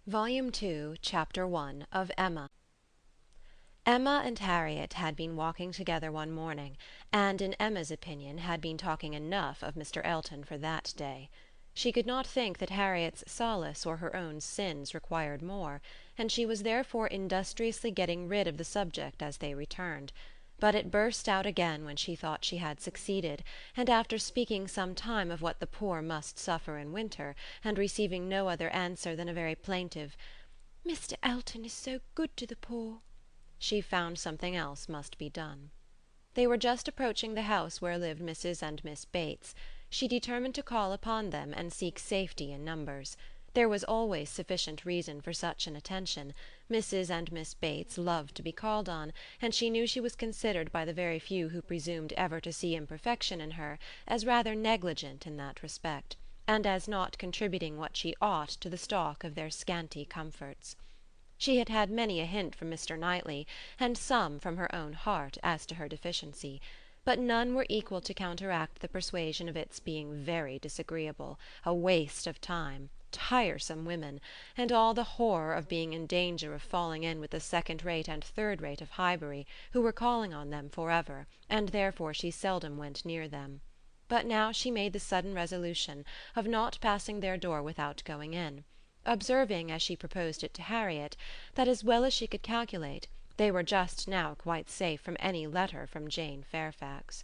Volume 2, Chapter 1 of Emma. Emma and Harriet had been walking together one morning, and in Emma's opinion had been talking enough of Mr. Elton for that day. She could not think that Harriet's solace or her own sins required more, and she was therefore industriously getting rid of the subject as they returned. But it burst out again when she thought she had succeeded, and after speaking some time of what the poor must suffer in winter, and receiving no other answer than a very plaintive "Mr. Elton is so good to the poor," she found something else must be done. They were just approaching the house where lived Mrs. and Miss Bates. She determined to call upon them and seek safety in numbers. There was always sufficient reason for such an attention. Mrs. and Miss Bates loved to be called on, and she knew she was considered by the very few who presumed ever to see imperfection in her as rather negligent in that respect, and as not contributing what she ought to the stock of their scanty comforts. She had had many a hint from Mr. Knightley, and some from her own heart, as to her deficiency, but none were equal to counteract the persuasion of its being very disagreeable, a waste of time, tiresome women, and all the horror of being in danger of falling in with the second-rate and third-rate of Highbury, who were calling on them for ever, and therefore she seldom went near them. But now she made the sudden resolution of not passing their door without going in, observing, as she proposed it to Harriet, that as well as she could calculate, they were just now quite safe from any letter from Jane Fairfax.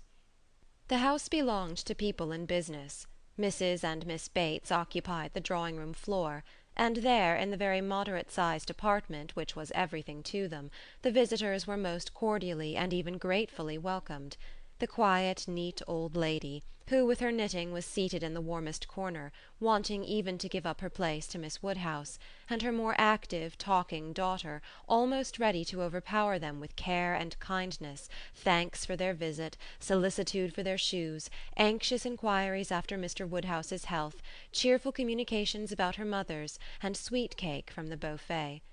The house belonged to people in business. Mrs. and Miss Bates occupied the drawing-room floor, and there, in the very moderate-sized apartment which was everything to them, the visitors were most cordially and even gratefully welcomed. The quiet, neat old lady, who with her knitting was seated in the warmest corner, wanting even to give up her place to Miss Woodhouse, and her more active, talking daughter, almost ready to overpower them with care and kindness, thanks for their visit, solicitude for their shoes, anxious inquiries after Mr. Woodhouse's health, cheerful communications about her mother's, and sweet cake from the buffet.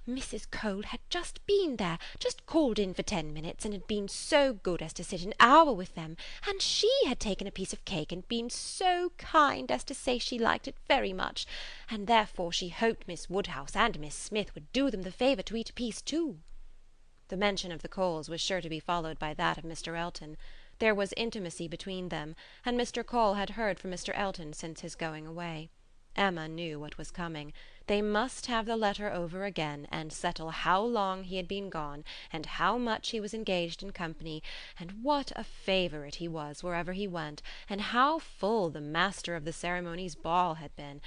Mrs. Cole had just been there, just called in for 10 minutes, and had been so good as to sit an hour with them, and she had taken a piece of cake and been so kind as to say she liked it very much, and therefore she hoped Miss Woodhouse and Miss Smith would do them the favour to eat a piece too. The mention of the Coles was sure to be followed by that of Mr. Elton. There was intimacy between them, and Mr. Cole had heard from Mr. Elton since his going away. Emma knew what was coming. They must have the letter over again, and settle how long he had been gone, and how much he was engaged in company, and what a favourite he was wherever he went, and how full the master of the ceremonies ball had been.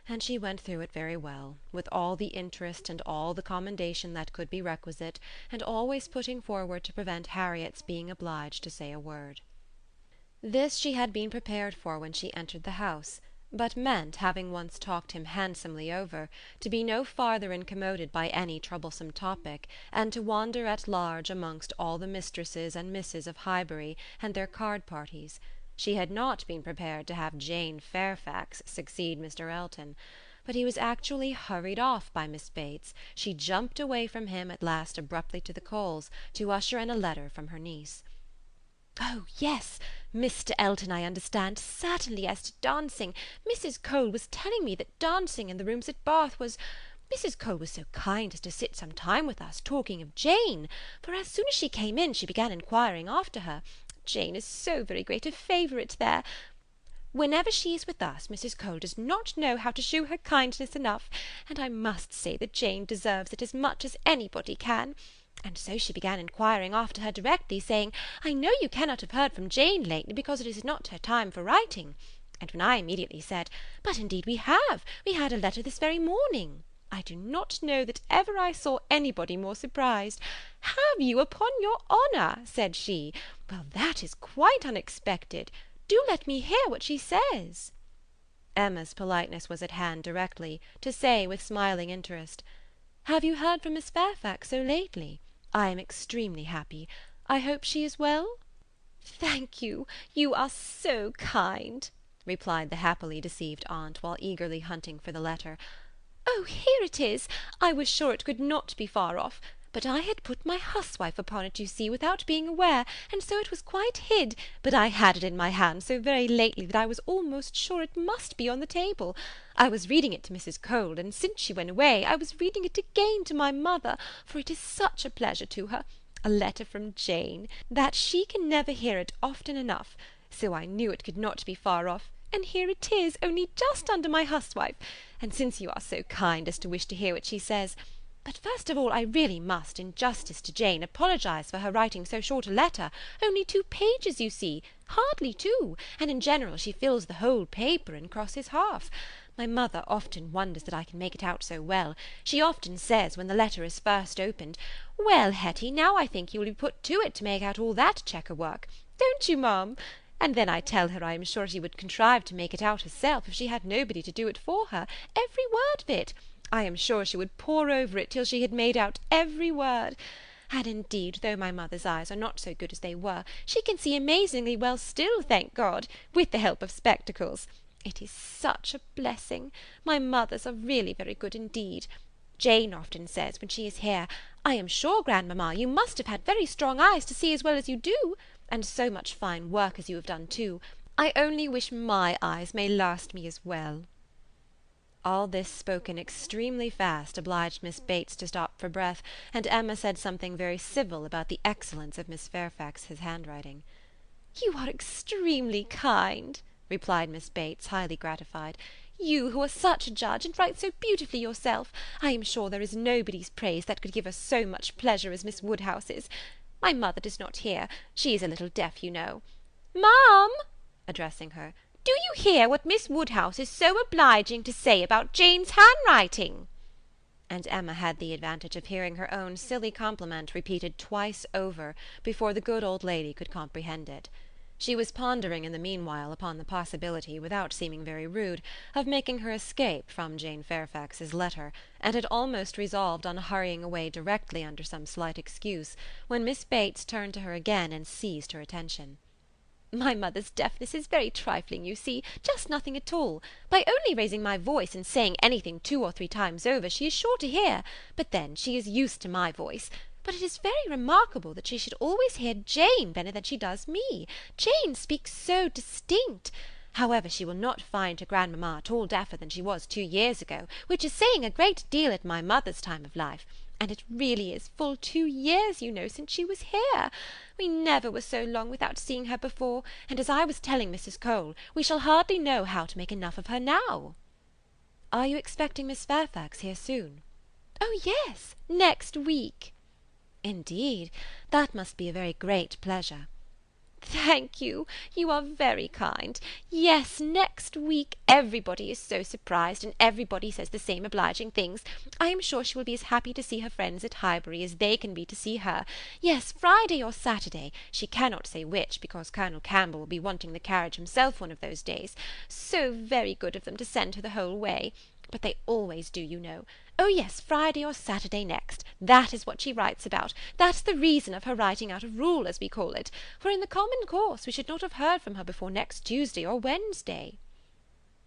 And she went through it very well, with all the interest and all the commendation that could be requisite, and always putting forward to prevent Harriet's being obliged to say a word. This she had been prepared for when she entered the house, but meant, having once talked him handsomely over, to be no farther incommoded by any troublesome topic, and to wander at large amongst all the mistresses and misses of Highbury and their card-parties. She had not been prepared to have Jane Fairfax succeed Mr. Elton. But he was actually hurried off by Miss Bates. She jumped away from him at last abruptly to the Coles, to usher in a letter from her niece. "Oh, yes, Mr. Elton, I understand, certainly, as to dancing. Mrs. Cole was telling me that dancing in the rooms at Bath was— Mrs. Cole was so kind as to sit some time with us, talking of Jane, for as soon as she came in she began inquiring after her. Jane is so very great a favourite there. Whenever she is with us, Mrs. Cole does not know how to shew her kindness enough, and I must say that Jane deserves it as much as anybody can. And so she began inquiring after her directly, saying, 'I know you cannot have heard from Jane lately, because it is not her time for writing.' And when I immediately said, 'But indeed we have, we had a letter this very morning,' I do not know that ever I saw anybody more surprised. 'Have you, upon your honour?' said she. 'Well, that is quite unexpected. Do let me hear what she says.' Emma's politeness was at hand directly, to say with smiling interest, 'Have you heard from Miss Fairfax so lately? I am extremely happy. I hope she is well?' "'Thank you. You are so kind,' replied the happily deceived aunt, while eagerly hunting for the letter. "Oh, here it is. I was sure it could not be far off. But I had put my huswife upon it, you see, without being aware, and so it was quite hid, but I had it in my hand so very lately that I was almost sure it must be on the table. I was reading it to Mrs. Cole, and since she went away, I was reading it again to my mother, for it is such a pleasure to her. A letter from Jane, that she can never hear it often enough. So I knew it could not be far off, and here it is, only just under my huswife. And since you are so kind as to wish to hear what she says— But first of all I really must, in justice to Jane, apologize for her writing so short a letter. Only 2 pages, you see, hardly 2, and in general she fills the whole paper and crosses half. My mother often wonders that I can make it out so well. She often says, when the letter is first opened, "Well, Hetty, now I think you will be put to it to make out all that checker work. Don't you, ma'am?" And then I tell her I am sure she would contrive to make it out herself if she had nobody to do it for her, every word of it. I am sure she would pore over it till she had made out every word. And indeed, though my mother's eyes are not so good as they were, she can see amazingly well still, thank God, with the help of spectacles. It is such a blessing. My mothers are really very good indeed. Jane often says, when she is here, "I am sure, grandmamma, you must have had very strong eyes to see as well as you do, and so much fine work as you have done too. I only wish my eyes may last me as well." All this spoken extremely fast obliged Miss Bates to stop for breath, and Emma said something very civil about the excellence of Miss Fairfax's handwriting. "You are extremely kind," replied Miss Bates, highly gratified. "You, who are such a judge, and write so beautifully yourself. I am sure there is nobody's praise that could give us so much pleasure as Miss Woodhouse's. My mother does not hear. She is a little deaf, you know. Ma'am," addressing her, "do you hear what Miss Woodhouse is so obliging to say about Jane's handwriting?" And Emma had the advantage of hearing her own silly compliment repeated twice over before the good old lady could comprehend it. She was pondering in the meanwhile upon the possibility, without seeming very rude, of making her escape from Jane Fairfax's letter, and had almost resolved on hurrying away directly under some slight excuse, when Miss Bates turned to her again and seized her attention. "My mother's deafness is very trifling, you see, just nothing at all. By only raising my voice and saying anything 2 or 3 times over, she is sure to hear, but then she is used to my voice. But it is very remarkable that she should always hear Jane better than she does me. Jane speaks so distinct. However, she will not find her grandmamma at all deafer than she was 2 years ago, which is saying a great deal at my mother's time of life. And it really is full 2 years, you know, since she was here. We never were so long without seeing her before, and as I was telling Mrs. Cole, we shall hardly know how to make enough of her now." "Are you expecting Miss Fairfax here soon?" "Oh, yes, next week." "Indeed, that must be a very great pleasure." "Thank you. You are very kind. Yes, next week. Everybody is so surprised, and everybody says the same obliging things. I am sure she will be as happy to see her friends at Highbury as they can be to see her. Yes, Friday or Saturday. She cannot say which, because Colonel Campbell will be wanting the carriage himself one of those days. So very good of them to send her the whole way. But they always do, you know. Oh, yes, Friday or Saturday next. That is what she writes about. That's the reason of her writing out of rule, as we call it. For in the common course we should not have heard from her before next Tuesday or Wednesday."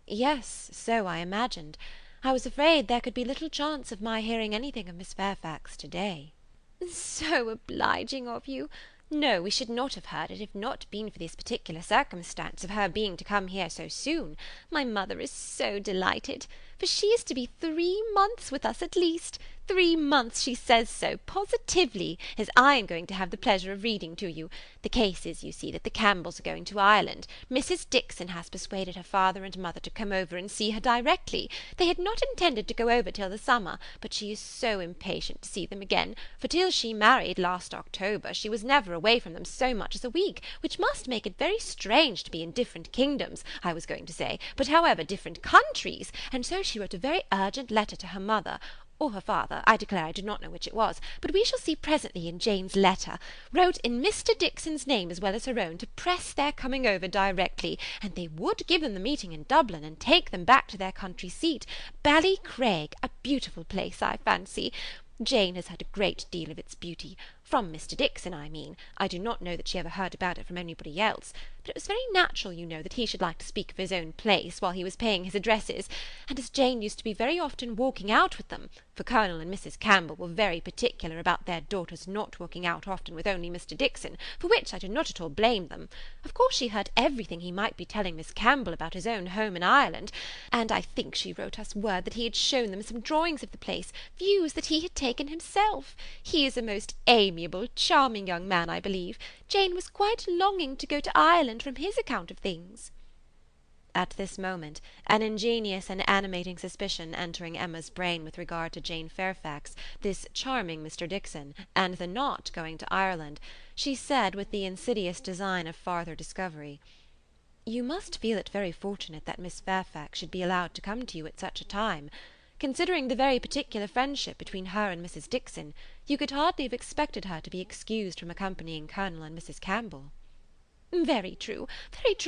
"Yes, so I imagined. I was afraid there could be little chance of my hearing anything of Miss Fairfax to-day." "So obliging of you. No, we should not have heard it if not been for this particular circumstance of her being to come here so soon. My mother is so delighted, for she is to be 3 months with us at least. 3 months, she says so, positively, as I am going to have the pleasure of reading to you. The case is, you see, that the Campbells are going to Ireland. Mrs. Dixon has persuaded her father and mother to come over and see her directly. They had not intended to go over till the summer, but she is so impatient to see them again, for till she married last October she was never away from them so much as a week, which must make it very strange to be in different kingdoms, I was going to say, but however, different countries, and so she wrote a very urgent letter to her mother, or her father, I declare I do not know which it was, but we shall see presently in Jane's letter, wrote in Mr. Dixon's name as well as her own, to press their coming over directly, and they would give them the meeting in Dublin, and take them back to their country seat, Ballycraig, a beautiful place, I fancy. Jane has heard a great deal of its beauty. from Mr. Dixon, I mean. I do not know that she ever heard about it from anybody else, but it was very natural, you know, that he should like to speak of his own place while he was paying his addresses, and as Jane used to be very often walking out with them, for Colonel and Mrs. Campbell were very particular about their daughters not walking out often with only Mr. Dixon, for which I do not at all blame them. Of course she heard everything he might be telling Miss Campbell about his own home in Ireland, and I think she wrote us word that he had shown them some drawings of the place, views that he had taken himself. He is a most amiable, charming young man, I believe. Jane was quite longing to go to Ireland from his account of things. At this moment, an ingenious and animating suspicion entering Emma's brain with regard to Jane Fairfax, this charming Mr. Dixon, and the not going to Ireland, she said, with the insidious design of farther discovery, "You must feel it very fortunate that Miss Fairfax should be allowed to come to you at such a time. Considering the very particular friendship between her and Mrs. Dixon, you could hardly have expected her to be excused from accompanying Colonel and Mrs. Campbell." Very true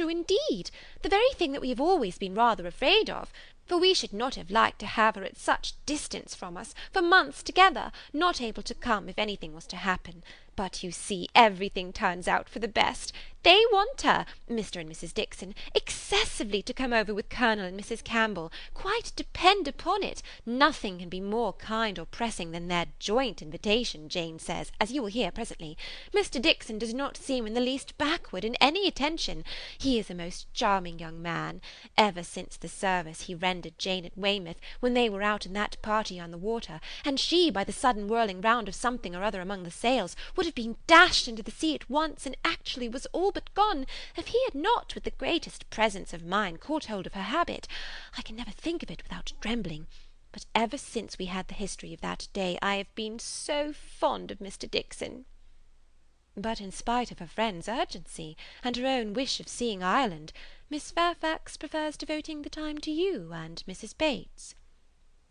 indeed. The very thing that we have always been rather afraid of, for we should not have liked to have her at such distance from us, for months together, not able to come if anything was to happen. But you see, everything turns out for the best. They want her, Mr. and Mrs. Dixon, excessively to come over with Colonel and Mrs. Campbell. Quite depend upon it. Nothing can be more kind or pressing than their joint invitation, Jane says, as you will hear presently. Mr. Dixon does not seem in the least backward in any attention. He is a most charming young man. Ever since the service he rendered Jane at Weymouth, when they were out in that party on the water, and she, by the sudden whirling round of something or other among the sails, would have been dashed into the sea at once, and actually was all but gone, if he had not, with the greatest presence of mind, caught hold of her habit. I can never think of it without trembling. But ever since we had the history of that day, I have been so fond of Mr. Dixon." But in spite of her friend's urgency, and her own wish of seeing Ireland, Miss Fairfax prefers devoting the time to you and Mrs. Bates.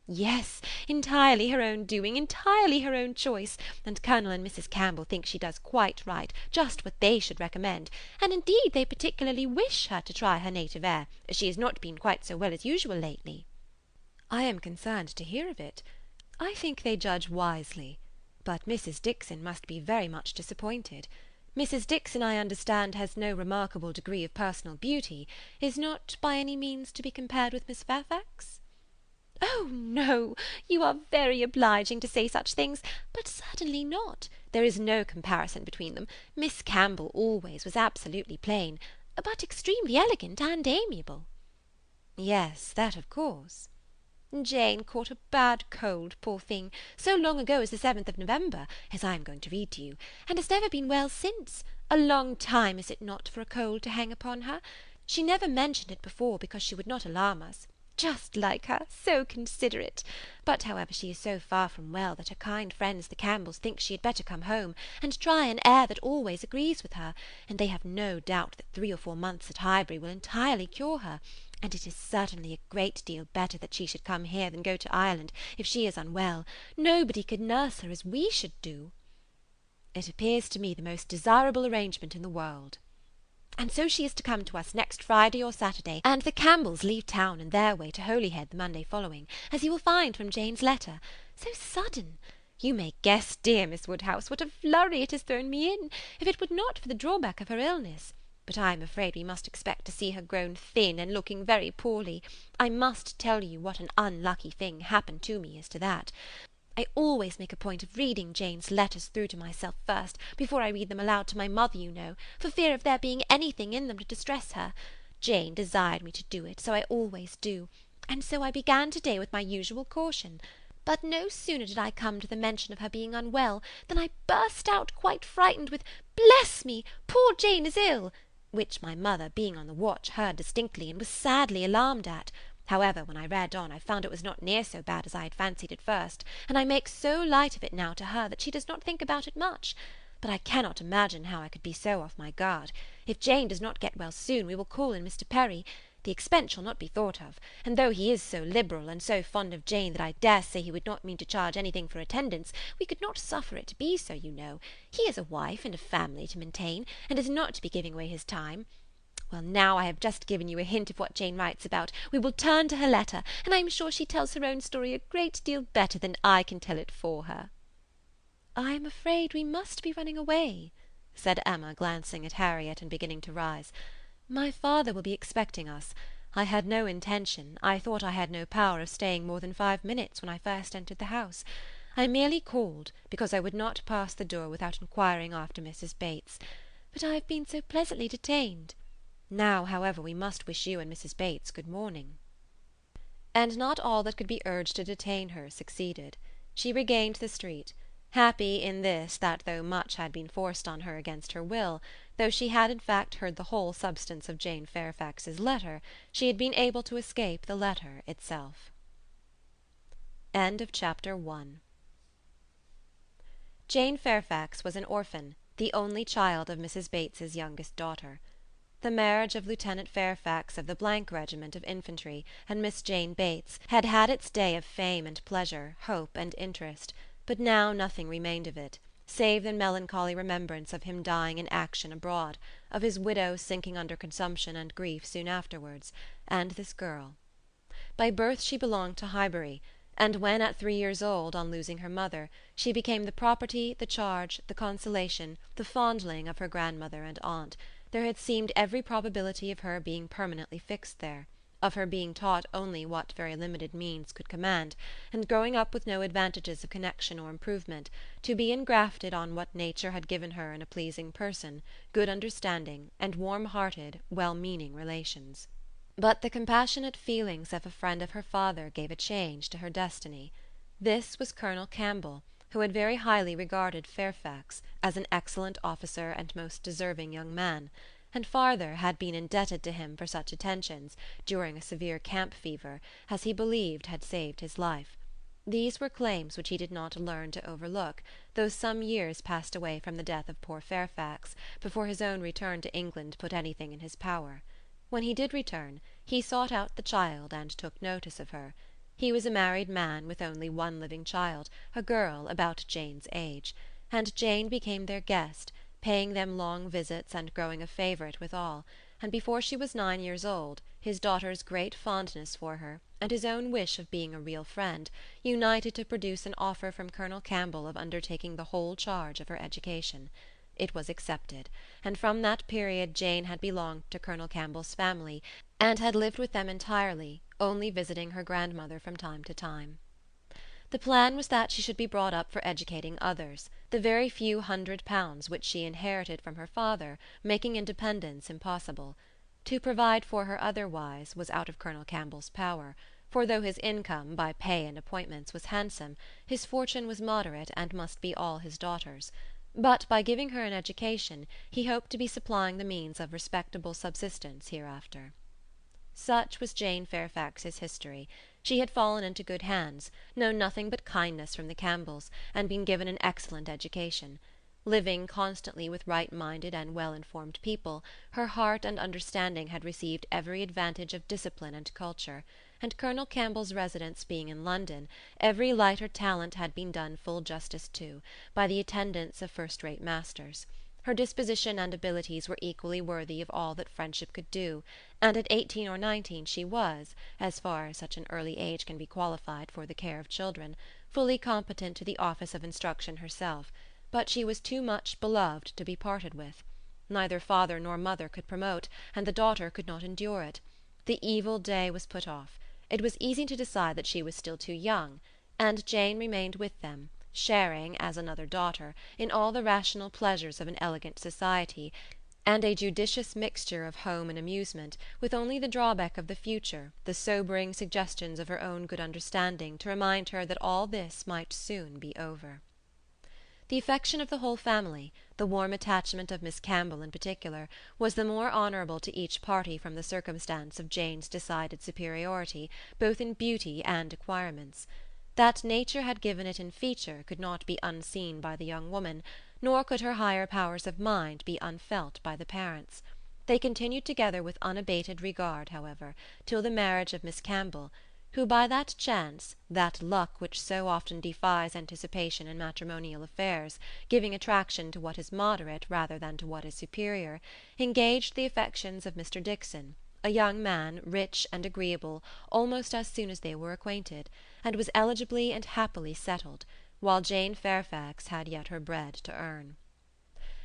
Yes, entirely her own doing, entirely her own choice, and Colonel and Mrs. Campbell think she does quite right, just what they should recommend, and indeed they particularly wish her to try her native air, as she has not been quite so well as usual lately. I am concerned to hear of it. I think they judge wisely, but Mrs. Dixon must be very much disappointed. Mrs. Dixon, I understand, has no remarkable degree of personal beauty, is not by any means to be compared with Miss Fairfax? Oh, no, you are very obliging to say such things, but certainly not. There is no comparison between them. Miss Campbell always was absolutely plain, but extremely elegant and amiable. Yes, that of course. Jane caught a bad cold, poor thing, so long ago as the 7th of November, as I am going to read to you, and has never been well since. A long time, is it not, for a cold to hang upon her? She never mentioned it before, because she would not alarm us. Just like her, so considerate. But however, she is so far from well that her kind friends the Campbells think she had better come home, and try an air that always agrees with her, and they have no doubt that 3 or 4 months at Highbury will entirely cure her, and it is certainly a great deal better that she should come here than go to Ireland, if she is unwell. Nobody could nurse her as we should do. It appears to me the most desirable arrangement in the world. And so she is to come to us next Friday or Saturday, and the Campbells leave town and their way to Holyhead the Monday following, as you will find from Jane's letter. So sudden! You may guess, dear Miss Woodhouse, what a flurry it has thrown me in, if it were not for the drawback of her illness. But I am afraid we must expect to see her grown thin and looking very poorly. I must tell you what an unlucky thing happened to me as to that. I always make a point of reading Jane's letters through to myself first, before I read them aloud to my mother, you know, for fear of there being anything in them to distress her. Jane desired me to do it, so I always do, and so I began to-day with my usual caution. But no sooner did I come to the mention of her being unwell, than I burst out quite frightened with, "Bless me! Poor Jane is ill," which my mother, being on the watch, heard distinctly, and was sadly alarmed at. However, when I read on, I found it was not near so bad as I had fancied at first, and I make so light of it now to her that she does not think about it much. But I cannot imagine how I could be so off my guard. If Jane does not get well soon, we will call in Mr. Perry. The expense shall not be thought of, and though he is so liberal and so fond of Jane that I dare say he would not mean to charge anything for attendance, we could not suffer it to be so, you know. He has a wife and a family to maintain, and is not to be giving away his time. Well, now I have just given you a hint of what Jane writes about, we will turn to her letter, and I am sure she tells her own story a great deal better than I can tell it for her. "I am afraid we must be running away," said Emma, glancing at Harriet and beginning to rise. "My father will be expecting us. I had no intention, I thought I had no power of staying more than 5 minutes when I first entered the house. I merely called, because I would not pass the door without inquiring after Mrs. Bates. But I have been so pleasantly detained. Now, however, we must wish you and Mrs. Bates good morning." And not all that could be urged to detain her succeeded. She regained the street, happy in this that though much had been forced on her against her will, though she had in fact heard the whole substance of Jane Fairfax's letter, she had been able to escape the letter itself. Chapter 1. Jane Fairfax was an orphan, the only child of Mrs. Bates's youngest daughter. The marriage of Lieutenant Fairfax of the Regiment of Infantry and Miss Jane Bates had had its day of fame and pleasure, hope and interest, but now nothing remained of it, save the melancholy remembrance of him dying in action abroad, of his widow sinking under consumption and grief soon afterwards, and this girl. By birth she belonged to Highbury, and when at 3 years old, on losing her mother, she became the property, the charge, the consolation, the fondling of her grandmother and aunt, there had seemed every probability of her being permanently fixed there, of her being taught only what very limited means could command, and growing up with no advantages of connection or improvement, to be engrafted on what nature had given her in a pleasing person, good understanding, and warm-hearted, well-meaning relations. But the compassionate feelings of a friend of her father gave a change to her destiny. This was Colonel Campbell, who had very highly regarded Fairfax as an excellent officer and most deserving young man, and farther had been indebted to him for such attentions, during a severe camp fever, as he believed had saved his life. These were claims which he did not learn to overlook, though some years passed away from the death of poor Fairfax before his own return to England put anything in his power. When he did return, he sought out the child and took notice of her. He was a married man with only one living child, a girl about Jane's age, and Jane became their guest, paying them long visits and growing a favourite with all, and before she was 9 years old, his daughter's great fondness for her, and his own wish of being a real friend, united to produce an offer from Colonel Campbell of undertaking the whole charge of her education. It was accepted, and from that period Jane had belonged to Colonel Campbell's family, and had lived with them entirely, only visiting her grandmother from time to time. The plan was that she should be brought up for educating others, the very few £100 which she inherited from her father making independence impossible. To provide for her otherwise was out of Colonel Campbell's power, for though his income, by pay and appointments, was handsome, his fortune was moderate and must be all his daughter's. But by giving her an education, he hoped to be supplying the means of respectable subsistence hereafter. Such was Jane Fairfax's history. She had fallen into good hands, known nothing but kindness from the Campbells, and been given an excellent education. Living constantly with right-minded and well-informed people, her heart and understanding had received every advantage of discipline and culture, and Colonel Campbell's residence being in London, every lighter talent had been done full justice to, by the attendance of first-rate masters. Her disposition and abilities were equally worthy of all that friendship could do, and at 18 or 19 she was, as far as such an early age can be qualified for the care of children, fully competent to the office of instruction herself, but she was too much beloved to be parted with. Neither father nor mother could promote, and the daughter could not endure it. The evil day was put off. It was easy to decide that she was still too young, and Jane remained with them, sharing, as another daughter, in all the rational pleasures of an elegant society, and a judicious mixture of home and amusement, with only the drawback of the future, the sobering suggestions of her own good understanding, to remind her that all this might soon be over. The affection of the whole family, the warm attachment of Miss Campbell in particular, was the more honourable to each party from the circumstance of Jane's decided superiority, both in beauty and acquirements. That nature had given it in feature could not be unseen by the young woman, nor could her higher powers of mind be unfelt by the parents. They continued together with unabated regard, however, till the marriage of Miss Campbell, who by that chance, that luck which so often defies anticipation in matrimonial affairs, giving attraction to what is moderate rather than to what is superior, engaged the affections of Mr. Dixon, a young man, rich and agreeable, almost as soon as they were acquainted, and was eligibly and happily settled, while Jane Fairfax had yet her bread to earn.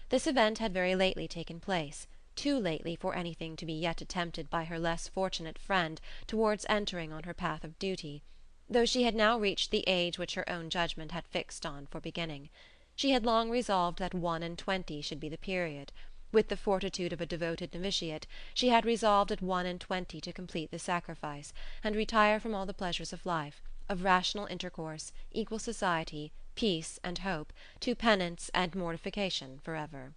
This event had very lately taken place, too lately for anything to be yet attempted by her less fortunate friend towards entering on her path of duty, though she had now reached the age which her own judgment had fixed on for beginning. She had long resolved that 21 should be the period. With the fortitude of a devoted novitiate, she had resolved at 21 to complete the sacrifice, and retire from all the pleasures of life, of rational intercourse, equal society, peace and hope, to penance and mortification for ever.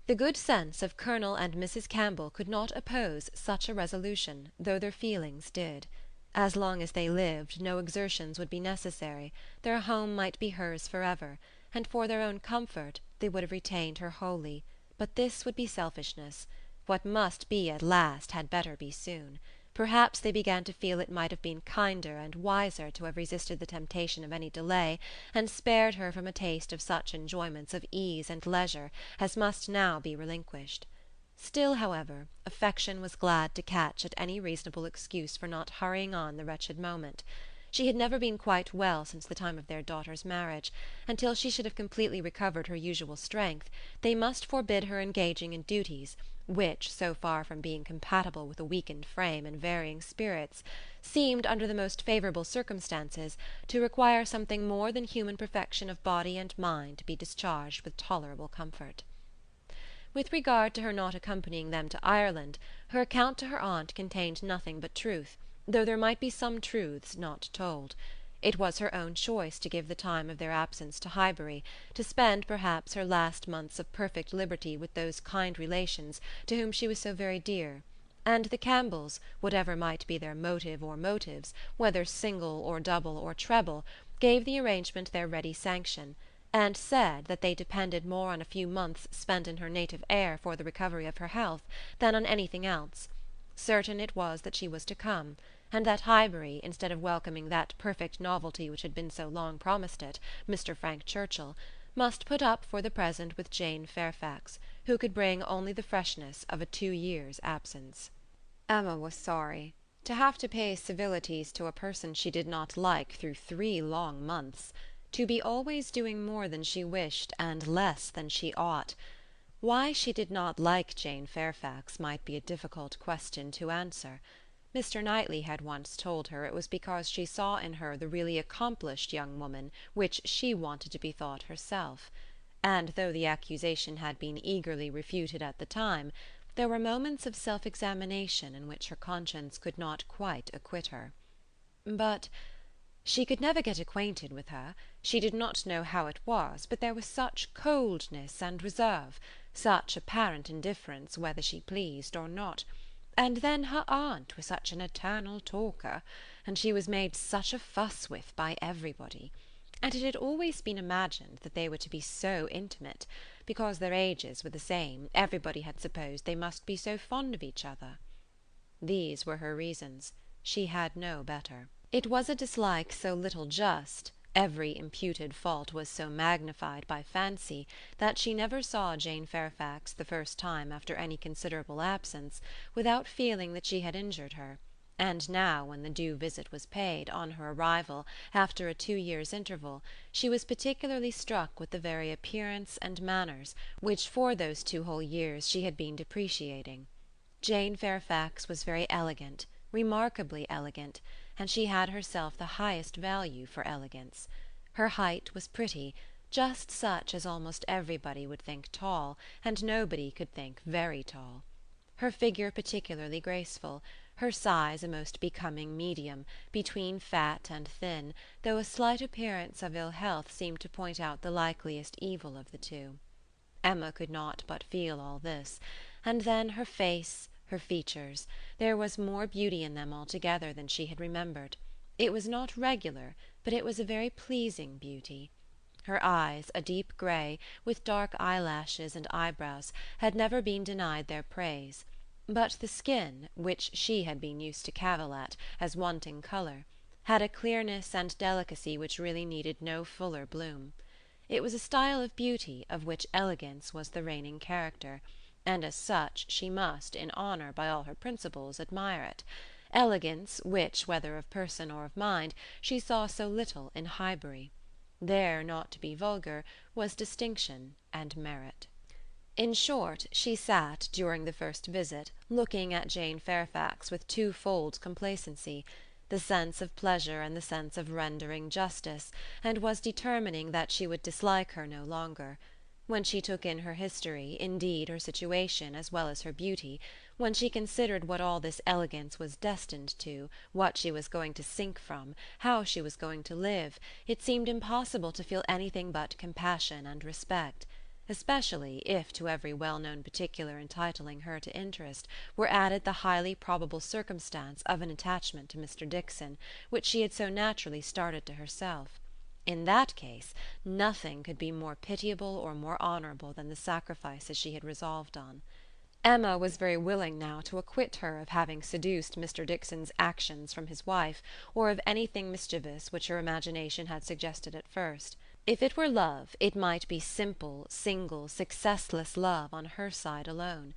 The good sense of Colonel and Mrs. Campbell could not oppose such a resolution, though their feelings did. As long as they lived, no exertions would be necessary, their home might be hers for ever, and for their own comfort they would have retained her wholly, but this would be selfishness. What must be at last had better be soon. Perhaps they began to feel it might have been kinder and wiser to have resisted the temptation of any delay, and spared her from a taste of such enjoyments of ease and leisure as must now be relinquished. Still, however, affection was glad to catch at any reasonable excuse for not hurrying on the wretched moment. She had never been quite well since the time of their daughter's marriage, and till she should have completely recovered her usual strength, they must forbid her engaging in duties which, so far from being compatible with a weakened frame and varying spirits, seemed, under the most favourable circumstances, to require something more than human perfection of body and mind to be discharged with tolerable comfort. With regard to her not accompanying them to Ireland, her account to her aunt contained nothing but truth, though there might be some truths not told. It was her own choice to give the time of their absence to Highbury, to spend perhaps her last months of perfect liberty with those kind relations to whom she was so very dear; and the Campbells, whatever might be their motive or motives, whether single or double or treble, gave the arrangement their ready sanction, and said that they depended more on a few months spent in her native air for the recovery of her health than on anything else. Certain it was that she was to come, and that Highbury, instead of welcoming that perfect novelty which had been so long promised it, Mr. Frank Churchill, must put up for the present with Jane Fairfax, who could bring only the freshness of a 2 years' absence. Emma was sorry. To have to pay civilities to a person she did not like through 3 long months, to be always doing more than she wished and less than she ought. Why she did not like Jane Fairfax might be a difficult question to answer. Mr. Knightley had once told her it was because she saw in her the really accomplished young woman which she wanted to be thought herself; and though the accusation had been eagerly refuted at the time, there were moments of self-examination in which her conscience could not quite acquit her. But she could never get acquainted with her. She did not know how it was, but there was such coldness and reserve, such apparent indifference whether she pleased or not. And then her aunt was such an eternal talker, and she was made such a fuss with by everybody. And it had always been imagined that they were to be so intimate. Because their ages were the same, everybody had supposed they must be so fond of each other. These were her reasons. She had no better. It was a dislike so little just, every imputed fault was so magnified by fancy, that she never saw Jane Fairfax the first time after any considerable absence, without feeling that she had injured her; and now, when the due visit was paid, on her arrival, after a 2 years' interval, she was particularly struck with the very appearance and manners, which for those 2 whole years she had been depreciating. Jane Fairfax was very elegant, remarkably elegant, and she had herself the highest value for elegance. Her height was pretty, just such as almost everybody would think tall, and nobody could think very tall. Her figure particularly graceful, her size a most becoming medium, between fat and thin, though a slight appearance of ill health seemed to point out the likeliest evil of the two. Emma could not but feel all this, and then her face, her features, there was more beauty in them altogether than she had remembered. It was not regular, but it was a very pleasing beauty. Her eyes, a deep grey, with dark eyelashes and eyebrows, had never been denied their praise; but the skin, which she had been used to cavil at, as wanting colour, had a clearness and delicacy which really needed no fuller bloom. It was a style of beauty of which elegance was the reigning character, and as such she must, in honour by all her principles, admire it; elegance which, whether of person or of mind, she saw so little in Highbury. There, not to be vulgar, was distinction and merit. In short, she sat, during the first visit, looking at Jane Fairfax with twofold complacency, the sense of pleasure and the sense of rendering justice, and was determining that she would dislike her no longer. When she took in her history, indeed her situation, as well as her beauty, when she considered what all this elegance was destined to, what she was going to sink from, how she was going to live, it seemed impossible to feel anything but compassion and respect, especially if to every well-known particular entitling her to interest were added the highly probable circumstance of an attachment to Mr. Dixon, which she had so naturally started to herself. In that case, nothing could be more pitiable or more honourable than the sacrifices she had resolved on. Emma was very willing now to acquit her of having seduced Mr. Dixon's actions from his wife, or of anything mischievous which her imagination had suggested at first. If it were love, it might be simple, single, successless love on her side alone.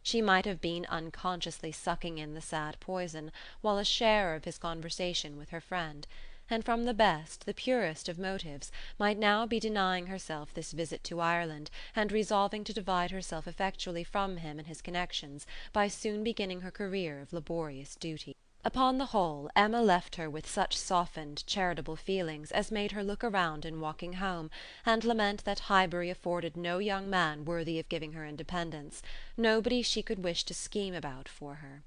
She might have been unconsciously sucking in the sad poison, while a sharer of his conversation with her friend, and from the best, the purest of motives, might now be denying herself this visit to Ireland, and resolving to divide herself effectually from him and his connections, by soon beginning her career of laborious duty. Upon the whole, Emma left her with such softened, charitable feelings as made her look around in walking home, and lament that Highbury afforded no young man worthy of giving her independence, nobody she could wish to scheme about for her.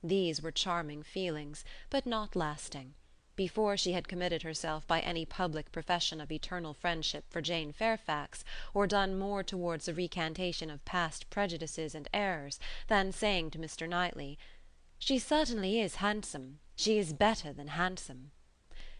These were charming feelings, but not lasting. Before she had committed herself by any public profession of eternal friendship for Jane Fairfax, or done more towards a recantation of past prejudices and errors, than saying to Mr. Knightley, "She certainly is handsome. She is better than handsome,"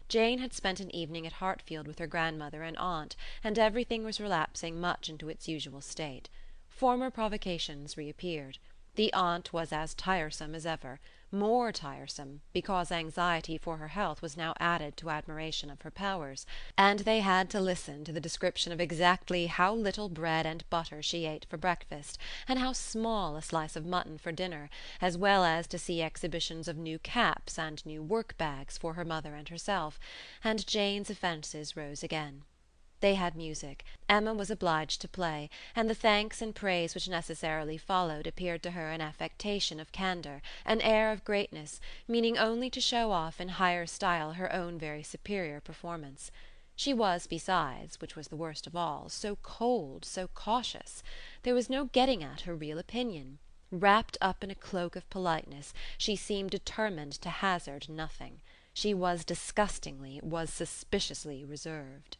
Jane had spent an evening at Hartfield with her grandmother and aunt, and everything was relapsing much into its usual state. Former provocations reappeared. The aunt was as tiresome as ever, more tiresome, because anxiety for her health was now added to admiration of her powers, and they had to listen to the description of exactly how little bread and butter she ate for breakfast, and how small a slice of mutton for dinner, as well as to see exhibitions of new caps and new work-bags for her mother and herself, and Jane's offences rose again. They had music. Emma was obliged to play, and the thanks and praise which necessarily followed appeared to her an affectation of candour, an air of greatness, meaning only to show off in higher style her own very superior performance. She was besides, which was the worst of all, so cold, so cautious. There was no getting at her real opinion. Wrapped up in a cloak of politeness, she seemed determined to hazard nothing. She was disgustingly, was suspiciously reserved.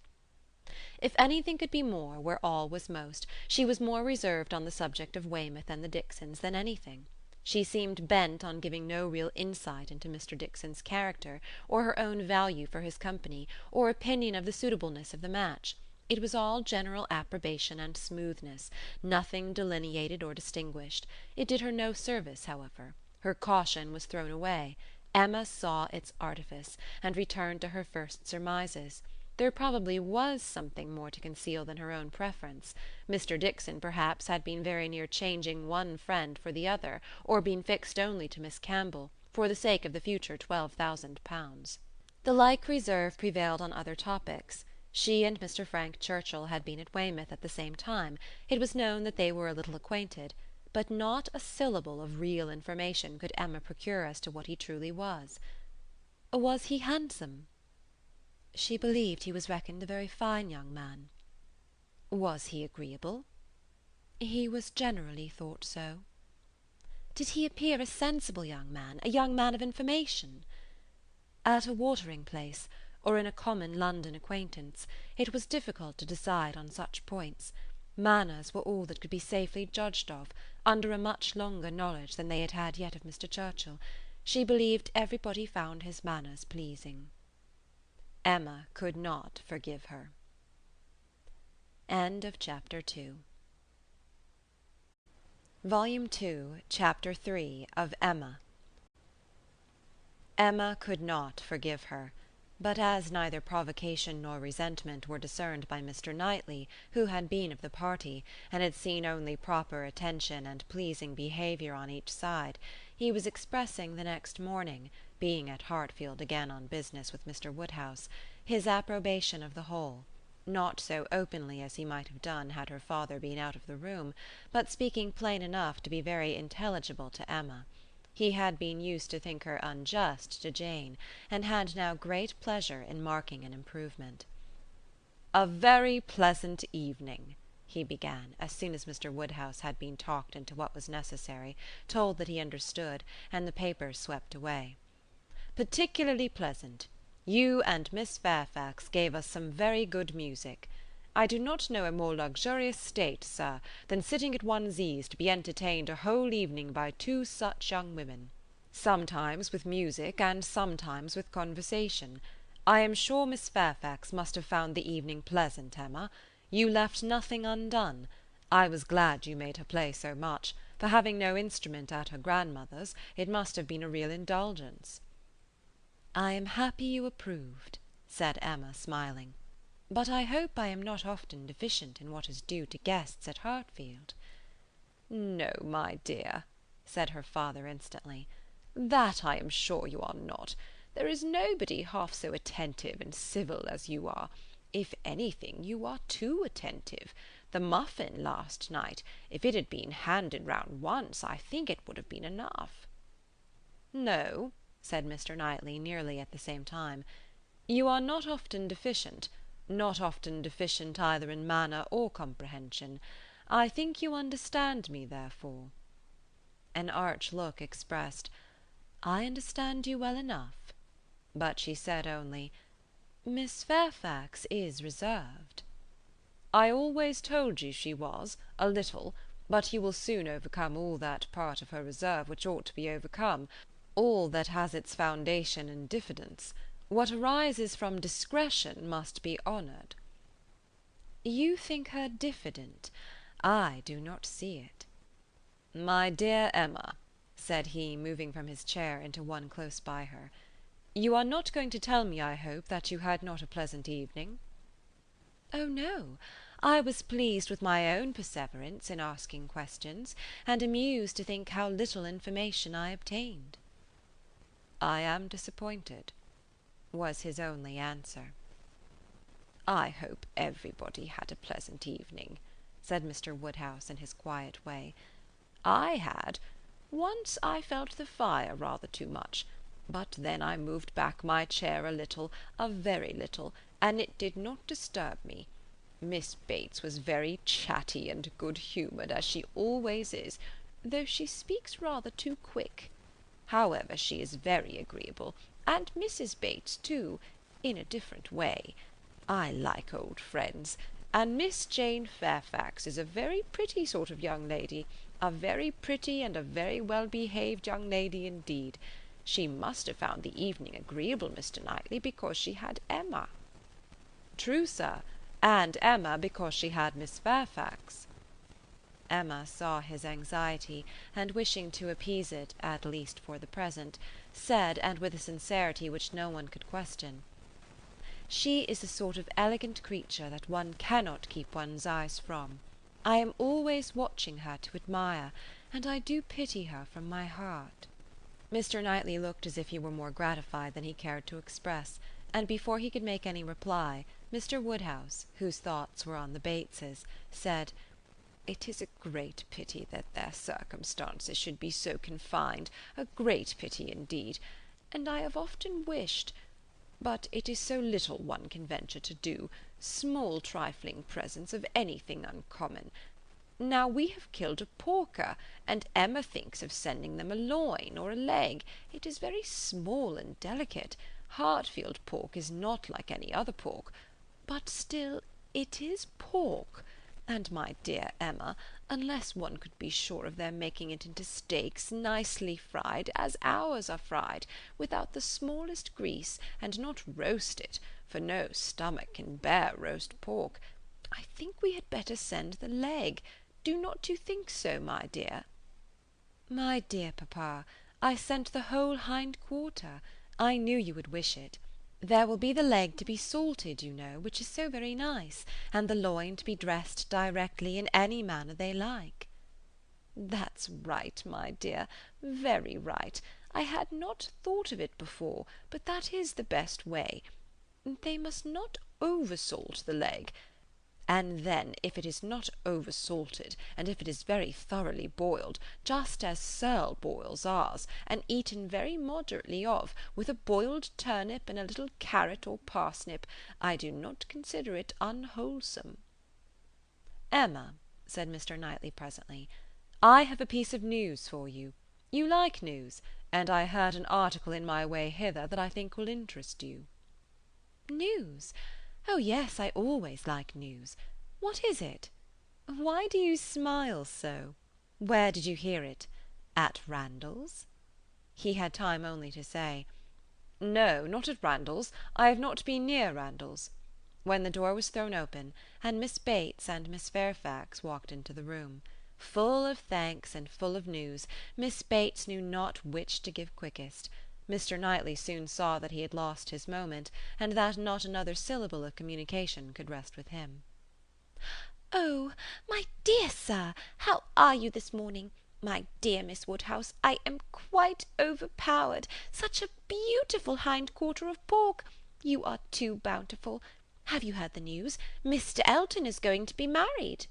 If anything could be more, where all was most, she was more reserved on the subject of Weymouth and the Dixons than anything. She seemed bent on giving no real insight into Mr. Dixon's character, or her own value for his company, or opinion of the suitableness of the match. It was all general approbation and smoothness, nothing delineated or distinguished. It did her no service, however. Her caution was thrown away. Emma saw its artifice, and returned to her first surmises. There probably was something more to conceal than her own preference. Mr. Dixon, perhaps, had been very near changing one friend for the other, or been fixed only to Miss Campbell, for the sake of the future £12,000. The like reserve prevailed on other topics. She and Mr. Frank Churchill had been at Weymouth at the same time. It was known that they were a little acquainted, but not a syllable of real information could Emma procure as to what he truly was. Was he handsome? She believed he was reckoned a very fine young man. Was he agreeable? He was generally thought so. Did he appear a sensible young man, a young man of information? At a watering-place, or in a common London acquaintance, it was difficult to decide on such points. Manners were all that could be safely judged of, under a much longer knowledge than they had had yet of Mr. Churchill. She believed everybody found his manners pleasing. Emma could not forgive her. End of Chapter 2. Volume 2, Chapter 3 of Emma. Emma could not forgive her, but as neither provocation nor resentment were discerned by Mr. Knightley, who had been of the party, and had seen only proper attention and pleasing behaviour on each side, he was expressing the next morning, being at Hartfield again on business with Mr. Woodhouse, his approbation of the whole, not so openly as he might have done had her father been out of the room, but speaking plain enough to be very intelligible to Emma. He had been used to think her unjust to Jane, and had now great pleasure in marking an improvement. "A very pleasant evening," he began, as soon as Mr. Woodhouse had been talked into what was necessary, told that he understood, and the papers swept away. "Particularly pleasant. You and Miss Fairfax gave us some very good music. I do not know a more luxurious state, sir, than sitting at one's ease to be entertained a whole evening by two such young women, sometimes with music and sometimes with conversation. I am sure Miss Fairfax must have found the evening pleasant, Emma. You left nothing undone. I was glad you made her play so much, for having no instrument at her grandmother's, it must have been a real indulgence." "I am happy you approved," said Emma, smiling. "But I hope I am not often deficient in what is due to guests at Hartfield." "No, my dear," said her father instantly. "That I am sure you are not. There is nobody half so attentive and civil as you are. If anything, you are too attentive. The muffin last night, if it had been handed round once, I think it would have been enough." "No," said Mr. Knightley nearly at the same time, "you are not often deficient, not often deficient either in manner or comprehension. I think you understand me, therefore." An arch look expressed, "I understand you well enough," but she said only, "Miss Fairfax is reserved." "I always told you she was, a little, but you will soon overcome all that part of her reserve which ought to be overcome, all that has its foundation in diffidence. What arises from discretion must be honoured." "You think her diffident? I do not see it." "My dear Emma," said he, moving from his chair into one close by her, "you are not going to tell me, I hope, that you had not a pleasant evening?" "Oh no. I was pleased with my own perseverance in asking questions, and amused to think how little information I obtained." "I am disappointed," was his only answer. "I hope everybody had a pleasant evening," said Mr. Woodhouse in his quiet way. "I had. Once I felt the fire rather too much, but then I moved back my chair a little, a very little, and it did not disturb me. Miss Bates was very chatty and good-humoured, as she always is, though she speaks rather too quick. However, she is very agreeable, and Mrs. Bates too, in a different way. I like old friends, and Miss Jane Fairfax is a very pretty sort of young lady, a very pretty and a very well-behaved young lady indeed. She must have found the evening agreeable, Mr. Knightley, because she had Emma." "True, sir, and Emma because she had Miss Fairfax." Emma saw his anxiety, and wishing to appease it, at least for the present, said, and with a sincerity which no one could question, "She is a sort of elegant creature that one cannot keep one's eyes from. I am always watching her to admire, and I do pity her from my heart." Mr. Knightley looked as if he were more gratified than he cared to express, and before he could make any reply, Mr. Woodhouse, whose thoughts were on the Bateses, said, "It is a great pity that their circumstances should be so confined, a great pity indeed, and I have often wished, but it is so little one can venture to do, small trifling presents of anything uncommon. Now we have killed a porker, and Emma thinks of sending them a loin or a leg. It is very small and delicate. Hartfield pork is not like any other pork, but still it is pork, and, my dear Emma, unless one could be sure of their making it into steaks nicely fried, as ours are fried, without the smallest grease, and not roast it, for no stomach can bear roast pork, I think we had better send the leg. Do not you think so, my dear?" "My dear papa, I sent the whole hind quarter. I knew you would wish it. There will be the leg to be salted, you know, which is so very nice, and the loin to be dressed directly in any manner they like." "That's right, my dear, very right. I had not thought of it before, but that is the best way. They must not over-salt the leg. And then, if it is not over-salted, and if it is very thoroughly boiled, just as Searle boils ours, and eaten very moderately of, with a boiled turnip and a little carrot or parsnip, I do not consider it unwholesome. Emma, said Mr. Knightley presently, I have a piece of news for you. You like news, and I heard an article in my way hither that I think will interest you. News? Oh, yes, I always like news. What is it? Why do you smile so? Where did you hear it? At Randall's? He had time only to say, No, not at Randall's. I have not been near Randall's, when the door was thrown open, and Miss Bates and Miss Fairfax walked into the room. Full of thanks and full of news, Miss Bates knew not which to give quickest. Mr. Knightley soon saw that he had lost his moment, and that not another syllable of communication could rest with him. "Oh, my dear sir, how are you this morning? My dear Miss Woodhouse, I am quite overpowered. Such a beautiful hind quarter of pork! You are too bountiful. Have you heard the news? Mr. Elton is going to be married."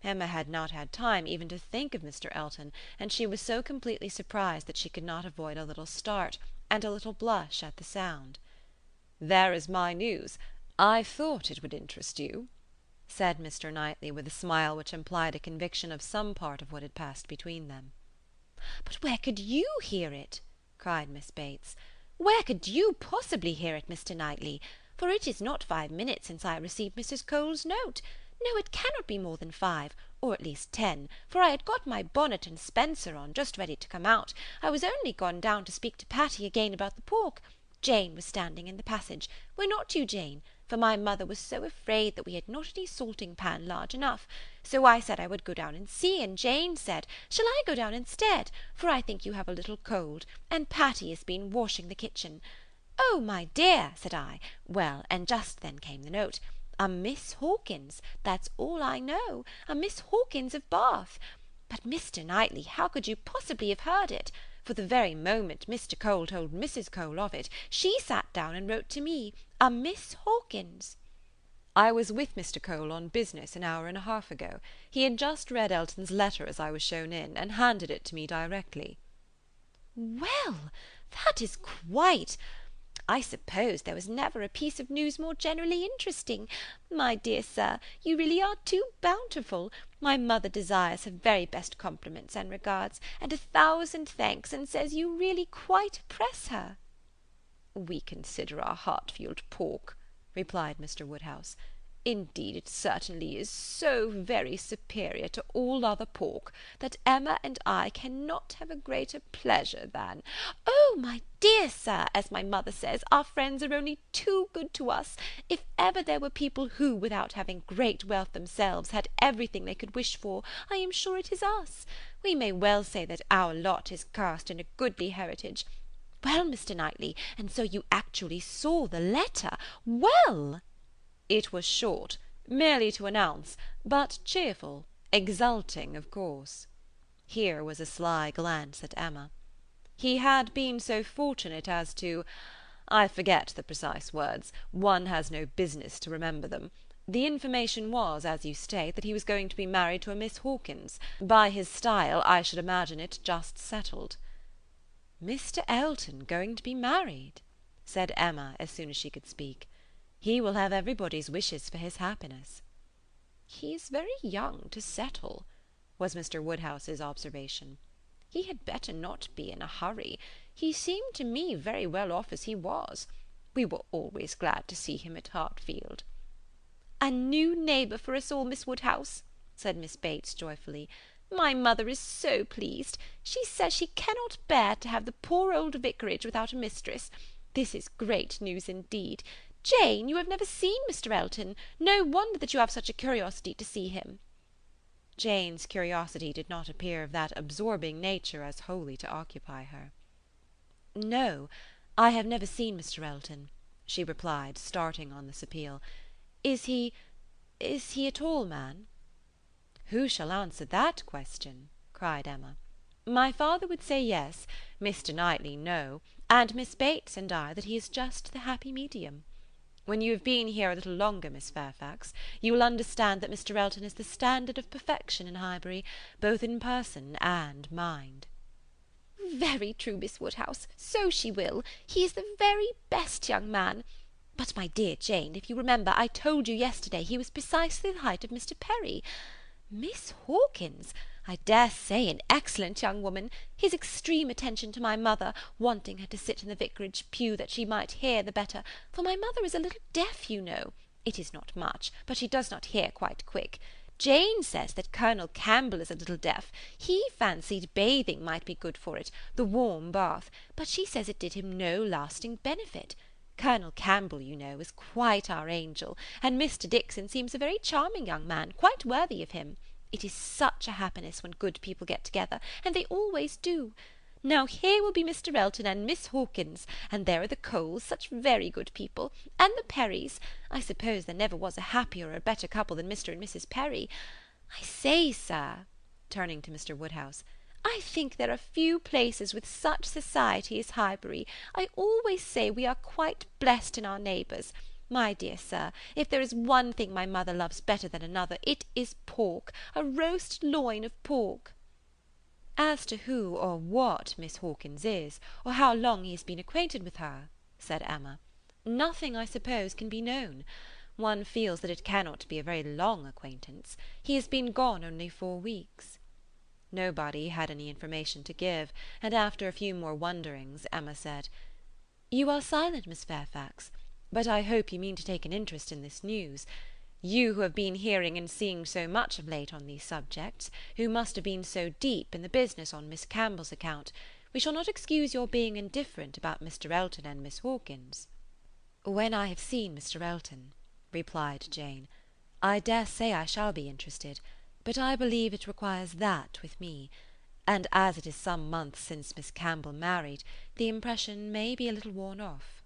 Emma had not had time even to think of Mr. Elton, and she was so completely surprised that she could not avoid a little start, and a little blush at the sound. "There is my news. I thought it would interest you," said Mr. Knightley, with a smile which implied a conviction of some part of what had passed between them. "But where could you hear it?" cried Miss Bates. "Where could you possibly hear it, Mr. Knightley? For it is not 5 minutes since I received Mrs. Cole's note. No, it cannot be more than 5, or at least 10, for I had got my bonnet and spencer on, just ready to come out. I was only gone down to speak to Patty again about the pork. Jane was standing in the passage. Were not you, Jane? For my mother was so afraid that we had not any salting pan large enough. So I said I would go down and see, and Jane said, Shall I go down instead? For I think you have a little cold, and Patty has been washing the kitchen. Oh, my dear, said I. Well, and just then came the note. A Miss Hawkins, that's all I know, a Miss Hawkins of Bath. But, Mr. Knightley, how could you possibly have heard it? For the very moment Mr. Cole told Mrs. Cole of it, she sat down and wrote to me, a Miss Hawkins. I was with Mr. Cole on business an hour and a half ago. He had just read Elton's letter as I was shown in, and handed it to me directly. Well, that is quite... I suppose there was never a piece of news more generally interesting. My dear sir, you really are too bountiful. My mother desires her very best compliments and regards, and 1,000 thanks, and says you really quite press her. We consider our Hartfield pork, replied Mr. Woodhouse. Indeed, it certainly is so very superior to all other pork that Emma and I cannot have a greater pleasure than— Oh, my dear sir, as my mother says, our friends are only too good to us. If ever there were people who, without having great wealth themselves, had everything they could wish for, I am sure it is us. We may well say that our lot is cast in a goodly heritage. Well, Mr. Knightley, and so you actually saw the letter. Well! It was short, merely to announce, but cheerful, exulting, of course. Here was a sly glance at Emma. He had been so fortunate as to—I forget the precise words, one has no business to remember them. The information was, as you state, that he was going to be married to a Miss Hawkins. By his style, I should imagine it just settled. Mr. Elton going to be married, said Emma as soon as she could speak. He will have everybody's wishes for his happiness. He is very young to settle, was Mr. Woodhouse's observation. He had better not be in a hurry. He seemed to me very well off as he was. We were always glad to see him at Hartfield. A new neighbour for us all, Miss Woodhouse, said Miss Bates joyfully. My mother is so pleased. She says she cannot bear to have the poor old vicarage without a mistress. This is great news indeed. Jane, you have never seen Mr. Elton. No wonder that you have such a curiosity to see him. Jane's curiosity did not appear of that absorbing nature as wholly to occupy her. No, I have never seen Mr. Elton, she replied, starting on this appeal. Is he a tall man? Who shall answer that question? Cried Emma. My father would say yes, Mr. Knightley no, and Miss Bates and I that he is just the happy medium. When you have been here a little longer, Miss Fairfax, you will understand that Mr. Elton is the standard of perfection in Highbury, both in person and mind." "Very true, Miss Woodhouse, so she will. He is the very best young man. But, my dear Jane, if you remember, I told you yesterday he was precisely the height of Mr. Perry. Miss Hawkins, I dare say an excellent young woman. His extreme attention to my mother, wanting her to sit in the vicarage pew that she might hear the better, for my mother is a little deaf, you know. It is not much, but she does not hear quite quick. Jane says that Colonel Campbell is a little deaf. He fancied bathing might be good for it, the warm bath, but she says it did him no lasting benefit. Colonel Campbell, you know, is quite our angel, and Mr. Dixon seems a very charming young man, quite worthy of him. It is such a happiness when good people get together, and they always do. Now here will be Mr. Elton and Miss Hawkins, and there are the Coles, such very good people, and the Perrys. I suppose there never was a happier or a better couple than Mr. and Mrs. Perry. I say, sir," turning to Mr. Woodhouse, "I think there are few places with such society as Highbury. I always say we are quite blessed in our neighbours. My dear sir, if there is one thing my mother loves better than another, it is pork, a roast loin of pork." "As to who or what Miss Hawkins is, or how long he has been acquainted with her," said Emma, "nothing, I suppose, can be known. One feels that it cannot be a very long acquaintance. He has been gone only 4 weeks." Nobody had any information to give, and after a few more wonderings, Emma said, "You are silent, Miss Fairfax, but I hope you mean to take an interest in this news. You who have been hearing and seeing so much of late on these subjects, who must have been so deep in the business on Miss Campbell's account, we shall not excuse your being indifferent about Mr. Elton and Miss Hawkins." "When I have seen Mr. Elton," replied Jane, "I dare say I shall be interested, but I believe it requires that with me, and as it is some months since Miss Campbell married, the impression may be a little worn off."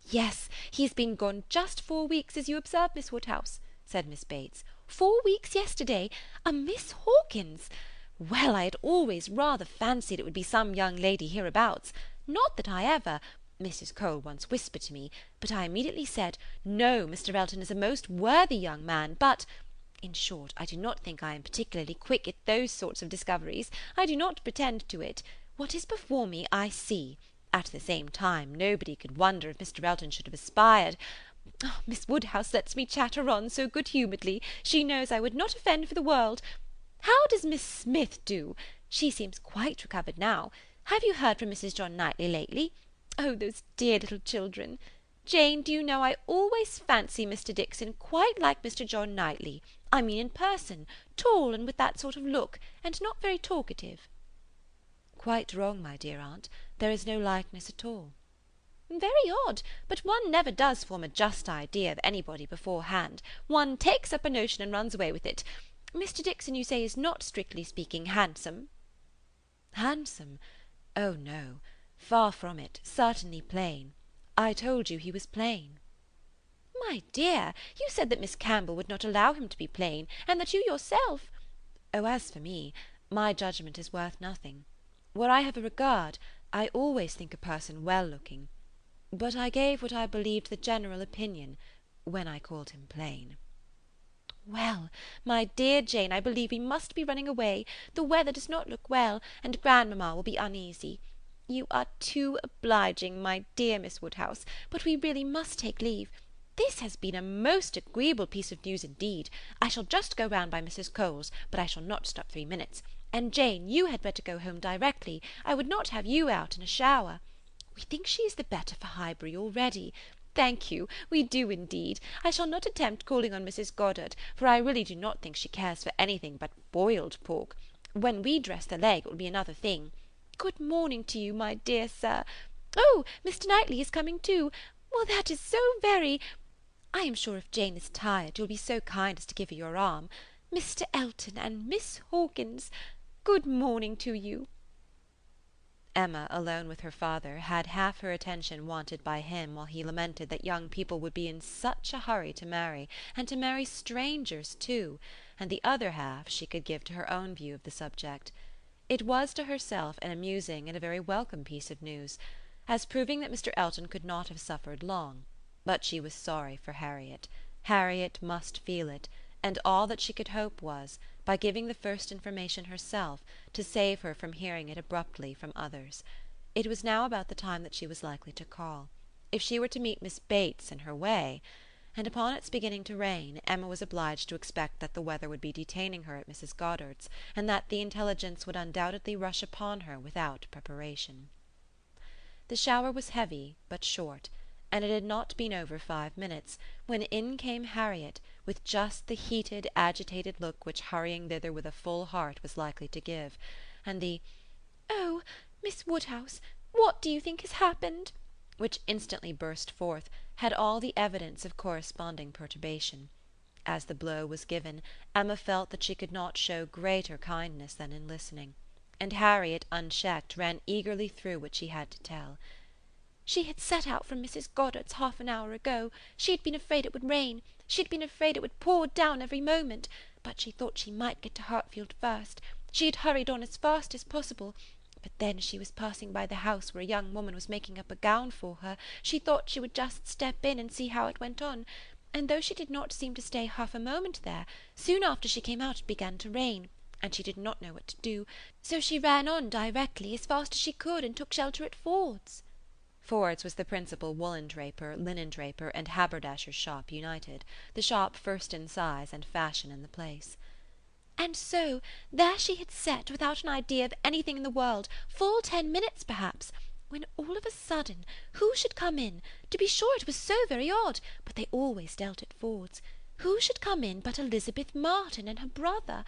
"Yes, he has been gone just 4 weeks, as you observe, Miss Woodhouse," said Miss Bates. 4 weeks yesterday. A Miss Hawkins! Well, I had always rather fancied it would be some young lady hereabouts. Not that I ever— Mrs. Cole once whispered to me, but I immediately said, no, Mr. Elton is a most worthy young man, but— in short, I do not think I am particularly quick at those sorts of discoveries. I do not pretend to it. What is before me, I see. At the same time, nobody could wonder if Mr. Elton should have aspired— Oh, Miss Woodhouse lets me chatter on so good-humouredly. She knows I would not offend for the world. How does Miss Smith do? She seems quite recovered now. Have you heard from Mrs. John Knightley lately? Oh, those dear little children! Jane, do you know I always fancy Mr. Dixon quite like Mr. John Knightley. I mean in person, tall and with that sort of look, and not very talkative. Quite wrong, my dear aunt. There is no likeness at all. Very odd, but one never does form a just idea of anybody beforehand. One takes up a notion and runs away with it. Mr. Dixon, you say, is not, strictly speaking, handsome. Handsome? Oh, no. Far from it. Certainly plain. I told you he was plain. My dear, you said that Miss Campbell would not allow him to be plain, and that you yourself— Oh, as for me, my judgment is worth nothing. Where I have a regard, I always think a person well-looking. But I gave what I believed the general opinion when I called him plain. Well, my dear Jane, I believe we must be running away. The weather does not look well, and grandmamma will be uneasy. You are too obliging, my dear Miss Woodhouse, but we really must take leave. This has been a most agreeable piece of news indeed. I shall just go round by Mrs. Cole's, but I shall not stop 3 minutes. And Jane, you had better go home directly. I would not have you out in a shower. We think she is the better for Highbury already. Thank you, we do indeed. I shall not attempt calling on Mrs. Goddard, for I really do not think she cares for anything but boiled pork. When we dress the leg, it will be another thing. Good morning to you, my dear sir. Oh, Mr. Knightley is coming too. Well, that is so very— I am sure if Jane is tired, you'll be so kind as to give her your arm. Mr. Elton and Miss Hawkins, good morning to you. Emma, alone with her father, had half her attention wanted by him while he lamented that young people would be in such a hurry to marry, and to marry strangers too, and the other half she could give to her own view of the subject. It was to herself an amusing and a very welcome piece of news, as proving that Mr. Elton could not have suffered long. But she was sorry for Harriet. Harriet must feel it, and all that she could hope was, by giving the first information herself, to save her from hearing it abruptly from others. It was now about the time that she was likely to call. If she were to meet Miss Bates in her way, and upon its beginning to rain, Emma was obliged to expect that the weather would be detaining her at Mrs. Goddard's, and that the intelligence would undoubtedly rush upon her without preparation. The shower was heavy but short, and it had not been over 5 minutes when in came Harriet, with just the heated, agitated look which hurrying thither with a full heart was likely to give, and the "Oh, Miss Woodhouse, what do you think has happened?" which instantly burst forth, had all the evidence of corresponding perturbation. As the blow was given, Emma felt that she could not show greater kindness than in listening, and Harriet, unchecked, ran eagerly through what she had to tell. She had set out from Mrs. Goddard's half an hour ago. She had been afraid it would rain. She had been afraid it would pour down every moment. But she thought she might get to Hartfield first. She had hurried on as fast as possible. But then she was passing by the house where a young woman was making up a gown for her. She thought she would just step in and see how it went on. And though she did not seem to stay half a moment there, soon after she came out it began to rain, and she did not know what to do. So she ran on directly, as fast as she could, and took shelter at Ford's. Ford's was the principal woollen draper, linen draper, and haberdasher's shop united, the shop first in size and fashion in the place. And so there she had sat, without an idea of anything in the world, full 10 minutes perhaps, when all of a sudden who should come in? To be sure it was so very odd, but they always dealt at Ford's. Who should come in but Elizabeth Martin and her brother?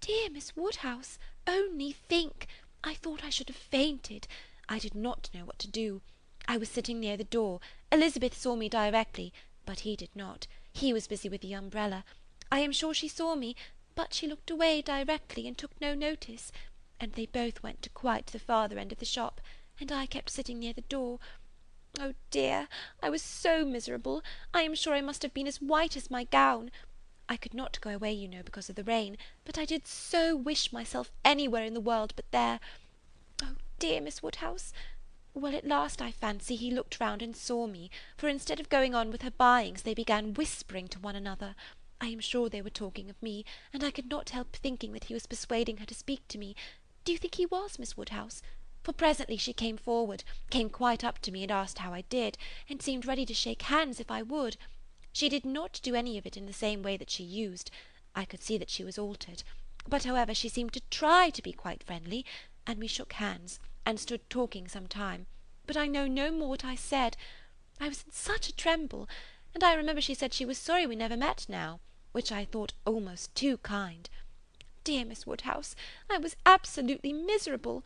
Dear Miss Woodhouse, only think! I thought I should have fainted. I did not know what to do. I was sitting near the door. Elizabeth saw me directly, but he did not. He was busy with the umbrella. I am sure she saw me, but she looked away directly and took no notice, and they both went to quite the farther end of the shop, and I kept sitting near the door. Oh dear, I was so miserable. I am sure I must have been as white as my gown. I could not go away, you know, because of the rain, but I did so wish myself anywhere in the world but there. Oh dear, Miss Woodhouse! Well, at last I fancy he looked round and saw me, for instead of going on with her buyings they began whispering to one another. I am sure they were talking of me, and I could not help thinking that he was persuading her to speak to me. Do you think he was, Miss Woodhouse? For presently she came forward, came quite up to me and asked how I did, and seemed ready to shake hands if I would. She did not do any of it in the same way that she used. I could see that she was altered. But however she seemed to try to be quite friendly, and we shook hands, and stood talking some time. But I know no more what I said. I was in such a tremble, and I remember she said she was sorry we never met now, which I thought almost too kind. Dear Miss Woodhouse, I was absolutely miserable.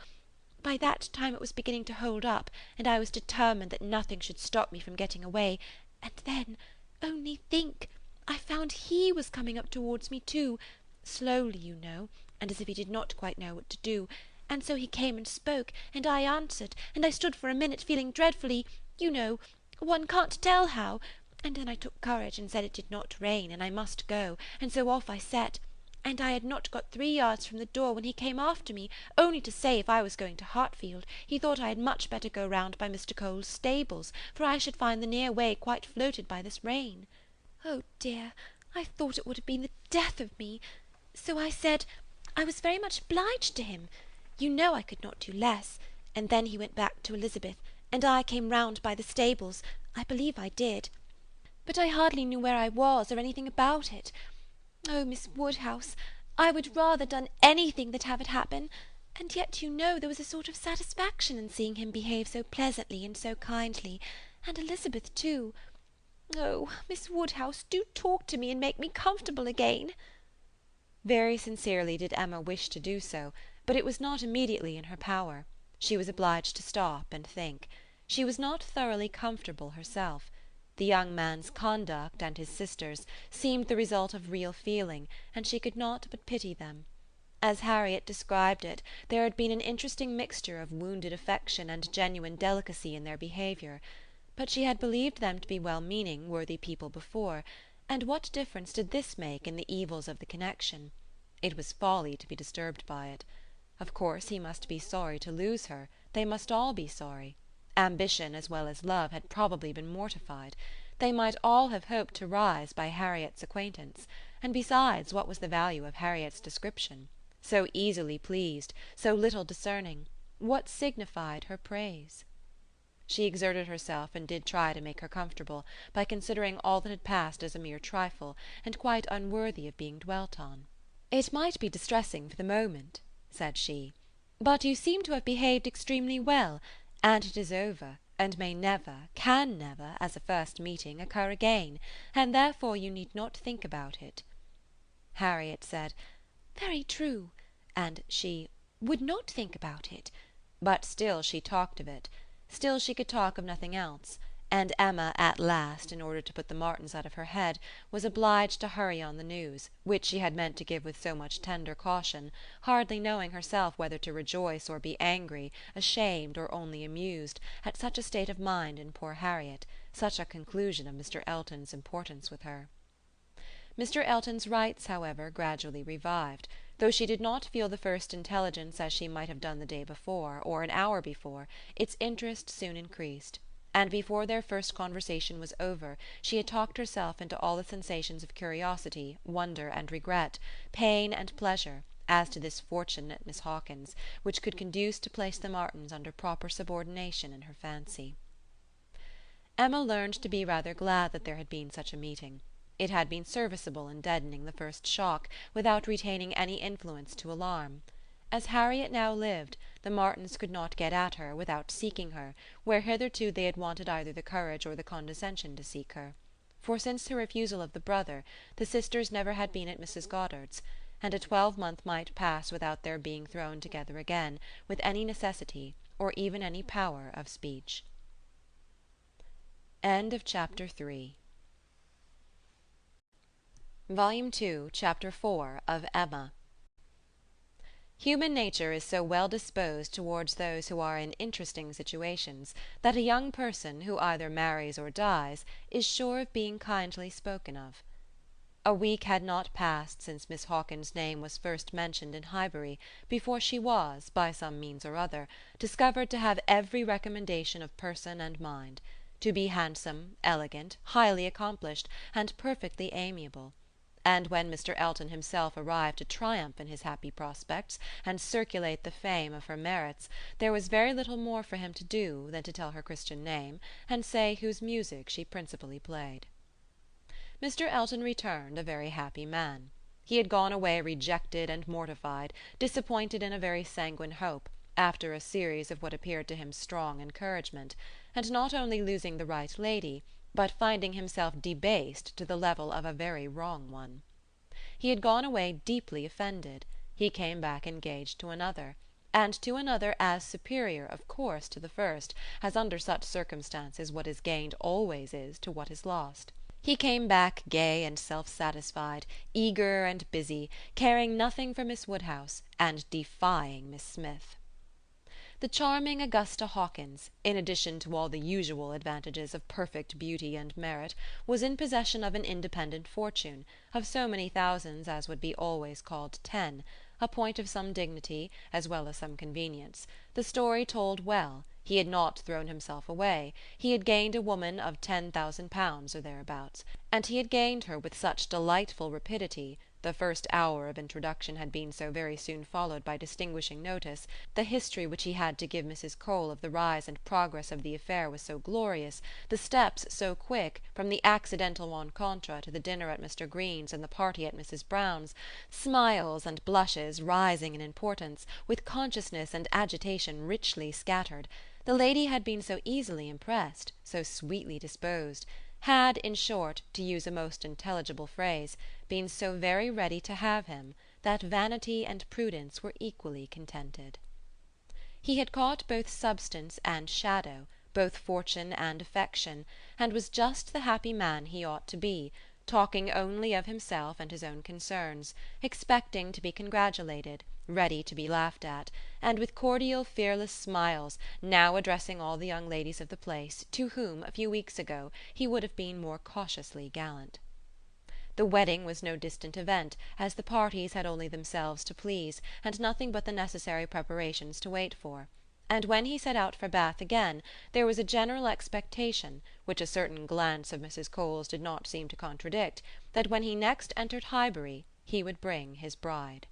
By that time it was beginning to hold up, and I was determined that nothing should stop me from getting away, and then, only think, I found he was coming up towards me too, slowly, you know, and as if he did not quite know what to do, and so he came and spoke, and I answered, and I stood for a minute feeling dreadfully, you know, one can't tell how, and then I took courage and said it did not rain, and I must go, and so off I set, and I had not got 3 yards from the door when he came after me, only to say if I was going to Hartfield, he thought I had much better go round by Mr. Cole's stables, for I should find the near way quite floated by this rain. Oh dear, I thought it would have been the death of me. So I said I was very much obliged to him. You know I could not do less, and then he went back to Elizabeth, and I came round by the stables. I believe I did. But I hardly knew where I was or anything about it. Oh, Miss Woodhouse, I would rather done anything that have it happen, and yet you know there was a sort of satisfaction in seeing him behave so pleasantly and so kindly, and Elizabeth too. Oh, Miss Woodhouse, do talk to me and make me comfortable again. Very sincerely did Emma wish to do so, but it was not immediately in her power. She was obliged to stop and think. She was not thoroughly comfortable herself. The young man's conduct, and his sister's, seemed the result of real feeling, and she could not but pity them. As Harriet described it, there had been an interesting mixture of wounded affection and genuine delicacy in their behaviour. But she had believed them to be well-meaning, worthy people before, and what difference did this make in the evils of the connection? It was folly to be disturbed by it. Of course he must be sorry to lose her, they must all be sorry. Ambition as well as love had probably been mortified. They might all have hoped to rise by Harriet's acquaintance, and besides, what was the value of Harriet's description? So easily pleased, so little discerning, what signified her praise? She exerted herself and did try to make her comfortable by considering all that had passed as a mere trifle, and quite unworthy of being dwelt on. "It might be distressing for the moment," said she, "but you seem to have behaved extremely well, and it is over, and may never, can never, as a first meeting, occur again, and therefore you need not think about it." Harriet said, "Very true," and she "would not think about it," but still she talked of it. Still she could talk of nothing else, and Emma at last, in order to put the Martins out of her head, was obliged to hurry on the news, which she had meant to give with so much tender caution, hardly knowing herself whether to rejoice or be angry, ashamed or only amused, at such a state of mind in poor Harriet, such a conclusion of Mr. Elton's importance with her. Mr. Elton's rights, however, gradually revived. Though she did not feel the first intelligence as she might have done the day before, or an hour before, its interest soon increased, and before their first conversation was over she had talked herself into all the sensations of curiosity, wonder, and regret, pain and pleasure, as to this fortune at Miss Hawkins's, which could conduce to place the Martins under proper subordination in her fancy. Emma learned to be rather glad that there had been such a meeting. It had been serviceable in deadening the first shock, without retaining any influence to alarm. As Harriet now lived, the Martins could not get at her without seeking her, where hitherto they had wanted either the courage or the condescension to seek her. For since her refusal of the brother, the sisters never had been at Mrs. Goddard's, and a 12-month might pass without their being thrown together again, with any necessity, or even any power of speech. Chapter 3. Volume 2, Chapter 4 of Emma. Human nature is so well disposed towards those who are in interesting situations that a young person who either marries or dies is sure of being kindly spoken of. A week had not passed since Miss Hawkins's name was first mentioned in Highbury before she was, by some means or other, discovered to have every recommendation of person and mind, to be handsome, elegant, highly accomplished, and perfectly amiable. And when Mr. Elton himself arrived to triumph in his happy prospects, and circulate the fame of her merits, there was very little more for him to do than to tell her Christian name, and say whose music she principally played. Mr. Elton returned a very happy man. He had gone away rejected and mortified, disappointed in a very sanguine hope, after a series of what appeared to him strong encouragement, and not only losing the right lady, but finding himself debased to the level of a very wrong one. He had gone away deeply offended. He came back engaged to another, and to another as superior, of course, to the first, as under such circumstances what is gained always is to what is lost. He came back gay and self-satisfied, eager and busy, caring nothing for Miss Woodhouse, and defying Miss Smith. The charming Augusta Hawkins, in addition to all the usual advantages of perfect beauty and merit, was in possession of an independent fortune, of so many thousands as would be always called 10, a point of some dignity, as well as some convenience. The story told well. He had not thrown himself away. He had gained a woman of £10,000 or thereabouts, and he had gained her with such delightful rapidity. The first hour of introduction had been so very soon followed by distinguishing notice, the history which he had to give Mrs. Cole of the rise and progress of the affair was so glorious, the steps so quick, from the accidental rencontre to the dinner at Mr. Green's and the party at Mrs. Brown's, smiles and blushes rising in importance, with consciousness and agitation richly scattered. The lady had been so easily impressed, so sweetly disposed, had, in short, to use a most intelligible phrase, been so very ready to have him, that vanity and prudence were equally contented. He had caught both substance and shadow, both fortune and affection, and was just the happy man he ought to be, talking only of himself and his own concerns, expecting to be congratulated, ready to be laughed at, and with cordial fearless smiles now addressing all the young ladies of the place, to whom, a few weeks ago, he would have been more cautiously gallant. The wedding was no distant event, as the parties had only themselves to please, and nothing but the necessary preparations to wait for, and when he set out for Bath again there was a general expectation, which a certain glance of Mrs. Cole's did not seem to contradict, that when he next entered Highbury he would bring his bride.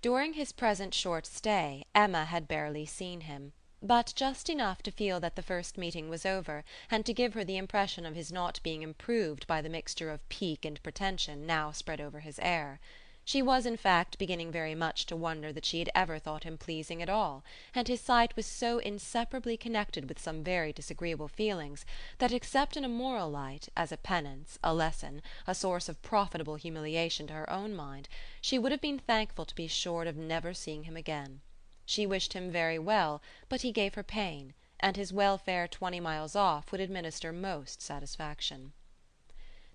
During his present short stay Emma had barely seen him, but just enough to feel that the first meeting was over, and to give her the impression of his not being improved by the mixture of pique and pretension now spread over his air. She was in fact beginning very much to wonder that she had ever thought him pleasing at all, and his sight was so inseparably connected with some very disagreeable feelings that, except in a moral light, as a penance, a lesson, a source of profitable humiliation to her own mind, she would have been thankful to be assured of never seeing him again. She wished him very well, but he gave her pain, and his welfare 20 miles off would administer most satisfaction.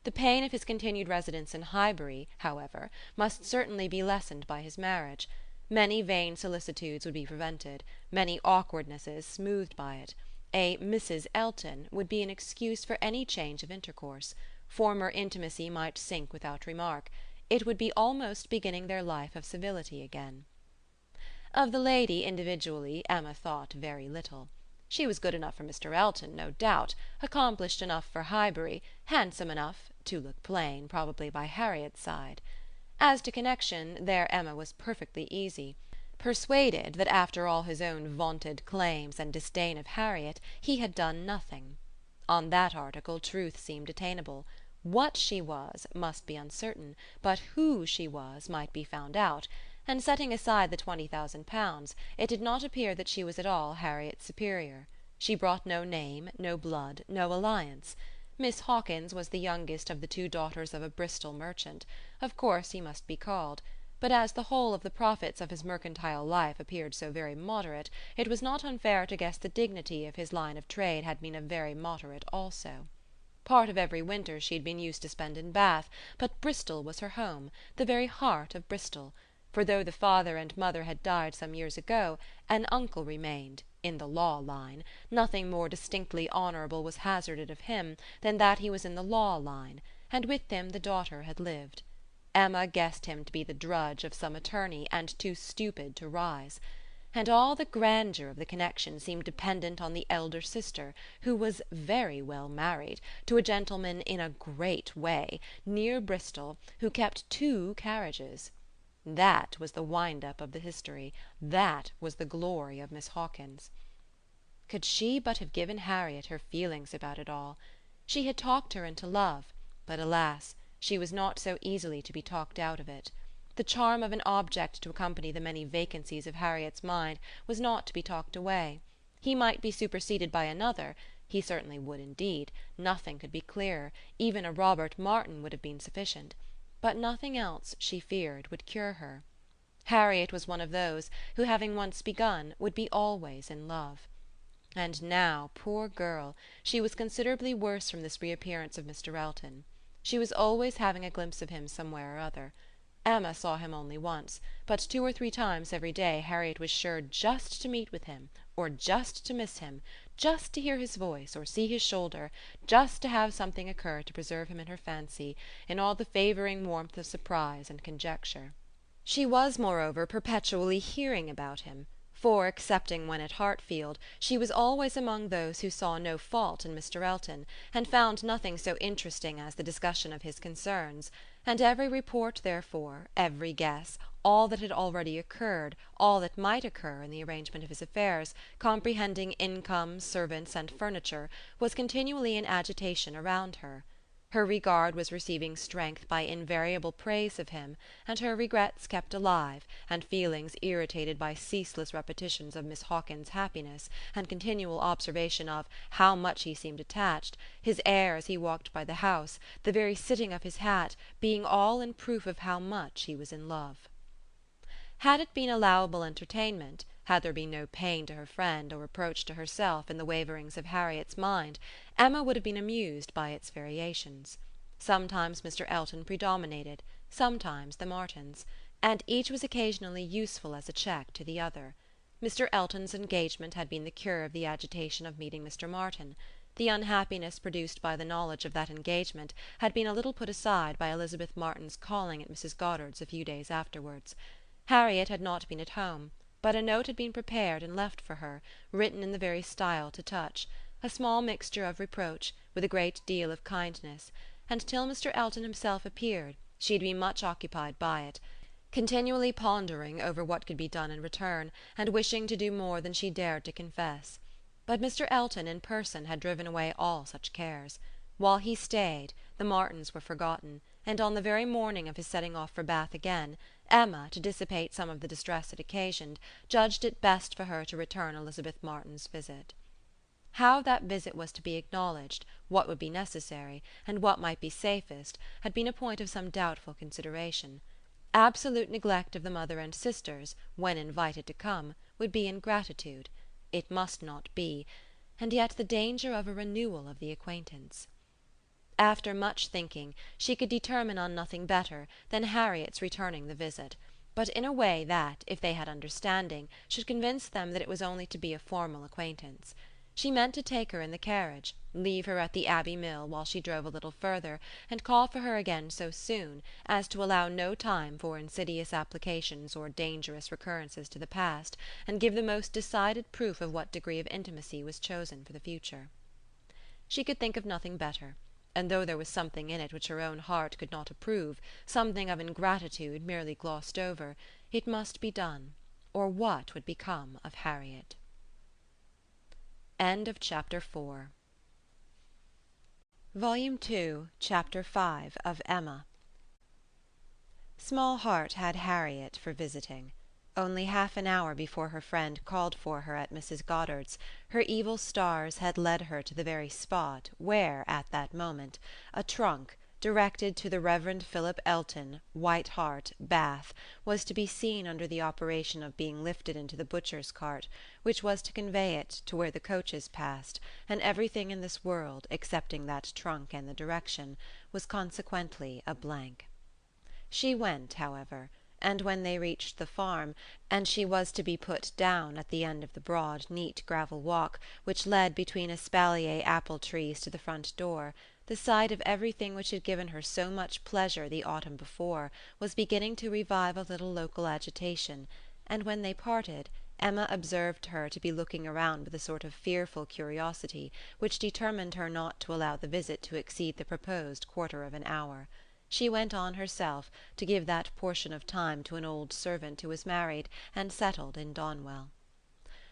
The pain of his continued residence in Highbury, however, must certainly be lessened by his marriage. Many vain solicitudes would be prevented, many awkwardnesses smoothed by it. A Mrs. Elton would be an excuse for any change of intercourse. Former intimacy might sink without remark. It would be almost beginning their life of civility again. Of the lady individually Emma thought very little. She was good enough for Mr. Elton, no doubt, accomplished enough for Highbury, handsome enough, to look plain, probably, by Harriet's side. As to connection, there Emma was perfectly easy, persuaded that after all his own vaunted claims and disdain of Harriet he had done nothing. On that article truth seemed attainable. What she was must be uncertain, but who she was might be found out, and setting aside the £20,000, it did not appear that she was at all Harriet's superior. She brought no name, no blood, no alliance. Miss Hawkins was the youngest of the 2 daughters of a Bristol merchant. Of course he must be called, but as the whole of the profits of his mercantile life appeared so very moderate, it was not unfair to guess the dignity of his line of trade had been very moderate also. Part of every winter she had been used to spend in Bath, but Bristol was her home, the very heart of Bristol, for though the father and mother had died some years ago, an uncle remained, in the law line. Nothing more distinctly honourable was hazarded of him than that he was in the law line, and with him the daughter had lived. Emma guessed him to be the drudge of some attorney and too stupid to rise. And all the grandeur of the connection seemed dependent on the elder sister, who was very well married to a gentleman in a great way, near Bristol, who kept 2 carriages. That was the wind-up of the history. That was the glory of Miss Hawkins. Could she but have given Harriet her feelings about it all! She had talked her into love, but alas, she was not so easily to be talked out of it. The charm of an object to accompany the many vacancies of Harriet's mind was not to be talked away. He might be superseded by another, he certainly would indeed, nothing could be clearer, even a Robert Martin would have been sufficient. But nothing else, she feared, would cure her. Harriet was one of those who, having once begun, would be always in love. And now, poor girl, she was considerably worse from this reappearance of Mr. Elton. She was always having a glimpse of him somewhere or other. Emma saw him only once, but 2 or 3 times every day Harriet was sure just to meet with him, or just to miss him, just to hear his voice or see his shoulder, just to have something occur to preserve him in her fancy, in all the favouring warmth of surprise and conjecture. She was, moreover, perpetually hearing about him, for, excepting when at Hartfield, she was always among those who saw no fault in Mr. Elton, and found nothing so interesting as the discussion of his concerns, and every report, therefore, every guess, all that had already occurred, all that might occur in the arrangement of his affairs, comprehending income, servants, and furniture, was continually in agitation around her. Her regard was receiving strength by invariable praise of him, and her regrets kept alive, and feelings irritated by ceaseless repetitions of Miss Hawkins's happiness, and continual observation of how much he seemed attached, his air as he walked by the house, the very sitting of his hat, being all in proof of how much he was in love. Had it been allowable entertainment, had there been no pain to her friend or reproach to herself in the waverings of Harriet's mind, Emma would have been amused by its variations. Sometimes Mr. Elton predominated, sometimes the Martins, and each was occasionally useful as a check to the other. Mr. Elton's engagement had been the cure of the agitation of meeting Mr. Martin. The unhappiness produced by the knowledge of that engagement had been a little put aside by Elizabeth Martin's calling at Mrs. Goddard's a few days afterwards. Harriet had not been at home. but a note had been prepared and left for her, written in the very style to touch, a small mixture of reproach, with a great deal of kindness, and till Mr. Elton himself appeared she had been much occupied by it, continually pondering over what could be done in return, and wishing to do more than she dared to confess. But Mr. Elton in person had driven away all such cares. While he stayed, the Martins were forgotten, and on the very morning of his setting off for Bath again, Emma, to dissipate some of the distress it occasioned, judged it best for her to return Elizabeth Martin's visit. How that visit was to be acknowledged, what would be necessary, and what might be safest, had been a point of some doubtful consideration. Absolute neglect of the mother and sisters, when invited to come, would be ingratitude. It must not be, and yet the danger of a renewal of the acquaintance. After much thinking, she could determine on nothing better than Harriet's returning the visit, but in a way that, if they had understanding, should convince them that it was only to be a formal acquaintance. She meant to take her in the carriage, leave her at the Abbey Mill while she drove a little further, and call for her again so soon as to allow no time for insidious applications or dangerous recurrences to the past, and give the most decided proof of what degree of intimacy was chosen for the future. She could think of nothing better, and though there was something in it which her own heart could not approve, something of ingratitude merely glossed over, it must be done, or what would become of Harriet? End of Chapter 4. Volume 2, Chapter 5 of Emma. Small heart had Harriet for visiting. Only half an hour before her friend called for her at Mrs. Goddard's, her evil stars had led her to the very spot where, at that moment, a trunk, directed to the Reverend Philip Elton, White Hart, Bath, was to be seen under the operation of being lifted into the butcher's cart, which was to convey it to where the coaches passed, and everything in this world, excepting that trunk and the direction, was consequently a blank. She went, however, and when they reached the farm, and she was to be put down at the end of the broad, neat gravel walk which led between espalier apple trees to the front door, the sight of everything which had given her so much pleasure the autumn before was beginning to revive a little local agitation, and when they parted, Emma observed her to be looking around with a sort of fearful curiosity, which determined her not to allow the visit to exceed the proposed quarter of an hour. She went on herself, to give that portion of time to an old servant who was married and settled in Donwell.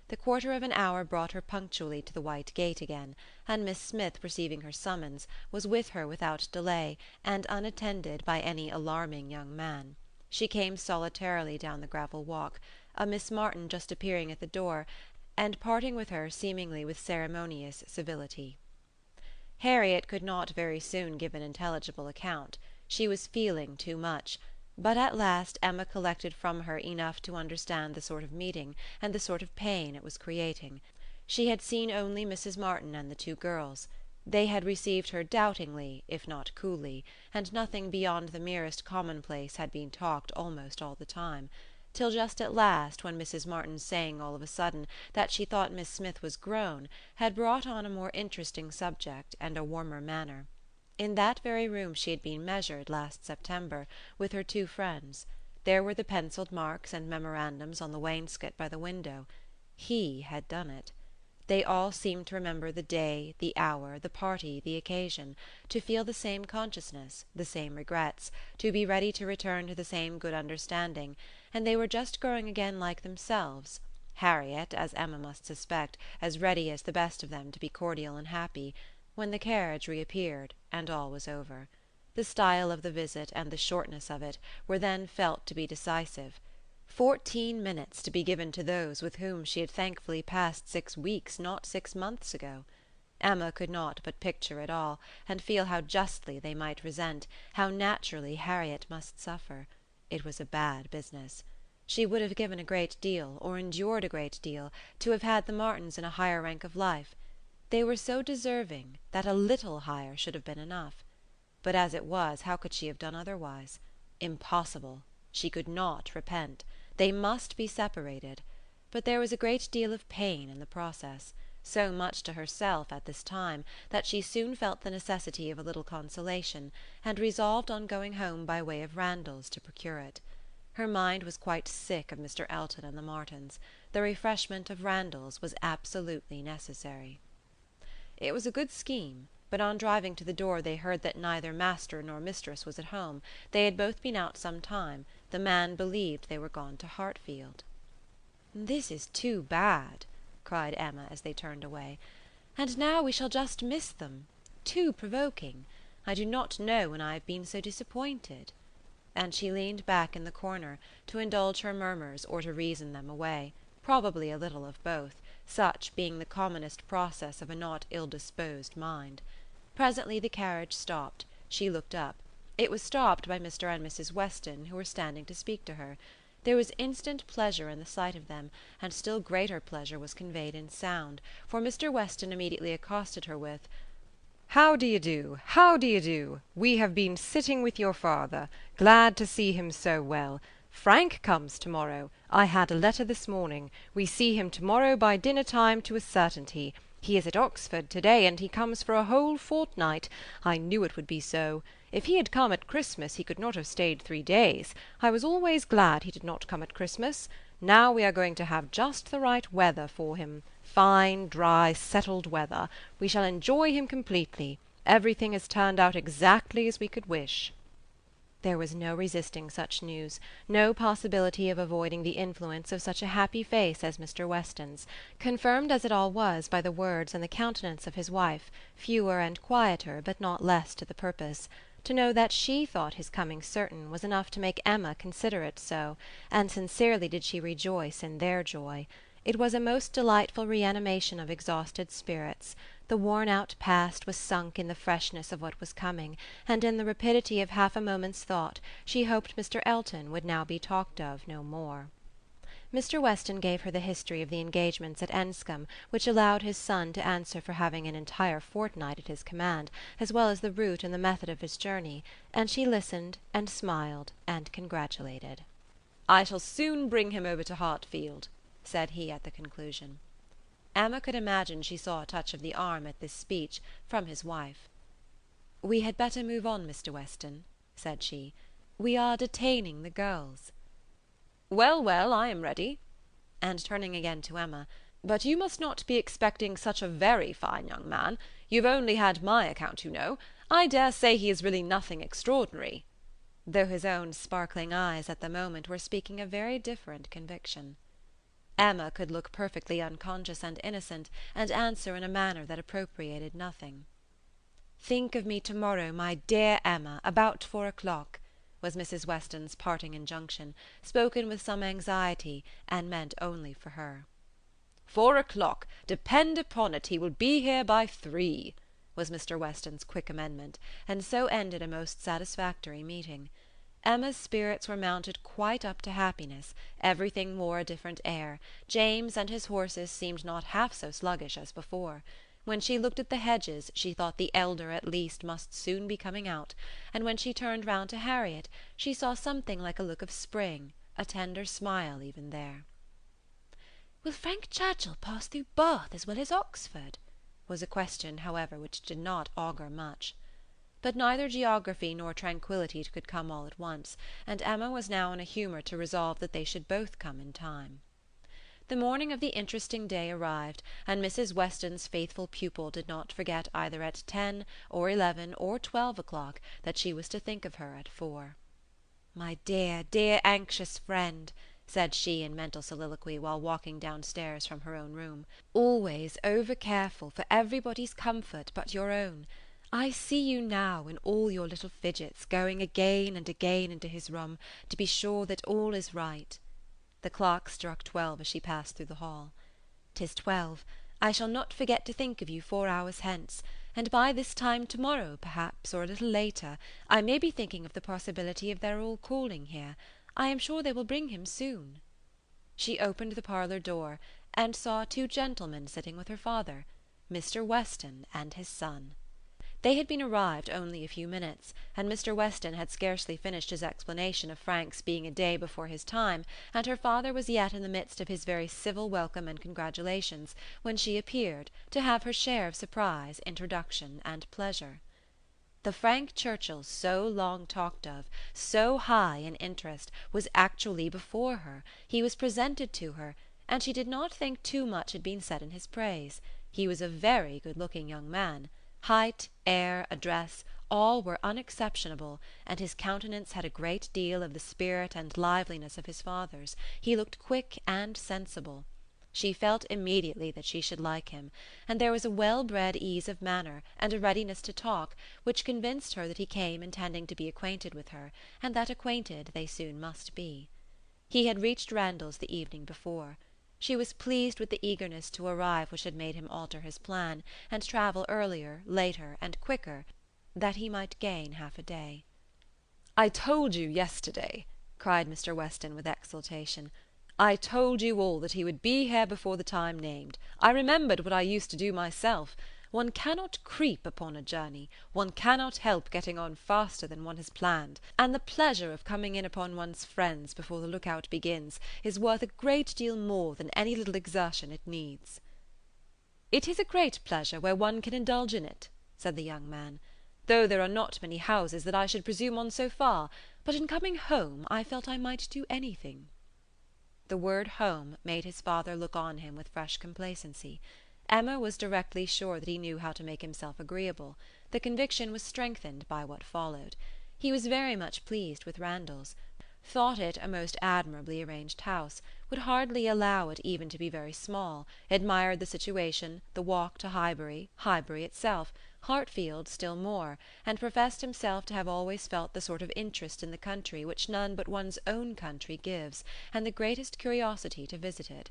The quarter of an hour brought her punctually to the white gate again, and Miss Smith, receiving her summons, was with her without delay, and unattended by any alarming young man. She came solitarily down the gravel walk, a Miss Martin just appearing at the door, and parting with her seemingly with ceremonious civility. Harriet could not very soon give an intelligible account. She was feeling too much, but at last Emma collected from her enough to understand the sort of meeting and the sort of pain it was creating. She had seen only Mrs. Martin and the two girls. They had received her doubtingly, if not coolly, and nothing beyond the merest commonplace had been talked almost all the time, till just at last, when Mrs. Martin's saying all of a sudden that she thought Miss Smith was grown had brought on a more interesting subject and a warmer manner. In that very room she had been measured last September with her two friends. There were the pencilled marks and memorandums on the wainscot by the window. He had done it. They all seemed to remember the day, the hour, the party, the occasion, to feel the same consciousness, the same regrets, to be ready to return to the same good understanding, and they were just growing again like themselves. Harriet, as Emma must suspect, as ready as the best of them to be cordial and happy, when the carriage reappeared, and all was over. The style of the visit, and the shortness of it, were then felt to be decisive. 14 minutes to be given to those with whom she had thankfully passed 6 weeks, not 6 months ago. Emma could not but picture it all, and feel how justly they might resent, how naturally Harriet must suffer. It was a bad business. She would have given a great deal, or endured a great deal, to have had the Martins in a higher rank of life. They were so deserving that a little higher should have been enough. But as it was, how could she have done otherwise? Impossible. She could not repent. They must be separated. But there was a great deal of pain in the process, so much to herself at this time that she soon felt the necessity of a little consolation, and resolved on going home by way of Randalls to procure it. Her mind was quite sick of Mr. Elton and the Martins. The refreshment of Randalls was absolutely necessary. It was a good scheme, but on driving to the door they heard that neither master nor mistress was at home. They had both been out some time. The man believed they were gone to Hartfield. "This is too bad," cried Emma as they turned away. "And now we shall just miss them. Too provoking. I do not know when I have been so disappointed." And she leaned back in the corner, to indulge her murmurs or to reason them away, probably a little of both, such being the commonest process of a not ill-disposed mind. Presently the carriage stopped. She looked up. It was stopped by Mr. and Mrs. Weston, who were standing to speak to her. There was instant pleasure in the sight of them, and still greater pleasure was conveyed in sound, for Mr. Weston immediately accosted her with, "How d'ye do? How d'ye do? We have been sitting with your father. Glad to see him so well. Frank comes to-morrow. I had a letter this morning. We see him to-morrow by dinner-time to a certainty. He is at Oxford to-day, and he comes for a whole fortnight. I knew it would be so. If he had come at Christmas he could not have stayed 3 days. I was always glad he did not come at Christmas. Now we are going to have just the right weather for him. Fine, dry, settled weather. We shall enjoy him completely. Everything has turned out exactly as we could wish." There was no resisting such news, no possibility of avoiding the influence of such a happy face as Mr. Weston's, confirmed as it all was by the words and the countenance of his wife, fewer and quieter, but not less to the purpose. To know that she thought his coming certain was enough to make Emma consider it so, and sincerely did she rejoice in their joy. It was a most delightful reanimation of exhausted spirits. The worn-out past was sunk in the freshness of what was coming, and in the rapidity of half a moment's thought she hoped Mr. Elton would now be talked of no more. Mr. Weston gave her the history of the engagements at Enscombe, which allowed his son to answer for having an entire fortnight at his command, as well as the route and the method of his journey, and she listened and smiled and congratulated. "I shall soon bring him over to Hartfield," said he at the conclusion. Emma could imagine she saw a touch of the arm at this speech from his wife. "We had better move on, Mr. Weston," said she. "We are detaining the girls." "Well, well, I am ready." And turning again to Emma, "But you must not be expecting such a very fine young man. You've only had my account, you know. I dare say he is really nothing extraordinary," though his own sparkling eyes at the moment were speaking a very different conviction. Emma could look perfectly unconscious and innocent, and answer in a manner that appropriated nothing. "Think of me to-morrow, my dear Emma, about 4 o'clock," was Mrs. Weston's parting injunction, spoken with some anxiety, and meant only for her. 4 o'clock. Depend upon it he will be here by 3, was Mr. Weston's quick amendment, and so ended a most satisfactory meeting. Emma's spirits were mounted quite up to happiness, everything wore a different air, James and his horses seemed not half so sluggish as before. When she looked at the hedges she thought the elder at least must soon be coming out, and when she turned round to Harriet she saw something like a look of spring, a tender smile even there. "Will Frank Churchill pass through Bath as well as Oxford?" was a question, however, which did not augur much. But neither geography nor tranquillity could come all at once, and Emma was now in a humour to resolve that they should both come in time. The morning of the interesting day arrived, and Mrs. Weston's faithful pupil did not forget either at 10 or 11 or 12 o'clock that she was to think of her at 4. "My dear, dear anxious friend," said she in mental soliloquy while walking downstairs from her own room, "always over-careful for everybody's comfort but your own. I see you now, in all your little fidgets, going again and again into his room, to be sure that all is right." The clock struck 12 as she passed through the hall. "'Tis 12. I shall not forget to think of you 4 hours hence, and by this time to-morrow, perhaps, or a little later, I may be thinking of the possibility of their all calling here. I am sure they will bring him soon." She opened the parlour door, and saw 2 gentlemen sitting with her father, Mr. Weston and his son. They had been arrived only a few minutes, and Mr. Weston had scarcely finished his explanation of Frank's being a day before his time, and her father was yet in the midst of his very civil welcome and congratulations, when she appeared, to have her share of surprise, introduction, and pleasure. The Frank Churchill so long talked of, so high in interest, was actually before her, he was presented to her, and she did not think too much had been said in his praise. He was a very good-looking young man. Height, air, address, all were unexceptionable, and his countenance had a great deal of the spirit and liveliness of his father's. He looked quick and sensible. She felt immediately that she should like him, and there was a well-bred ease of manner, and a readiness to talk, which convinced her that he came intending to be acquainted with her, and that acquainted they soon must be. He had reached Randalls the evening before. She was pleased with the eagerness to arrive which had made him alter his plan, and travel earlier, later, and quicker, that he might gain half a day. "I told you yesterday," cried Mr. Weston with exultation, "I told you all that he would be here before the time named. I remembered what I used to do myself. One cannot creep upon a journey, one cannot help getting on faster than one has planned, and the pleasure of coming in upon one's friends before the look-out begins is worth a great deal more than any little exertion it needs." "It is a great pleasure where one can indulge in it," said the young man, "though there are not many houses that I should presume on so far, but in coming home I felt I might do anything." The word home made his father look on him with fresh complacency. Emma was directly sure that he knew how to make himself agreeable. The conviction was strengthened by what followed. He was very much pleased with Randalls, thought it a most admirably arranged house, would hardly allow it even to be very small, admired the situation, the walk to Highbury, Highbury itself, Hartfield still more, and professed himself to have always felt the sort of interest in the country which none but one's own country gives, and the greatest curiosity to visit it.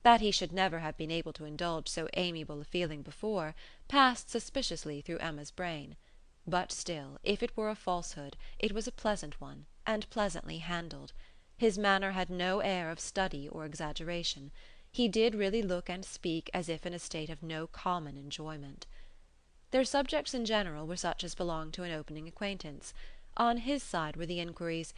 That he should never have been able to indulge so amiable a feeling before, passed suspiciously through Emma's brain. But still, if it were a falsehood, it was a pleasant one, and pleasantly handled. His manner had no air of study or exaggeration. He did really look and speak as if in a state of no common enjoyment. Their subjects in general were such as belonged to an opening acquaintance. On his side were the inquiries,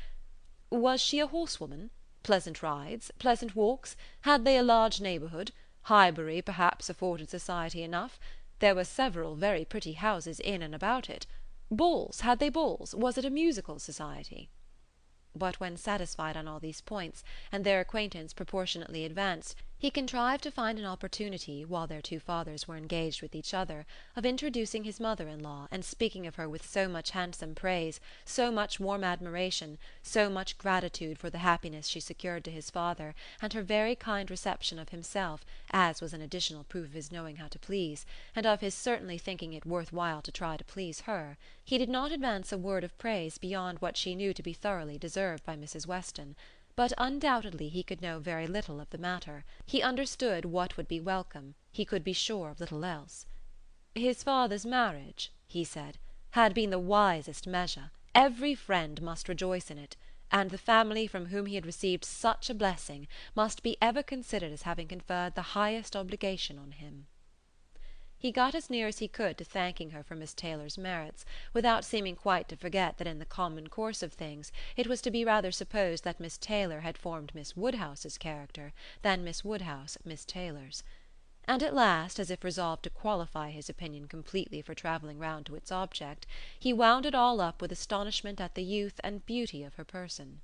"Was she a horsewoman? Pleasant rides? Pleasant walks? Had they a large neighbourhood? Highbury perhaps afforded society enough. There were several very pretty houses in and about it. Balls? Had they balls? Was it a musical society?" But when satisfied on all these points, and their acquaintance proportionately advanced, he contrived to find an opportunity, while their two fathers were engaged with each other, of introducing his mother-in-law, and speaking of her with so much handsome praise, so much warm admiration, so much gratitude for the happiness she secured to his father, and her very kind reception of himself, as was an additional proof of his knowing how to please, and of his certainly thinking it worth while to try to please her. He did not advance a word of praise beyond what she knew to be thoroughly deserved by Mrs. Weston, but undoubtedly he could know very little of the matter. He understood what would be welcome, he could be sure of little else. "His father's marriage," he said, "had been the wisest measure. Every friend must rejoice in it, and the family from whom he had received such a blessing must be ever considered as having conferred the highest obligation on him." He got as near as he could to thanking her for Miss Taylor's merits, without seeming quite to forget that in the common course of things it was to be rather supposed that Miss Taylor had formed Miss Woodhouse's character than Miss Woodhouse Miss Taylor's. And at last, as if resolved to qualify his opinion completely for travelling round to its object, he wound it all up with astonishment at the youth and beauty of her person.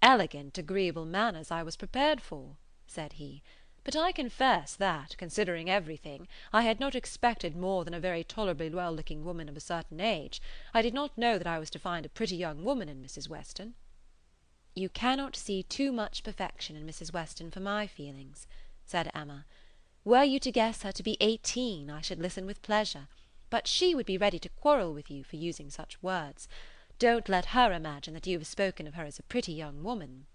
"Elegant, agreeable manners I was prepared for," said he. "But I confess that, considering everything, I had not expected more than a very tolerably well-looking woman of a certain age. I did not know that I was to find a pretty young woman in Mrs. Weston." "You cannot see too much perfection in Mrs. Weston for my feelings," said Emma. "Were you to guess her to be 18, I should listen with pleasure, but she would be ready to quarrel with you for using such words. Don't let her imagine that you have spoken of her as a pretty young woman."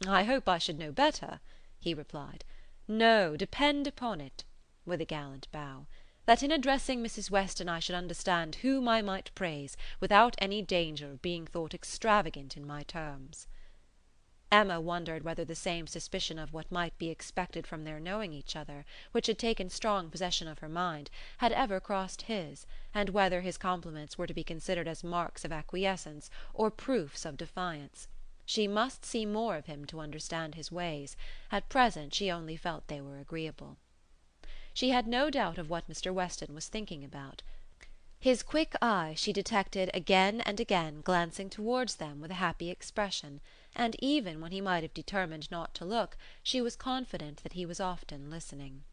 "I hope I should know better," he replied. "No, depend upon it," with a gallant bow, "that in addressing Mrs. Weston I should understand whom I might praise, without any danger of being thought extravagant in my terms." Emma wondered whether the same suspicion of what might be expected from their knowing each other, which had taken strong possession of her mind, had ever crossed his, and whether his compliments were to be considered as marks of acquiescence or proofs of defiance. She must see more of him to understand his ways. At present she only felt they were agreeable. She had no doubt of what Mr. Weston was thinking about. His quick eye she detected again and again glancing towards them with a happy expression, and even when he might have determined not to look, she was confident that he was often listening.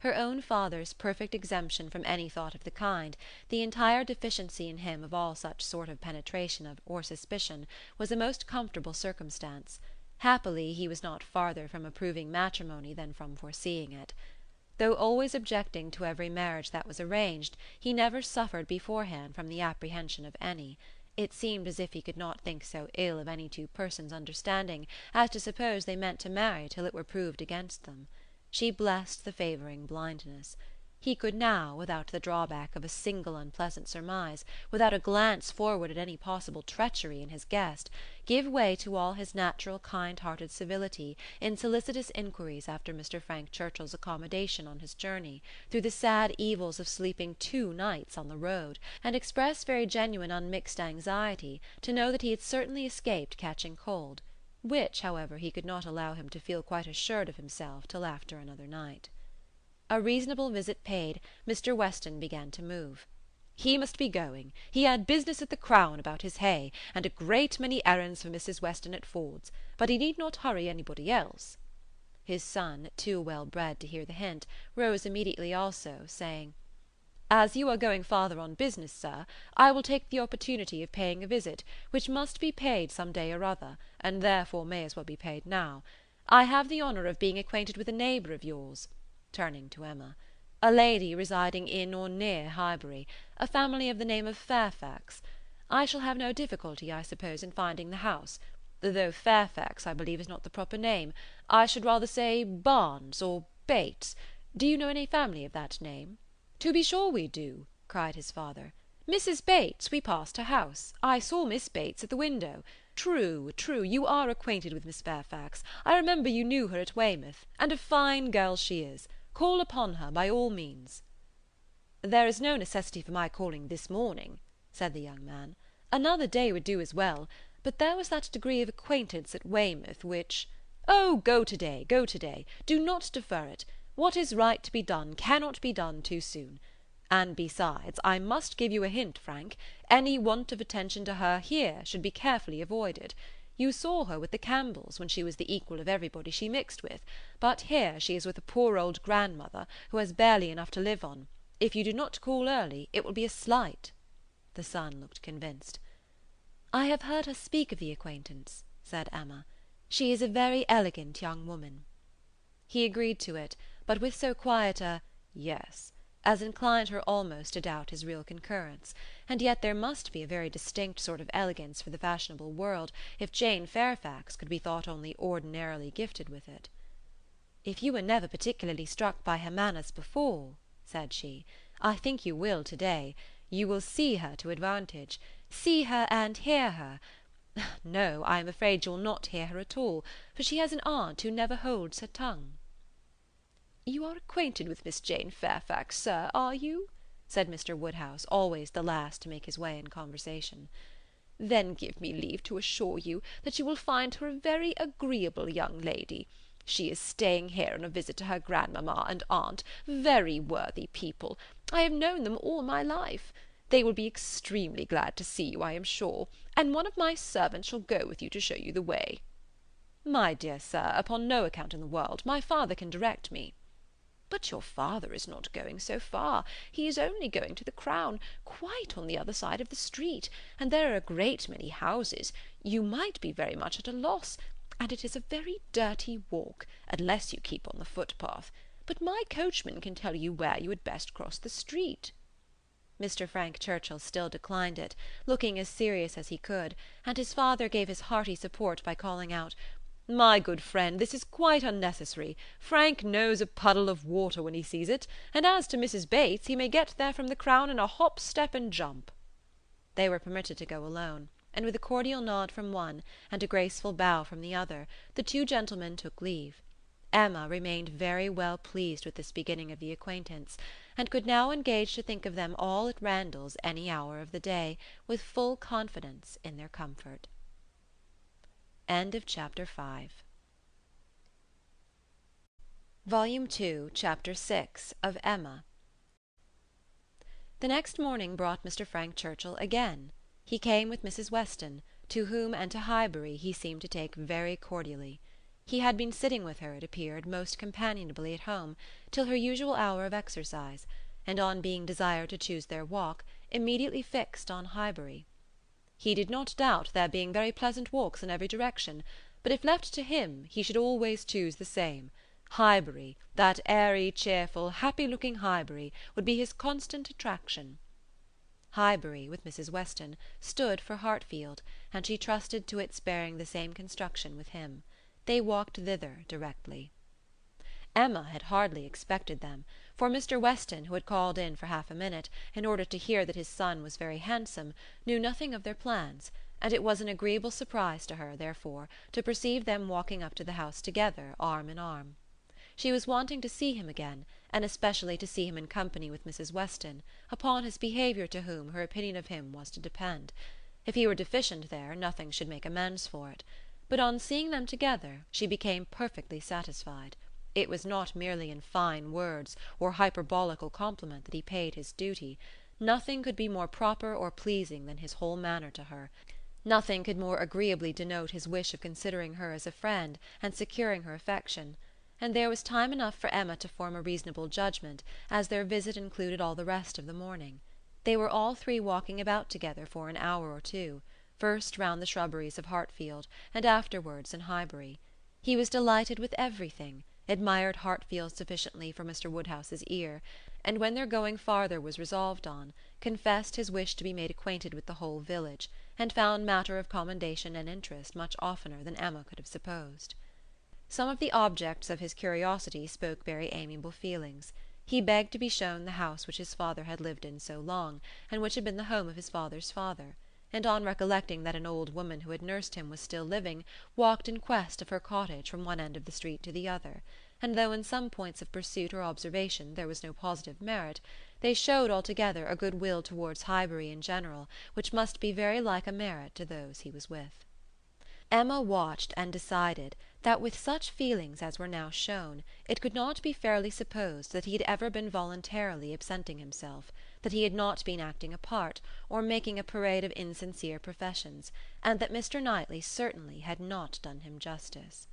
Her own father's perfect exemption from any thought of the kind, the entire deficiency in him of all such sort of penetration or suspicion, was a most comfortable circumstance. Happily he was not farther from approving matrimony than from foreseeing it. Though always objecting to every marriage that was arranged, he never suffered beforehand from the apprehension of any. It seemed as if he could not think so ill of any two persons understanding as to suppose they meant to marry till it were proved against them. She blessed the favouring blindness. He could now, without the drawback of a single unpleasant surmise, without a glance forward at any possible treachery in his guest, give way to all his natural kind-hearted civility in solicitous inquiries after Mr. Frank Churchill's accommodation on his journey, through the sad evils of sleeping 2 nights on the road, and express very genuine unmixed anxiety to know that he had certainly escaped catching cold, which, however, he could not allow him to feel quite assured of himself till after another night. A reasonable visit paid, Mr. Weston began to move. He must be going. He had business at the Crown about his hay, and a great many errands for Mrs. Weston at Ford's, but he need not hurry anybody else. His son, too well bred to hear the hint, rose immediately also, saying, "As you are going farther on business, sir, I will take the opportunity of paying a visit, which must be paid some day or other, and therefore may as well be paid now. I have the honour of being acquainted with a neighbour of yours," turning to Emma, "a lady residing in or near Highbury, a family of the name of Fairfax. I shall have no difficulty, I suppose, in finding the house, though Fairfax, I believe, is not the proper name. I should rather say Barnes or Bates. Do you know any family of that name?" "To be sure we do," cried his father. "Mrs. Bates, we passed her house. I saw Miss Bates at the window. True, true, you are acquainted with Miss Fairfax. I remember you knew her at Weymouth, and a fine girl she is. Call upon her, by all means." "There is no necessity for my calling this morning," said the young man. "Another day would do as well. But there was that degree of acquaintance at Weymouth which—" "Oh, go to-day, go to-day. Do not defer it. What is right to be done cannot be done too soon. And besides, I must give you a hint, Frank. Any want of attention to her here should be carefully avoided. You saw her with the Campbells, when she was the equal of everybody she mixed with, but here she is with a poor old grandmother, who has barely enough to live on. If you do not call early, it will be a slight." The son looked convinced. "I have heard her speak of the acquaintance," said Emma. "She is a very elegant young woman." He agreed to it, but with so quiet a "yes," as inclined her almost to doubt his real concurrence, and yet there must be a very distinct sort of elegance for the fashionable world if Jane Fairfax could be thought only ordinarily gifted with it. "If you were never particularly struck by her manners before," said she, "I think you will to-day. You will see her to advantage. See her and hear her. No, I am afraid you will not hear her at all, for she has an aunt who never holds her tongue." "You are acquainted with Miss Jane Fairfax, sir, are you?" said Mr. Woodhouse, always the last to make his way in conversation. "Then give me leave to assure you that you will find her a very agreeable young lady. She is staying here on a visit to her grandmamma and aunt, very worthy people. I have known them all my life. They will be extremely glad to see you, I am sure, and one of my servants shall go with you to show you the way." "My dear sir, upon no account in the world. My father can direct me." "But your father is not going so far. He is only going to the Crown, quite on the other side of the street, and there are a great many houses. You might be very much at a loss, and it is a very dirty walk, unless you keep on the footpath. But my coachman can tell you where you had best cross the street." Mr. Frank Churchill still declined it, looking as serious as he could, and his father gave his hearty support by calling out, "My good friend, this is quite unnecessary. Frank knows a puddle of water when he sees it, and as to Mrs. Bates, he may get there from the Crown in a hop, step, and jump." They were permitted to go alone, and with a cordial nod from one, and a graceful bow from the other, the two gentlemen took leave. Emma remained very well pleased with this beginning of the acquaintance, and could now engage to think of them all at Randalls any hour of the day, with full confidence in their comfort. End of Chapter 5. Volume 2, Chapter 6 of Emma. The next morning brought Mr. Frank Churchill again. He came with Mrs. Weston, to whom and to Highbury he seemed to take very cordially. He had been sitting with her, it appeared, most companionably at home, till her usual hour of exercise, and on being desired to choose their walk, immediately fixed on Highbury. He did not doubt there being very pleasant walks in every direction, but if left to him, he should always choose the same. Highbury, that airy, cheerful, happy-looking Highbury, would be his constant attraction. Highbury, with Mrs. Weston, stood for Hartfield, and she trusted to its bearing the same construction with him. They walked thither directly. Emma had hardly expected them, for Mr. Weston, who had called in for half a minute, in order to hear that his son was very handsome, knew nothing of their plans, and it was an agreeable surprise to her, therefore, to perceive them walking up to the house together, arm in arm. She was wanting to see him again, and especially to see him in company with Mrs. Weston, upon his behaviour to whom her opinion of him was to depend. If he were deficient there, nothing should make amends for it. But on seeing them together, she became perfectly satisfied. It was not merely in fine words or hyperbolical compliment that he paid his duty. Nothing could be more proper or pleasing than his whole manner to her. Nothing could more agreeably denote his wish of considering her as a friend and securing her affection. And there was time enough for Emma to form a reasonable judgment, as their visit included all the rest of the morning. They were all three walking about together for an hour or two, first round the shrubberies of Hartfield, and afterwards in Highbury. He was delighted with everything, admired Hartfield sufficiently for Mr. Woodhouse's ear, and when their going farther was resolved on, confessed his wish to be made acquainted with the whole village, and found matter of commendation and interest much oftener than Emma could have supposed. Some of the objects of his curiosity spoke very amiable feelings. He begged to be shown the house which his father had lived in so long, and which had been the home of his father's father, and on recollecting that an old woman who had nursed him was still living, walked in quest of her cottage from one end of the street to the other, and though in some points of pursuit or observation there was no positive merit, they showed altogether a good will towards Highbury in general, which must be very like a merit to those he was with. Emma watched and decided that with such feelings as were now shown, it could not be fairly supposed that he had ever been voluntarily absenting himself, that he had not been acting a part, or making a parade of insincere professions, and that Mr. Knightley certainly had not done him justice.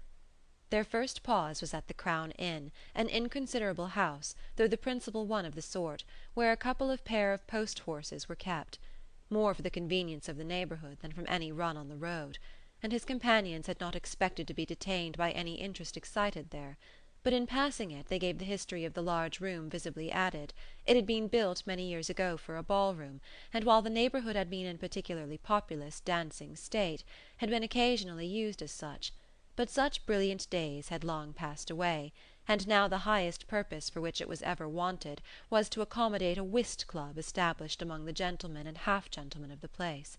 Their first pause was at the Crown Inn, an inconsiderable house, though the principal one of the sort, where a couple of pair of post-horses were kept, more for the convenience of the neighbourhood than from any run on the road, and his companions had not expected to be detained by any interest excited there, but in passing it they gave the history of the large room visibly added. It had been built many years ago for a ball-room, and while the neighbourhood had been in particularly populous dancing state, had been occasionally used as such, but such brilliant days had long passed away, and now the highest purpose for which it was ever wanted was to accommodate a whist-club established among the gentlemen and half-gentlemen of the place.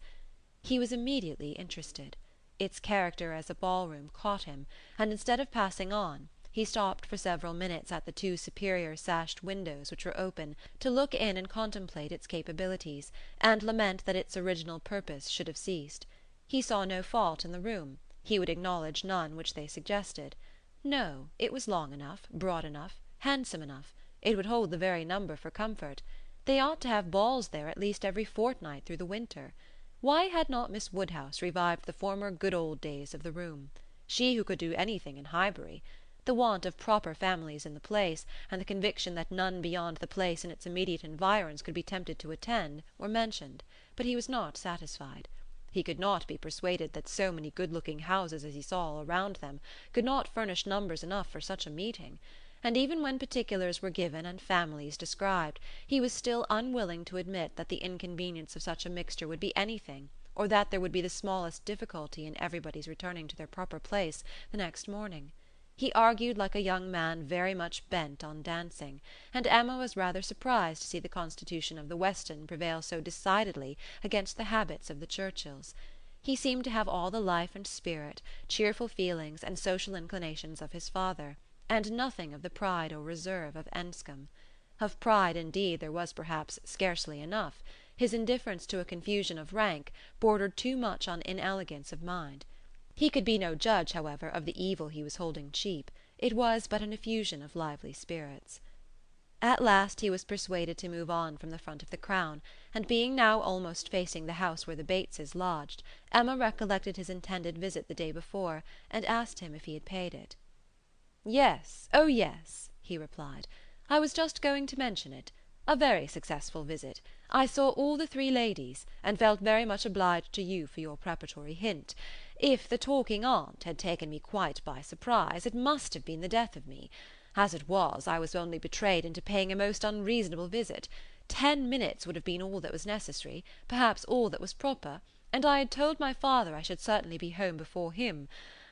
He was immediately interested. Its character as a ball-room caught him, and instead of passing on, he stopped for several minutes at the two superior sashed windows which were open, to look in and contemplate its capabilities, and lament that its original purpose should have ceased. He saw no fault in the room, he would acknowledge none which they suggested. No, it was long enough, broad enough, handsome enough, it would hold the very number for comfort. They ought to have balls there at least every fortnight through the winter. Why had not Miss Woodhouse revived the former good old days of the room? She who could do anything in Highbury. The want of proper families in the place, and the conviction that none beyond the place and its immediate environs could be tempted to attend, were mentioned, but he was not satisfied. He could not be persuaded that so many good-looking houses as he saw all around them could not furnish numbers enough for such a meeting, and even when particulars were given and families described, he was still unwilling to admit that the inconvenience of such a mixture would be anything, or that there would be the smallest difficulty in everybody's returning to their proper place the next morning. He argued like a young man very much bent on dancing, and Emma was rather surprised to see the constitution of the Weston prevail so decidedly against the habits of the Churchills. He seemed to have all the life and spirit, cheerful feelings, and social inclinations of his father, and nothing of the pride or reserve of Enscombe. Of pride, indeed, there was perhaps scarcely enough. His indifference to a confusion of rank bordered too much on inelegance of mind. He could be no judge, however, of the evil he was holding cheap. It was but an effusion of lively spirits. At last he was persuaded to move on from the front of the Crown, and being now almost facing the house where the Bateses lodged, Emma recollected his intended visit the day before, and asked him if he had paid it. "Yes, oh yes," he replied. "I was just going to mention it. A very successful visit. I saw all the three ladies, and felt very much obliged to you for your preparatory hint. If the talking aunt had taken me quite by surprise, it must have been the death of me. As it was, I was only betrayed into paying a most unreasonable visit. 10 minutes would have been all that was necessary, perhaps all that was proper, and I had told my father I should certainly be home before him.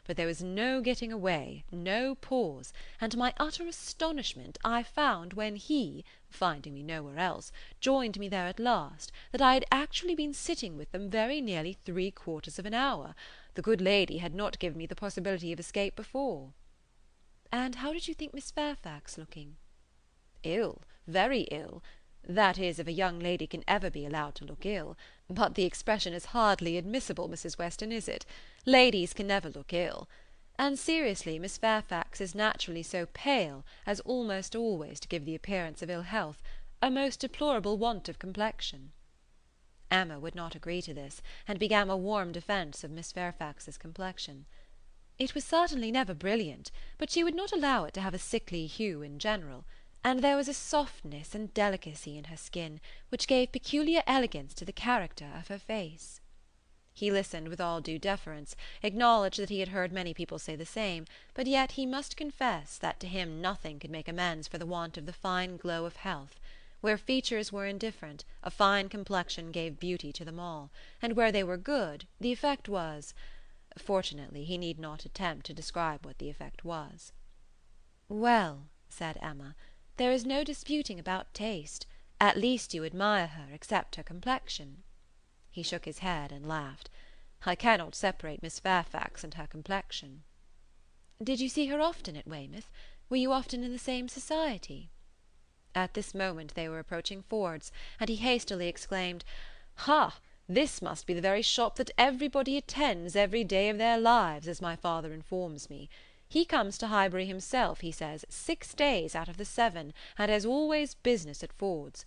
But there was no getting away, no pause, and to my utter astonishment I found when he, finding me nowhere else, joined me there at last, that I had actually been sitting with them very nearly 3/4 of an hour. The good lady had not given me the possibility of escape before." "And how did you think Miss Fairfax looking?" "Ill, very ill. That is, if a young lady can ever be allowed to look ill. But the expression is hardly admissible, Mrs. Weston, is it? Ladies can never look ill. And seriously, Miss Fairfax is naturally so pale as almost always to give the appearance of ill health, a most deplorable want of complexion." Emma would not agree to this, and began a warm defence of Miss Fairfax's complexion. It was certainly never brilliant, but she would not allow it to have a sickly hue in general, and there was a softness and delicacy in her skin which gave peculiar elegance to the character of her face. He listened with all due deference, acknowledged that he had heard many people say the same, but yet he must confess that to him nothing could make amends for the want of the fine glow of health. Where features were indifferent, a fine complexion gave beauty to them all, and where they were good, the effect was— Fortunately, he need not attempt to describe what the effect was. "Well," said Emma, "there is no disputing about taste. At least you admire her, except her complexion." He shook his head and laughed. "I cannot separate Miss Fairfax and her complexion." "Did you see her often at Weymouth? Were you often in the same society?" At this moment they were approaching Ford's, and he hastily exclaimed, "Ha! This must be the very shop that everybody attends every day of their lives, as my father informs me. He comes to Highbury himself, he says, 6 days out of the 7, and has always business at Ford's.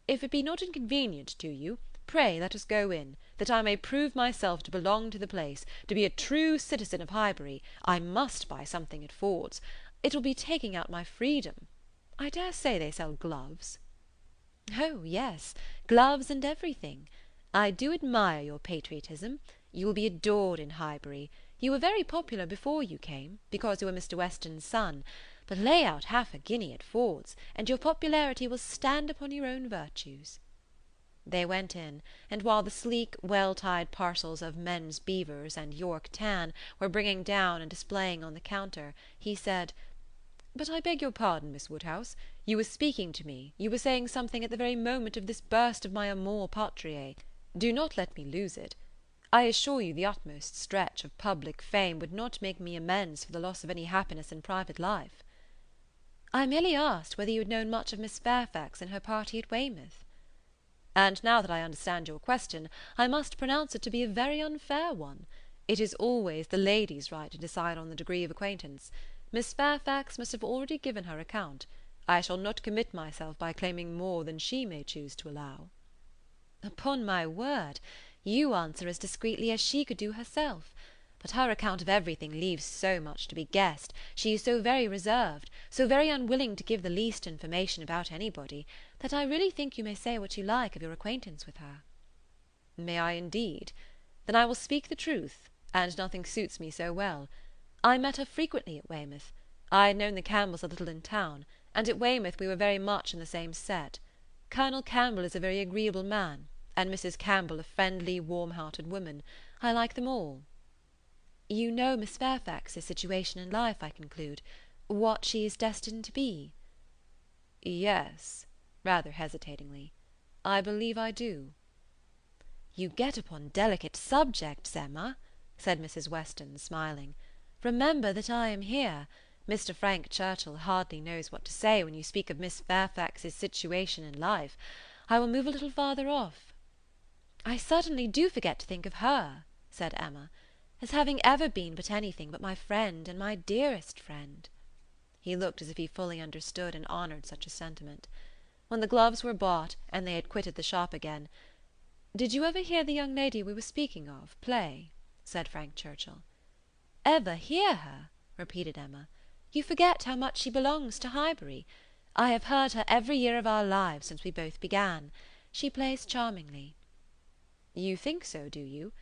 If it be not inconvenient to you, pray let us go in, that I may prove myself to belong to the place, to be a true citizen of Highbury. I must buy something at Ford's. It will be taking out my freedom. I dare say they sell gloves." "Oh, yes, gloves and everything. I do admire your patriotism. You will be adored in Highbury. You were very popular before you came, because you were Mr. Weston's son, but lay out half a guinea at Ford's, and your popularity will stand upon your own virtues." They went in, and while the sleek, well-tied parcels of men's beavers and York tan were bringing down and displaying on the counter, he said, "But I beg your pardon, Miss Woodhouse. You were speaking to me, you were saying something at the very moment of this burst of my amour patriae. Do not let me lose it. I assure you the utmost stretch of public fame would not make me amends for the loss of any happiness in private life." "I merely asked whether you had known much of Miss Fairfax and her party at Weymouth." "And now that I understand your question, I must pronounce it to be a very unfair one. It is always the lady's right to decide on the degree of acquaintance. Miss Fairfax must have already given her account. I shall not commit myself by claiming more than she may choose to allow." "Upon my word, you answer as discreetly as she could do herself. But her account of everything leaves so much to be guessed, she is so very reserved, so very unwilling to give the least information about anybody, that I really think you may say what you like of your acquaintance with her." "May I indeed? Then I will speak the truth, and nothing suits me so well. I met her frequently at Weymouth. I had known the Campbells a little in town, and at Weymouth we were very much in the same set. Colonel Campbell is a very agreeable man, and Mrs. Campbell a friendly, warm-hearted woman. I like them all." "You know Miss Fairfax's situation in life, I conclude, what she is destined to be?" "Yes," rather hesitatingly, "I believe I do." "You get upon delicate subjects, Emma," said Mrs. Weston, smiling. "Remember that I am here. Mr. Frank Churchill hardly knows what to say when you speak of Miss Fairfax's situation in life. I will move a little farther off." "I certainly do forget to think of her," said Emma, "as having ever been but anything but my friend and my dearest friend." He looked as if he fully understood and honoured such a sentiment. When the gloves were bought, and they had quitted the shop again, "Did you ever hear the young lady we were speaking of play?" said Frank Churchill. "Ever hear her?" repeated Emma. "You forget how much she belongs to Highbury. I have heard her every year of our lives since we both began. She plays charmingly." "You think so, do you?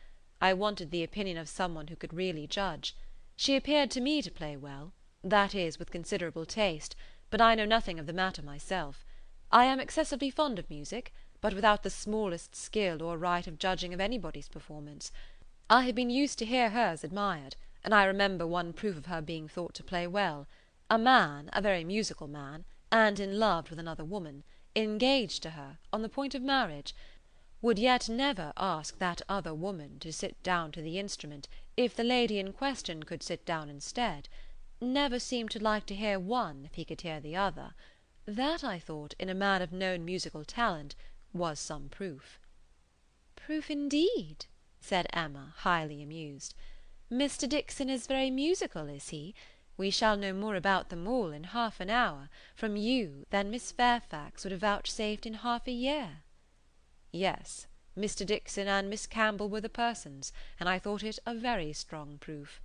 I wanted the opinion of someone who could really judge. She appeared to me to play well, that is, with considerable taste, but I know nothing of the matter myself. I am excessively fond of music, but without the smallest skill or right of judging of anybody's performance. I have been used to hear hers admired, and I remember one proof of her being thought to play well. A man, a very musical man, and in love with another woman, engaged to her, on the point of marriage, would yet never ask that other woman to sit down to the instrument if the lady in question could sit down instead, never seemed to like to hear one if he could hear the other. That, I thought, in a man of known musical talent, was some proof." "Proof indeed," said Emma, highly amused. "Mr. Dixon is very musical, is he? We shall know more about them all in half an hour, from you, than Miss Fairfax would have vouchsafed in half a year." "Yes, Mr. Dixon and Miss Campbell were the persons, and I thought it a very strong proof."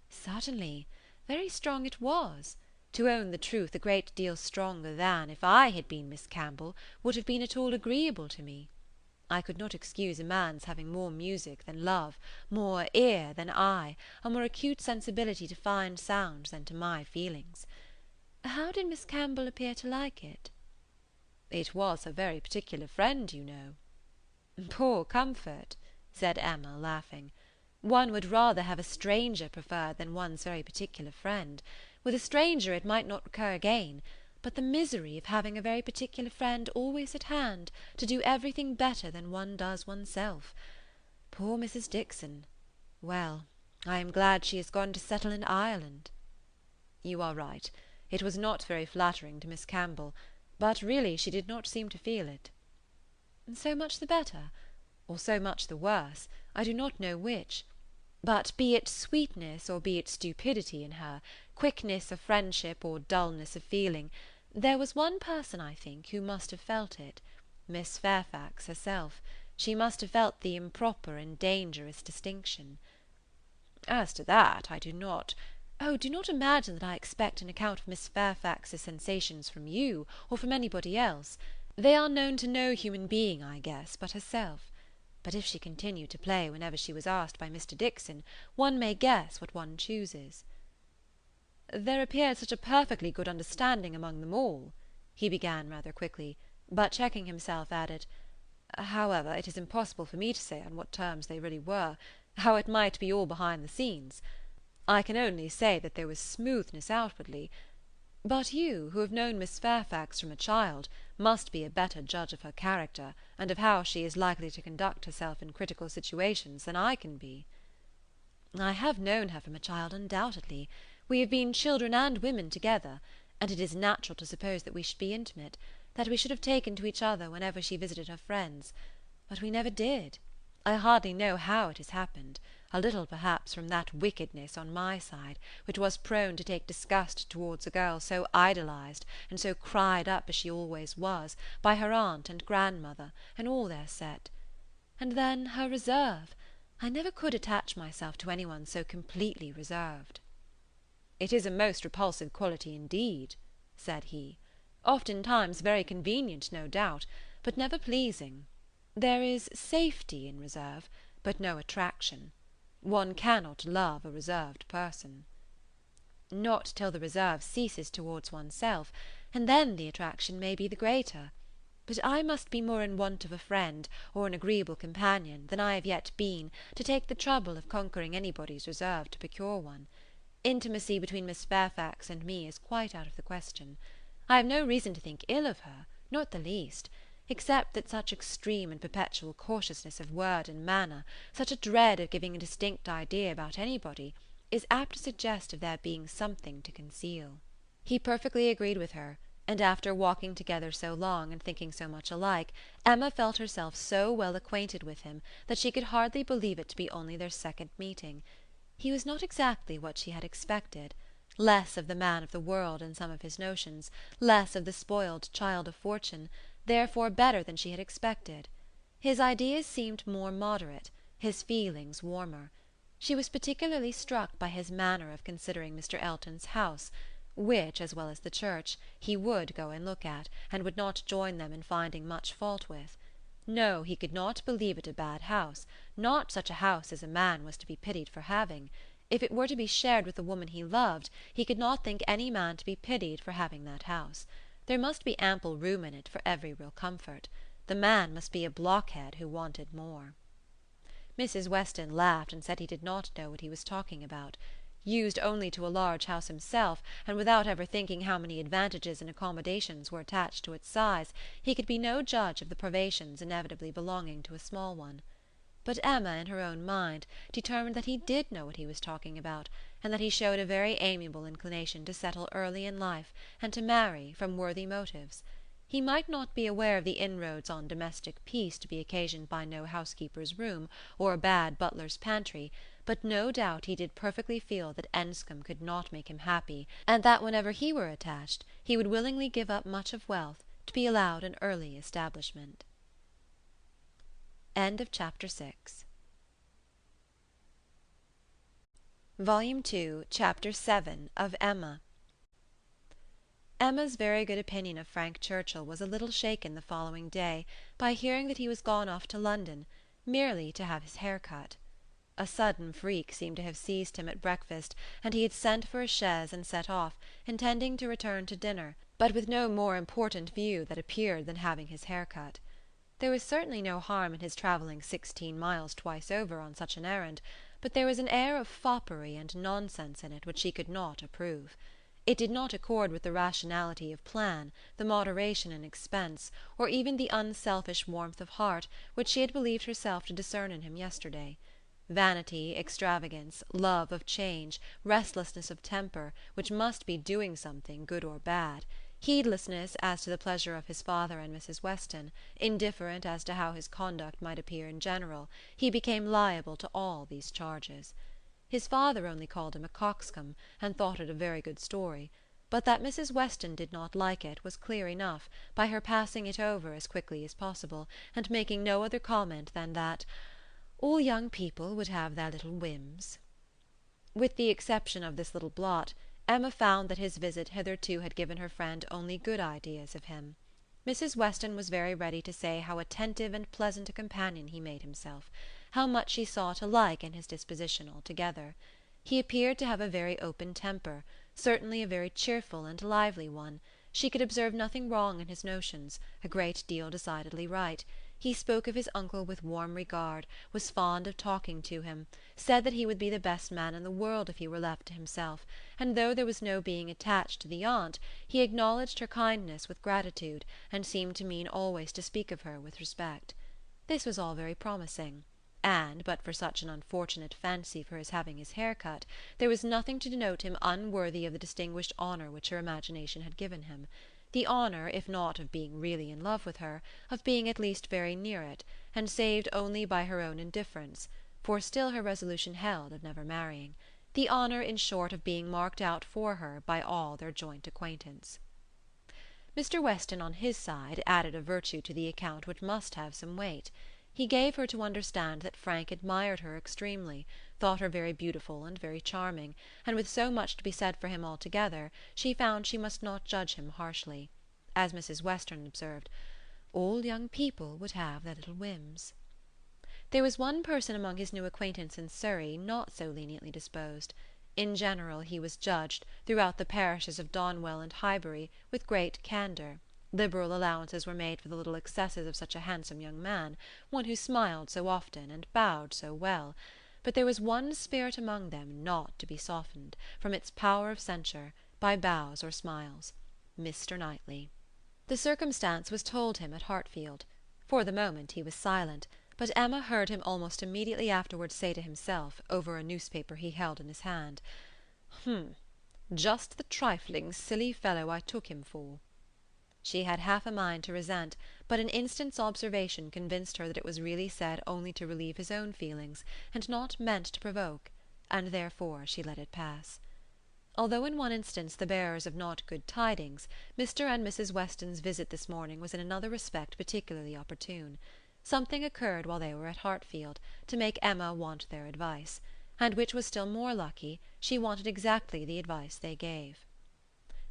"Certainly, very strong it was. To own the truth, a great deal stronger than, if I had been Miss Campbell, would have been at all agreeable to me. I could not excuse a man's having more music than love, more ear than eye, a more acute sensibility to fine sounds than to my feelings. How did Miss Campbell appear to like it?" "It was her very particular friend, you know." "Poor comfort," said Emma, laughing. "One would rather have a stranger preferred than one's very particular friend. With a stranger it might not recur again, but the misery of having a very particular friend always at hand, to do everything better than one does oneself. Poor Mrs. Dixon! Well, I am glad she has gone to settle in Ireland." "You are right. It was not very flattering to Miss Campbell, but really she did not seem to feel it." "So much the better, or so much the worse, I do not know which. But be it sweetness or be it stupidity in her, quickness of friendship or dullness of feeling, there was one person, I think, who must have felt it. Miss Fairfax herself. She must have felt the improper and dangerous distinction." "As to that, I do not—" "Oh, do not imagine that I expect an account of Miss Fairfax's sensations from you, or from anybody else. They are known to no human being, I guess, but herself. But if she continued to play whenever she was asked by Mr. Dixon, one may guess what one chooses." "There appeared such a perfectly good understanding among them all," he began rather quickly, but checking himself added, "However, it is impossible for me to say on what terms they really were, how it might be all behind the scenes. I can only say that there was smoothness outwardly. But you, who have known Miss Fairfax from a child, must be a better judge of her character, and of how she is likely to conduct herself in critical situations, than I can be." "I have known her from a child, undoubtedly. We have been children and women together, and it is natural to suppose that we should be intimate, that we should have taken to each other whenever she visited her friends. But we never did. I hardly know how it has happened. A little, perhaps, from that wickedness on my side, which was prone to take disgust towards a girl so idolized and so cried up as she always was, by her aunt and grandmother, and all their set. And then her reserve. I never could attach myself to anyone so completely reserved." "It is a most repulsive quality indeed," said he. "Oftentimes very convenient, no doubt, but never pleasing. There is safety in reserve, but no attraction. One cannot love a reserved person." "Not till the reserve ceases towards oneself, and then the attraction may be the greater. But I must be more in want of a friend, or an agreeable companion, than I have yet been, to take the trouble of conquering anybody's reserve to procure one. Intimacy between Miss Fairfax and me is quite out of the question. I have no reason to think ill of her, not the least, except that such extreme and perpetual cautiousness of word and manner, such a dread of giving a distinct idea about anybody, is apt to suggest of there being something to conceal." He perfectly agreed with her, and after walking together so long and thinking so much alike, Emma felt herself so well acquainted with him that she could hardly believe it to be only their second meeting. He was not exactly what she had expected. less of the man of the world in some of his notions, less of the spoiled child of fortune, therefore better than she had expected. His ideas seemed more moderate, his feelings warmer. She was particularly struck by his manner of considering Mr. Elton's house, which, as well as the church, he would go and look at, and would not join them in finding much fault with. No, he could not believe it a bad house, not such a house as a man was to be pitied for having. If it were to be shared with the woman he loved, he could not think any man to be pitied for having that house. There must be ample room in it for every real comfort. The man must be a blockhead who wanted more. Mrs. Weston laughed and said he did not know what he was talking about. Used only to a large house himself, and without ever thinking how many advantages and accommodations were attached to its size, he could be no judge of the privations inevitably belonging to a small one. But Emma, in her own mind, determined that he did know what he was talking about, and that he showed a very amiable inclination to settle early in life, and to marry, from worthy motives. He might not be aware of the inroads on domestic peace to be occasioned by no housekeeper's room, or a bad butler's pantry, but no doubt he did perfectly feel that Enscombe could not make him happy, and that whenever he were attached, he would willingly give up much of wealth to be allowed an early establishment. End of chapter 6. Volume 2, Chapter 7 of Emma. Emma's very good opinion of Frank Churchill was a little shaken the following day by hearing that he was gone off to London, merely to have his hair cut. A sudden freak seemed to have seized him at breakfast, and he had sent for a chaise and set off, intending to return to dinner, but with no more important view that appeared than having his hair cut. There was certainly no harm in his travelling 16 miles twice over on such an errand, but there was an air of foppery and nonsense in it which she could not approve. It did not accord with the rationality of plan, the moderation in expense, or even the unselfish warmth of heart which she had believed herself to discern in him yesterday. Vanity, extravagance, love of change, restlessness of temper, which must be doing something, good or bad, heedlessness as to the pleasure of his father and Mrs. Weston, indifferent as to how his conduct might appear in general, he became liable to all these charges. His father only called him a coxcomb, and thought it a very good story, but that Mrs. Weston did not like it was clear enough, by her passing it over as quickly as possible, and making no other comment than that all young people would have their little whims. With the exception of this little blot, Emma found that his visit hitherto had given her friend only good ideas of him. Mrs. Weston was very ready to say how attentive and pleasant a companion he made himself, how much she saw to like in his disposition altogether. He appeared to have a very open temper, certainly a very cheerful and lively one. She could observe nothing wrong in his notions, a great deal decidedly right. He spoke of his uncle with warm regard, was fond of talking to him, said that he would be the best man in the world if he were left to himself, and though there was no being attached to the aunt, he acknowledged her kindness with gratitude, and seemed to mean always to speak of her with respect. This was all very promising, and, but for such an unfortunate fancy for his having his hair cut, there was nothing to denote him unworthy of the distinguished honour which her imagination had given him. The honour, if not of being really in love with her, of being at least very near it, and saved only by her own indifference, for still her resolution held of never marrying. The honour, in short, of being marked out for her by all their joint acquaintance. Mr. Weston, on his side, added a virtue to the account which must have some weight. He gave her to understand that Frank admired her extremely, thought her very beautiful and very charming, and with so much to be said for him altogether, she found she must not judge him harshly. As Mrs. Weston observed, all young people would have their little whims. There was one person among his new acquaintance in Surrey not so leniently disposed. In general he was judged, throughout the parishes of Donwell and Highbury, with great candour. Liberal allowances were made for the little excesses of such a handsome young man, one who smiled so often and bowed so well, but there was one spirit among them not to be softened, from its power of censure, by bows or smiles: Mr. Knightley. The circumstance was told him at Hartfield. For the moment he was silent, but Emma heard him almost immediately afterwards say to himself, over a newspaper he held in his hand, just the trifling silly fellow I took him for. She had half a mind to resent, but an instant's observation convinced her that it was really said only to relieve his own feelings, and not meant to provoke, and therefore she let it pass. Although in one instance the bearers of not good tidings, Mr. and Mrs. Weston's visit this morning was in another respect particularly opportune. Something occurred while they were at Hartfield, to make Emma want their advice, and which was still more lucky, she wanted exactly the advice they gave.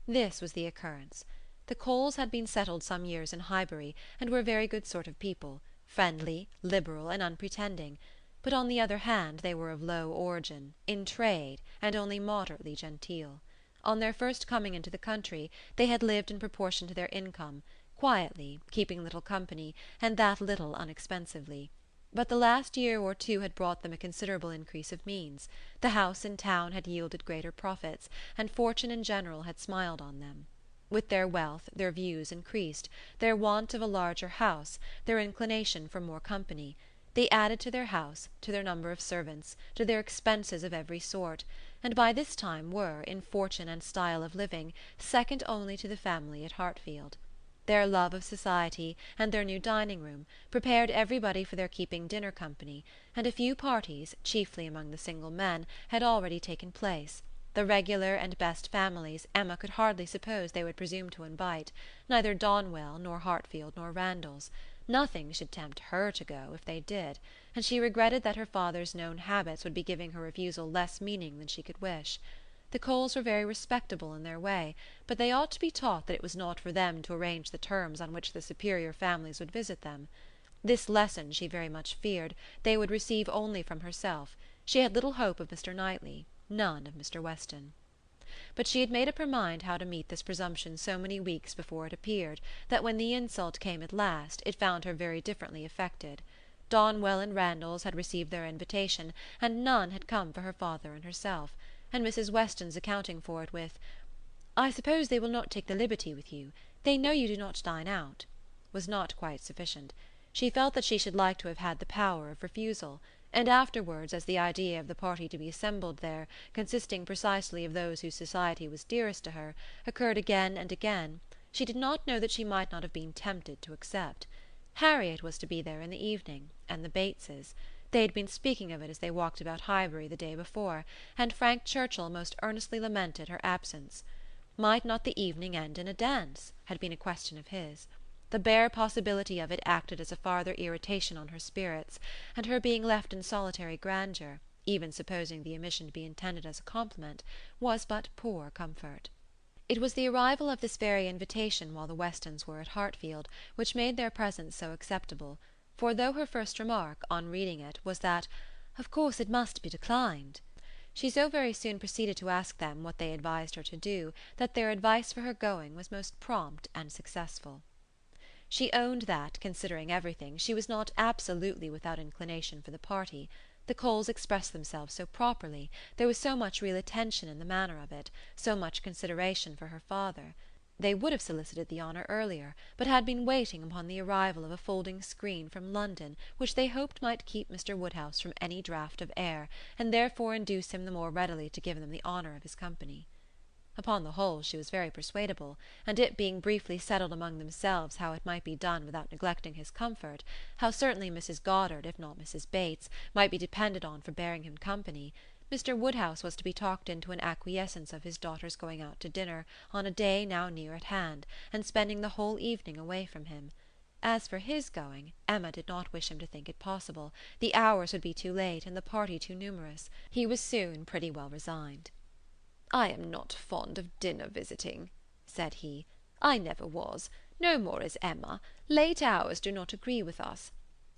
This was the occurrence. The Coles had been settled some years in Highbury, and were a very good sort of people, friendly, liberal, and unpretending; but on the other hand they were of low origin, in trade, and only moderately genteel. On their first coming into the country they had lived in proportion to their income, quietly, keeping little company, and that little unexpensively. But the last year or two had brought them a considerable increase of means, the house in town had yielded greater profits, and fortune in general had smiled on them. With their wealth their views increased, their want of a larger house, their inclination for more company. They added to their house, to their number of servants, to their expenses of every sort, and by this time were, in fortune and style of living, second only to the family at Hartfield. Their love of society, and their new dining-room, prepared everybody for their keeping dinner company, and a few parties, chiefly among the single men, had already taken place. The regular and best families Emma could hardly suppose they would presume to invite, neither Donwell, nor Hartfield, nor Randalls. Nothing should tempt her to go, if they did, and she regretted that her father's known habits would be giving her refusal less meaning than she could wish. The Coles were very respectable in their way, but they ought to be taught that it was not for them to arrange the terms on which the superior families would visit them. This lesson, she very much feared, they would receive only from herself. She had little hope of Mr. Knightley, none of Mr. Weston. But she had made up her mind how to meet this presumption so many weeks before it appeared, that when the insult came at last, it found her very differently affected. Donwell and Randalls had received their invitation, and none had come for her father and herself, and Mrs. Weston's accounting for it with, "I suppose they will not take the liberty with you. They know you do not dine out," was not quite sufficient. She felt that she should like to have had the power of refusal, and afterwards, as the idea of the party to be assembled there, consisting precisely of those whose society was dearest to her, occurred again and again, she did not know that she might not have been tempted to accept. Harriet was to be there in the evening, and the Bateses. They had been speaking of it as they walked about Highbury the day before, and Frank Churchill most earnestly lamented her absence. Might not the evening end in a dance? Had been a question of his. The bare possibility of it acted as a farther irritation on her spirits, and her being left in solitary grandeur, even supposing the omission to be intended as a compliment, was but poor comfort. It was the arrival of this very invitation while the Westons were at Hartfield which made their presence so acceptable, for though her first remark, on reading it, was that "of course it must be declined," she so very soon proceeded to ask them what they advised her to do, that their advice for her going was most prompt and successful. She owned that, considering everything, she was not absolutely without inclination for the party. The Coles expressed themselves so properly, there was so much real attention in the manner of it, so much consideration for her father. They would have solicited the honour earlier, but had been waiting upon the arrival of a folding screen from London, which they hoped might keep Mr. Woodhouse from any draught of air, and therefore induce him the more readily to give them the honour of his company. Upon the whole she was very persuadable, and it being briefly settled among themselves how it might be done without neglecting his comfort, how certainly Mrs. Goddard, if not Mrs. Bates, might be depended on for bearing him company, Mr. Woodhouse was to be talked into an acquiescence of his daughter's going out to dinner on a day now near at hand, and spending the whole evening away from him. As for his going, Emma did not wish him to think it possible. The hours would be too late, and the party too numerous. He was soon pretty well resigned. "I am not fond of dinner visiting," said he. "I never was. No more is Emma. Late hours do not agree with us.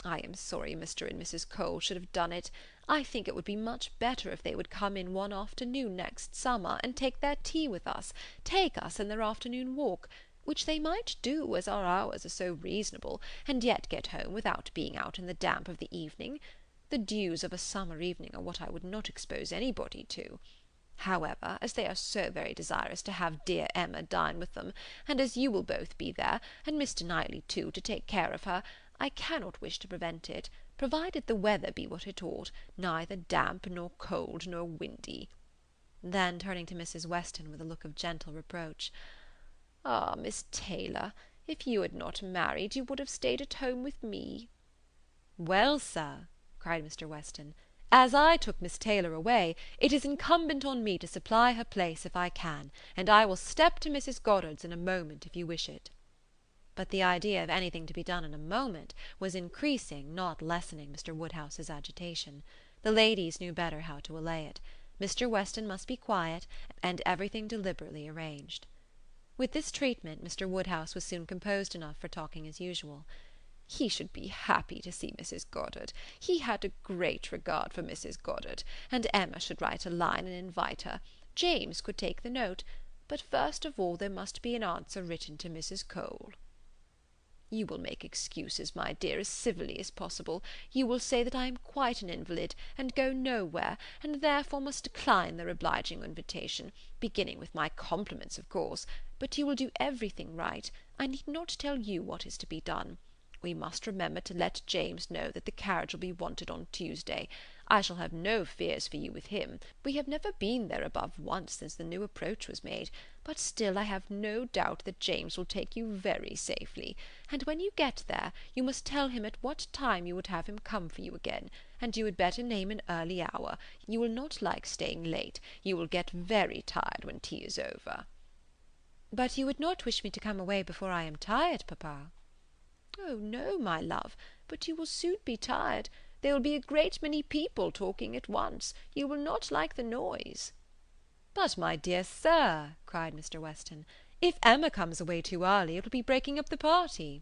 I am sorry Mr. and Mrs. Cole should have done it. I think it would be much better if they would come in one afternoon next summer, and take their tea with us, take us in their afternoon walk, which they might do, as our hours are so reasonable, and yet get home without being out in the damp of the evening. The dews of a summer evening are what I would not expose anybody to. However, as they are so very desirous to have dear Emma dine with them, and as you will both be there, and Mr. Knightley too, to take care of her, I cannot wish to prevent it, provided the weather be what it ought, neither damp, nor cold, nor windy." Then turning to Mrs. Weston with a look of gentle reproach, "Ah, Miss Taylor, if you had not married, you would have stayed at home with me." "Well, sir," cried Mr. Weston, As I took Miss Taylor away, it is incumbent on me to supply her place if I can, and I will step to Mrs. Goddard's in a moment if you wish it." But the idea of anything to be done in a moment was increasing, not lessening, Mr. Woodhouse's agitation. The ladies knew better how to allay it. Mr. Weston must be quiet, and everything deliberately arranged. With this treatment Mr. Woodhouse was soon composed enough for talking as usual. "He should be happy to see Mrs. Goddard. He had a great regard for Mrs. Goddard, and Emma should write a line and invite her. James could take the note. But first of all there must be an answer written to Mrs. Cole." "You will make excuses, my dear, as civilly as possible. You will say that I am quite an invalid, and go nowhere, and therefore must decline their obliging invitation, beginning with my compliments, of course. But you will do everything right. I need not tell you what is to be done. We must remember to let James know that the carriage will be wanted on Tuesday. I shall have no fears for you with him. We have never been there above once since the new approach was made, but still I have no doubt that James will take you very safely. And when you get there, you must tell him at what time you would have him come for you again, and you had better name an early hour. You will not like staying late. You will get very tired when tea is over." "But you would not wish me to come away before I am tired, papa?" "Oh, no, my love, but you will soon be tired. There will be a great many people talking at once. You will not like the noise." "But, my dear sir," cried Mr. Weston, "if Emma comes away too early, it will be breaking up the party."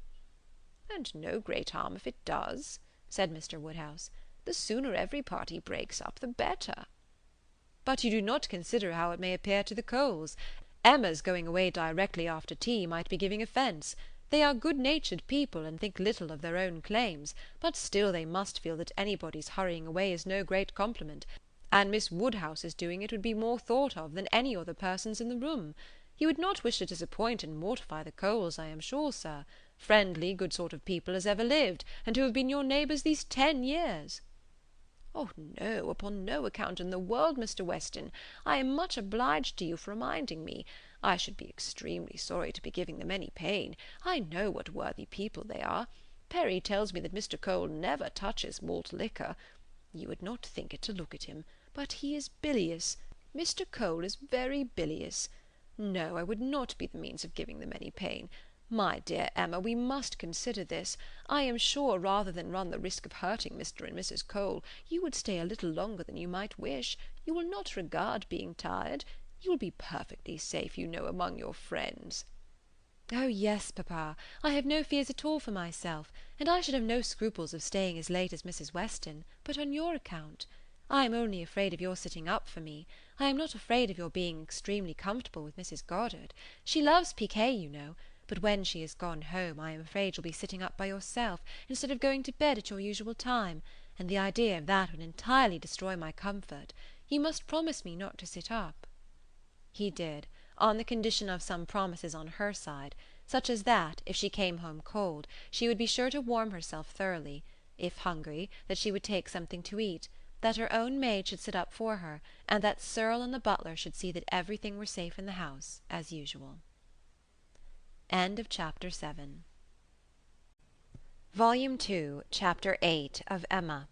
"And no great harm if it does," said Mr. Woodhouse. "The sooner every party breaks up, the better." "But you do not consider how it may appear to the Coles. Emma's going away directly after tea might be giving offence. They are good-natured people, and think little of their own claims, but still they must feel that anybody's hurrying away is no great compliment, and Miss Woodhouse's doing it would be more thought of than any other person's in the room. You would not wish to disappoint and mortify the Coles, I am sure, sir. Friendly, good sort of people as ever lived, and who have been your neighbours these 10 years. "Oh, no, upon no account in the world, Mr. Weston. I am much obliged to you for reminding me. I should be extremely sorry to be giving them any pain. I know what worthy people they are. Perry tells me that Mr. Cole never touches malt liquor. You would not think it to look at him, but he is bilious. Mr. Cole is very bilious. No, I would not be the means of giving them any pain. My dear Emma, we must consider this. I am sure, rather than run the risk of hurting Mr. and Mrs. Cole, you would stay a little longer than you might wish. You will not regard being tired. You will be perfectly safe, you know, among your friends." "Oh, yes, papa, I have no fears at all for myself, and I should have no scruples of staying as late as Mrs. Weston, but on your account. I am only afraid of your sitting up for me. I am not afraid of your being extremely comfortable with Mrs. Goddard. She loves piquet, you know, but when she is gone home I am afraid you'll be sitting up by yourself, instead of going to bed at your usual time, and the idea of that would entirely destroy my comfort. You must promise me not to sit up." He did, on the condition of some promises on her side, such as that, if she came home cold, she would be sure to warm herself thoroughly; if hungry, that she would take something to eat; that her own maid should sit up for her, and that Searle and the butler should see that everything were safe in the house as usual. Chapter 7. Volume 2, Chapter 8 of Emma.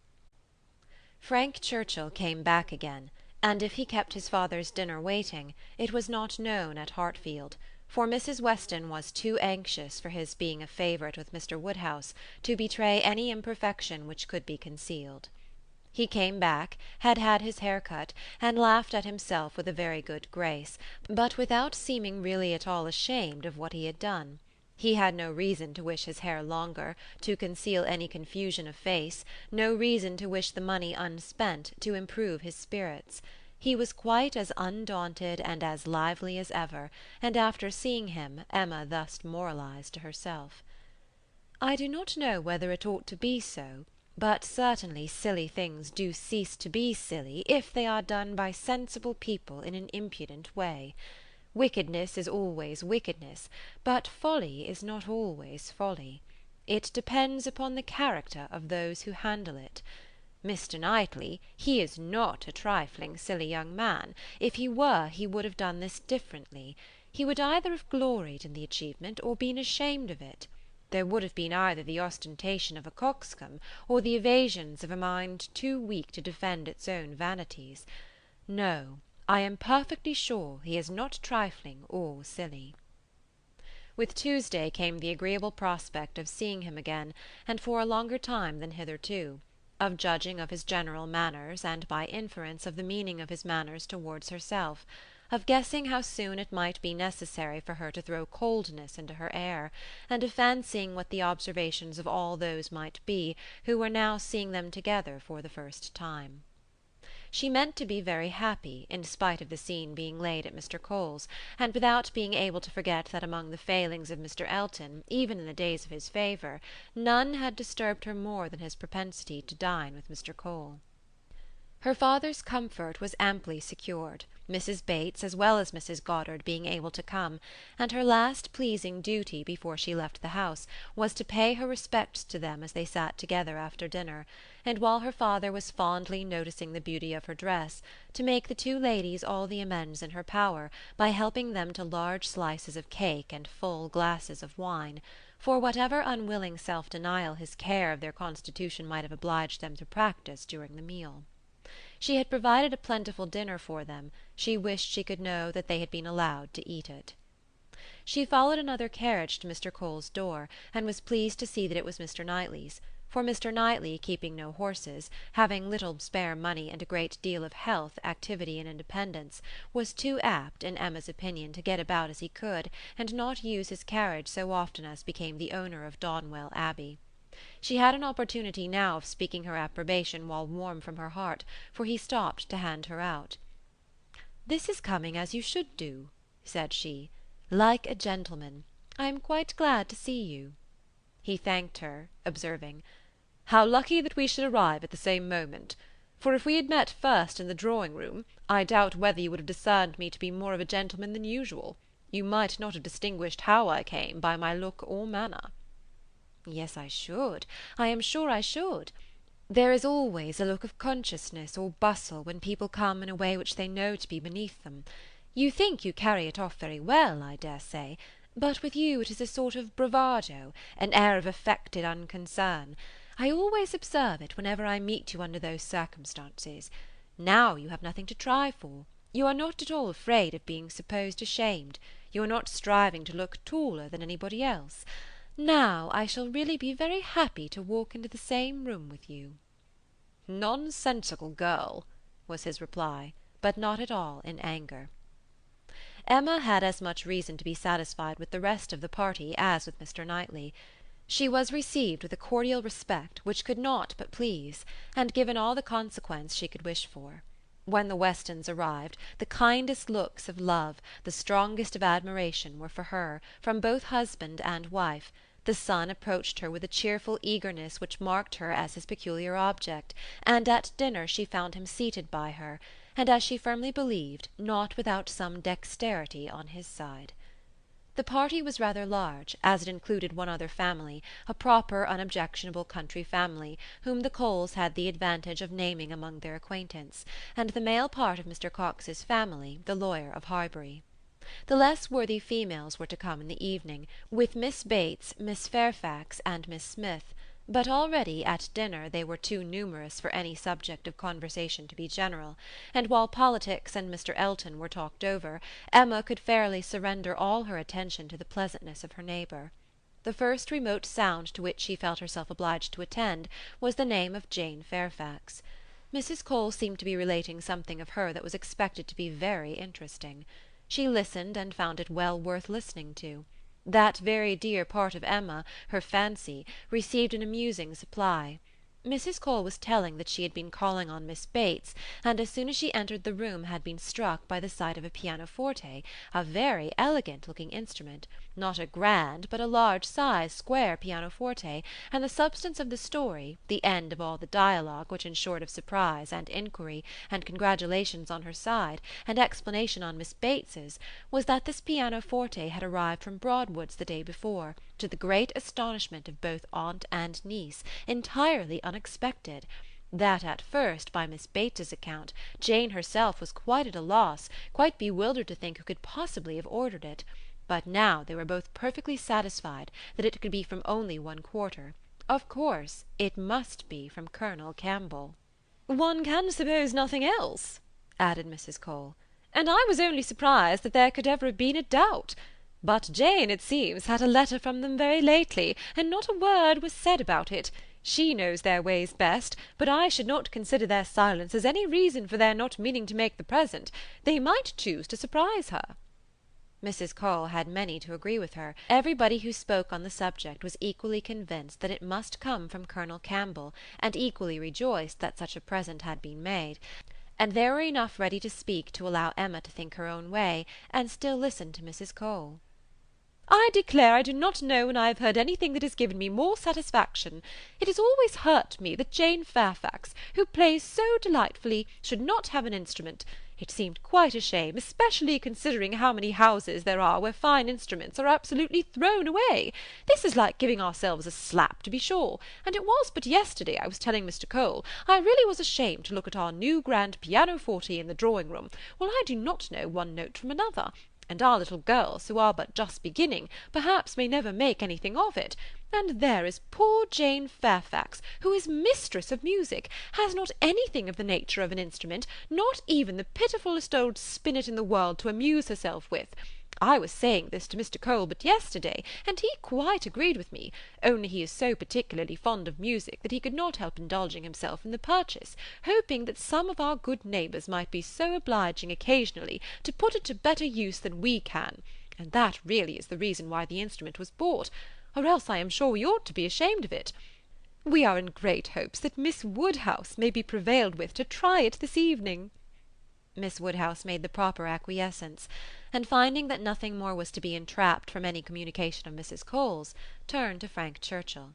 Frank Churchill came back again, and if he kept his father's dinner waiting, it was not known at Hartfield, for Mrs. Weston was too anxious for his being a favourite with Mr. Woodhouse to betray any imperfection which could be concealed. He came back, had had his hair cut, and laughed at himself with a very good grace, but without seeming really at all ashamed of what he had done. He had no reason to wish his hair longer, to conceal any confusion of face, no reason to wish the money unspent, to improve his spirits. He was quite as undaunted and as lively as ever, and after seeing him, Emma thus moralized to herself. "I do not know whether it ought to be so, but certainly silly things do cease to be silly if they are done by sensible people in an impudent way. Wickedness is always wickedness, but folly is not always folly. It depends upon the character of those who handle it. Mr. Knightley, he is not a trifling silly young man. If he were, he would have done this differently. He would either have gloried in the achievement or been ashamed of it. There would have been either the ostentation of a coxcomb, or the evasions of a mind too weak to defend its own vanities. No, I am perfectly sure he is not trifling or silly. With Tuesday came the agreeable prospect of seeing him again, and for a longer time than hitherto, of judging of his general manners, and by inference of the meaning of his manners towards herself, of guessing how soon it might be necessary for her to throw coldness into her air, and of fancying what the observations of all those might be who were now seeing them together for the first time. She meant to be very happy, in spite of the scene being laid at Mr. Cole's, and without being able to forget that among the failings of Mr. Elton, even in the days of his favour, none had disturbed her more than his propensity to dine with Mr. Cole. Her father's comfort was amply secured, Mrs. Bates as well as Mrs. Goddard being able to come, and her last pleasing duty before she left the house was to pay her respects to them as they sat together after dinner, and while her father was fondly noticing the beauty of her dress, to make the two ladies all the amends in her power by helping them to large slices of cake and full glasses of wine, for whatever unwilling self-denial his care of their constitution might have obliged them to practise during the meal. She had provided a plentiful dinner for them, she wished she could know that they had been allowed to eat it. She followed another carriage to Mr. Cole's door, and was pleased to see that it was Mr. Knightley's, for Mr. Knightley, keeping no horses, having little spare money and a great deal of health, activity, and independence, was too apt, in Emma's opinion, to get about as he could, and not use his carriage so often as became the owner of Donwell Abbey. She had an opportunity now of speaking her approbation while warm from her heart, for he stopped to hand her out. "This is coming as you should do," said she, "like a gentleman. I am quite glad to see you." He thanked her, observing, "How lucky that we should arrive at the same moment! For if we had met first in the drawing-room, I doubt whether you would have discerned me to be more of a gentleman than usual. You might not have distinguished how I came by my look or manner." "Yes, I should. I am sure I should. There is always a look of consciousness or bustle when people come in a way which they know to be beneath them. You think you carry it off very well, I dare say, but with you it is a sort of bravado, an air of affected unconcern. I always observe it whenever I meet you under those circumstances. Now you have nothing to try for. You are not at all afraid of being supposed ashamed. You are not striving to look taller than anybody else. Now I shall really be very happy to walk into the same room with you." "Nonsensical girl," was his reply, but not at all in anger. Emma had as much reason to be satisfied with the rest of the party as with Mr. Knightley. She was received with a cordial respect which could not but please, and given all the consequence she could wish for. When the Westons arrived, the kindest looks of love, the strongest of admiration, were for her, from both husband and wife. The son approached her with a cheerful eagerness which marked her as his peculiar object, and at dinner she found him seated by her, and, as she firmly believed, not without some dexterity on his side. The party was rather large, as it included one other family, a proper unobjectionable country family, whom the Coles had the advantage of naming among their acquaintance, and the male part of Mr. Cox's family, the lawyer of Highbury. The less worthy females were to come in the evening, with Miss Bates, Miss Fairfax, and Miss Smith, but already at dinner they were too numerous for any subject of conversation to be general, and while politics and Mr. Elton were talked over, Emma could fairly surrender all her attention to the pleasantness of her neighbour. The first remote sound to which she felt herself obliged to attend was the name of Jane Fairfax. Mrs. Cole seemed to be relating something of her that was expected to be very interesting. She listened, and found it well worth listening to. That very dear part of Emma, her fancy, received an amusing supply. Mrs. Cole was telling that she had been calling on Miss Bates, and as soon as she entered the room had been struck by the sight of a pianoforte, a very elegant-looking instrument, not a grand, but a large-sized square pianoforte, and the substance of the story, the end of all the dialogue, which, in short of surprise and inquiry, and congratulations on her side, and explanation on Miss Bates's, was that this pianoforte had arrived from Broadwood's the day before, to the great astonishment of both aunt and niece, entirely unexpected; that at first, by Miss Bates's account, Jane herself was quite at a loss, quite bewildered to think who could possibly have ordered it; But now they were both perfectly satisfied that it could be from only one quarter. Of course, it must be from Colonel Campbell. "One can suppose nothing else," added Mrs. Cole, "and I was only surprised that there could ever have been a doubt. But Jane, it seems, had a letter from them very lately, and not a word was said about it. She knows their ways best, but I should not consider their silence as any reason for their not meaning to make the present. They might choose to surprise her." Mrs. Cole had many to agree with her. Everybody who spoke on the subject was equally convinced that it must come from Colonel Campbell, and equally rejoiced that such a present had been made, and there were enough ready to speak to allow Emma to think her own way, and still listen to Mrs. Cole. "I declare I do not know when I have heard anything that has given me more satisfaction. It has always hurt me that Jane Fairfax, who plays so delightfully, should not have an instrument. It seemed quite a shame, especially considering how many houses there are where fine instruments are absolutely thrown away. This is like giving ourselves a slap, to be sure, and it was but yesterday I was telling Mr. Cole I really was ashamed to look at our new grand pianoforte in the drawing-room, while I do not know one note from another, and our little girls, who are but just beginning, perhaps may never make anything of it. And there is poor Jane Fairfax, who is mistress of music, has not anything of the nature of an instrument, not even the pitifullest old spinet in the world to amuse herself with. I was saying this to Mr. Cole but yesterday, and he quite agreed with me, only he is so particularly fond of music that he could not help indulging himself in the purchase, hoping that some of our good neighbours might be so obliging occasionally to put it to better use than we can, and that really is the reason why the instrument was bought, or else I am sure we ought to be ashamed of it. We are in great hopes that Miss Woodhouse may be prevailed with to try it this evening." Miss Woodhouse made the proper acquiescence, and finding that nothing more was to be entrapped from any communication of Mrs. Cole's, turned to Frank Churchill.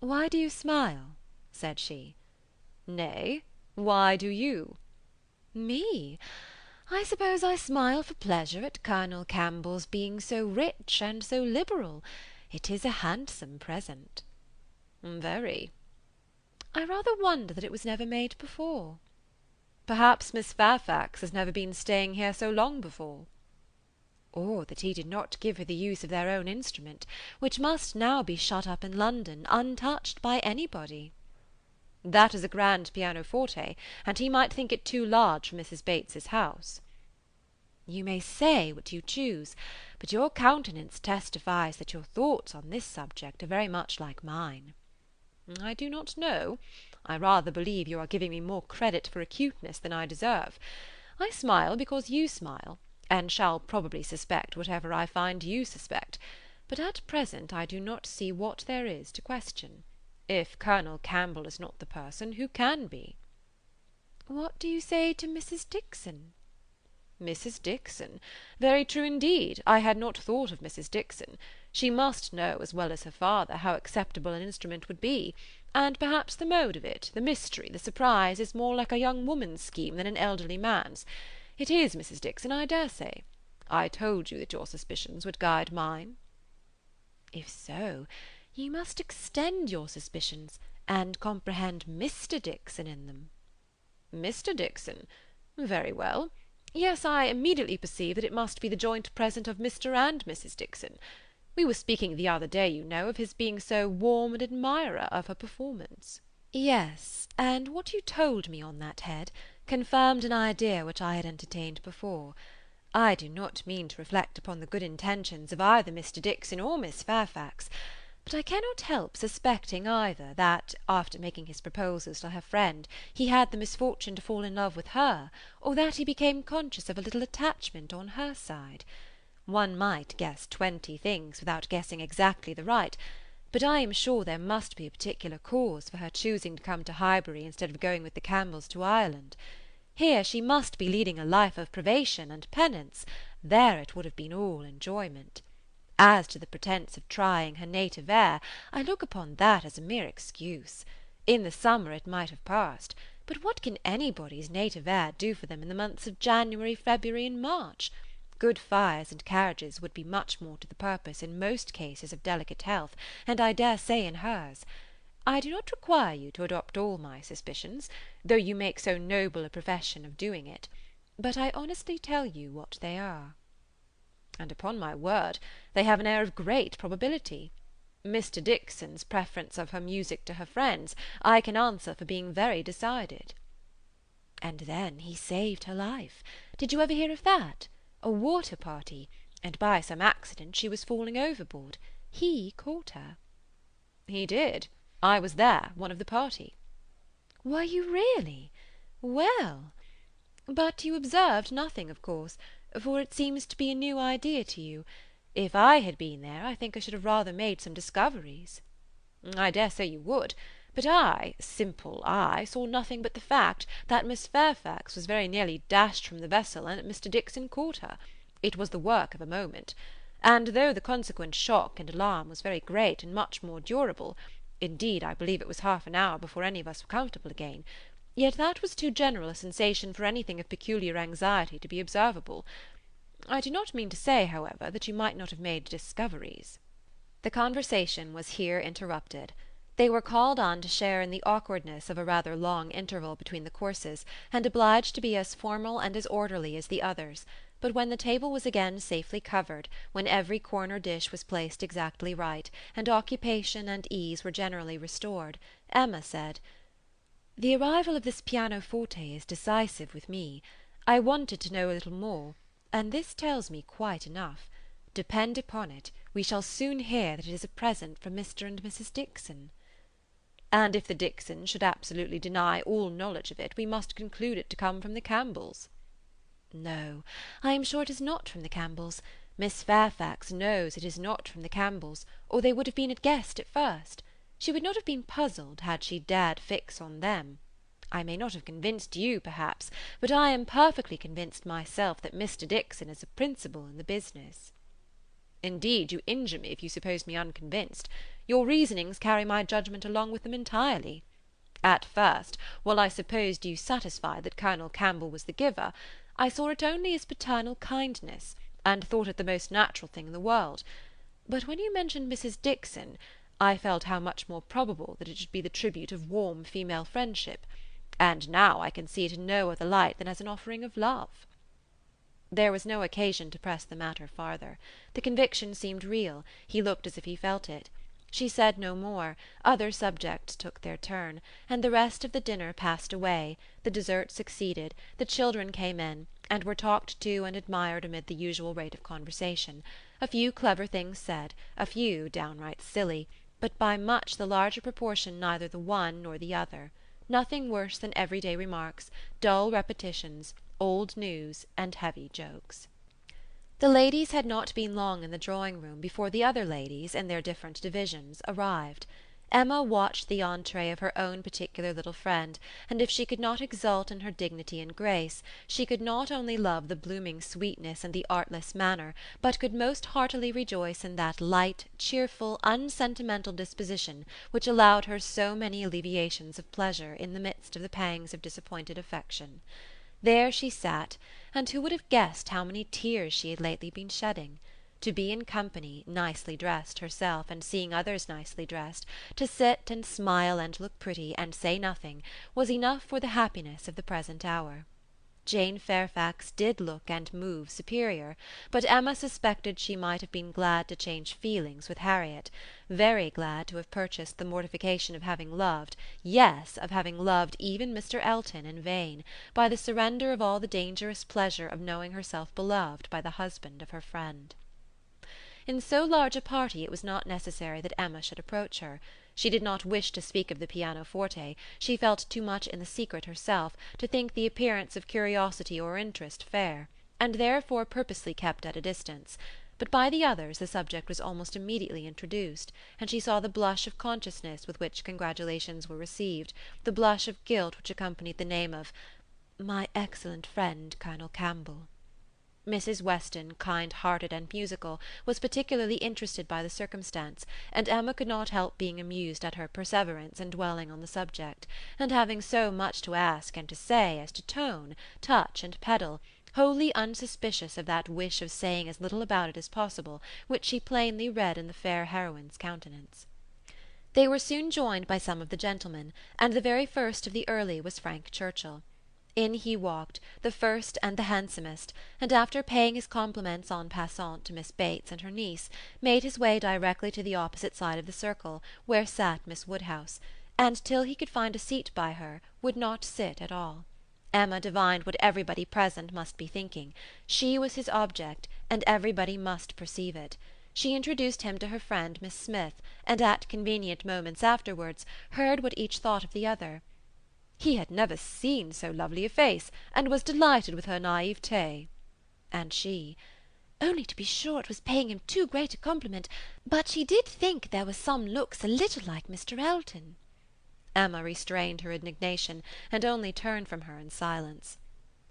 "Why do you smile?" said she. "Nay, why do you?" "Me? I suppose I smile for pleasure at Colonel Campbell's being so rich and so liberal. It is a handsome present." "Very." "I rather wonder that it was never made before." "Perhaps Miss Fairfax has never been staying here so long before." "Or that he did not give her the use of their own instrument, which must now be shut up in London, untouched by anybody." "That is a grand pianoforte, and he might think it too large for Mrs. Bates's house." "You may say what you choose, but your countenance testifies that your thoughts on this subject are very much like mine." "I do not know. I rather believe you are giving me more credit for acuteness than I deserve. I smile because you smile, and shall probably suspect whatever I find you suspect, but at present I do not see what there is to question. If Colonel Campbell is not the person, who can be?" "What do you say to Mrs. Dixon?" "Mrs. Dixon? Very true indeed. I had not thought of Mrs. Dixon. She must know, as well as her father, how acceptable an instrument would be, and perhaps the mode of it, the mystery, the surprise, is more like a young woman's scheme than an elderly man's. It is Mrs. Dixon, I dare say. I told you that your suspicions would guide mine." "If so, you must extend your suspicions, and comprehend Mr. Dixon in them." "Mr. Dixon? Very well. Yes, I immediately perceive that it must be the joint present of Mr. and Mrs. Dixon. We were speaking the other day, you know, of his being so warm an admirer of her performance." "Yes, and what you told me on that head confirmed an idea which I had entertained before. I do not mean to reflect upon the good intentions of either Mr. Dixon or Miss Fairfax, but I cannot help suspecting either that, after making his proposals to her friend, he had the misfortune to fall in love with her, or that he became conscious of a little attachment on her side. One might guess 20 things without guessing exactly the right, but I am sure there must be a particular cause for her choosing to come to Highbury instead of going with the Campbells to Ireland. Here she must be leading a life of privation and penance, there it would have been all enjoyment. As to the pretence of trying her native air, I look upon that as a mere excuse. In the summer it might have passed, but what can anybody's native air do for them in the months of January, February, and March? Good fires and carriages would be much more to the purpose in most cases of delicate health, and I dare say in hers. I do not require you to adopt all my suspicions, though you make so noble a profession of doing it, but I honestly tell you what they are." and upon my word, they have an air of great probability. Mr. Dixon's preference of her music to her friends I can answer for being very decided." "And then he saved her life. Did you ever hear of that? A water party, and by some accident she was falling overboard. He caught her." "He did. I was there, one of the party." "Were you really? Well, but you observed nothing, of course, for it seems to be a new idea to you. If I had been there, I think I should have rather made some discoveries." "I dare say you would. But I, simple I, saw nothing but the fact that Miss Fairfax was very nearly dashed from the vessel and that Mr. Dixon caught her. It was the work of a moment. And though the consequent shock and alarm was very great and much more durable, indeed I believe it was half an hour before any of us were comfortable again, yet that was too general a sensation for anything of peculiar anxiety to be observable. I do not mean to say, however, that you might not have made discoveries." The conversation was here interrupted. They were called on to share in the awkwardness of a rather long interval between the courses, and obliged to be as formal and as orderly as the others; but when the table was again safely covered, when every corner dish was placed exactly right, and occupation and ease were generally restored, Emma said, "The arrival of this pianoforte is decisive with me. I wanted to know a little more, and this tells me quite enough. Depend upon it, we shall soon hear that it is a present from Mr. and Mrs. Dixon." "And if the Dixons should absolutely deny all knowledge of it, we must conclude it to come from the Campbells." "No, I am sure it is not from the Campbells. Miss Fairfax knows it is not from the Campbells, or they would have been guessed at first. She would not have been puzzled had she dared fix on them. I may not have convinced you, perhaps, but I am perfectly convinced myself that Mr. Dixon is a principal in the business." "Indeed, you injure me if you suppose me unconvinced. Your reasonings carry my judgment along with them entirely. At first, while I supposed you satisfied that Colonel Campbell was the giver, I saw it only as paternal kindness, and thought it the most natural thing in the world. But when you mentioned Mrs. Dixon, I felt how much more probable that it should be the tribute of warm female friendship, and now I can see it in no other light than as an offering of love." There was no occasion to press the matter farther. The conviction seemed real; he looked as if he felt it. She said no more; other subjects took their turn, and the rest of the dinner passed away, the dessert succeeded, the children came in, and were talked to and admired amid the usual rate of conversation; a few clever things said, a few downright silly, but by much the larger proportion neither the one nor the other; nothing worse than everyday remarks, dull repetitions, old news, and heavy jokes. The ladies had not been long in the drawing-room before the other ladies, in their different divisions, arrived. Emma watched the entrée of her own particular little friend, and if she could not exult in her dignity and grace, she could not only love the blooming sweetness and the artless manner, but could most heartily rejoice in that light, cheerful, unsentimental disposition which allowed her so many alleviations of pleasure in the midst of the pangs of disappointed affection. There she sat, and who would have guessed how many tears she had lately been shedding? To be in company, nicely dressed herself, and seeing others nicely dressed, to sit and smile and look pretty, and say nothing, was enough for the happiness of the present hour. Jane Fairfax did look and move superior, but Emma suspected she might have been glad to change feelings with Harriet, very glad to have purchased the mortification of having loved, yes, of having loved even Mr. Elton in vain, by the surrender of all the dangerous pleasure of knowing herself beloved by the husband of her friend. In so large a party it was not necessary that Emma should approach her. She did not wish to speak of the pianoforte; she felt too much in the secret herself to think the appearance of curiosity or interest fair, and therefore purposely kept at a distance; but by the others the subject was almost immediately introduced, and she saw the blush of consciousness with which congratulations were received, the blush of guilt which accompanied the name of "my excellent friend Colonel Campbell." Mrs. Weston, kind-hearted and musical, was particularly interested by the circumstance, and Emma could not help being amused at her perseverance in dwelling on the subject, and having so much to ask and to say as to tone, touch, and pedal, wholly unsuspicious of that wish of saying as little about it as possible which she plainly read in the fair heroine's countenance. They were soon joined by some of the gentlemen, and the very first of the early was Frank Churchill. In he walked, the first and the handsomest, and after paying his compliments en passant to Miss Bates and her niece, made his way directly to the opposite side of the circle, where sat Miss Woodhouse, and till he could find a seat by her, would not sit at all. Emma divined what everybody present must be thinking. She was his object, and everybody must perceive it. She introduced him to her friend Miss Smith, and at convenient moments afterwards heard what each thought of the other. He had never seen so lovely a face, and was delighted with her naivete. And she, only to be sure it was paying him too great a compliment, but she did think there were some looks a little like Mr. Elton. Emma restrained her indignation, and only turned from her in silence.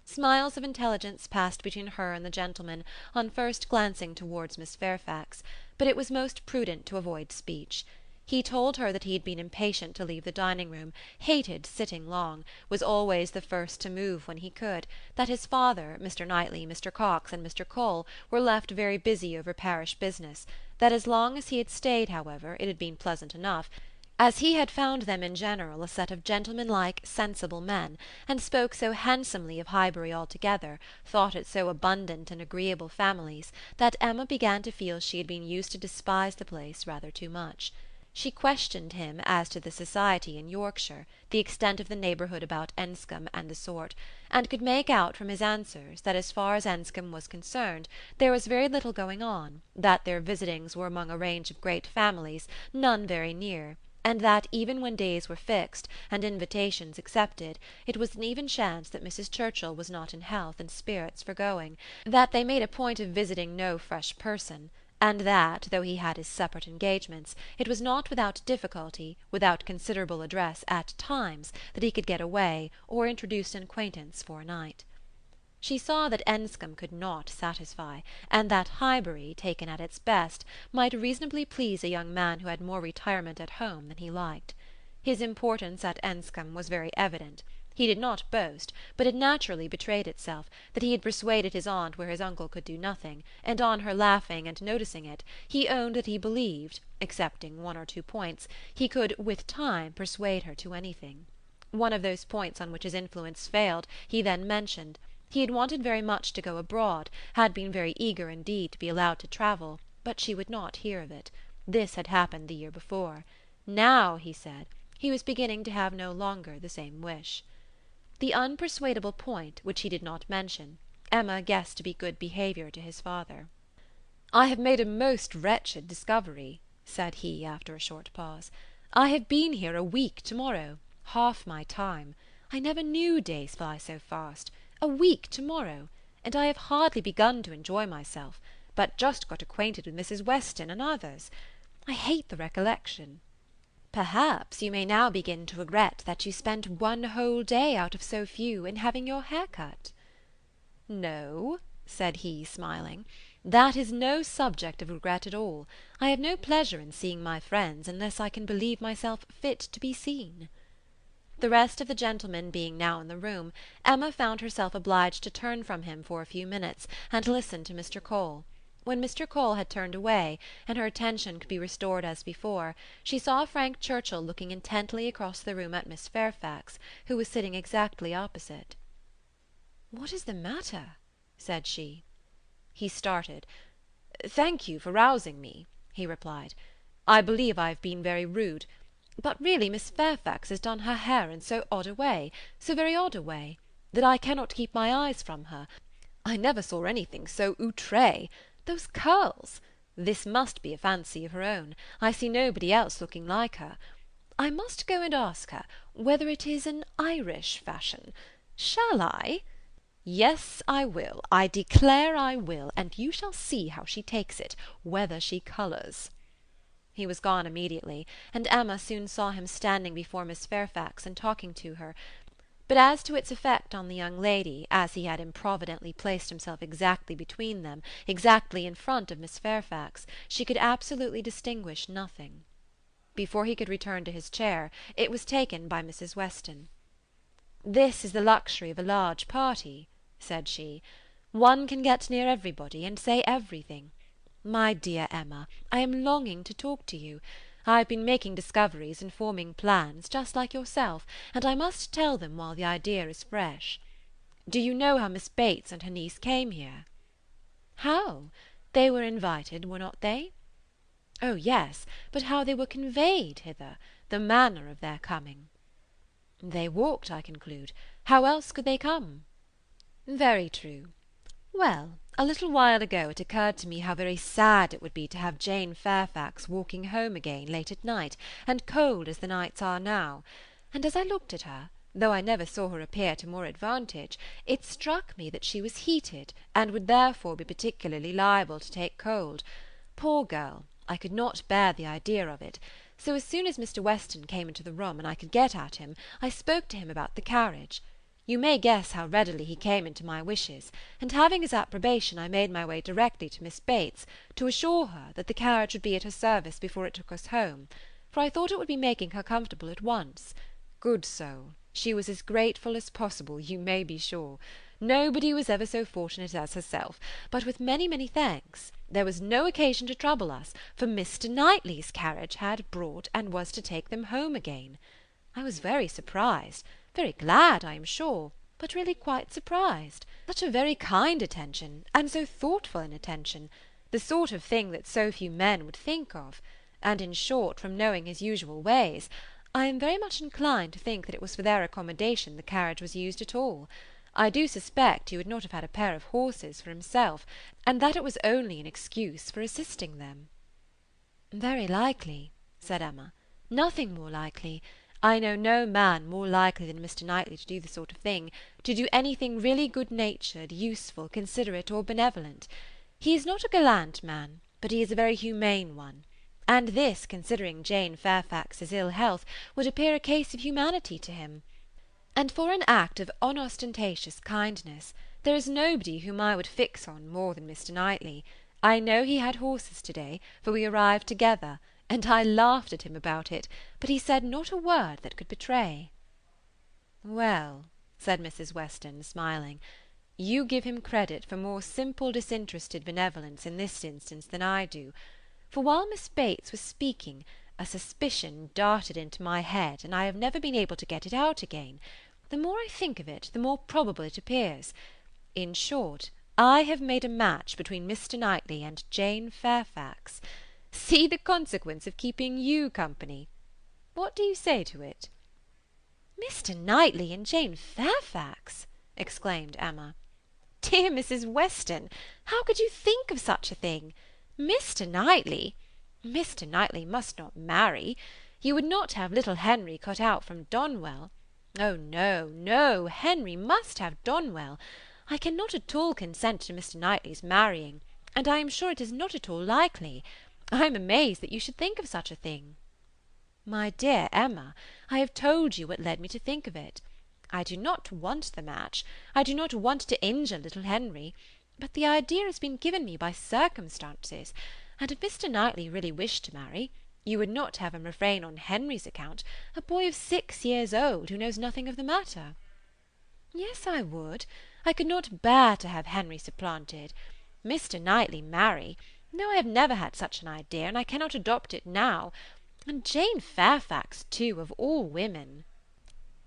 Smiles of intelligence passed between her and the gentleman on first glancing towards Miss Fairfax, but it was most prudent to avoid speech. He told her that he had been impatient to leave the dining-room, hated sitting long, was always the first to move when he could, that his father, Mr. Knightley, Mr. Cox, and Mr. Cole were left very busy over parish business, that as long as he had stayed, however, it had been pleasant enough, as he had found them in general a set of gentlemanlike, sensible men, and spoke so handsomely of Highbury altogether, thought it so abundant in agreeable families, that Emma began to feel she had been used to despise the place rather too much. She questioned him as to the society in Yorkshire, the extent of the neighbourhood about Enscombe and the sort, and could make out from his answers that as far as Enscombe was concerned there was very little going on, that their visitings were among a range of great families, none very near, and that even when days were fixed and invitations accepted it was an even chance that Mrs. Churchill was not in health and spirits for going, that they made a point of visiting no fresh person, and that, though he had his separate engagements, it was not without difficulty, without considerable address at times, that he could get away or introduce an acquaintance for a night. She saw that Enscombe could not satisfy, and that Highbury, taken at its best, might reasonably please a young man who had more retirement at home than he liked. His importance at Enscombe was very evident. He did not boast, but it naturally betrayed itself, that he had persuaded his aunt where his uncle could do nothing, and on her laughing and noticing it, he owned that he believed, excepting one or two points, he could with time persuade her to anything. One of those points on which his influence failed he then mentioned. He had wanted very much to go abroad, had been very eager indeed to be allowed to travel, but she would not hear of it. This had happened the year before. Now, he said, he was beginning to have no longer the same wish. The unpersuadable point, which he did not mention, Emma guessed to be good behaviour to his father. "I have made a most wretched discovery," said he, after a short pause. "I have been here a week to-morrow, half my time. I never knew days fly so fast. A week to-morrow, and I have hardly begun to enjoy myself, but just got acquainted with Mrs. Weston and others. I hate the recollection." "Perhaps you may now begin to regret that you spent one whole day out of so few in having your hair cut." "No," said he, smiling, "that is no subject of regret at all. I have no pleasure in seeing my friends unless I can believe myself fit to be seen." The rest of the gentlemen being now in the room, Emma found herself obliged to turn from him for a few minutes, and listen to Mr. Cole. When Mr. Cole had turned away, and her attention could be restored as before, she saw Frank Churchill looking intently across the room at Miss Fairfax, who was sitting exactly opposite. "What is the matter?" said she. He started. "Thank you for rousing me," he replied. "I believe I have been very rude. But really Miss Fairfax has done her hair in so odd a way, so very odd a way, that I cannot keep my eyes from her. I never saw anything so outré. Those curls! This must be a fancy of her own. I see nobody else looking like her. I must go and ask her whether it is an Irish fashion. Shall I? Yes, I will. I declare I will, and you shall see how she takes it, whether she colours." He was gone immediately, and Emma soon saw him standing before Miss Fairfax and talking to her. But as to its effect on the young lady, as he had improvidently placed himself exactly between them, exactly in front of Miss Fairfax, she could absolutely distinguish nothing. Before he could return to his chair, it was taken by Mrs. Weston. "This is the luxury of a large party," said she. "One can get near everybody, and say everything. My dear Emma, I am longing to talk to you. I have been making discoveries and forming plans, just like yourself, and I must tell them while the idea is fresh. Do you know how Miss Bates and her niece came here?" "How? They were invited, were not they?" "Oh, yes, but how they were conveyed hither, the manner of their coming." "They walked, I conclude. How else could they come?" "Very true. Well, a little while ago it occurred to me how very sad it would be to have Jane Fairfax walking home again late at night, and cold as the nights are now, and as I looked at her, though I never saw her appear to more advantage, it struck me that she was heated, and would therefore be particularly liable to take cold. Poor girl! I could not bear the idea of it, so as soon as Mr. Weston came into the room and I could get at him, I spoke to him about the carriage. You may guess how readily he came into my wishes, and having his approbation I made my way directly to Miss Bates, to assure her that the carriage would be at her service before it took us home, for I thought it would be making her comfortable at once. Good soul! She was as grateful as possible, you may be sure. Nobody was ever so fortunate as herself, but with many, many thanks. There was no occasion to trouble us, for Mr. Knightley's carriage had brought and was to take them home again. I was very surprised, very glad, I am sure, but really quite surprised. Such a very kind attention, and so thoughtful an attention, the sort of thing that so few men would think of, and in short, from knowing his usual ways, I am very much inclined to think that it was for their accommodation the carriage was used at all. I do suspect he would not have had a pair of horses for himself, and that it was only an excuse for assisting them." "Very likely," said Emma. "Nothing more likely. I know no man more likely than Mr. Knightley to do the sort of thing, to do anything really good-natured, useful, considerate, or benevolent. He is not a gallant man, but he is a very humane one, and this, considering Jane Fairfax's ill health, would appear a case of humanity to him. And for an act of unostentatious kindness, there is nobody whom I would fix on more than Mr. Knightley. I know he had horses to-day, for we arrived together, and I laughed at him about it, but he said not a word that could betray." "Well," said Mrs. Weston, smiling, "you give him credit for more simple disinterested benevolence in this instance than I do, for while Miss Bates was speaking, a suspicion darted into my head, and I have never been able to get it out again. The more I think of it, the more probable it appears. In short, I have made a match between Mr. Knightley and Jane Fairfax. See the consequence of keeping you company. What do you say to it?" "Mr. Knightley and Jane Fairfax!" exclaimed Emma. "Dear Mrs. Weston, how could you think of such a thing? Mr. Knightley! Mr. Knightley must not marry. You would not have little Henry cut out from Donwell. Oh, no, no, Henry must have Donwell. I cannot at all consent to Mr. Knightley's marrying, and I am sure it is not at all likely. I am amazed that you should think of such a thing." "My dear Emma, I have told you what led me to think of it. I do not want the match. I do not want to injure little Henry, but the idea has been given me by circumstances, and if Mr. Knightley really wished to marry, you would not have him refrain on Henry's account, a boy of 6 years old, who knows nothing of the matter." "Yes, I would. I could not bear to have Henry supplanted. Mr. Knightley marry! No, I have never had such an idea, and I cannot adopt it now. And Jane Fairfax, too, of all women."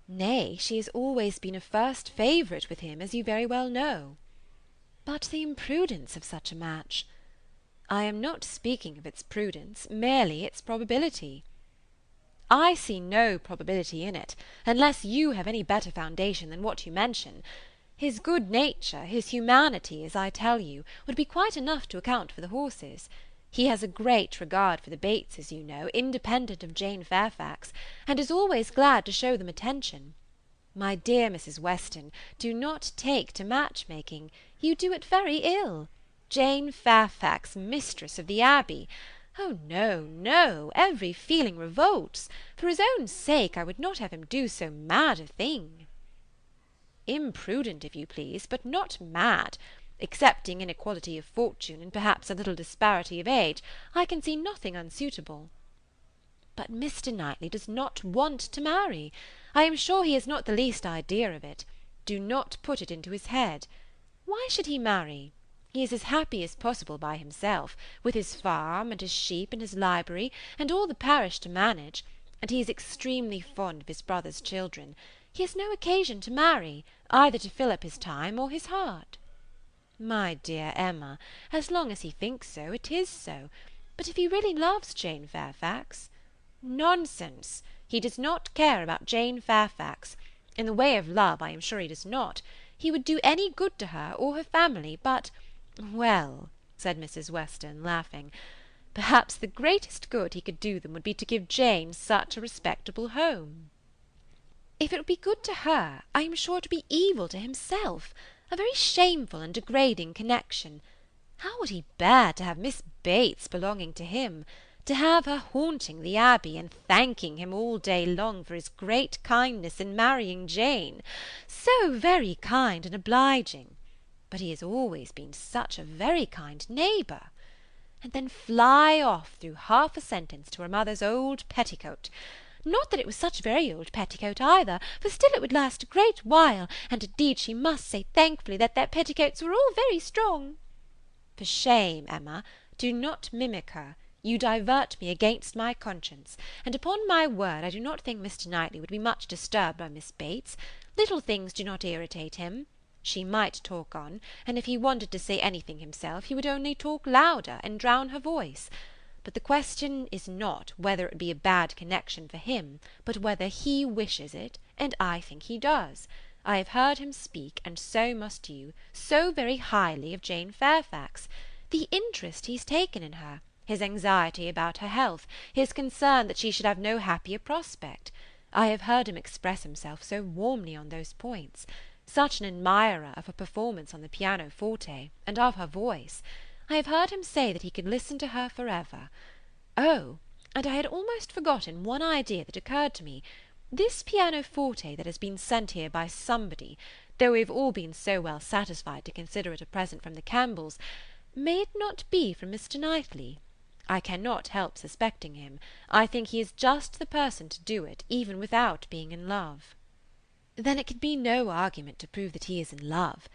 "Nay, she has always been a first favourite with him, as you very well know." "But the imprudence of such a match." "I am not speaking of its prudence, merely its probability." "I see no probability in it, unless you have any better foundation than what you mention. His good nature, his humanity, as I tell you, would be quite enough to account for the horses. He has a great regard for the Bateses, you know, independent of Jane Fairfax, and is always glad to show them attention. My dear Mrs. Weston, do not take to match-making. You do it very ill. Jane Fairfax, mistress of the Abbey! Oh, no, no, every feeling revolts. For his own sake I would not have him do so mad a thing." "Imprudent, if you please, but not mad. Excepting inequality of fortune, and perhaps a little disparity of age, I can see nothing unsuitable." "But Mr. Knightley does not want to marry. I am sure he has not the least idea of it. Do not put it into his head. Why should he marry? He is as happy as possible by himself, with his farm, and his sheep, and his library, and all the parish to manage, and he is extremely fond of his brother's children. He has no occasion to marry, either to fill up his time or his heart." "My dear Emma, as long as he thinks so, it is so. But if he really loves Jane Fairfax—" "Nonsense! He does not care about Jane Fairfax. In the way of love, I am sure he does not. He would do any good to her or her family, but—" "Well," said Mrs. Weston, laughing, "perhaps the greatest good he could do them would be to give Jane such a respectable home." "If it would be good to her, I am sure it would be evil to himself. A very shameful and degrading connection. How would he bear to have Miss Bates belonging to him? To have her haunting the Abbey, and thanking him all day long for his great kindness in marrying Jane? So very kind and obliging. But he has always been such a very kind neighbour. And then fly off through half a sentence to her mother's old petticoat. Not that it was such a very old petticoat either, for still it would last a great while, and indeed she must say thankfully that their petticoats were all very strong." For shame, Emma, do not mimic her. You divert me against my conscience, and upon my word I do not think Mr. Knightley would be much disturbed by Miss Bates. Little things do not irritate him. She might talk on, and if he wanted to say anything himself, he would only talk louder and drown her voice. But the question is not whether it be a bad connection for him, but whether he wishes it, and I think he does. I have heard him speak, and so must you, so very highly of Jane Fairfax. The interest he's taken in her, his anxiety about her health, his concern that she should have no happier prospect. I have heard him express himself so warmly on those points. Such an admirer of her performance on the pianoforte, and of her voice. I have heard him say that he could listen to her forever. Oh, and I had almost forgotten one idea that occurred to me. This pianoforte that has been sent here by somebody, though we have all been so well satisfied to consider it a present from the Campbells, may it not be from Mr. Knightley? I cannot help suspecting him. I think he is just the person to do it, even without being in love." "Then it can be no argument to prove that he is in love.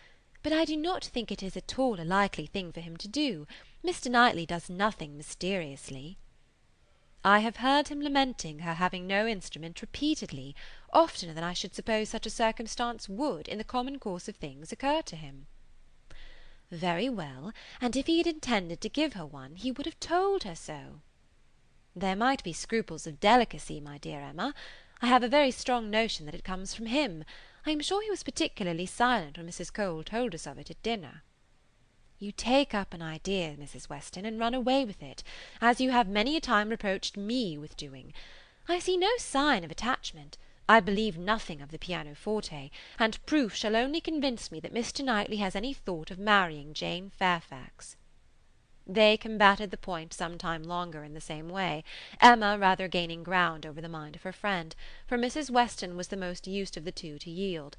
But I do not think it is at all a likely thing for him to do. Mr. Knightley does nothing mysteriously." "I have heard him lamenting her having no instrument repeatedly, oftener than I should suppose such a circumstance would, in the common course of things, occur to him." "Very well, and if he had intended to give her one, he would have told her so." "There might be scruples of delicacy, my dear Emma. I have a very strong notion that it comes from him. I am sure he was particularly silent when Mrs. Cole told us of it at dinner." "You take up an idea, Mrs. Weston, and run away with it, as you have many a time reproached me with doing. I see no sign of attachment. I believe nothing of the pianoforte, and proof shall only convince me that Mr. Knightley has any thought of marrying Jane Fairfax." They combated the point some time longer in the same way, Emma rather gaining ground over the mind of her friend, for Mrs. Weston was the most used of the two to yield,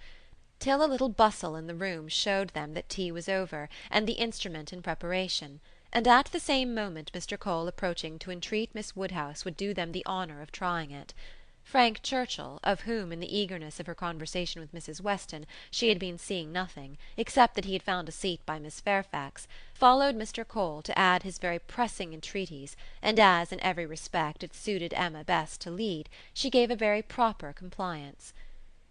till a little bustle in the room showed them that tea was over, and the instrument in preparation, and at the same moment Mr. Cole approaching to entreat Miss Woodhouse would do them the honour of trying it. Frank Churchill, of whom, in the eagerness of her conversation with Mrs. Weston, she had been seeing nothing, except that he had found a seat by Miss Fairfax, followed Mr. Cole to add his very pressing entreaties, and as, in every respect, it suited Emma best to lead, she gave a very proper compliance.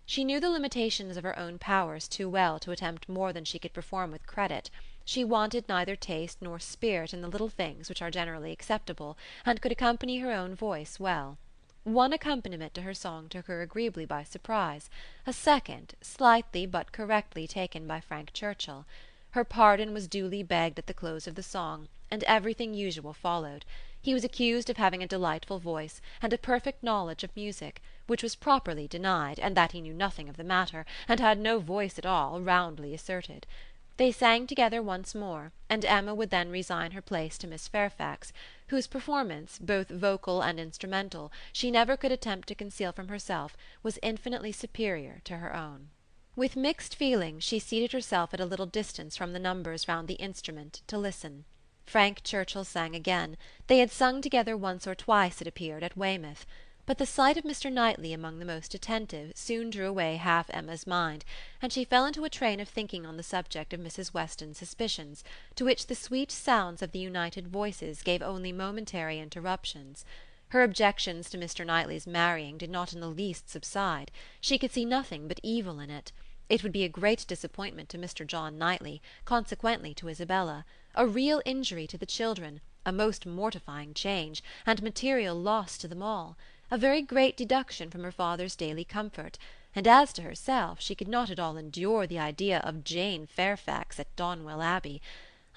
She knew the limitations of her own powers too well to attempt more than she could perform with credit. She wanted neither taste nor spirit in the little things which are generally acceptable, and could accompany her own voice well. One accompaniment to her song took her agreeably by surprise, a second, slightly but correctly taken by Frank Churchill. Her pardon was duly begged at the close of the song, and everything usual followed. He was accused of having a delightful voice, and a perfect knowledge of music, which was properly denied, and that he knew nothing of the matter, and had no voice at all, roundly asserted. They sang together once more, and Emma would then resign her place to Miss Fairfax, whose performance, both vocal and instrumental, she never could attempt to conceal from herself, was infinitely superior to her own. With mixed feelings she seated herself at a little distance from the numbers round the instrument to listen. Frank Churchill sang again. They had sung together once or twice, it appeared, at Weymouth. But the sight of Mr. Knightley among the most attentive soon drew away half Emma's mind, and she fell into a train of thinking on the subject of Mrs. Weston's suspicions, to which the sweet sounds of the united voices gave only momentary interruptions. Her objections to Mr. Knightley's marrying did not in the least subside. She could see nothing but evil in it. It would be a great disappointment to Mr. John Knightley, consequently to Isabella, a real injury to the children, a most mortifying change, and material loss to them all, a very great deduction from her father's daily comfort, and as to herself, she could not at all endure the idea of Jane Fairfax at Donwell Abbey,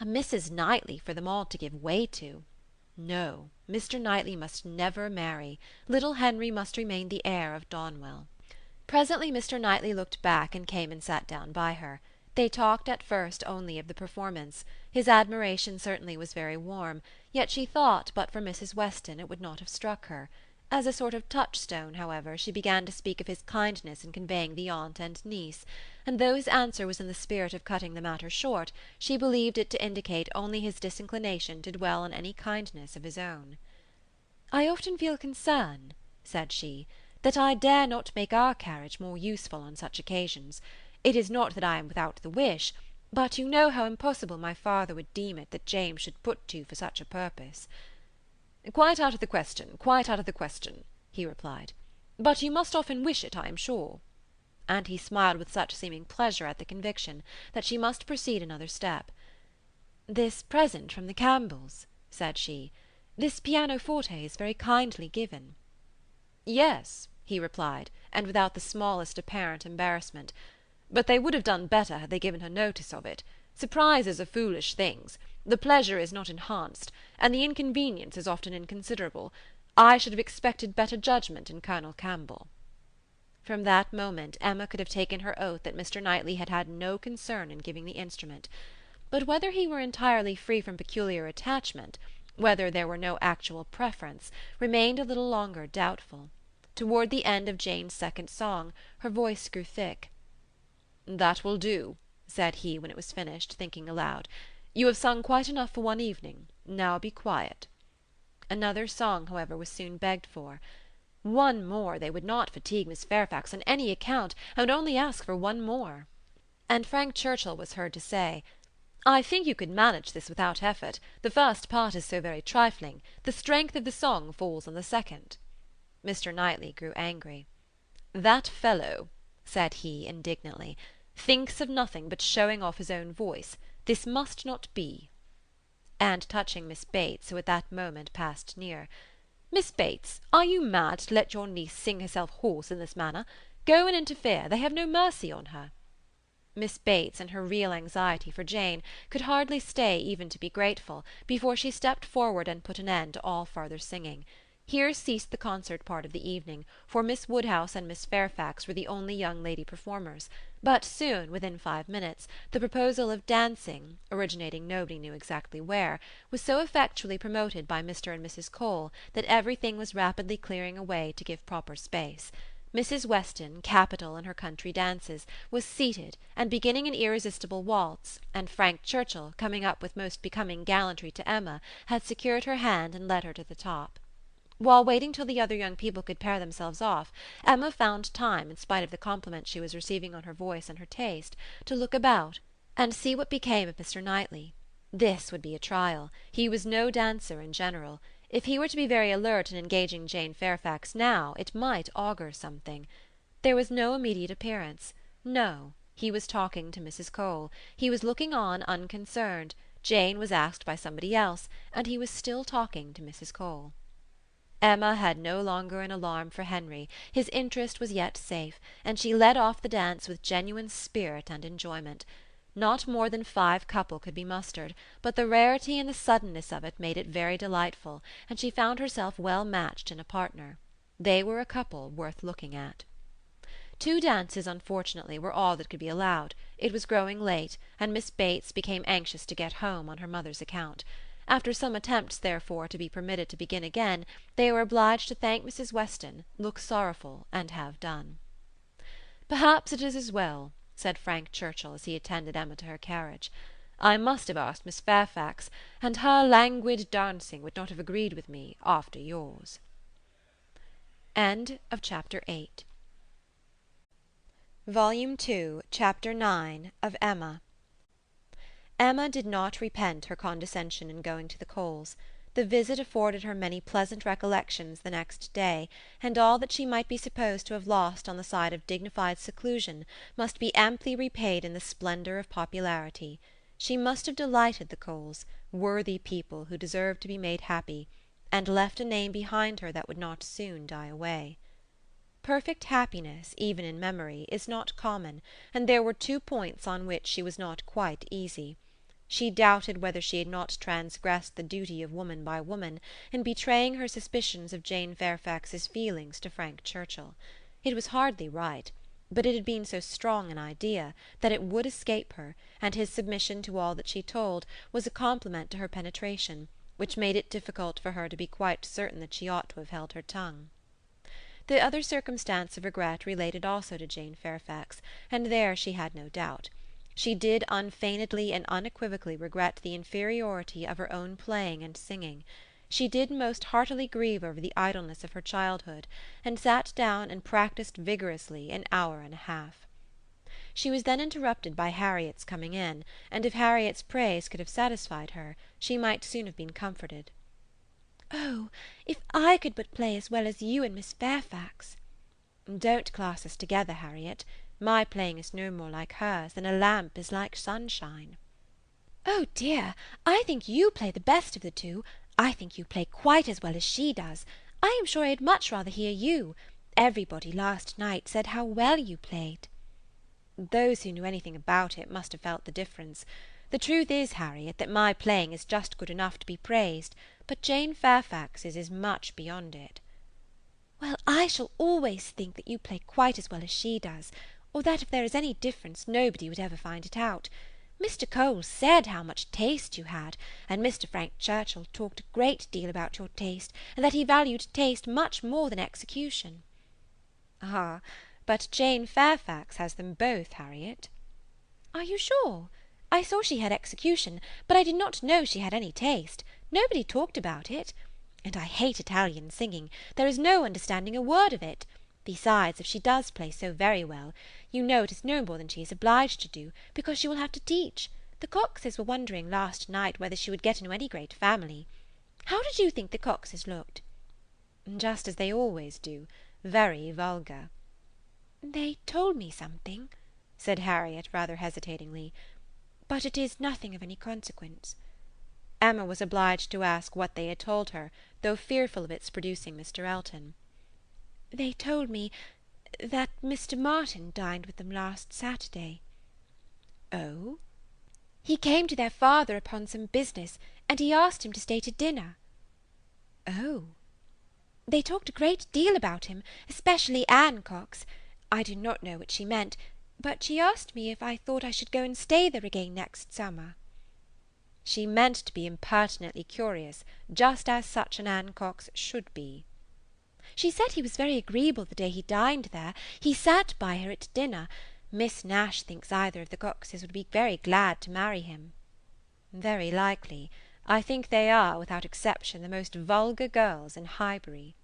a Mrs. Knightley for them all to give way to. No, Mr. Knightley must never marry. Little Henry must remain the heir of Donwell. Presently Mr. Knightley looked back and came and sat down by her. They talked at first only of the performance. His admiration certainly was very warm, yet she thought but for Mrs. Weston it would not have struck her. As a sort of touchstone, however, she began to speak of his kindness in conveying the aunt and niece, and though his answer was in the spirit of cutting the matter short, she believed it to indicate only his disinclination to dwell on any kindness of his own. "I often feel concern," said she, "that I dare not make our carriage more useful on such occasions. It is not that I am without the wish, but you know how impossible my father would deem it that James should put to for such a purpose." "Quite out of the question, quite out of the question," he replied. "But you must often wish it, I am sure." And he smiled with such seeming pleasure at the conviction, that she must proceed another step. "This present from the Campbells," said she, "this pianoforte is very kindly given." "Yes," he replied, and without the smallest apparent embarrassment, "but they would have done better had they given her notice of it. Surprises are foolish things. The pleasure is not enhanced, and the inconvenience is often inconsiderable. I should have expected better judgment in Colonel Campbell." From that moment Emma could have taken her oath that Mr. Knightley had had no concern in giving the instrument. But whether he were entirely free from peculiar attachment, whether there were no actual preference, remained a little longer doubtful. Toward the end of Jane's second song her voice grew thick. "That will do," said he when it was finished, thinking aloud. "You have sung quite enough for one evening. Now be quiet." Another song, however, was soon begged for. One more, they would not fatigue Miss Fairfax on any account, and would only ask for one more. And Frank Churchill was heard to say, "I think you could manage this without effort. The first part is so very trifling. The strength of the song falls on the second." Mr. Knightley grew angry. "That fellow," said he indignantly, "thinks of nothing but showing off his own voice. This must not be." And touching Miss Bates, who at that moment passed near, "Miss Bates, are you mad to let your niece sing herself hoarse in this manner? Go and interfere. They have no mercy on her." Miss Bates, in her real anxiety for Jane, could hardly stay even to be grateful, before she stepped forward and put an end to all farther singing. Here ceased the concert part of the evening, for Miss Woodhouse and Miss Fairfax were the only young lady performers, but soon, within 5 minutes, the proposal of dancing, originating nobody knew exactly where, was so effectually promoted by Mr. and Mrs. Cole that everything was rapidly clearing away to give proper space. Mrs. Weston, capital in her country dances, was seated and beginning an irresistible waltz, and Frank Churchill, coming up with most becoming gallantry to Emma, had secured her hand and led her to the top. While waiting till the other young people could pair themselves off, Emma found time, in spite of the compliments she was receiving on her voice and her taste, to look about, and see what became of Mr. Knightley. This would be a trial. He was no dancer in general. If he were to be very alert in engaging Jane Fairfax now, it might augur something. There was no immediate appearance. No, he was talking to Mrs. Cole. He was looking on unconcerned. Jane was asked by somebody else, and he was still talking to Mrs. Cole. Emma had no longer an alarm for Henry. His interest was yet safe, and she led off the dance with genuine spirit and enjoyment. Not more than 5 couple could be mustered, but the rarity and the suddenness of it made it very delightful, and she found herself well matched in a partner. They were a couple worth looking at. 2 dances, unfortunately, were all that could be allowed. It was growing late, and Miss Bates became anxious to get home on her mother's account. After some attempts, therefore, to be permitted to begin again, they were obliged to thank Mrs. Weston, look sorrowful, and have done. "Perhaps it is as well," said Frank Churchill as he attended Emma to her carriage. "I must have asked Miss Fairfax, and her languid dancing would not have agreed with me after yours." Chapter 8. Volume 2, Chapter 9 of Emma. Emma did not repent her condescension in going to the Coles. The visit afforded her many pleasant recollections the next day, and all that she might be supposed to have lost on the side of dignified seclusion must be amply repaid in the splendour of popularity. She must have delighted the Coles, worthy people who deserved to be made happy, and left a name behind her that would not soon die away. Perfect happiness, even in memory, is not common, and there were 2 points on which she was not quite easy. She doubted whether she had not transgressed the duty of woman by woman in betraying her suspicions of Jane Fairfax's feelings to Frank Churchill. It was hardly right, but it had been so strong an idea that it would escape her, and his submission to all that she told was a compliment to her penetration, which made it difficult for her to be quite certain that she ought to have held her tongue. The other circumstance of regret related also to Jane Fairfax, and there she had no doubt. She did unfeignedly and unequivocally regret the inferiority of her own playing and singing. She did most heartily grieve over the idleness of her childhood, and sat down and practised vigorously an hour and a half. She was then interrupted by Harriet's coming in, and if Harriet's praise could have satisfied her, she might soon have been comforted. "Oh, if I could but play as well as you and Miss Fairfax!" "Don't class us together, Harriet. My playing is no more like hers than a lamp is like sunshine." "Oh dear, I think you play the best of the two. I think you play quite as well as she does. I am sure I'd much rather hear you. Everybody last night said how well you played." "Those who knew anything about it must have felt the difference. The truth is, Harriet, that my playing is just good enough to be praised, but Jane Fairfax's is much beyond it." "Well, I shall always think that you play quite as well as she does, or that if there is any difference nobody would ever find it out. Mr. Cole said how much taste you had, and Mr. Frank Churchill talked a great deal about your taste, and that he valued taste much more than execution." "Ah, but Jane Fairfax has them both, Harriet." "Are you sure? I saw she had execution, but I did not know she had any taste. Nobody talked about it. And I hate Italian singing. There is no understanding a word of it. Besides, if she does play so very well, you know it is no more than she is obliged to do, because she will have to teach. The Coxes were wondering last night whether she would get into any great family. How did you think the Coxes looked?" "Just as they always do, very vulgar." "They told me something," said Harriet rather hesitatingly, "but it is nothing of any consequence." Emma was obliged to ask what they had told her, though fearful of its producing Mr. Elton. "They told me that Mr. Martin dined with them last Saturday." "Oh?" "He came to their father upon some business, and he asked him to stay to dinner." "Oh!" "They talked a great deal about him, especially Anne Cox. I do not know what she meant, but she asked me if I thought I should go and stay there again next summer." She meant to be impertinently curious, just as such an Anne Cox should be. "She said he was very agreeable the day he dined there. He sat by her at dinner. Miss Nash thinks either of the Coxes would be very glad to marry him." "Very likely. I think they are, without exception, the most vulgar girls in Highbury."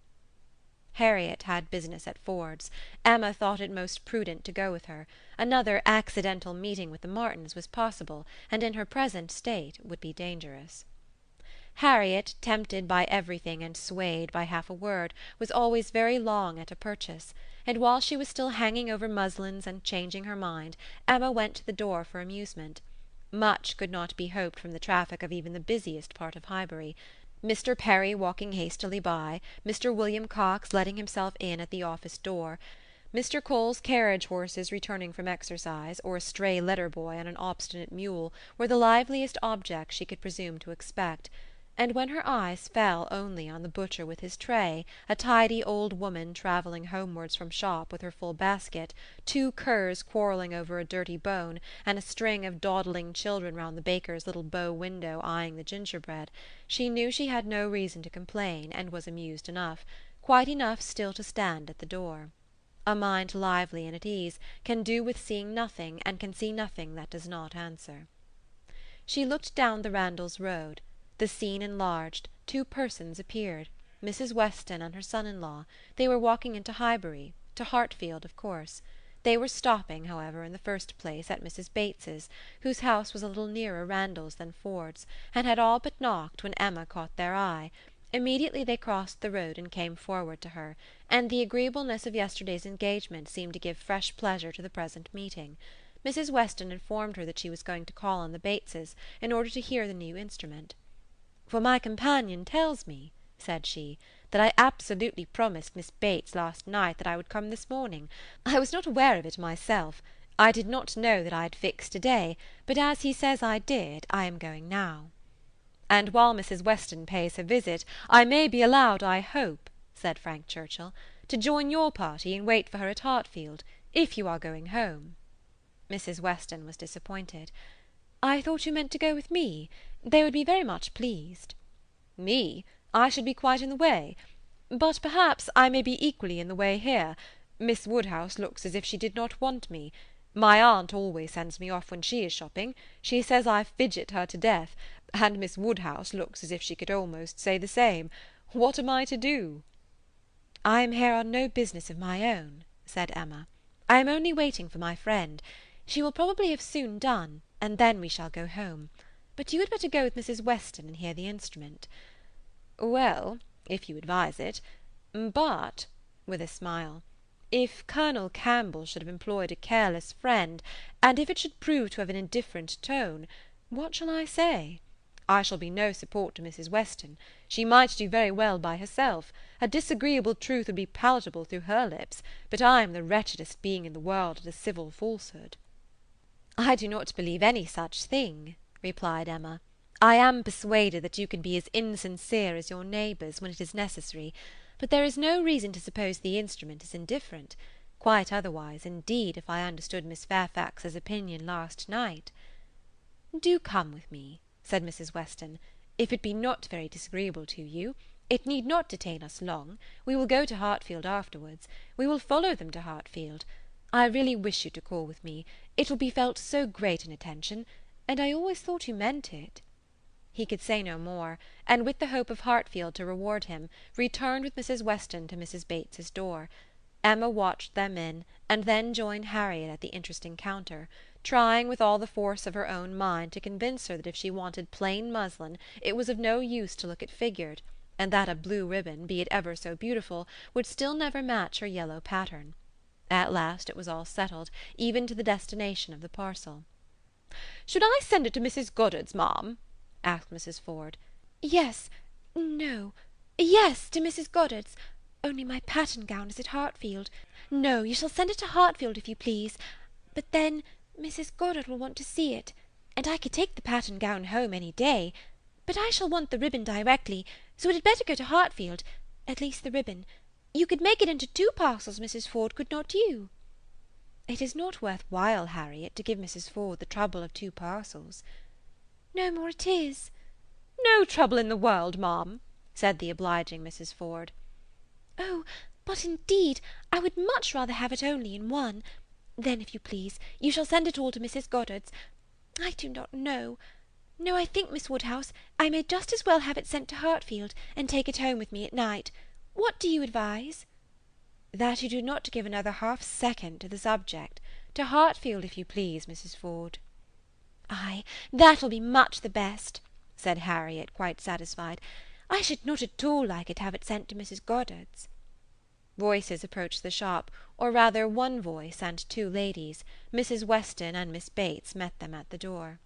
Harriet had business at Ford's. Emma thought it most prudent to go with her. Another accidental meeting with the Martins was possible, and in her present state would be dangerous. Harriet, tempted by everything and swayed by half a word, was always very long at a purchase, and while she was still hanging over muslins and changing her mind, Emma went to the door for amusement. Much could not be hoped from the traffic of even the busiest part of Highbury. Mr. Perry walking hastily by, Mr. William Cox letting himself in at the office door, Mr. Cole's carriage horses returning from exercise, or a stray letter boy on an obstinate mule, were the liveliest objects she could presume to expect, and when her eyes fell only on the butcher with his tray, a tidy old woman travelling homewards from shop with her full basket, 2 curs quarrelling over a dirty bone, and a string of dawdling children round the baker's little bow window eyeing the gingerbread, she knew she had no reason to complain, and was amused enough, quite enough still to stand at the door. A mind lively and at ease can do with seeing nothing, and can see nothing that does not answer. She looked down the Randalls road. The scene enlarged. 2 persons appeared. Mrs. Weston and her son-in-law. They were walking into Highbury, to Hartfield, of course. They were stopping, however, in the first place at Mrs. Bates's, whose house was a little nearer Randall's than Ford's, and had all but knocked when Emma caught their eye. Immediately they crossed the road and came forward to her, and the agreeableness of yesterday's engagement seemed to give fresh pleasure to the present meeting. Mrs. Weston informed her that she was going to call on the Bateses in order to hear the new instrument. "For my companion tells me," said she, "that I absolutely promised Miss Bates last night that I would come this morning. I was not aware of it myself. I did not know that I had fixed a day, but as he says I did, I am going now." "And while Mrs. Weston pays her visit, I may be allowed, I hope," said Frank Churchill, "to join your party and wait for her at Hartfield, if you are going home." Mrs. Weston was disappointed. "I thought you meant to go with me. They would be very much pleased." "Me? I should be quite in the way. But perhaps I may be equally in the way here. Miss Woodhouse looks as if she did not want me. My aunt always sends me off when she is shopping. She says I fidget her to death, and Miss Woodhouse looks as if she could almost say the same. What am I to do?" "I am here on no business of my own," said Emma. "I am only waiting for my friend. She will probably have soon done, and then we shall go home. But you had better go with Mrs. Weston and hear the instrument." "Well, if you advise it. But," with a smile, "if Colonel Campbell should have employed a careless friend, and if it should prove to have an indifferent tone, what shall I say? I shall be no support to Mrs. Weston. She might do very well by herself. A disagreeable truth would be palatable through her lips, but I am the wretchedest being in the world at a civil falsehood." "I do not believe any such thing," replied Emma. "I am persuaded that you can be as insincere as your neighbours when it is necessary, but there is no reason to suppose the instrument is indifferent. Quite otherwise, indeed, if I understood Miss Fairfax's opinion last night." "Do come with me," said Mrs. Weston, "if it be not very disagreeable to you. It need not detain us long. We will go to Hartfield afterwards. We will follow them to Hartfield. I really wish you to call with me. It will be felt so great an attention, and I always thought you meant it." He could say no more, and with the hope of Hartfield to reward him, returned with Mrs. Weston to Mrs. Bates's door. Emma watched them in, and then joined Harriet at the interesting counter, trying with all the force of her own mind to convince her that if she wanted plain muslin it was of no use to look at figured, and that a blue ribbon, be it ever so beautiful, would still never match her yellow pattern. At last it was all settled, even to the destination of the parcel. "Should I send it to Mrs. Goddard's, ma'am?" asked Mrs. Ford. Yes, to Mrs. Goddard's. Only my pattern gown is at Hartfield. No, you shall send it to Hartfield if you please. But then Mrs. Goddard will want to see it, and I could take the pattern gown home any day. But I shall want the ribbon directly, so it had better go to Hartfield, at least the ribbon. You could make it into 2 parcels, Mrs. Ford, could not you?" "It is not worth while, Harriet, to give Mrs. Ford the trouble of 2 parcels." "No more it is." "No trouble in the world, ma'am," said the obliging Mrs. Ford. "Oh, but indeed I would much rather have it only in one. Then, if you please, you shall send it all to Mrs. Goddard's. I do not know. No, I think, Miss Woodhouse, I may just as well have it sent to Hartfield, and take it home with me at night. What do you advise?" "That you do not give another half-second to the subject. To Hartfield, if you please, Mrs. Ford." "Ay, that will be much the best," said Harriet, quite satisfied. "I should not at all like it to have it sent to Mrs. Goddard's." Voices approached the shop, or rather one voice and 2 ladies. Mrs. Weston and Miss Bates met them at the door.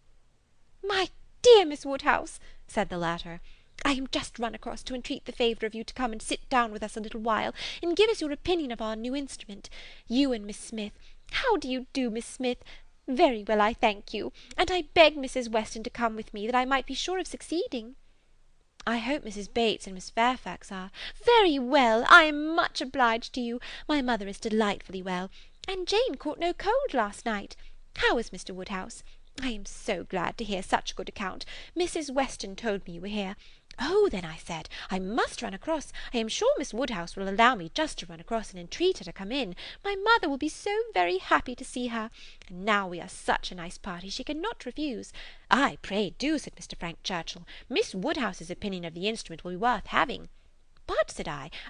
"My dear Miss Woodhouse," said the latter, "I am just run across to entreat the favour of you to come and sit down with us a little while, and give us your opinion of our new instrument. You and Miss Smith. How do you do, Miss Smith? Very well, I thank you, and I begged Mrs. Weston to come with me, that I might be sure of succeeding." "I hope Mrs. Bates and Miss Fairfax are—" "Very well. I am much obliged to you. My mother is delightfully well, and Jane caught no cold last night. How is Mr. Woodhouse? I am so glad to hear such a good account. Mrs. Weston told me you were here. Oh, then, I said, I must run across. I am sure Miss Woodhouse will allow me just to run across and entreat her to come in. My mother will be so very happy to see her. And now we are such a nice party, she cannot refuse. Ay, pray do, said Mr. Frank Churchill. Miss Woodhouse's opinion of the instrument will be worth having. But, said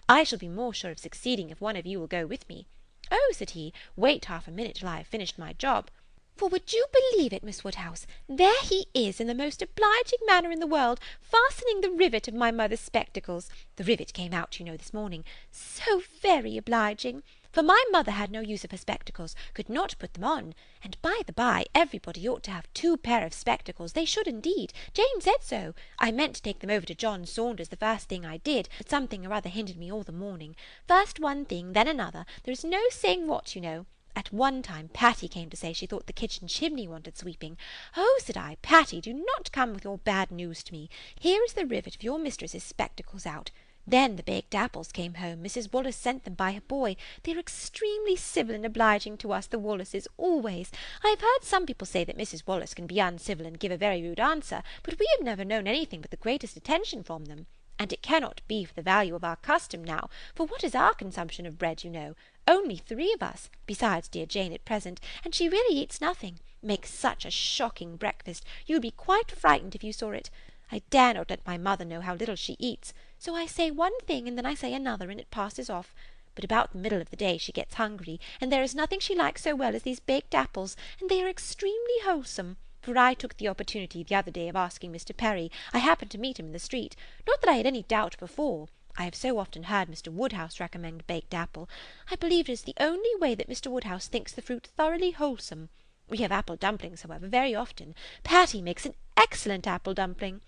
I shall be more sure of succeeding if one of you will go with me. "Oh," said he, "wait half a minute till I have finished my job." For would you believe it, Miss Woodhouse, there he is in the most obliging manner in the world, fastening the rivet of my mother's spectacles. The rivet came out, you know, this morning. So very obliging. For my mother had no use of her spectacles, could not put them on. And by the by, everybody ought to have 2 pair of spectacles. They should indeed. Jane said so. I meant to take them over to John Saunders the first thing I did, but something or other hindered me all the morning. First one thing, then another. There is no saying what, you know. At one time Patty came to say she thought the kitchen chimney wanted sweeping. "Oh," said I, "Patty, do not come with your bad news to me. Here is the rivet of your mistress's spectacles out." Then the baked apples came home. Mrs. Wallace sent them by her boy. They are extremely civil and obliging to us, the Wallaces, always. I have heard some people say that Mrs. Wallace can be uncivil and give a very rude answer, but we have never known anything but the greatest attention from them. And it cannot be for the value of our custom now, for what is our consumption of bread, you know? Only 3 of us, besides dear Jane at present, and she really eats nothing. Makes such a shocking breakfast, you would be quite frightened if you saw it. I dare not let my mother know how little she eats, so I say one thing and then I say another, and it passes off. But about the middle of the day she gets hungry, and there is nothing she likes so well as these baked apples, and they are extremely wholesome. For I took the opportunity the other day of asking Mr. Perry. I happened to meet him in the street. Not that I had any doubt before. I have so often heard Mr. Woodhouse recommend baked apple. I believe it is the only way that Mr. Woodhouse thinks the fruit thoroughly wholesome. We have apple dumplings, however, very often. Patty makes an excellent apple dumpling.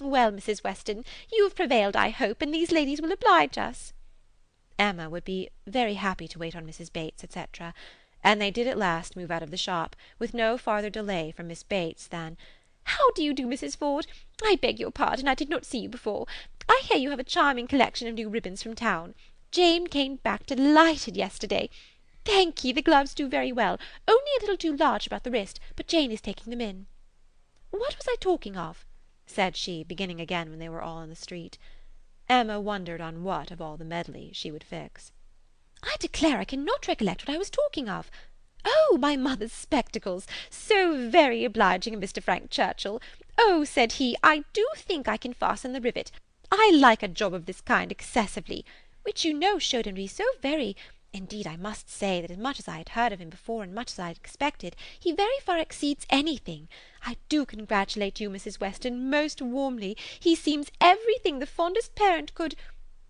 Well, Mrs. Weston, you have prevailed, I hope, and these ladies will oblige us. Emma would be very happy to wait on Mrs. Bates, etc., and they did at last move out of the shop, with no farther delay from Miss Bates than, "How do you do, Mrs. Ford? I beg your pardon, I did not see you before. I hear you have a charming collection of new ribbons from town. Jane came back delighted yesterday. Thank ye, the gloves do very well, only a little too large about the wrist, but Jane is taking them in. What was I talking of?" said she, beginning again when they were all in the street. Emma wondered on what, of all the medley, she would fix. "I declare I cannot recollect what I was talking of. Oh, my mother's spectacles! So very obliging of Mr. Frank Churchill. Oh," said he, "I do think I can fasten the rivet. I like a job of this kind excessively," which you know showed him to be so very— Indeed, I must say that as much as I had heard of him before and much as I had expected, he very far exceeds anything. I do congratulate you, Mrs. Weston, most warmly. He seems everything the fondest parent could—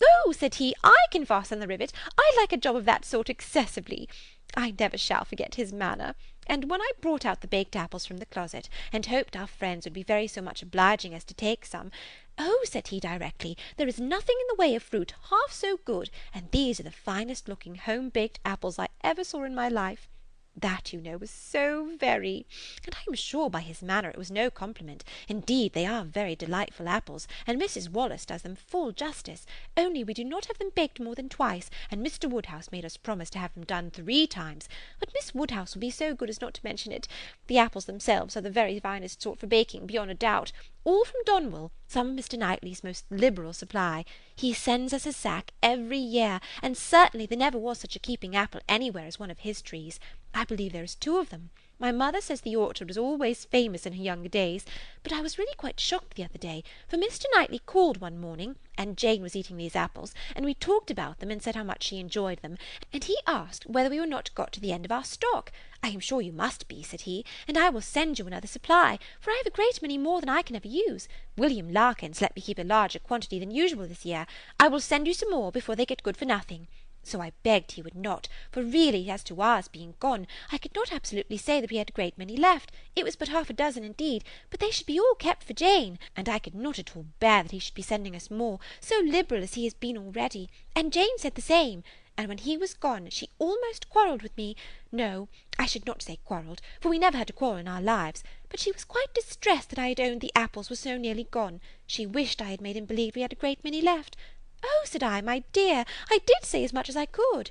"Oh," said he, "I can fasten the rivet. I like a job of that sort excessively." I never shall forget his manner. And when I brought out the baked apples from the closet, and hoped our friends would be very so much obliging as to take some, "Oh," said he directly, "there is nothing in the way of fruit half so good, and these are the finest looking home-baked apples I ever saw in my life." That, you know, was so very— And I am sure by his manner it was no compliment. Indeed, they are very delightful apples, and Mrs. Wallace does them full justice, only we do not have them baked more than twice, and Mr. Woodhouse made us promise to have them done 3 times. But Miss Woodhouse will be so good as not to mention it. The apples themselves are the very finest sort for baking, beyond a doubt. All from Donwell, some of Mr. Knightley's most liberal supply. He sends us a sack every year, and certainly there never was such a keeping apple anywhere as one of his trees. I believe there is 2 of them. My mother says the orchard was always famous in her younger days, but I was really quite shocked the other day, for Mr. Knightley called one morning, and Jane was eating these apples, and we talked about them and said how much she enjoyed them, and he asked whether we were not got to the end of our stock. "I am sure you must be," said he, "and I will send you another supply, for I have a great many more than I can ever use. William Larkins let me keep a larger quantity than usual this year. I will send you some more before they get good for nothing." So I begged he would not, for really, as to ours being gone, I could not absolutely say that we had a great many left. It was but half a dozen indeed, but they should be all kept for Jane, and I could not at all bear that he should be sending us more, so liberal as he has been already. And Jane said the same, and when he was gone she almost quarrelled with me. No, I should not say quarrelled, for we never had a quarrel in our lives, but she was quite distressed that I had owned the apples were so nearly gone. She wished I had made him believe we had a great many left. "Oh," said I, "my dear, I did say as much as I could."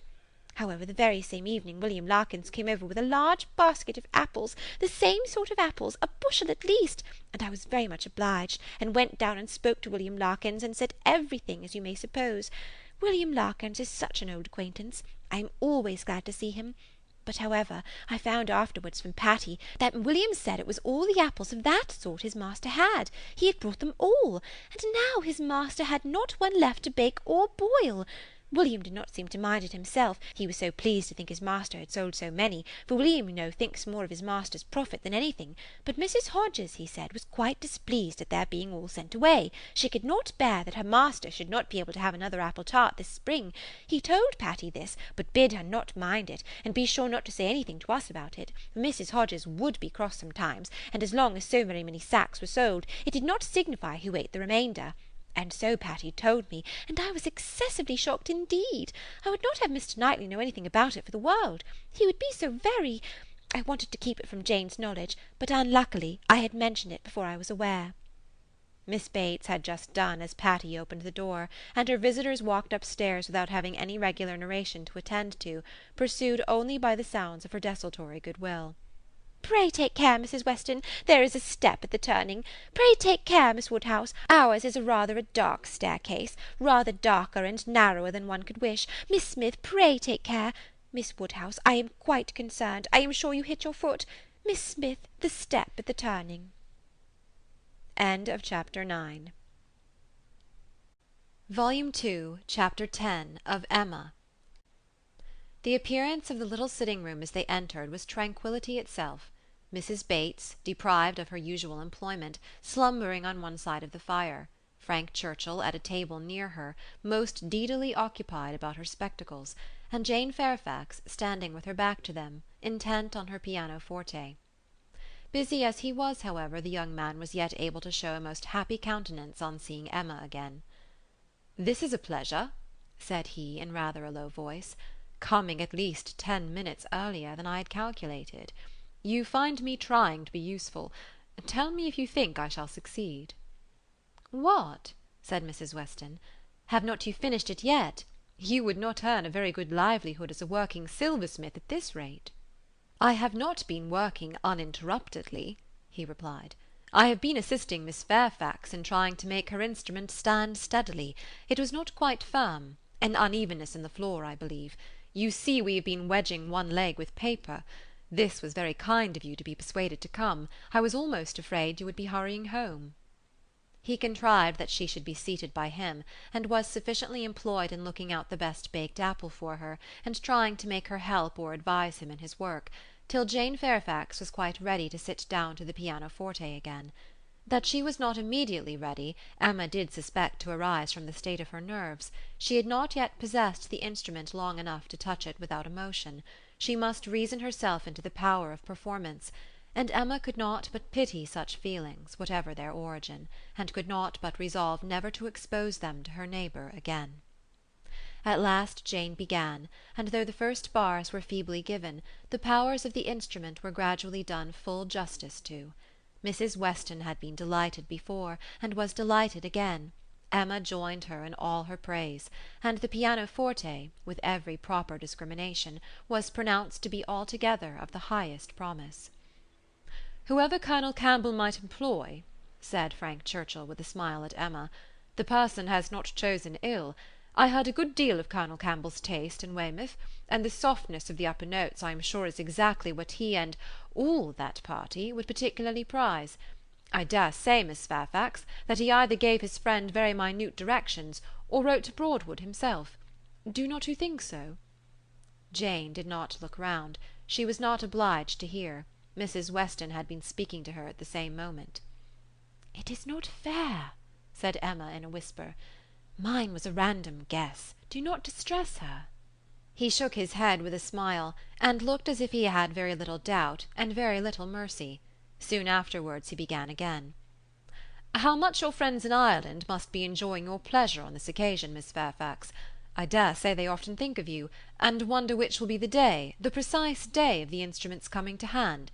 However, the very same evening William Larkins came over with a large basket of apples, the same sort of apples, a bushel at least, and I was very much obliged, and went down and spoke to William Larkins, and said everything, as you may suppose. William Larkins is such an old acquaintance. I am always glad to see him. But, however, I found afterwards from Patty that William said it was all the apples of that sort his master had. He had brought them all, and now his master had not one left to bake or boil. William did not seem to mind it himself, he was so pleased to think his master had sold so many, for William, you know, thinks more of his master's profit than anything. But Mrs. Hodges, he said, was quite displeased at their being all sent away. She could not bear that her master should not be able to have another apple tart this spring. He told Patty this, but bid her not mind it, and be sure not to say anything to us about it, for Mrs. Hodges would be cross sometimes, and as long as so very many sacks were sold, it did not signify who ate the remainder. And so Patty told me, and I was excessively shocked indeed. I would not have Mr. Knightley know anything about it for the world. He would be so very— I wanted to keep it from Jane's knowledge, but unluckily I had mentioned it before I was aware. Miss Bates had just done as Patty opened the door, and her visitors walked upstairs without having any regular narration to attend to, pursued only by the sounds of her desultory goodwill. "Pray take care, Mrs. Weston, there is a step at the turning. Pray take care, Miss Woodhouse, ours is rather a dark staircase, rather darker and narrower than one could wish. Miss Smith, pray take care. Miss Woodhouse, I am quite concerned. I am sure you hit your foot. Miss Smith, the step at the turning." End of Chapter 9. Volume 2, Chapter 10 of Emma. The appearance of the little sitting-room as they entered was tranquillity itself. Mrs. Bates, deprived of her usual employment, slumbering on one side of the fire; Frank Churchill at a table near her, most deedily occupied about her spectacles; and Jane Fairfax standing with her back to them, intent on her pianoforte. Busy as he was, however, the young man was yet able to show a most happy countenance on seeing Emma again. "This is a pleasure," said he, in rather a low voice, "coming at least 10 minutes earlier than I had calculated. You find me trying to be useful. Tell me if you think I shall succeed." "What?" said Mrs. Weston. "Have not you finished it yet? You would not earn a very good livelihood as a working silversmith at this rate." "I have not been working uninterruptedly," he replied. "I have been assisting Miss Fairfax in trying to make her instrument stand steadily. It was not quite firm. An unevenness in the floor, I believe. You see we have been wedging one leg with paper. This was very kind of you to be persuaded to come. I was almost afraid you would be hurrying home." He contrived that she should be seated by him, and was sufficiently employed in looking out the best baked apple for her, and trying to make her help or advise him in his work, till Jane Fairfax was quite ready to sit down to the pianoforte again. That she was not immediately ready, Emma did suspect to arise from the state of her nerves. She had not yet possessed the instrument long enough to touch it without emotion. She must reason herself into the power of performance, and Emma could not but pity such feelings, whatever their origin, and could not but resolve never to expose them to her neighbour again. At last Jane began, and though the first bars were feebly given, the powers of the instrument were gradually done full justice to. Mrs. Weston had been delighted before, and was delighted again. Emma joined her in all her praise, and the pianoforte, with every proper discrimination, was pronounced to be altogether of the highest promise. "Whoever Colonel Campbell might employ," said Frank Churchill with a smile at Emma, "the person has not chosen ill. I heard a good deal of Colonel Campbell's taste in Weymouth, and the softness of the upper notes I am sure is exactly what he and all that party would particularly prize. I dare say, Miss Fairfax, that he either gave his friend very minute directions, or wrote to Broadwood himself. Do not you think so?" Jane did not look round. She was not obliged to hear. Mrs. Weston had been speaking to her at the same moment. "It is not fair," said Emma in a whisper. "Mine was a random guess. Do not distress her." He shook his head with a smile, and looked as if he had very little doubt and very little mercy. Soon afterwards he began again. "How much your friends in Ireland must be enjoying your pleasure on this occasion, Miss Fairfax. I dare say they often think of you, and wonder which will be the day, the precise day of the instrument's coming to hand.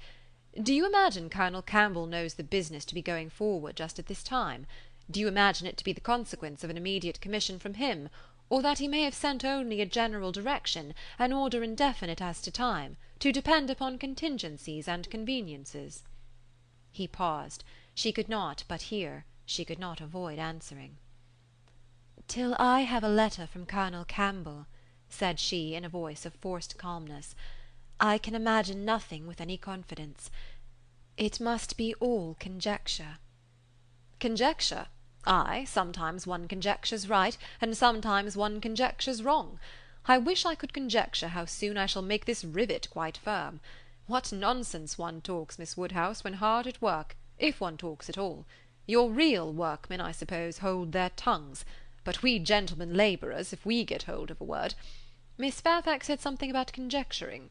Do you imagine Colonel Campbell knows the business to be going forward just at this time? Do you imagine it to be the consequence of an immediate commission from him, or that he may have sent only a general direction, an order indefinite as to time, to depend upon contingencies and conveniences?" He paused. She could not but hear. She could not avoid answering. "Till I have a letter from Colonel Campbell," said she in a voice of forced calmness, "I can imagine nothing with any confidence. It must be all conjecture." "Conjecture? Ay, sometimes one conjectures right, and sometimes one conjectures wrong. I wish I could conjecture how soon I shall make this rivet quite firm. What nonsense one talks, Miss Woodhouse, when hard at work, if one talks at all. Your real workmen, I suppose, hold their tongues, but we gentlemen labourers, if we get hold of a word. Miss Fairfax said something about conjecturing.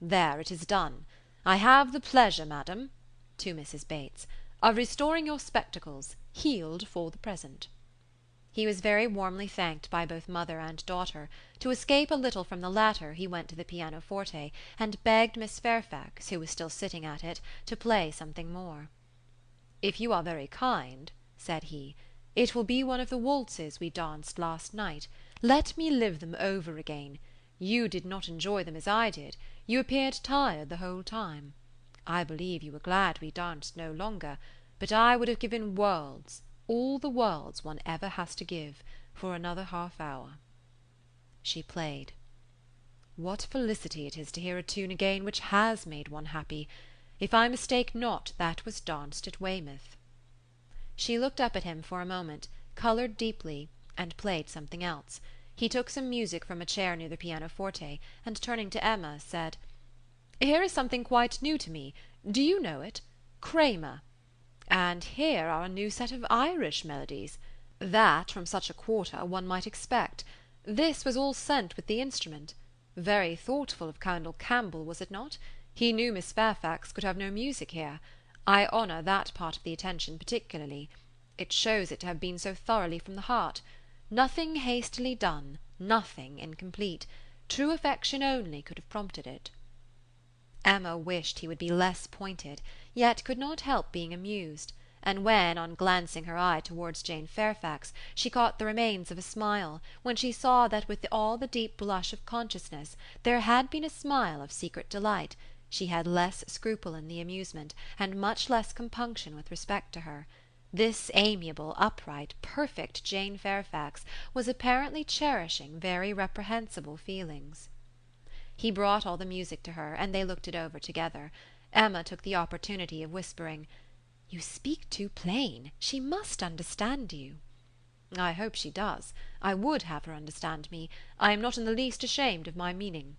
There, it is done. I have the pleasure, madam," to Mrs. Bates, "of restoring your spectacles, healed for the present." He was very warmly thanked by both mother and daughter. To escape a little from the latter, he went to the pianoforte, and begged Miss Fairfax, who was still sitting at it, to play something more. "If you are very kind," said he, "it will be one of the waltzes we danced last night. Let me live them over again. You did not enjoy them as I did. You appeared tired the whole time. I believe you were glad we danced no longer, but I would have given worlds, all the worlds one ever has to give, for another half-hour." She played. What felicity it is to hear a tune again which has made one happy! If I mistake not, that was danced at Weymouth. She looked up at him for a moment, coloured deeply, and played something else. He took some music from a chair near the pianoforte, and turning to Emma, said, "Here is something quite new to me. Do you know it? Kramer. And here are a new set of Irish melodies. That, from such a quarter, one might expect. This was all sent with the instrument. Very thoughtful of Colonel Campbell, was it not? He knew Miss Fairfax could have no music here. I honour that part of the attention particularly. It shows it to have been so thoroughly from the heart. Nothing hastily done, nothing incomplete. True affection only could have prompted it." Emma wished he would be less pointed, yet could not help being amused, and when, on glancing her eye towards Jane Fairfax, she caught the remains of a smile, when she saw that with all the deep blush of consciousness there had been a smile of secret delight, she had less scruple in the amusement, and much less compunction with respect to her. This amiable, upright, perfect Jane Fairfax was apparently cherishing very reprehensible feelings. He brought all the music to her, and they looked it over together. Emma took the opportunity of whispering, "You speak too plain. She must understand you." "I hope she does. I would have her understand me. I am not in the least ashamed of my meaning."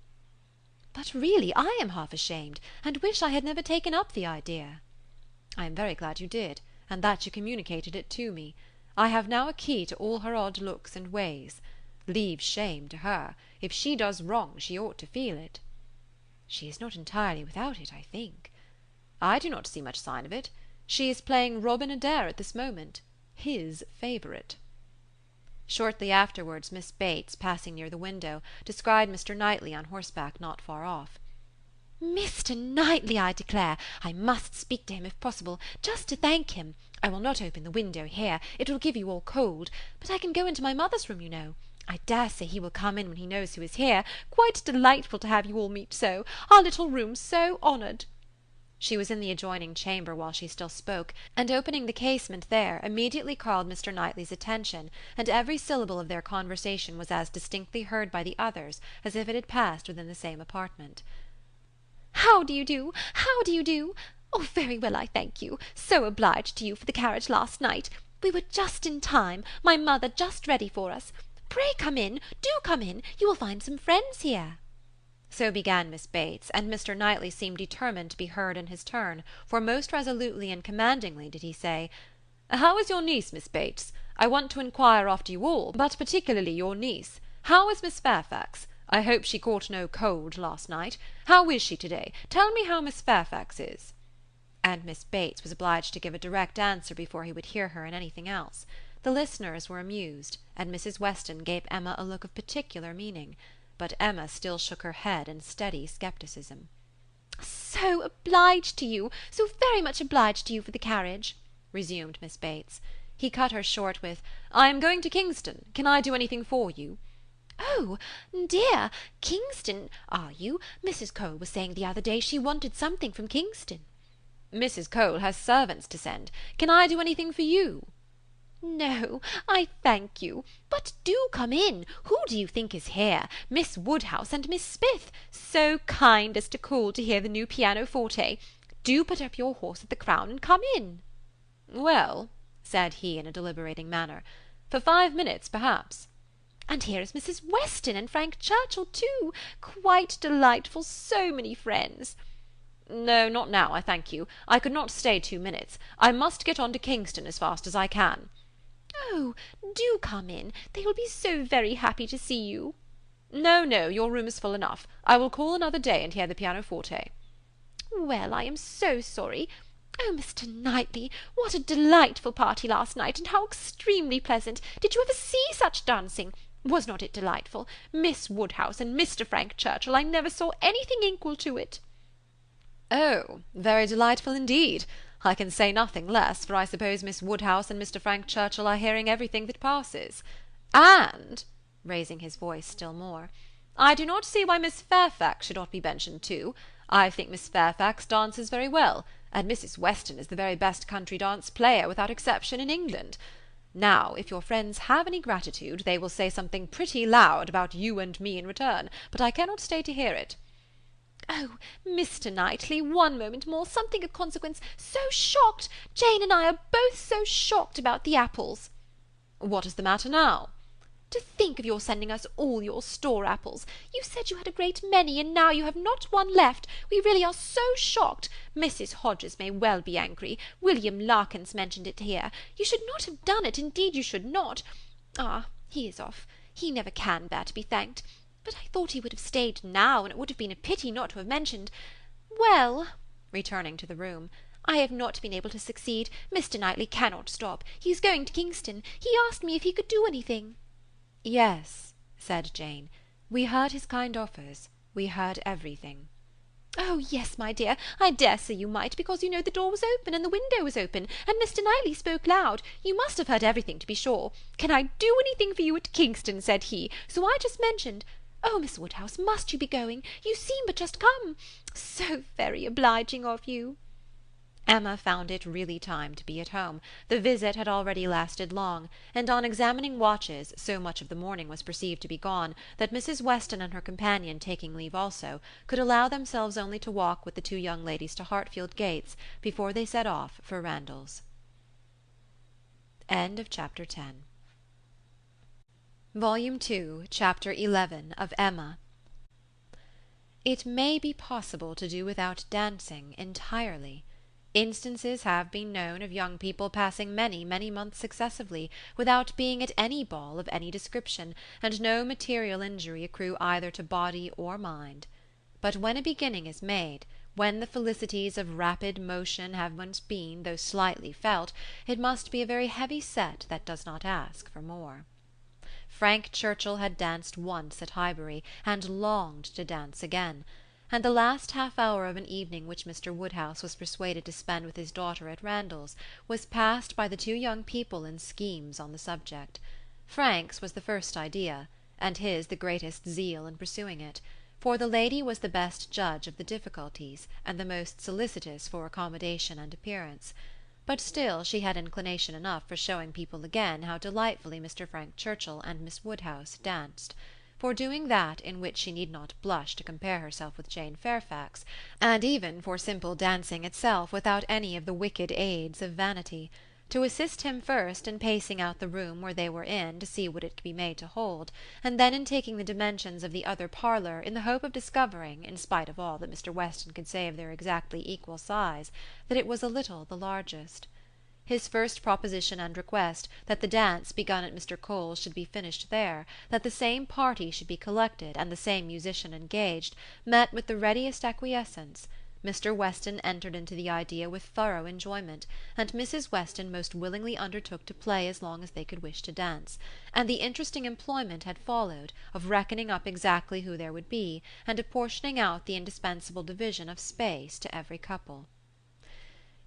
"But really I am half ashamed, and wish I had never taken up the idea." "I am very glad you did, and that you communicated it to me. I have now a key to all her odd looks and ways. Leave shame to her. If she does wrong, she ought to feel it." "She is not entirely without it, I think." "I do not see much sign of it. She is playing Robin Adair at this moment, his favourite." Shortly afterwards Miss Bates, passing near the window, descried Mr. Knightley on horseback not far off. "Mr. Knightley, I declare! I must speak to him if possible, just to thank him. I will not open the window here, it will give you all cold, but I can go into my mother's room, you know. I dare say he will come in when he knows who is here. Quite delightful to have you all meet so. Our little room so honoured." She was in the adjoining chamber while she still spoke, and opening the casement there, immediately called Mr. Knightley's attention, and every syllable of their conversation was as distinctly heard by the others as if it had passed within the same apartment. "How do you do? How do you do? Oh, very well, I thank you. So obliged to you for the carriage last night. We were just in time, my mother just ready for us. Pray come in, do come in, you will find some friends here." So began Miss Bates, and Mr. Knightley seemed determined to be heard in his turn, for most resolutely and commandingly did he say, "How is your niece, Miss Bates? I want to inquire after you all, but particularly your niece. How is Miss Fairfax? I hope she caught no cold last night. How is she to-day? Tell me how Miss Fairfax is." And Miss Bates was obliged to give a direct answer before he would hear her in anything else. The listeners were amused, and Mrs. Weston gave Emma a look of particular meaning, but Emma still shook her head in steady scepticism. "So obliged to you, so very much obliged to you for the carriage," resumed Miss Bates. He cut her short with, "I am going to Kingston. Can I do anything for you?" "Oh, dear, Kingston, are you? Mrs. Cole was saying the other day she wanted something from Kingston." "Mrs. Cole has servants to send. Can I do anything for you?" "No, I thank you. But do come in. Who do you think is here? Miss Woodhouse and Miss Smith, so kind as to call to hear the new pianoforte. Do put up your horse at the Crown and come in." "Well," said he in a deliberating manner. "For 5 minutes, perhaps." And here is Mrs. Weston and Frank Churchill too. Quite delightful. So many friends. No, not now, I thank you. I could not stay 2 minutes. I must get on to Kingston as fast as I can. Oh, do come in. They will be so very happy to see you. No, no, your room is full enough. I will call another day and hear the pianoforte. Well, I am so sorry. Oh, Mr. Knightley, what a delightful party last night, and how extremely pleasant. Did you ever see such dancing? Was not it delightful? Miss Woodhouse and Mr. Frank Churchill, I never saw anything equal to it. Oh, very delightful indeed. I can say nothing less, for I suppose Miss Woodhouse and Mr. Frank Churchill are hearing everything that passes. And, raising his voice still more, I do not see why Miss Fairfax should not be mentioned too. I think Miss Fairfax dances very well, and Mrs. Weston is the very best country dance player without exception in England. Now, if your friends have any gratitude, they will say something pretty loud about you and me in return, but I cannot stay to hear it. Oh, Mr. Knightley, one moment more, something of consequence. So shocked! Jane and I are both so shocked about the apples. What is the matter now? To think of your sending us all your store apples. You said you had a great many, and now you have not one left. We really are so shocked. Mrs. Hodges may well be angry. William Larkins mentioned it here. You should not have done it, indeed you should not. Ah, he is off. He never can bear to be thanked. But I thought he would have stayed now, and it would have been a pity not to have mentioned. Well, returning to the room, I have not been able to succeed. Mr. Knightley cannot stop. He is going to Kingston. He asked me if he could do anything. Yes, said Jane. We heard his kind offers. We heard everything. Oh, yes, my dear. I dare say you might, because you know the door was open and the window was open, and Mr. Knightley spoke loud. You must have heard everything, to be sure. Can I do anything for you at Kingston? Said he. So I just mentioned. Oh, Miss Woodhouse, must you be going? You seem but just come. So very obliging of you. Emma found it really time to be at home. The visit had already lasted long, and on examining watches, so much of the morning was perceived to be gone, that Mrs. Weston and her companion, taking leave also, could allow themselves only to walk with the two young ladies to Hartfield gates before they set off for Randalls. End of Chapter 10. Volume 2, Chapter 11 of Emma. It may be possible to do without dancing entirely. Instances have been known of young people passing many, many months successively without being at any ball of any description, and no material injury accrue either to body or mind. But when a beginning is made, when the felicities of rapid motion have once been, though slightly felt, it must be a very heavy set that does not ask for more. Frank Churchill had danced once at Highbury, and longed to dance again, and the last half-hour of an evening which Mr. Woodhouse was persuaded to spend with his daughter at Randalls was passed by the two young people in schemes on the subject. Frank's was the first idea, and his the greatest zeal in pursuing it, for the lady was the best judge of the difficulties, and the most solicitous for accommodation and appearance. But still she had inclination enough for showing people again how delightfully Mr. Frank Churchill and Miss Woodhouse danced, for doing that in which she need not blush to compare herself with Jane Fairfax, and even for simple dancing itself without any of the wicked aids of vanity, to assist him first in pacing out the room where they were in to see what it could be made to hold, and then in taking the dimensions of the other parlour in the hope of discovering, in spite of all that Mr. Weston could say of their exactly equal size, that it was a little the largest. His first proposition and request, that the dance begun at Mr. Cole's should be finished there, that the same party should be collected, and the same musician engaged, met with the readiest acquiescence. Mr. Weston entered into the idea with thorough enjoyment, and Mrs. Weston most willingly undertook to play as long as they could wish to dance, and the interesting employment had followed, of reckoning up exactly who there would be, and apportioning out the indispensable division of space to every couple.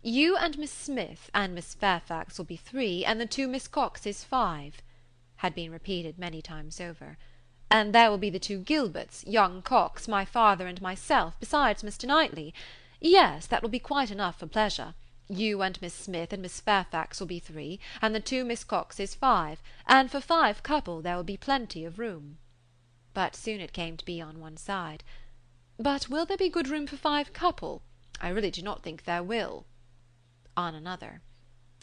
"You and Miss Smith and Miss Fairfax will be 3, and the 2 Miss Coxes 5, had been repeated many times over. And there will be the 2 Gilberts, young Cox, my father, and myself, besides Mr. Knightley. Yes, that will be quite enough for pleasure. You and Miss Smith and Miss Fairfax will be 3, and the 2 Miss Coxes 5, and for 5 couple there will be plenty of room." But soon it came to be on one side. "But will there be good room for 5 couple? I really do not think there will." On another.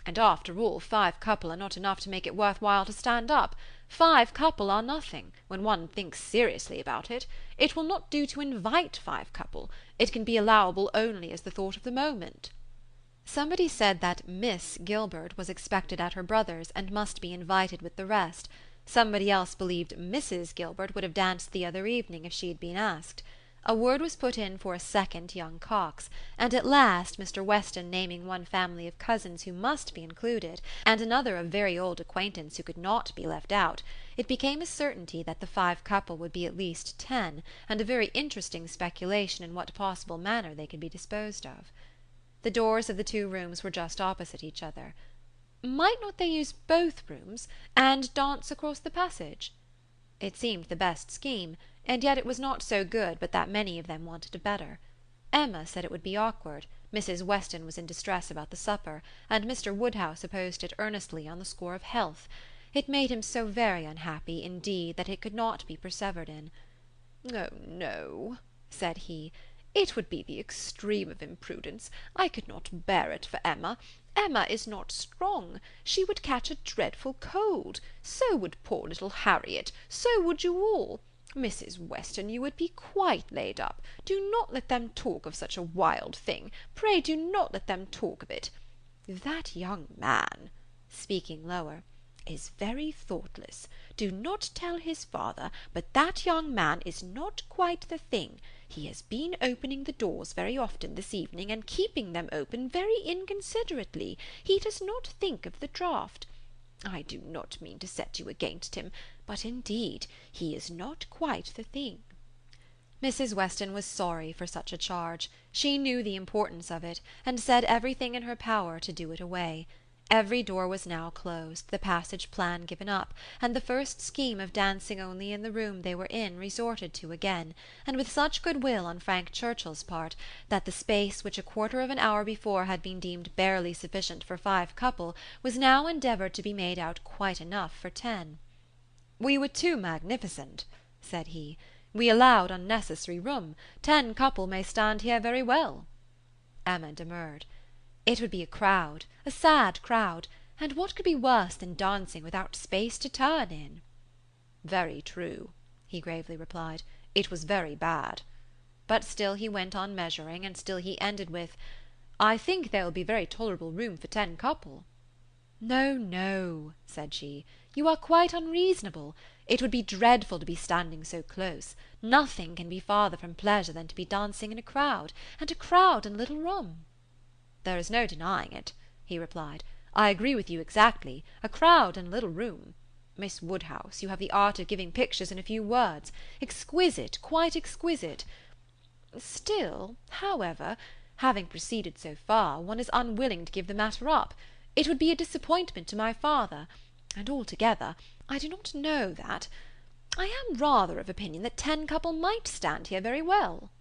And after all, 5 couple are not enough to make it worth while to stand up. 5 couple are nothing, when one thinks seriously about it. It will not do to invite 5 couple. It can be allowable only as the thought of the moment. Somebody said that Miss Gilbert was expected at her brother's, and must be invited with the rest. Somebody else believed Mrs. Gilbert would have danced the other evening if she had been asked. A word was put in for a second young Cox, and at last, Mr. Weston naming one family of cousins who must be included, and another of very old acquaintance who could not be left out, it became a certainty that the 5 couple would be at least 10, and a very interesting speculation in what possible manner they could be disposed of. The doors of the 2 rooms were just opposite each other. Might not they use both rooms, and dance across the passage? It seemed the best scheme, and yet it was not so good but that many of them wanted a better. Emma said it would be awkward, Mrs. Weston was in distress about the supper, and Mr. Woodhouse opposed it earnestly on the score of health. It made him so very unhappy, indeed, that it could not be persevered in. "Oh, no," said he, "it would be the extreme of imprudence. I could not bear it for Emma. Emma is not strong. She would catch a dreadful cold. So would poor little Harriet. So would you all. Mrs. Weston, you would be quite laid up. Do not let them talk of such a wild thing. Pray do not let them talk of it. That young man," speaking lower, "is very thoughtless. Do not tell his father, but that young man is not quite the thing. He has been opening the doors very often this evening, and keeping them open very inconsiderately. He does not think of the draught. I do not mean to set you against him, but indeed he is not quite the thing." Mrs. Weston was sorry for such a charge. She knew the importance of it, and said everything in her power to do it away. Every door was now closed, the passage plan given up, and the first scheme of dancing only in the room they were in resorted to again, and with such goodwill on Frank Churchill's part, that the space which a quarter of an hour before had been deemed barely sufficient for 5 couple was now endeavoured to be made out quite enough for 10. "We were too magnificent," said he. "We allowed unnecessary room. 10 couple may stand here very well." Emma demurred. "It would be a crowd, a sad crowd, and what could be worse than dancing without space to turn in?" "Very true," he gravely replied. "It was very bad." But still he went on measuring, and still he ended with, "I think there will be very tolerable room for 10 couple." "No, no," said she, "you are quite unreasonable. It would be dreadful to be standing so close. Nothing can be farther from pleasure than to be dancing in a crowd, and a crowd in a little room." "There is no denying it," he replied. "I agree with you exactly. A crowd in a little room. Miss Woodhouse, you have the art of giving pictures in a few words. Exquisite, quite exquisite. Still, however, having proceeded so far, one is unwilling to give the matter up. It would be a disappointment to my father, and altogether, I do not know that. I am rather of opinion that 10 couple might stand here very well."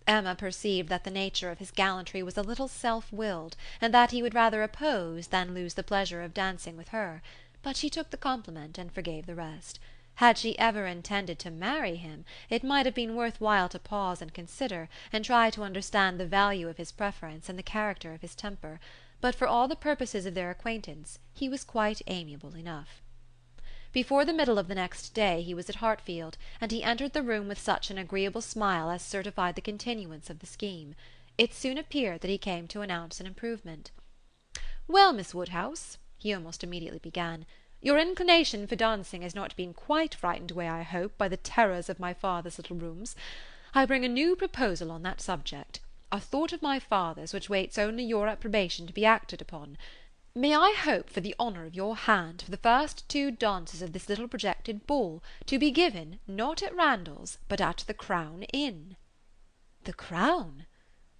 Emma perceived that the nature of his gallantry was a little self-willed, and that he would rather oppose than lose the pleasure of dancing with her, but she took the compliment and forgave the rest. Had she ever intended to marry him, it might have been worth while to pause and consider, and try to understand the value of his preference and the character of his temper, but for all the purposes of their acquaintance he was quite amiable enough. Before the middle of the next day he was at Hartfield, and he entered the room with such an agreeable smile as certified the continuance of the scheme. It soon appeared that he came to announce an improvement. "Well, Miss Woodhouse," he almost immediately began, "your inclination for dancing has not been quite frightened away, I hope, by the terrors of my father's little rooms. I bring a new proposal on that subject, a thought of my father's which waits only your approbation to be acted upon. May I hope for the honour of your hand for the first 2 dances of this little projected ball, to be given, not at Randall's, but at the Crown Inn?" "The Crown?"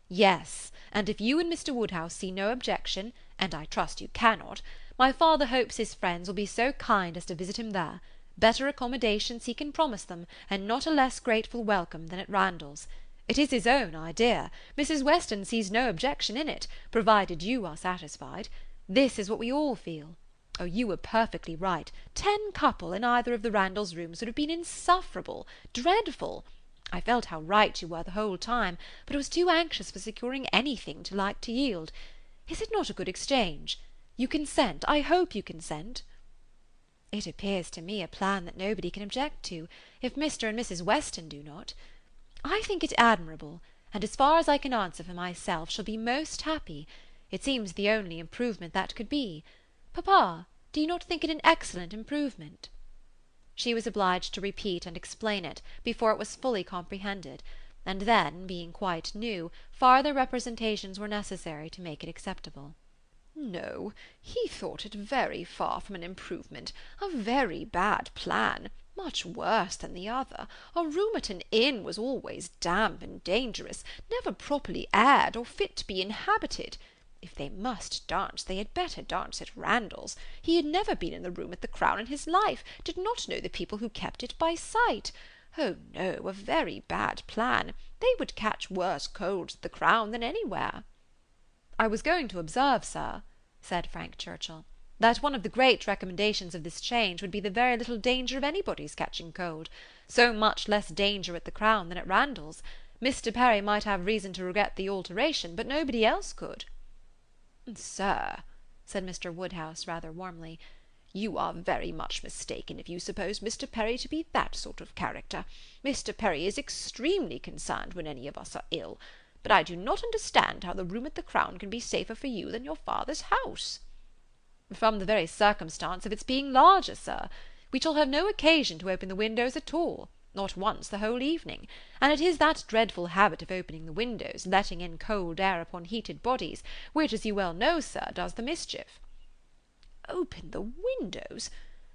"Yes, and if you and Mr. Woodhouse see no objection, and I trust you cannot, my father hopes his friends will be so kind as to visit him there. Better accommodations he can promise them, and not a less grateful welcome than at Randall's. It is his own idea. Mrs. Weston sees no objection in it, provided you are satisfied. This is what we all feel. Oh, you were perfectly right. 10 couple in either of the Randalls' rooms would have been insufferable, dreadful. I felt how right you were the whole time, but was too anxious for securing anything to like to yield. Is it not a good exchange? You consent? I hope you consent." "It appears to me a plan that nobody can object to, if Mr. and Mrs. Weston do not. I think it admirable, and as far as I can answer for myself, shall be most happy. It seems the only improvement that could be. Papa, do you not think it an excellent improvement?" She was obliged to repeat and explain it, before it was fully comprehended, and then, being quite new, farther representations were necessary to make it acceptable. "No, he thought it very far from an improvement, a very bad plan, much worse than the other. A room at an inn was always damp and dangerous, never properly aired or fit to be inhabited. If they must dance, they had better dance at Randall's. He had never been in the room at the Crown in his life, did not know the people who kept it by sight. Oh no, a very bad plan. They would catch worse colds at the Crown than anywhere." "I was going to observe, sir," said Frank Churchill, "that one of the great recommendations of this change would be the very little danger of anybody's catching cold. So much less danger at the Crown than at Randall's. Mr. Perry might have reason to regret the alteration, but nobody else could." "Sir," said Mr. Woodhouse rather warmly, "you are very much mistaken if you suppose Mr. Perry to be that sort of character. Mr. Perry is extremely concerned when any of us are ill. But I do not understand how the room at the Crown can be safer for you than your father's house." "From the very circumstance of its being larger, sir. We shall have no occasion to open the windows at all, not once the whole evening, and it is that dreadful habit of opening the windows, letting in cold air upon heated bodies, which, as you well know, sir, does the mischief." "Open the windows?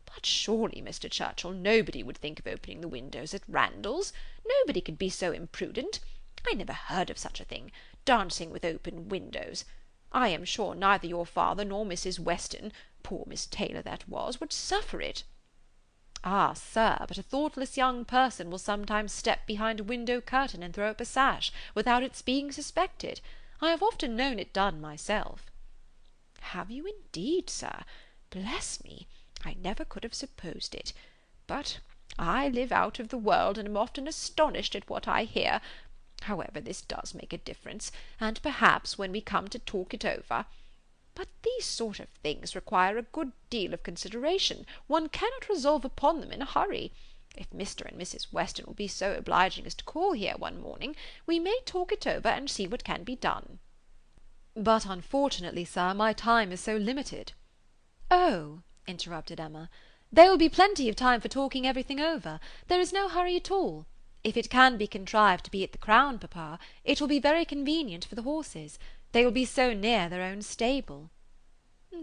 But surely, Mr. Churchill, nobody would think of opening the windows at Randall's. Nobody could be so imprudent. I never heard of such a thing, dancing with open windows. I am sure neither your father nor Mrs. Weston, poor Miss Taylor that was, would suffer it." "Ah, sir, but a thoughtless young person will sometimes step behind a window curtain and throw up a sash, without its being suspected. I have often known it done myself." "Have you indeed, sir? Bless me, I never could have supposed it. But I live out of the world, and am often astonished at what I hear. However, this does make a difference, and perhaps when we come to talk it over. But these sort of things require a good deal of consideration. One cannot resolve upon them in a hurry. If Mr. and Mrs. Weston will be so obliging as to call here one morning, we may talk it over and see what can be done." "But unfortunately, sir, my time is so limited." "Oh," interrupted Emma, "there will be plenty of time for talking everything over. There is no hurry at all. If it can be contrived to be at the Crown, papa, it will be very convenient for the horses. They will be so near their own stable."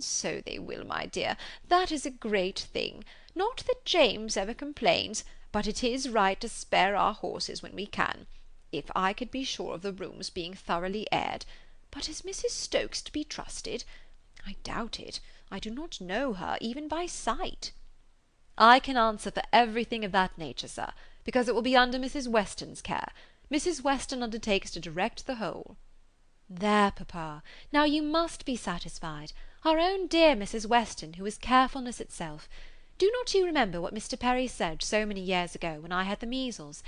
"So they will, my dear. That is a great thing. Not that James ever complains, but it is right to spare our horses when we can. If I could be sure of the rooms being thoroughly aired. But is Mrs. Stokes to be trusted? I doubt it. I do not know her, even by sight." "I can answer for everything of that nature, sir, because it will be under Mrs. Weston's care. Mrs. Weston undertakes to direct the whole." "There, papa, now you must be satisfied. Our own dear Mrs. Weston, who is carefulness itself. Do not you remember what Mr. Perry said so many years ago, when I had the measles?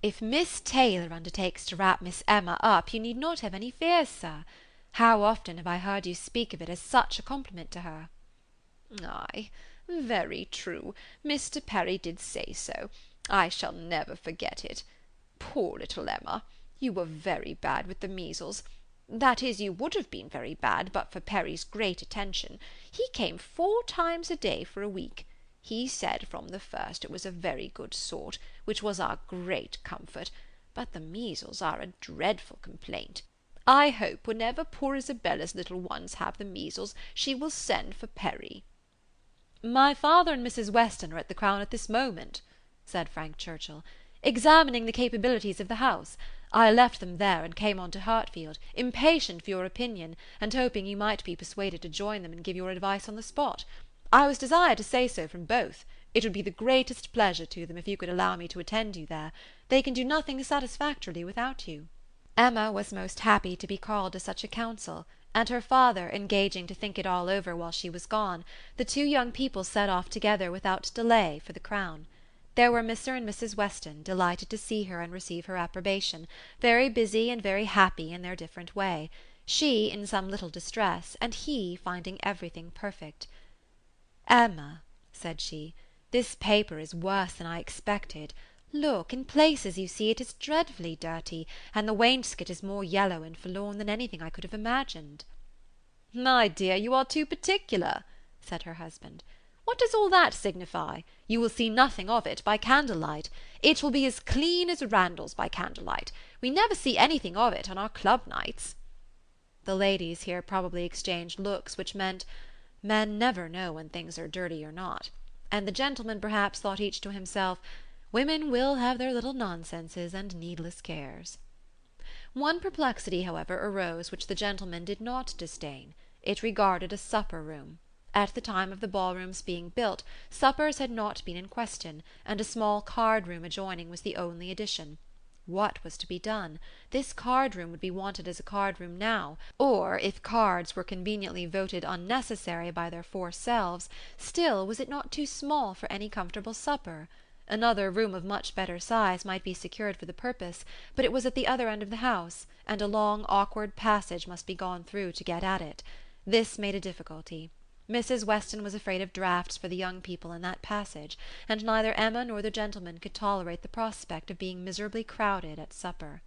If Miss Taylor undertakes to wrap Miss Emma up, you need not have any fears, sir. How often have I heard you speak of it as such a compliment to her?" "Ay, very true. Mr. Perry did say so. I shall never forget it. Poor little Emma! You were very bad with the measles. That is, you would have been very bad but for Perry's great attention. He came 4 times a day for a week. He said from the first it was a very good sort, which was our great comfort, but the measles are a dreadful complaint. I hope whenever poor Isabella's little ones have the measles, she will send for Perry." "My father and Mrs. Weston are at the Crown at this moment," said Frank Churchill, "examining the capabilities of the house. I left them there and came on to Hartfield, impatient for your opinion, and hoping you might be persuaded to join them and give your advice on the spot. I was desired to say so from both. It would be the greatest pleasure to them if you could allow me to attend you there. They can do nothing satisfactorily without you." Emma was most happy to be called to such a council, and her father engaging to think it all over while she was gone, the 2 young people set off together without delay for the Crown. There were Mr. and Mrs. Weston, delighted to see her and receive her approbation, very busy and very happy in their different way. she in some little distress, and he finding everything perfect. "Emma," said she, "this paper is worse than I expected. Look, in places, you see, it is dreadfully dirty, and the wainscot is more yellow and forlorn than anything I could have imagined." "My dear, you are too particular," said her husband. "What does all that signify? You will see nothing of it by candlelight. It will be as clean as Randall's by candlelight. We never see anything of it on our club nights." The ladies here probably exchanged looks which meant, "Men never know when things are dirty or not," and the gentlemen perhaps thought each to himself, "Women will have their little nonsenses and needless cares." One perplexity, however, arose which the gentlemen did not disdain. It regarded a supper-room. At the time of the ballroom's being built, suppers had not been in question, and a small card-room adjoining was the only addition. What was to be done? This card-room would be wanted as a card-room now, or, if cards were conveniently voted unnecessary by their four selves, still was it not too small for any comfortable supper? Another room of much better size might be secured for the purpose, but it was at the other end of the house, and a long awkward passage must be gone through to get at it. This made a difficulty. Mrs. Weston was afraid of draughts for the young people in that passage, and neither Emma nor the gentlemen could tolerate the prospect of being miserably crowded at supper.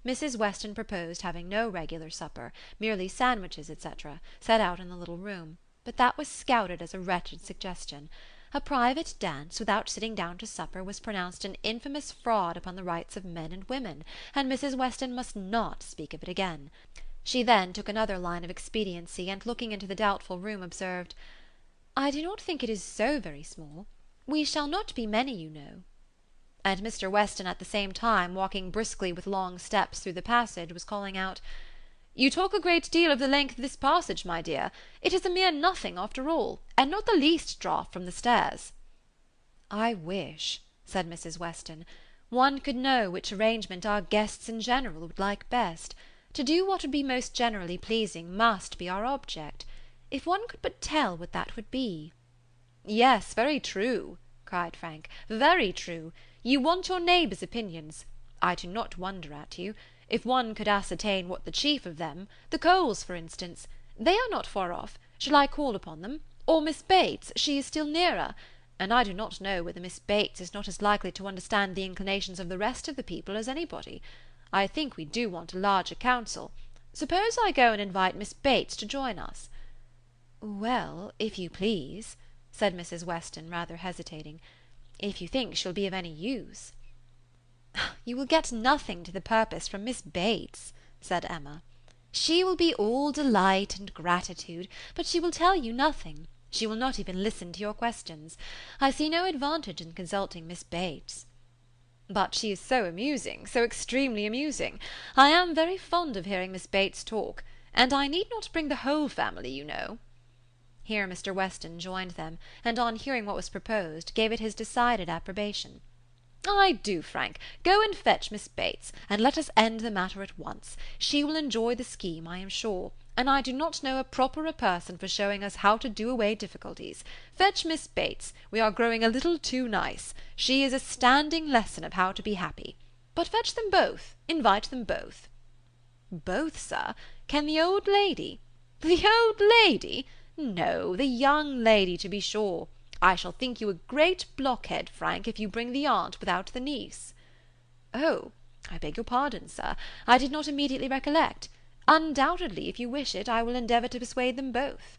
Mrs. Weston proposed having no regular supper, merely sandwiches, etc., set out in the little room, but that was scouted as a wretched suggestion. A private dance, without sitting down to supper, was pronounced an infamous fraud upon the rights of men and women, and Mrs. Weston must not speak of it again. She then took another line of expediency, and looking into the doubtful room, observed, "I do not think it is so very small. We shall not be many, you know." And Mr. Weston at the same time, walking briskly with long steps through the passage, was calling out, "You talk a great deal of the length of this passage, my dear. It is a mere nothing after all, and not the least draught from the stairs." "I wish," said Mrs. Weston, "one could know which arrangement our guests in general would like best. To do what would be most generally pleasing must be our object. If one could but tell what that would be." "Yes, very true," cried Frank, "very true. You want your neighbours' opinions. I do not wonder at you. If one could ascertain what the chief of them, the Coles, for instance, they are not far off. Shall I call upon them? Or Miss Bates, she is still nearer. And I do not know whether Miss Bates is not as likely to understand the inclinations of the rest of the people as anybody. I think we do want a larger council. Suppose I go and invite Miss Bates to join us?" "Well, if you please," said Mrs. Weston, rather hesitating, "if you think she'll be of any use." "You will get nothing to the purpose from Miss Bates," said Emma. "She will be all delight and gratitude, but she will tell you nothing. She will not even listen to your questions. I see no advantage in consulting Miss Bates." "But she is so amusing, so extremely amusing. I am very fond of hearing Miss Bates talk, and I need not bring the whole family, you know." Here Mr. Weston joined them, and on hearing what was proposed, gave it his decided approbation. "I do, Frank. Go and fetch Miss Bates, and let us end the matter at once. She will enjoy the scheme, I am sure, and I do not know a properer person for showing us how to do away difficulties. Fetch Miss Bates. We are growing a little too nice. She is a standing lesson of how to be happy. But fetch them both. Invite them both." "Both, sir? Can the old lady—" "The old lady? No, the young lady, to be sure. I shall think you a great blockhead, Frank, if you bring the aunt without the niece." "Oh, I beg your pardon, sir. I did not immediately recollect. Undoubtedly, if you wish it, I will endeavour to persuade them both."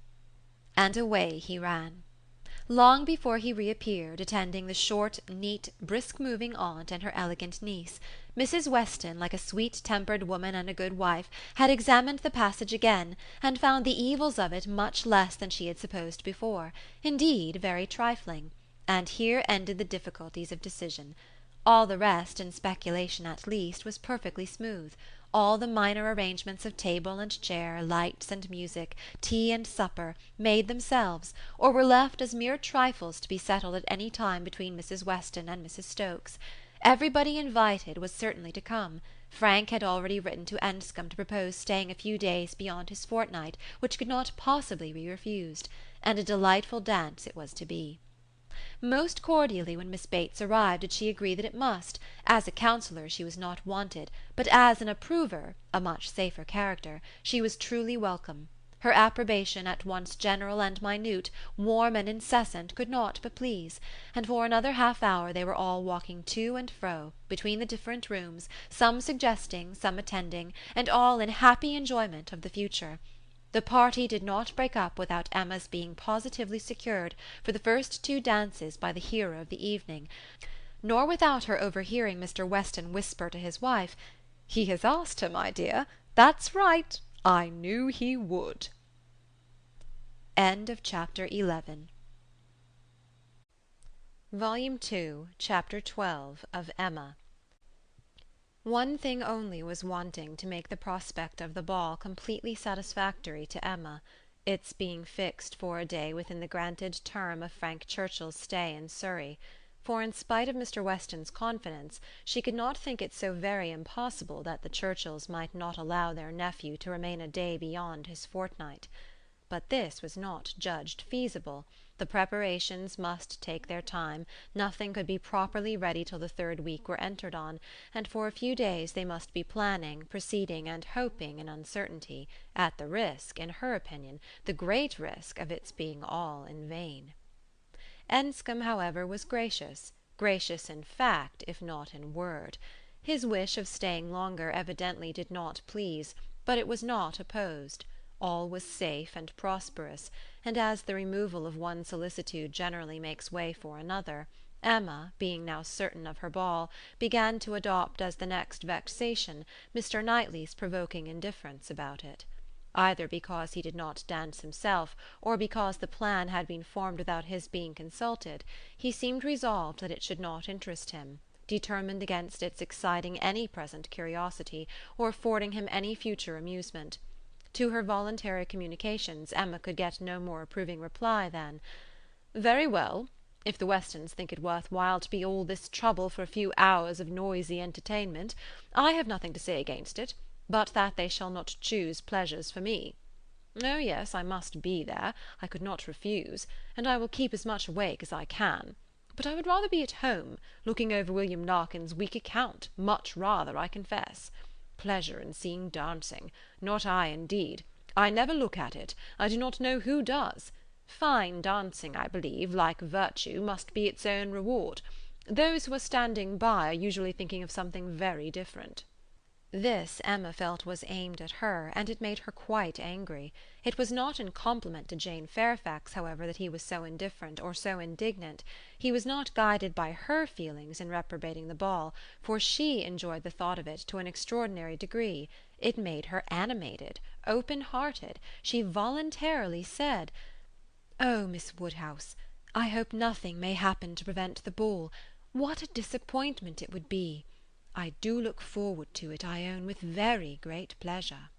And away he ran. Long before he reappeared, attending the short, neat, brisk-moving aunt and her elegant niece, Mrs. Weston, like a sweet-tempered woman and a good wife, had examined the passage again, and found the evils of it much less than she had supposed before, indeed very trifling, and here ended the difficulties of decision. All the rest, in speculation at least, was perfectly smooth. All the minor arrangements of table and chair, lights and music, tea and supper, made themselves, or were left as mere trifles to be settled at any time between Mrs. Weston and Mrs. Stokes. Everybody invited was certainly to come. Frank had already written to Enscombe to propose staying a few days beyond his fortnight, which could not possibly be refused, and a delightful dance it was to be. Most cordially when Miss Bates arrived did she agree that it must. As a counsellor she was not wanted, but as an approver, a much safer character, she was truly welcome. Her approbation, at once general and minute, warm and incessant, could not but please, and for another half-hour they were all walking to and fro, between the different rooms, some suggesting, some attending, and all in happy enjoyment of the future. The party did not break up without Emma's being positively secured for the first 2 dances by the hero of the evening, nor without her overhearing Mr. Weston whisper to his wife, "He has asked her, my dear. That's right. I knew he would." End of Chapter 11. Volume 2, Chapter 12 of Emma. One thing only was wanting to make the prospect of the ball completely satisfactory to Emma, its being fixed for a day within the granted term of Frank Churchill's stay in Surrey; for in spite of Mr. Weston's confidence, she could not think it so very impossible that the Churchills might not allow their nephew to remain a day beyond his fortnight. But this was not judged feasible. The preparations must take their time, nothing could be properly ready till the 3rd week were entered on, and for a few days they must be planning, proceeding, and hoping in uncertainty, at the risk, in her opinion, the great risk of its being all in vain. Enscombe, however, was gracious in fact if not in word. His wish of staying longer evidently did not please, but it was not opposed. All was safe and prosperous, and as the removal of one solicitude generally makes way for another, Emma, being now certain of her ball, began to adopt as the next vexation Mr. Knightley's provoking indifference about it. Either because he did not dance himself, or because the plan had been formed without his being consulted, he seemed resolved that it should not interest him, determined against its exciting any present curiosity, or affording him any future amusement. To her voluntary communications Emma could get no more approving reply than, "Very well. If the Westons think it worth while to be all this trouble for a few hours of noisy entertainment, I have nothing to say against it, but that they shall not choose pleasures for me. Oh yes, I must be there, I could not refuse, and I will keep as much awake as I can. But I would rather be at home, looking over William Larkin's weak account, much rather, I confess. Pleasure in seeing dancing! Not I, indeed. I never look at it. I do not know who does. Fine dancing, I believe, like virtue, must be its own reward. Those who are standing by are usually thinking of something very different." This Emma felt was aimed at her, and it made her quite angry. It was not in compliment to Jane Fairfax, however, that he was so indifferent or so indignant. He was not guided by her feelings in reprobating the ball, for she enjoyed the thought of it to an extraordinary degree. It made her animated, open-hearted. She voluntarily said, "Oh, Miss Woodhouse, I hope nothing may happen to prevent the ball. What a disappointment it would be! I do look forward to it, I own, with very great pleasure."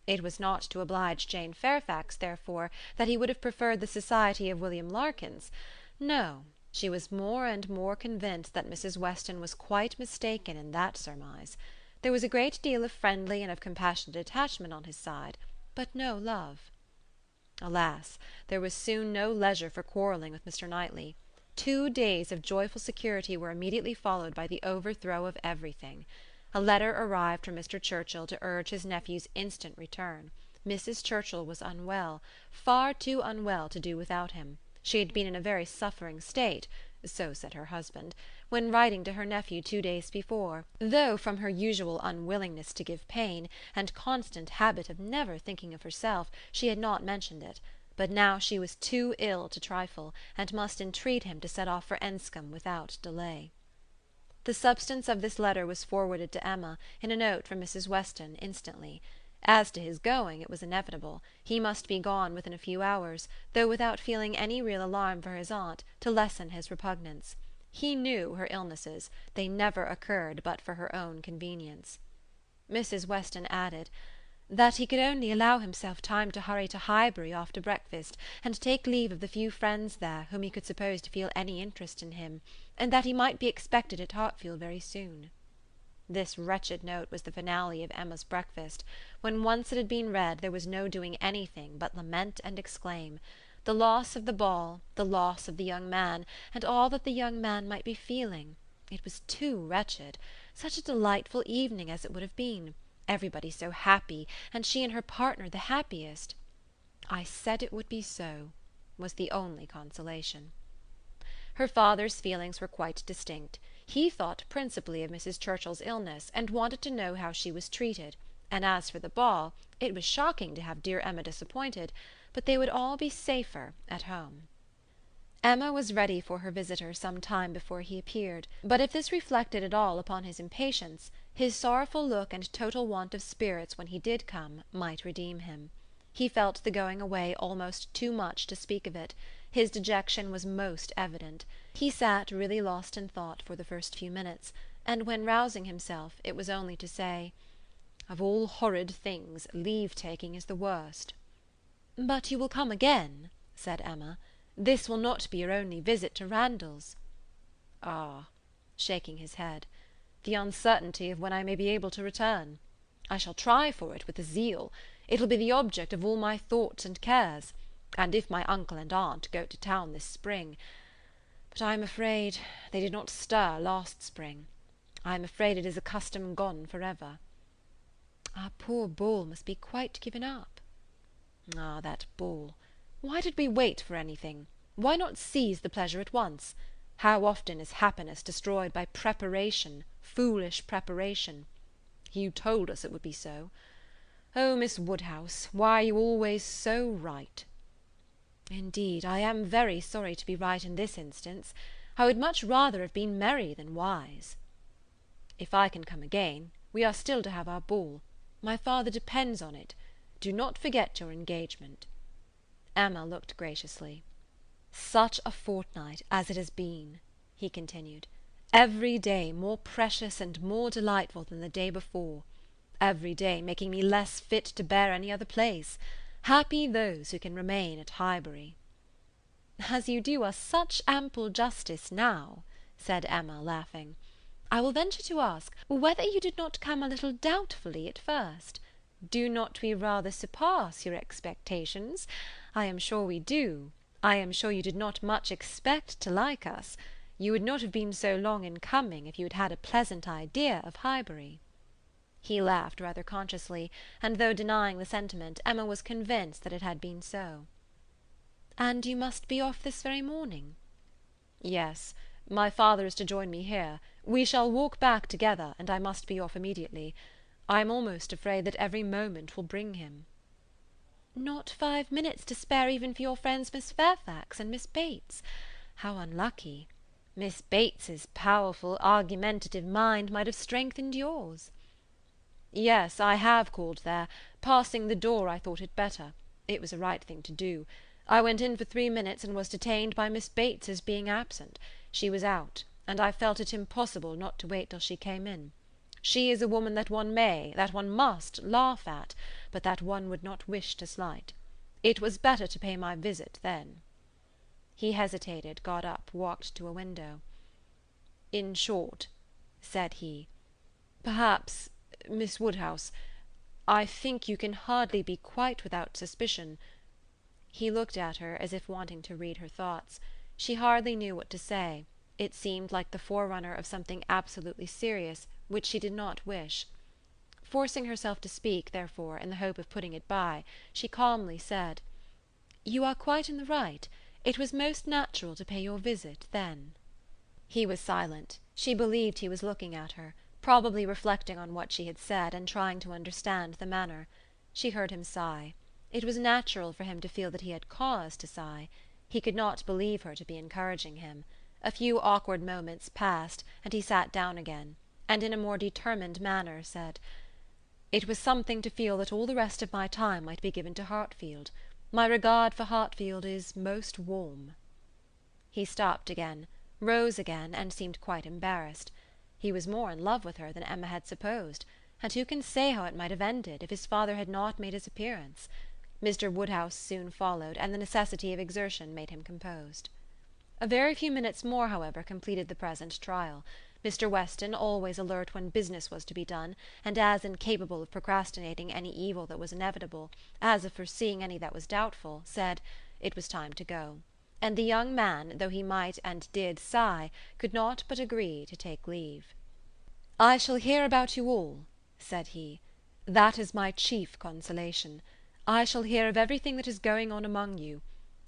It was not to oblige Jane Fairfax, therefore, that he would have preferred the society of William Larkins. No, she was more and more convinced that Mrs. Weston was quite mistaken in that surmise. There was a great deal of friendly and of compassionate attachment on his side, but no love. Alas, there was soon no leisure for quarrelling with Mr. Knightley. 2 days of joyful security were immediately followed by the overthrow of everything. A letter arrived from Mr. Churchill to urge his nephew's instant return. Mrs. Churchill was unwell, far too unwell to do without him. She had been in a very suffering state, so said her husband, when writing to her nephew 2 days before, though from her usual unwillingness to give pain, and constant habit of never thinking of herself, she had not mentioned it. But now she was too ill to trifle, and must entreat him to set off for Enscombe without delay. The substance of this letter was forwarded to Emma, in a note from Mrs. Weston, instantly. As to his going, it was inevitable. He must be gone within a few hours, though without feeling any real alarm for his aunt, to lessen his repugnance. He knew her illnesses; they never occurred but for her own convenience. Mrs. Weston added, that he could only allow himself time to hurry to Highbury after breakfast, and take leave of the few friends there whom he could suppose to feel any interest in him, and that he might be expected at Hartfield very soon. This wretched note was the finale of Emma's breakfast. When once it had been read, there was no doing anything but lament and exclaim. the loss of the ball, the loss of the young man, and all that the young man might be feeling. It was too wretched. Such a delightful evening as it would have been, everybody so happy, and she and her partner the happiest. "I said it would be so," was the only consolation. Her father's feelings were quite distinct. He thought principally of Mrs. Churchill's illness, and wanted to know how she was treated, and as for the ball, it was shocking to have dear Emma disappointed, but they would all be safer at home. Emma was ready for her visitor some time before he appeared, but if this reflected at all upon his impatience, his sorrowful look and total want of spirits when he did come might redeem him. He felt the going away almost too much to speak of it. His dejection was most evident. He sat really lost in thought for the first few minutes, and when rousing himself it was only to say, "Of all horrid things, leave-taking is the worst." "But you will come again," said Emma. "This will not be your only visit to Randalls." "Ah," shaking his head, "the uncertainty of when I may be able to return. I shall try for it with a zeal. It will be the object of all my thoughts and cares, and if my uncle and aunt go to town this spring. But I am afraid they did not stir last spring. I am afraid it is a custom gone for ever." "Our poor ball must be quite given up." "Ah, that ball! Why did we wait for anything? Why not seize the pleasure at once? How often is happiness destroyed by preparation, foolish preparation? You told us it would be so. Oh, Miss Woodhouse, why are you always so right?" "Indeed, I am very sorry to be right in this instance. I would much rather have been merry than wise." "If I can come again, we are still to have our ball. My father depends on it. Do not forget your engagement." Emma looked graciously. "Such a fortnight as it has been," he continued. "Every day more precious and more delightful than the day before. Every day making me less fit to bear any other place. Happy those who can remain at Highbury." "As you do us such ample justice now," said Emma, laughing, "I will venture to ask whether you did not come a little doubtfully at first. Do not we rather surpass your expectations? I am sure we do. I am sure you did not much expect to like us. You would not have been so long in coming if you had had a pleasant idea of Highbury." He laughed rather consciously, and though denying the sentiment, Emma was convinced that it had been so. "And you must be off this very morning?" "Yes. My father is to join me here. We shall walk back together, and I must be off immediately. I am almost afraid that every moment will bring him." "Not 5 minutes to spare even for your friends Miss Fairfax and Miss Bates? How unlucky! Miss Bates's powerful, argumentative mind might have strengthened yours." "Yes, I have called there. Passing the door I thought it better. It was a right thing to do. I went in for 3 minutes and was detained by Miss Bates's being absent. She was out, and I felt it impossible not to wait till she came in. She is a woman that one may, that one must, laugh at, but that one would not wish to slight. It was better to pay my visit then." He hesitated, got up, walked to a window. "In short," said he, "perhaps, Miss Woodhouse, I think you can hardly be quite without suspicion—" He looked at her as if wanting to read her thoughts. She hardly knew what to say. It seemed like the forerunner of something absolutely serious, which she did not wish. Forcing herself to speak, therefore, in the hope of putting it by, she calmly said, "You are quite in the right. It was most natural to pay your visit then." He was silent. She believed he was looking at her, probably reflecting on what she had said, and trying to understand the manner. She heard him sigh. It was natural for him to feel that he had cause to sigh. He could not believe her to be encouraging him. A few awkward moments passed, and he sat down again, and in a more determined manner said, "It was something to feel that all the rest of my time might be given to Hartfield. My regard for Hartfield is most warm." He stopped again, rose again, and seemed quite embarrassed. He was more in love with her than Emma had supposed, and who can say how it might have ended if his father had not made his appearance? Mr. Woodhouse soon followed, and the necessity of exertion made him composed. A very few minutes more, however, completed the present trial. Mr. Weston, always alert when business was to be done, and as incapable of procrastinating any evil that was inevitable, as of foreseeing any that was doubtful, said, it was time to go, and the young man, though he might and did sigh, could not but agree to take leave. "I shall hear about you all," said he. "That is my chief consolation. I shall hear of everything that is going on among you.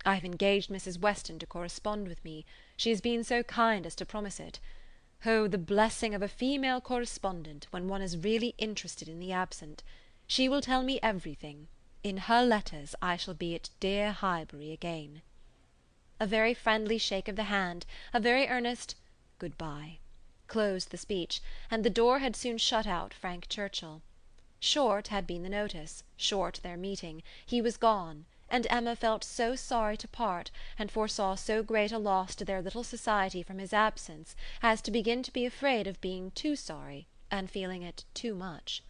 I have engaged Mrs. Weston to correspond with me. She has been so kind as to promise it. Oh, the blessing of a female correspondent, when one is really interested in the absent! She will tell me everything. In her letters I shall be at dear Highbury again." A very friendly shake of the hand, a very earnest "Good-bye," closed the speech, and the door had soon shut out Frank Churchill. Short had been the notice, short their meeting; he was gone, and Emma felt so sorry to part, and foresaw so great a loss to their little society from his absence, as to begin to be afraid of being too sorry, and feeling it too much.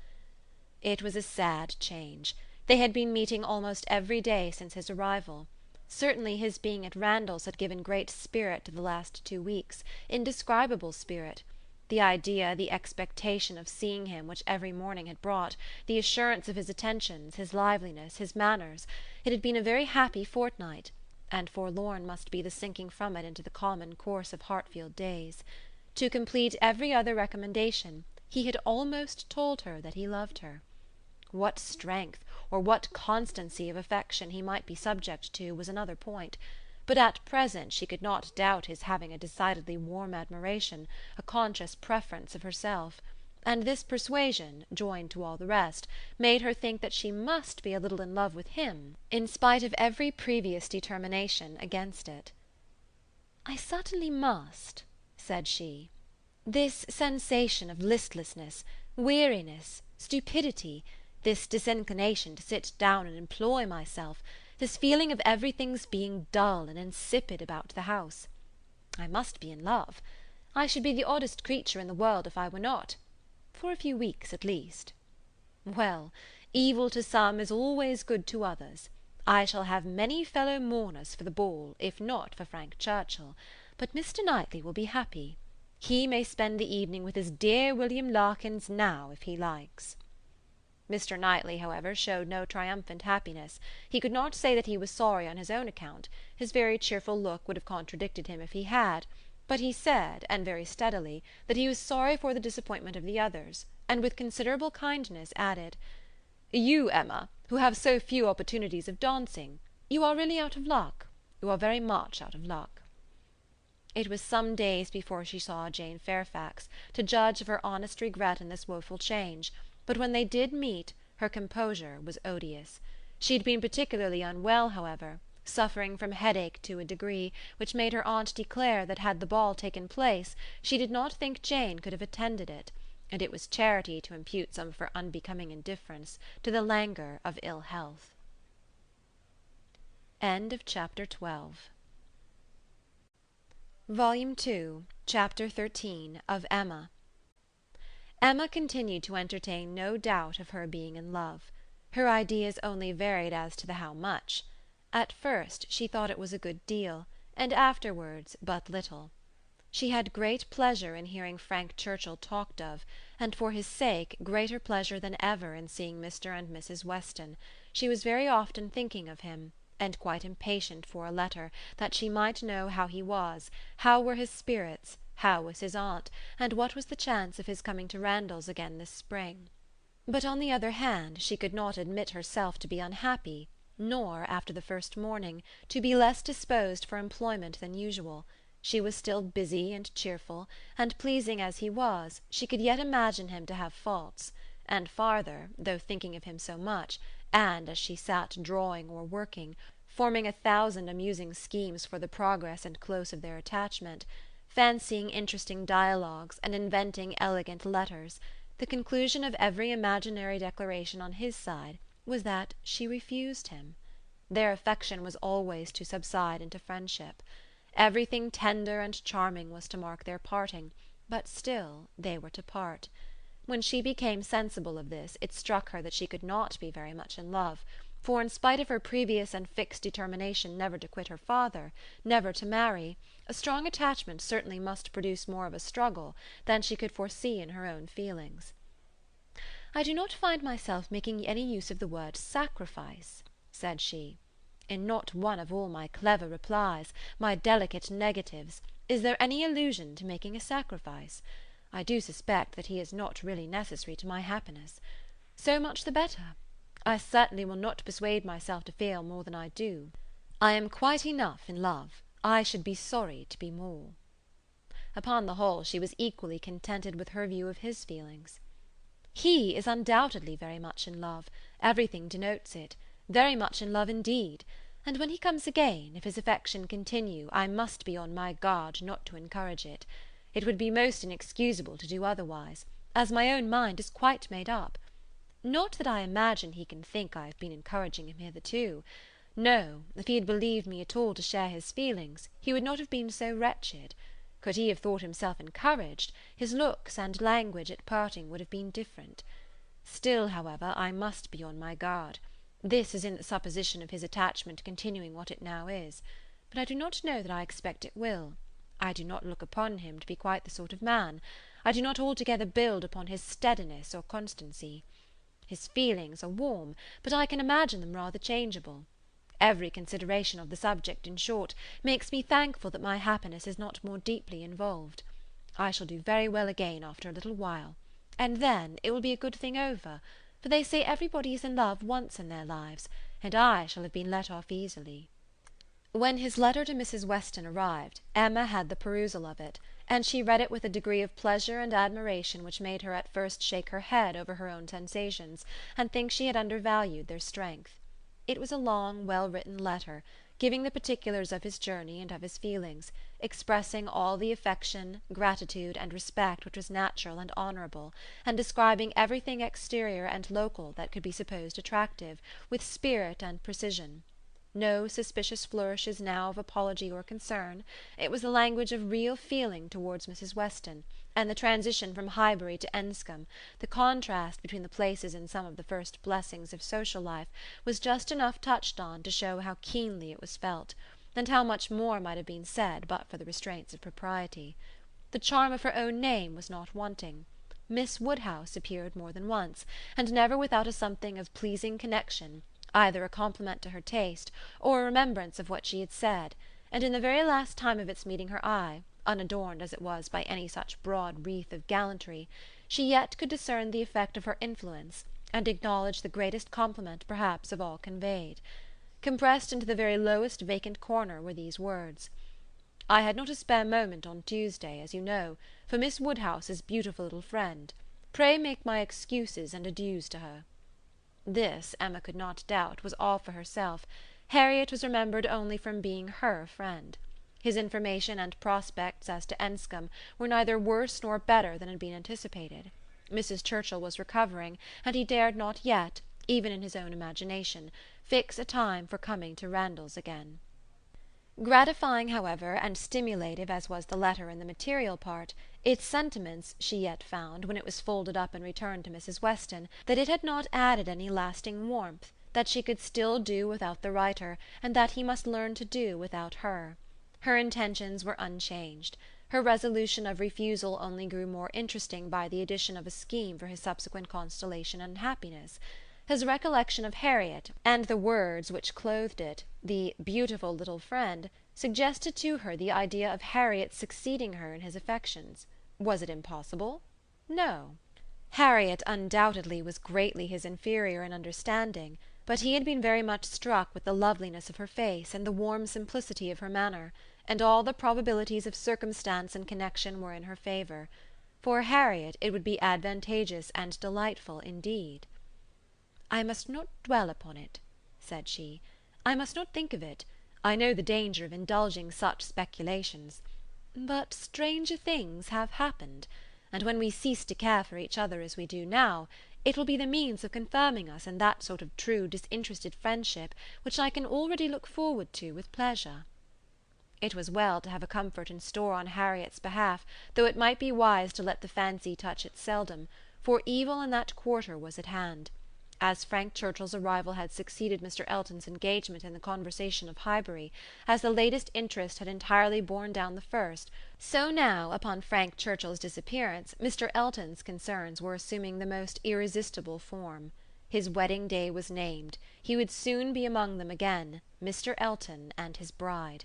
It was a sad change. They had been meeting almost every day since his arrival. Certainly his being at Randalls had given great spirit to the last 2 weeks, indescribable spirit. The idea, the expectation of seeing him which every morning had brought, the assurance of his attentions, his liveliness, his manners, it had been a very happy fortnight, and forlorn must be the sinking from it into the common course of Hartfield days. To complete every other recommendation, he had almost told her that he loved her. What strength, or what constancy of affection he might be subject to, was another point; but at present she could not doubt his having a decidedly warm admiration, a conscious preference of herself; and this persuasion, joined to all the rest, made her think that she must be a little in love with him, in spite of every previous determination against it. "I certainly must," said she. "This sensation of listlessness, weariness, stupidity, this disinclination to sit down and employ myself, this feeling of everything's being dull and insipid about the house. I must be in love. I should be the oddest creature in the world if I were not, for a few weeks at least. Well, evil to some is always good to others. I shall have many fellow mourners for the ball, if not for Frank Churchill, but Mr. Knightley will be happy. He may spend the evening with his dear William Larkins now, if he likes." Mr. Knightley, however, showed no triumphant happiness. He could not say that he was sorry on his own account; his very cheerful look would have contradicted him if he had; but he said, and very steadily, that he was sorry for the disappointment of the others, and with considerable kindness added, "You, Emma, who have so few opportunities of dancing, you are really out of luck. You are very much out of luck." It was some days before she saw Jane Fairfax, to judge of her honest regret in this woeful change; but when they did meet, her composure was odious. She had been particularly unwell, however, suffering from headache to a degree which made her aunt declare that had the ball taken place she did not think Jane could have attended it, and it was charity to impute some of her unbecoming indifference to the languor of ill health. Chapter 12. Volume 2, Chapter 13 of Emma. Emma continued to entertain no doubt of her being in love. Her ideas only varied as to the how much. At first she thought it was a good deal, and afterwards but little. She had great pleasure in hearing Frank Churchill talked of, and for his sake greater pleasure than ever in seeing Mr. and Mrs. Weston. She was very often thinking of him, and quite impatient for a letter, that she might know how he was, how were his spirits, how was his aunt, and what was the chance of his coming to Randalls again this spring. But on the other hand she could not admit herself to be unhappy, nor, after the first morning, to be less disposed for employment than usual. She was still busy and cheerful, and pleasing as he was, she could yet imagine him to have faults; and farther, though thinking of him so much, and, as she sat drawing or working, forming 1,000 amusing schemes for the progress and close of their attachment, fancying interesting dialogues, and inventing elegant letters, the conclusion of every imaginary declaration on his side was that she refused him. Their affection was always to subside into friendship. Everything tender and charming was to mark their parting, but still they were to part. When she became sensible of this, it struck her that she could not be very much in love, for in spite of her previous and fixed determination never to quit her father, never to marry, a strong attachment certainly must produce more of a struggle than she could foresee in her own feelings. "I do not find myself making any use of the word sacrifice," said she. In not one of all my clever replies, my delicate negatives, is there any allusion to making a sacrifice. I do suspect that he is not really necessary to my happiness. So much the better. I certainly will not persuade myself to feel more than I do. I am quite enough in love. I should be sorry to be more. Upon the whole, she was equally contented with her view of his feelings. He is undoubtedly very much in love. Everything denotes it. Very much in love indeed. And when he comes again, if his affection continue, I must be on my guard not to encourage it. It would be most inexcusable to do otherwise, as my own mind is quite made up. Not that I imagine he can think I have been encouraging him hitherto. No, if he had believed me at all to share his feelings, he would not have been so wretched. Could he have thought himself encouraged, his looks and language at parting would have been different. Still, however, I must be on my guard. This is in the supposition of his attachment continuing what it now is. But I do not know that I expect it will. I do not look upon him to be quite the sort of man. I do not altogether build upon his steadiness or constancy. His feelings are warm, but I can imagine them rather changeable. Every consideration of the subject, in short, makes me thankful that my happiness is not more deeply involved. I shall do very well again after a little while, and then it will be a good thing over, for they say everybody is in love once in their lives, and I shall have been let off easily. When his letter to Mrs. Weston arrived, Emma had the perusal of it, and she read it with a degree of pleasure and admiration which made her at first shake her head over her own sensations, and think she had undervalued their strength. It was a long, well-written letter, giving the particulars of his journey and of his feelings, expressing all the affection, gratitude, and respect which was natural and honourable, and describing everything exterior and local that could be supposed attractive, with spirit and precision. No suspicious flourishes now of apology or concern. It was the language of real feeling towards Mrs. Weston, and the transition from Highbury to Enscombe, the contrast between the places in some of the first blessings of social life, was just enough touched on to show how keenly it was felt, and how much more might have been said but for the restraints of propriety. The charm of her own name was not wanting. Miss Woodhouse appeared more than once, and never without a something of pleasing connection, either a compliment to her taste, or a remembrance of what she had said, and in the very last time of its meeting her eye, unadorned as it was by any such broad wreath of gallantry, she yet could discern the effect of her influence, and acknowledge the greatest compliment perhaps of all conveyed. Compressed into the very lowest vacant corner were these words: "I had not a spare moment on Tuesday, as you know, for Miss Woodhouse's beautiful little friend. Pray make my excuses and adieus to her." This, Emma could not doubt, was all for herself. Harriet was remembered only from being her friend. His information and prospects as to Enscombe were neither worse nor better than had been anticipated. Mrs. Churchill was recovering, and he dared not yet, even in his own imagination, fix a time for coming to Randalls again. Gratifying, however, and stimulative as was the letter in the material part, its sentiments she yet found, when it was folded up and returned to Mrs. Weston, that it had not added any lasting warmth, that she could still do without the writer, and that he must learn to do without her. Her intentions were unchanged. Her resolution of refusal only grew more interesting by the addition of a scheme for his subsequent constellation and happiness. His recollection of Harriet, and the words which clothed it, the beautiful little friend, suggested to her the idea of Harriet succeeding her in his affections. Was it impossible? No. Harriet undoubtedly was greatly his inferior in understanding, but he had been very much struck with the loveliness of her face and the warm simplicity of her manner, and all the probabilities of circumstance and connection were in her favour. For Harriet it would be advantageous and delightful indeed. "I must not dwell upon it," said she. "I must not think of it. I know the danger of indulging such speculations. But stranger things have happened, and when we cease to care for each other as we do now, it will be the means of confirming us in that sort of true disinterested friendship which I can already look forward to with pleasure." It was well to have a comfort in store on Harriet's behalf, though it might be wise to let the fancy touch it seldom, for evil in that quarter was at hand. As Frank Churchill's arrival had succeeded Mr. Elton's engagement in the conversation of Highbury, as the latest interest had entirely borne down the first, so now, upon Frank Churchill's disappearance, Mr. Elton's concerns were assuming the most irresistible form. His wedding day was named. He would soon be among them again, Mr. Elton and his bride.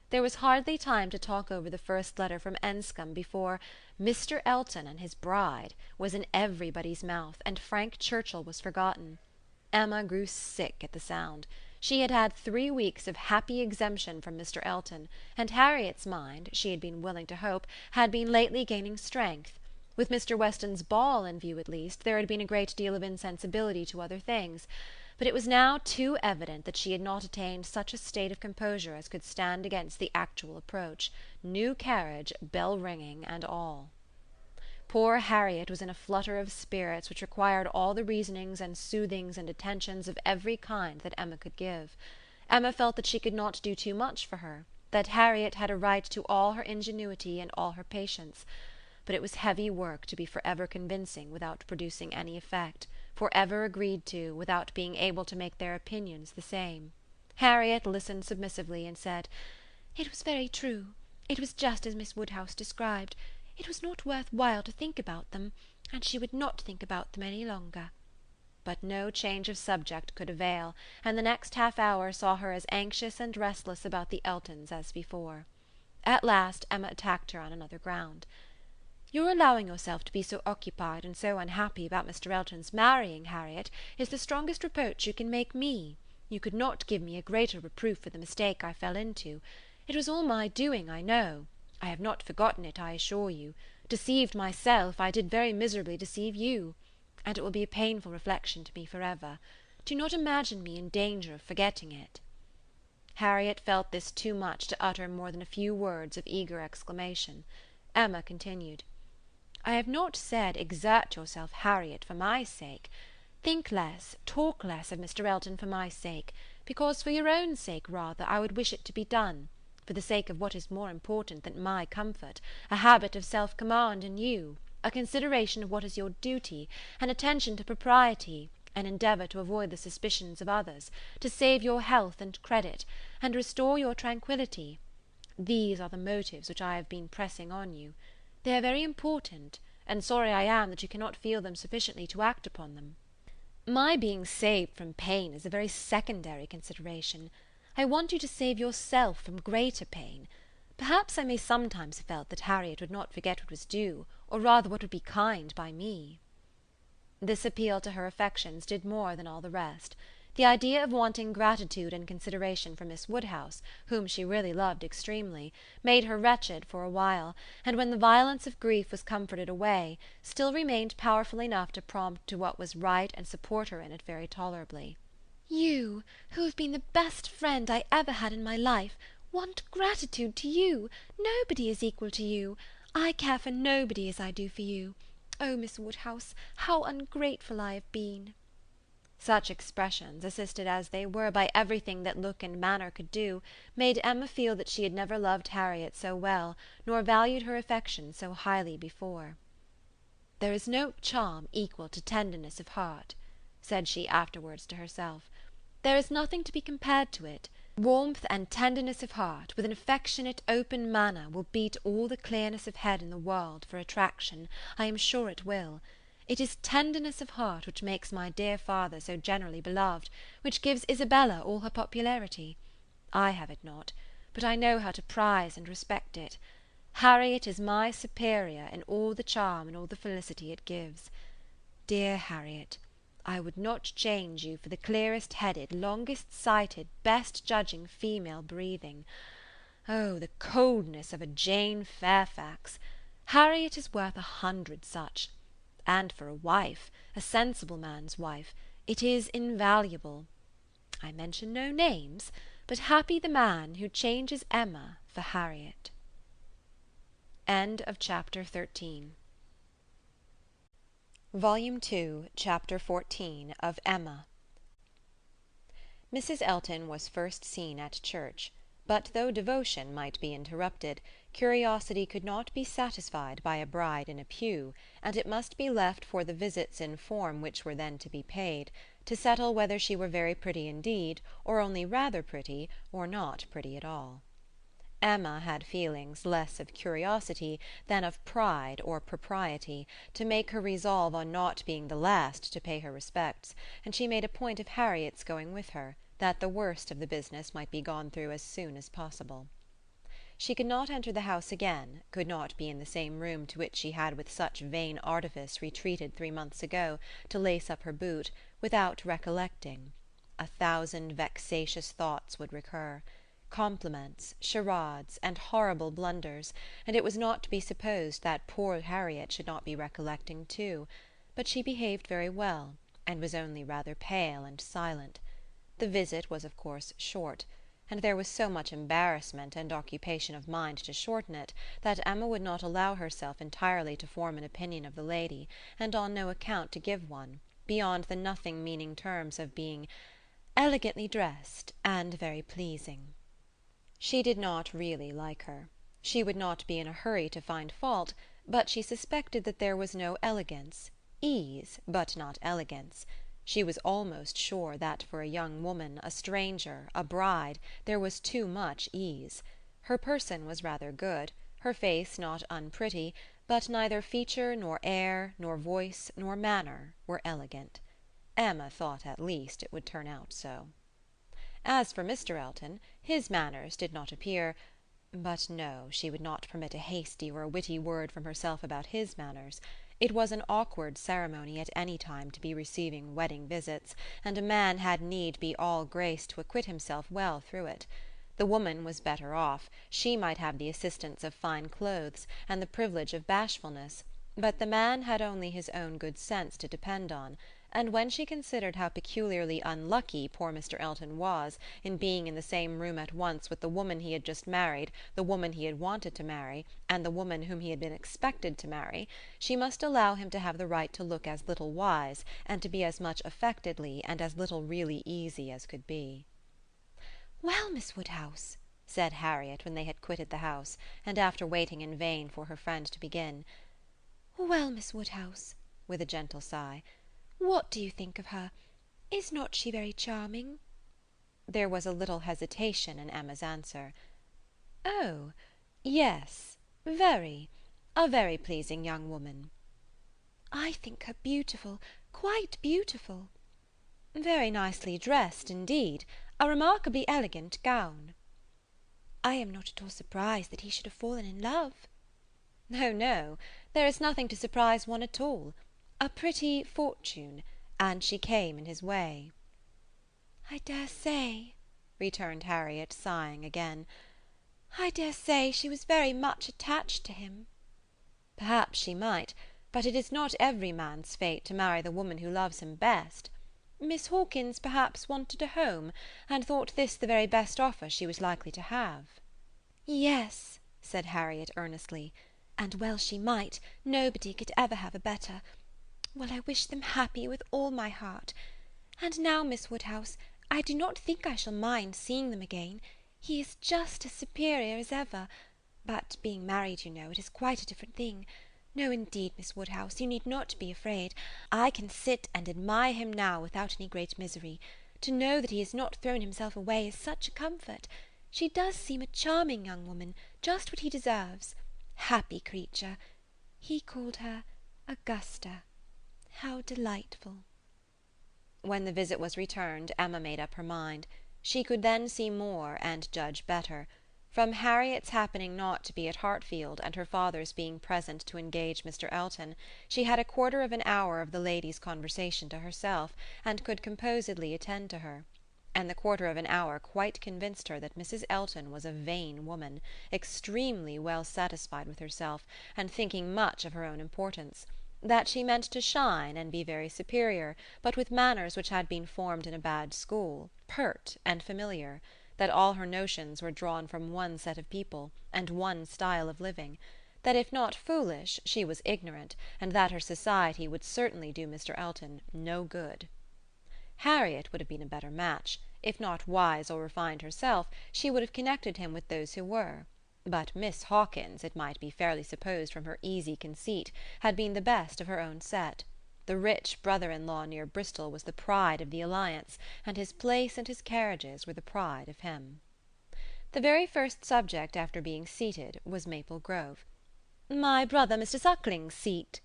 There was hardly time to talk over the first letter from Enscombe before Mr. Elton and his bride was in everybody's mouth, and Frank Churchill was forgotten. Emma grew sick at the sound. She had had 3 weeks of happy exemption from Mr. Elton, and Harriet's mind, she had been willing to hope, had been lately gaining strength. With Mr. Weston's ball in view at least, there had been a great deal of insensibility to other things, but it was now too evident that she had not attained such a state of composure as could stand against the actual approach, new carriage, bell ringing, and all. Poor Harriet was in a flutter of spirits which required all the reasonings and soothings and attentions of every kind that Emma could give. Emma felt that she could not do too much for her, that Harriet had a right to all her ingenuity and all her patience. But it was heavy work to be for ever convincing without producing any effect, for ever agreed to without being able to make their opinions the same. Harriet listened submissively and said, "It was very true. It was just as Miss Woodhouse described. It was not worth while to think about them, and she would not think about them any longer." But no change of subject could avail, and the next half-hour saw her as anxious and restless about the Eltons as before. At last Emma attacked her on another ground. "Your allowing yourself to be so occupied and so unhappy about Mr. Elton's marrying, Harriet, is the strongest reproach you can make me. You could not give me a greater reproof for the mistake I fell into. It was all my doing, I know. I have not forgotten it, I assure you. Deceived myself, I did very miserably deceive you. And it will be a painful reflection to me for ever. Do not imagine me in danger of forgetting it." Harriet felt this too much to utter more than a few words of eager exclamation. Emma continued, "I have not said exert yourself, Harriet, for my sake. Think less, talk less of Mr. Elton for my sake, because for your own sake, rather, I would wish it to be done, for the sake of what is more important than my comfort, a habit of self-command in you, a consideration of what is your duty, an attention to propriety, an endeavour to avoid the suspicions of others, to save your health and credit, and restore your tranquillity. These are the motives which I have been pressing on you. They are very important, and sorry I am that you cannot feel them sufficiently to act upon them. My being saved from pain is a very secondary consideration. I want you to save yourself from greater pain. Perhaps I may sometimes have felt that Harriet would not forget what was due, or rather what would be kind by me." This appeal to her affections did more than all the rest. The idea of wanting gratitude and consideration for Miss Woodhouse, whom she really loved extremely, made her wretched for a while, and when the violence of grief was comforted away, still remained powerful enough to prompt to what was right and support her in it very tolerably. "You, who have been the best friend I ever had in my life, want gratitude to you. Nobody is equal to you. I care for nobody as I do for you. Oh, Miss Woodhouse, how ungrateful I have been!" Such expressions, assisted as they were by everything that look and manner could do, made Emma feel that she had never loved Harriet so well, nor valued her affection so highly before. "There is no charm equal to tenderness of heart," said she afterwards to herself. "There is nothing to be compared to it. Warmth and tenderness of heart, with an affectionate open manner, will beat all the clearness of head in the world for attraction, I am sure it will. It is tenderness of heart which makes my dear father so generally beloved, which gives Isabella all her popularity. I have it not, but I know how to prize and respect it. Harriet is my superior in all the charm and all the felicity it gives. Dear Harriet, I would not change you for the clearest-headed, longest-sighted, best-judging female breathing. Oh, the coldness of a Jane Fairfax! Harriet is worth 100 such. And for a wife, a sensible man's wife, it is invaluable. I mention no names, but happy the man who changes Emma for Harriet. End of chapter 13. Volume 2, Chapter 14 of Emma. Mrs. Elton was first seen at church, but though devotion might be interrupted, curiosity could not be satisfied by a bride in a pew, and it must be left for the visits in form which were then to be paid, to settle whether she were very pretty indeed, or only rather pretty, or not pretty at all. Emma had feelings less of curiosity than of pride or propriety, to make her resolve on not being the last to pay her respects, and she made a point of Harriet's going with her, that the worst of the business might be gone through as soon as possible. She could not enter the house again, could not be in the same room to which she had with such vain artifice retreated 3 months ago to lace up her boot, without recollecting. 1,000 vexatious thoughts would recur, compliments, charades, and horrible blunders, and it was not to be supposed that poor Harriet should not be recollecting too, but she behaved very well, and was only rather pale and silent. The visit was of course short, and there was so much embarrassment and occupation of mind to shorten it, that Emma would not allow herself entirely to form an opinion of the lady, and on no account to give one, beyond the nothing meaning terms of being elegantly dressed and very pleasing. She did not really like her. She would not be in a hurry to find fault, but she suspected that there was no elegance, ease, but not elegance. She was almost sure that for a young woman, a stranger, a bride, there was too much ease. Her person was rather good, her face not unpretty, but neither feature nor air nor voice nor manner were elegant. Emma thought at least it would turn out so. As for Mr. Elton, his manners did not appear— but no, she would not permit a hasty or a witty word from herself about his manners. It was an awkward ceremony at any time to be receiving wedding visits, and a man had need be all grace to acquit himself well through it. The woman was better off; she might have the assistance of fine clothes, and the privilege of bashfulness, but the man had only his own good sense to depend on, and when she considered how peculiarly unlucky poor Mr. Elton was in being in the same room at once with the woman he had just married, the woman he had wanted to marry, and the woman whom he had been expected to marry, she must allow him to have the right to look as little wise, and to be as much affectedly and as little really easy as could be. "Well, Miss Woodhouse," said Harriet when they had quitted the house, and after waiting in vain for her friend to begin. "Well, Miss Woodhouse," with a gentle sigh, "what do you think of her? Is not she very charming?" There was a little hesitation in Emma's answer. "Oh, yes, very. A very pleasing young woman." "I think her beautiful, quite beautiful." "Very nicely dressed indeed. A remarkably elegant gown." "I am not at all surprised that he should have fallen in love." "No, no, there is nothing to surprise one at all. A pretty fortune, and she came in his way." "I dare say," returned Harriet, sighing again, "I dare say she was very much attached to him." "Perhaps she might, but it is not every man's fate to marry the woman who loves him best. Miss Hawkins perhaps wanted a home, and thought this the very best offer she was likely to have." "Yes," said Harriet earnestly, "and well she might; nobody could ever have a better. Well, I wish them happy with all my heart. And now, Miss Woodhouse, I do not think I shall mind seeing them again. He is just as superior as ever; but being married, you know, it is quite a different thing. No, indeed, Miss Woodhouse, you need not be afraid. I can sit and admire him now without any great misery. To know that he has not thrown himself away is such a comfort. She does seem a charming young woman, just what he deserves. Happy creature! He called her Augusta. How delightful!" When the visit was returned, Emma made up her mind. She could then see more and judge better. From Harriet's happening not to be at Hartfield, and her father's being present to engage Mr. Elton, she had a quarter of an hour of the lady's conversation to herself, and could composedly attend to her. And the quarter of an hour quite convinced her that Mrs. Elton was a vain woman, extremely well satisfied with herself, and thinking much of her own importance; that she meant to shine and be very superior, but with manners which had been formed in a bad school, pert and familiar; that all her notions were drawn from one set of people, and one style of living; that if not foolish, she was ignorant, and that her society would certainly do Mr. Elton no good. Harriet would have been a better match. If not wise or refined herself, she would have connected him with those who were. But Miss Hawkins, it might be fairly supposed from her easy conceit, had been the best of her own set. The rich brother-in-law near Bristol was the pride of the alliance, and his place and his carriages were the pride of him. The very first subject after being seated was Maple Grove. "My brother Mr. Suckling's seat,"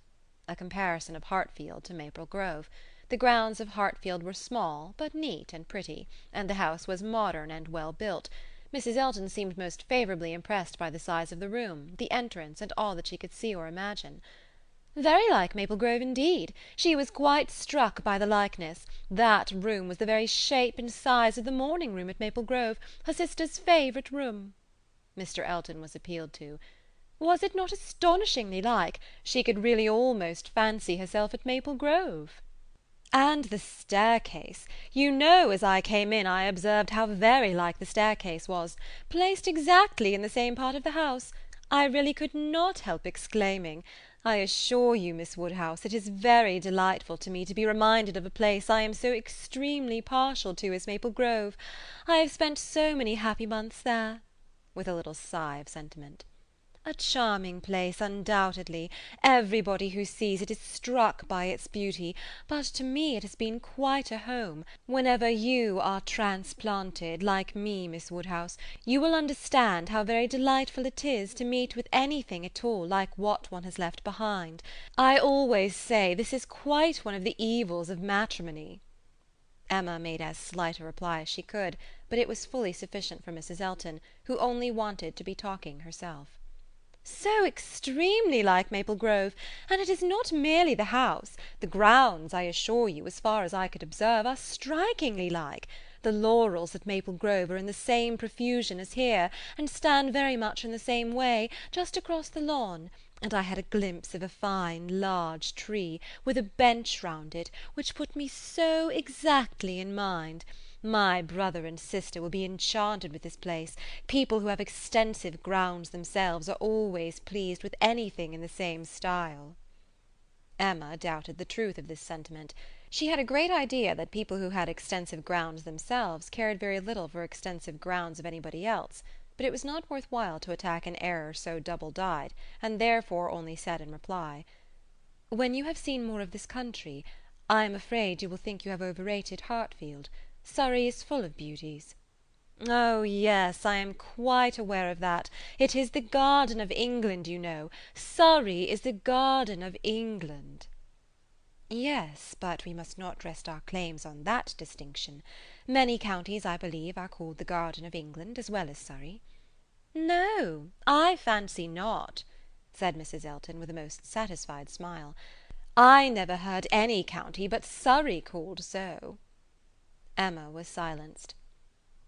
a comparison of Hartfield to Maple Grove. The grounds of Hartfield were small, but neat and pretty, and the house was modern and well built. Mrs. Elton seemed most favourably impressed by the size of the room, the entrance, and all that she could see or imagine. "Very like Maple Grove indeed. She was quite struck by the likeness. That room was the very shape and size of the morning room at Maple Grove, her sister's favourite room." Mr. Elton was appealed to. "Was it not astonishingly like? She could really almost fancy herself at Maple Grove." "And the staircase! You know, as I came in, I observed how very like the staircase was, placed exactly in the same part of the house. I really could not help exclaiming. I assure you, Miss Woodhouse, it is very delightful to me to be reminded of a place I am so extremely partial to as Maple Grove. I have spent so many happy months there," with a little sigh of sentiment. "A charming place, undoubtedly. Everybody who sees it is struck by its beauty, but to me it has been quite a home. Whenever you are transplanted, like me, Miss Woodhouse, you will understand how very delightful it is to meet with anything at all like what one has left behind. I always say this is quite one of the evils of matrimony." Emma made as slight a reply as she could, but it was fully sufficient for Mrs. Elton, who only wanted to be talking herself. "So extremely like Maple Grove! And it is not merely the house. The grounds, I assure you, as far as I could observe, are strikingly like. The laurels at Maple Grove are in the same profusion as here, and stand very much in the same way, just across the lawn, and I had a glimpse of a fine large tree, with a bench round it, which put me so exactly in mind. My brother and sister will be enchanted with this place. People who have extensive grounds themselves are always pleased with anything in the same style." Emma doubted the truth of this sentiment. She had a great idea that people who had extensive grounds themselves cared very little for extensive grounds of anybody else, but it was not worth while to attack an error so double-dyed, and therefore only said in reply, "When you have seen more of this country, I am afraid you will think you have overrated Hartfield. Surrey is full of beauties." "Oh, yes, I am quite aware of that. It is the garden of England, you know. Surrey is the garden of England." "Yes, but we must not rest our claims on that distinction. Many counties, I believe, are called the garden of England as well as Surrey." "No, I fancy not," said Mrs. Elton with a most satisfied smile. "I never heard any county but Surrey called so." Emma was silenced.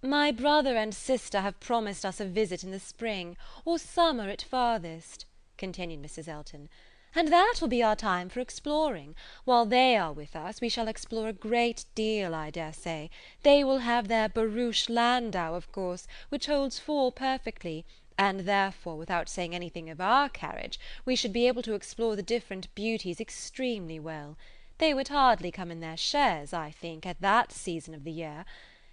"My brother and sister have promised us a visit in the spring, or summer at farthest," continued Mrs. Elton, "and that will be our time for exploring. While they are with us, we shall explore a great deal, I dare say. They will have their barouche landau, of course, which holds four perfectly, and therefore, without saying anything of our carriage, we should be able to explore the different beauties extremely well. They would hardly come in their chairs, I think, at that season of the year.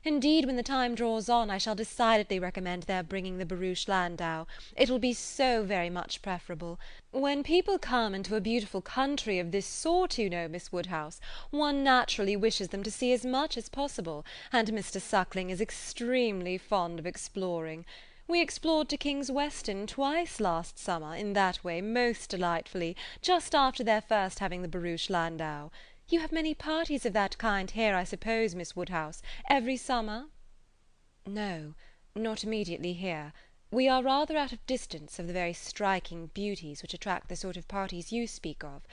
Indeed, when the time draws on, I shall decidedly recommend their bringing the barouche landau. It will be so very much preferable. When people come into a beautiful country of this sort, you know, Miss Woodhouse, one naturally wishes them to see as much as possible, and Mr. Suckling is extremely fond of exploring. We explored to King's Weston twice last summer, in that way, most delightfully, just after their first having the barouche landau. You have many parties of that kind here, I suppose, Miss Woodhouse, every summer?" "No, not immediately here. We are rather out of distance of the very striking beauties which attract the sort of parties you speak of,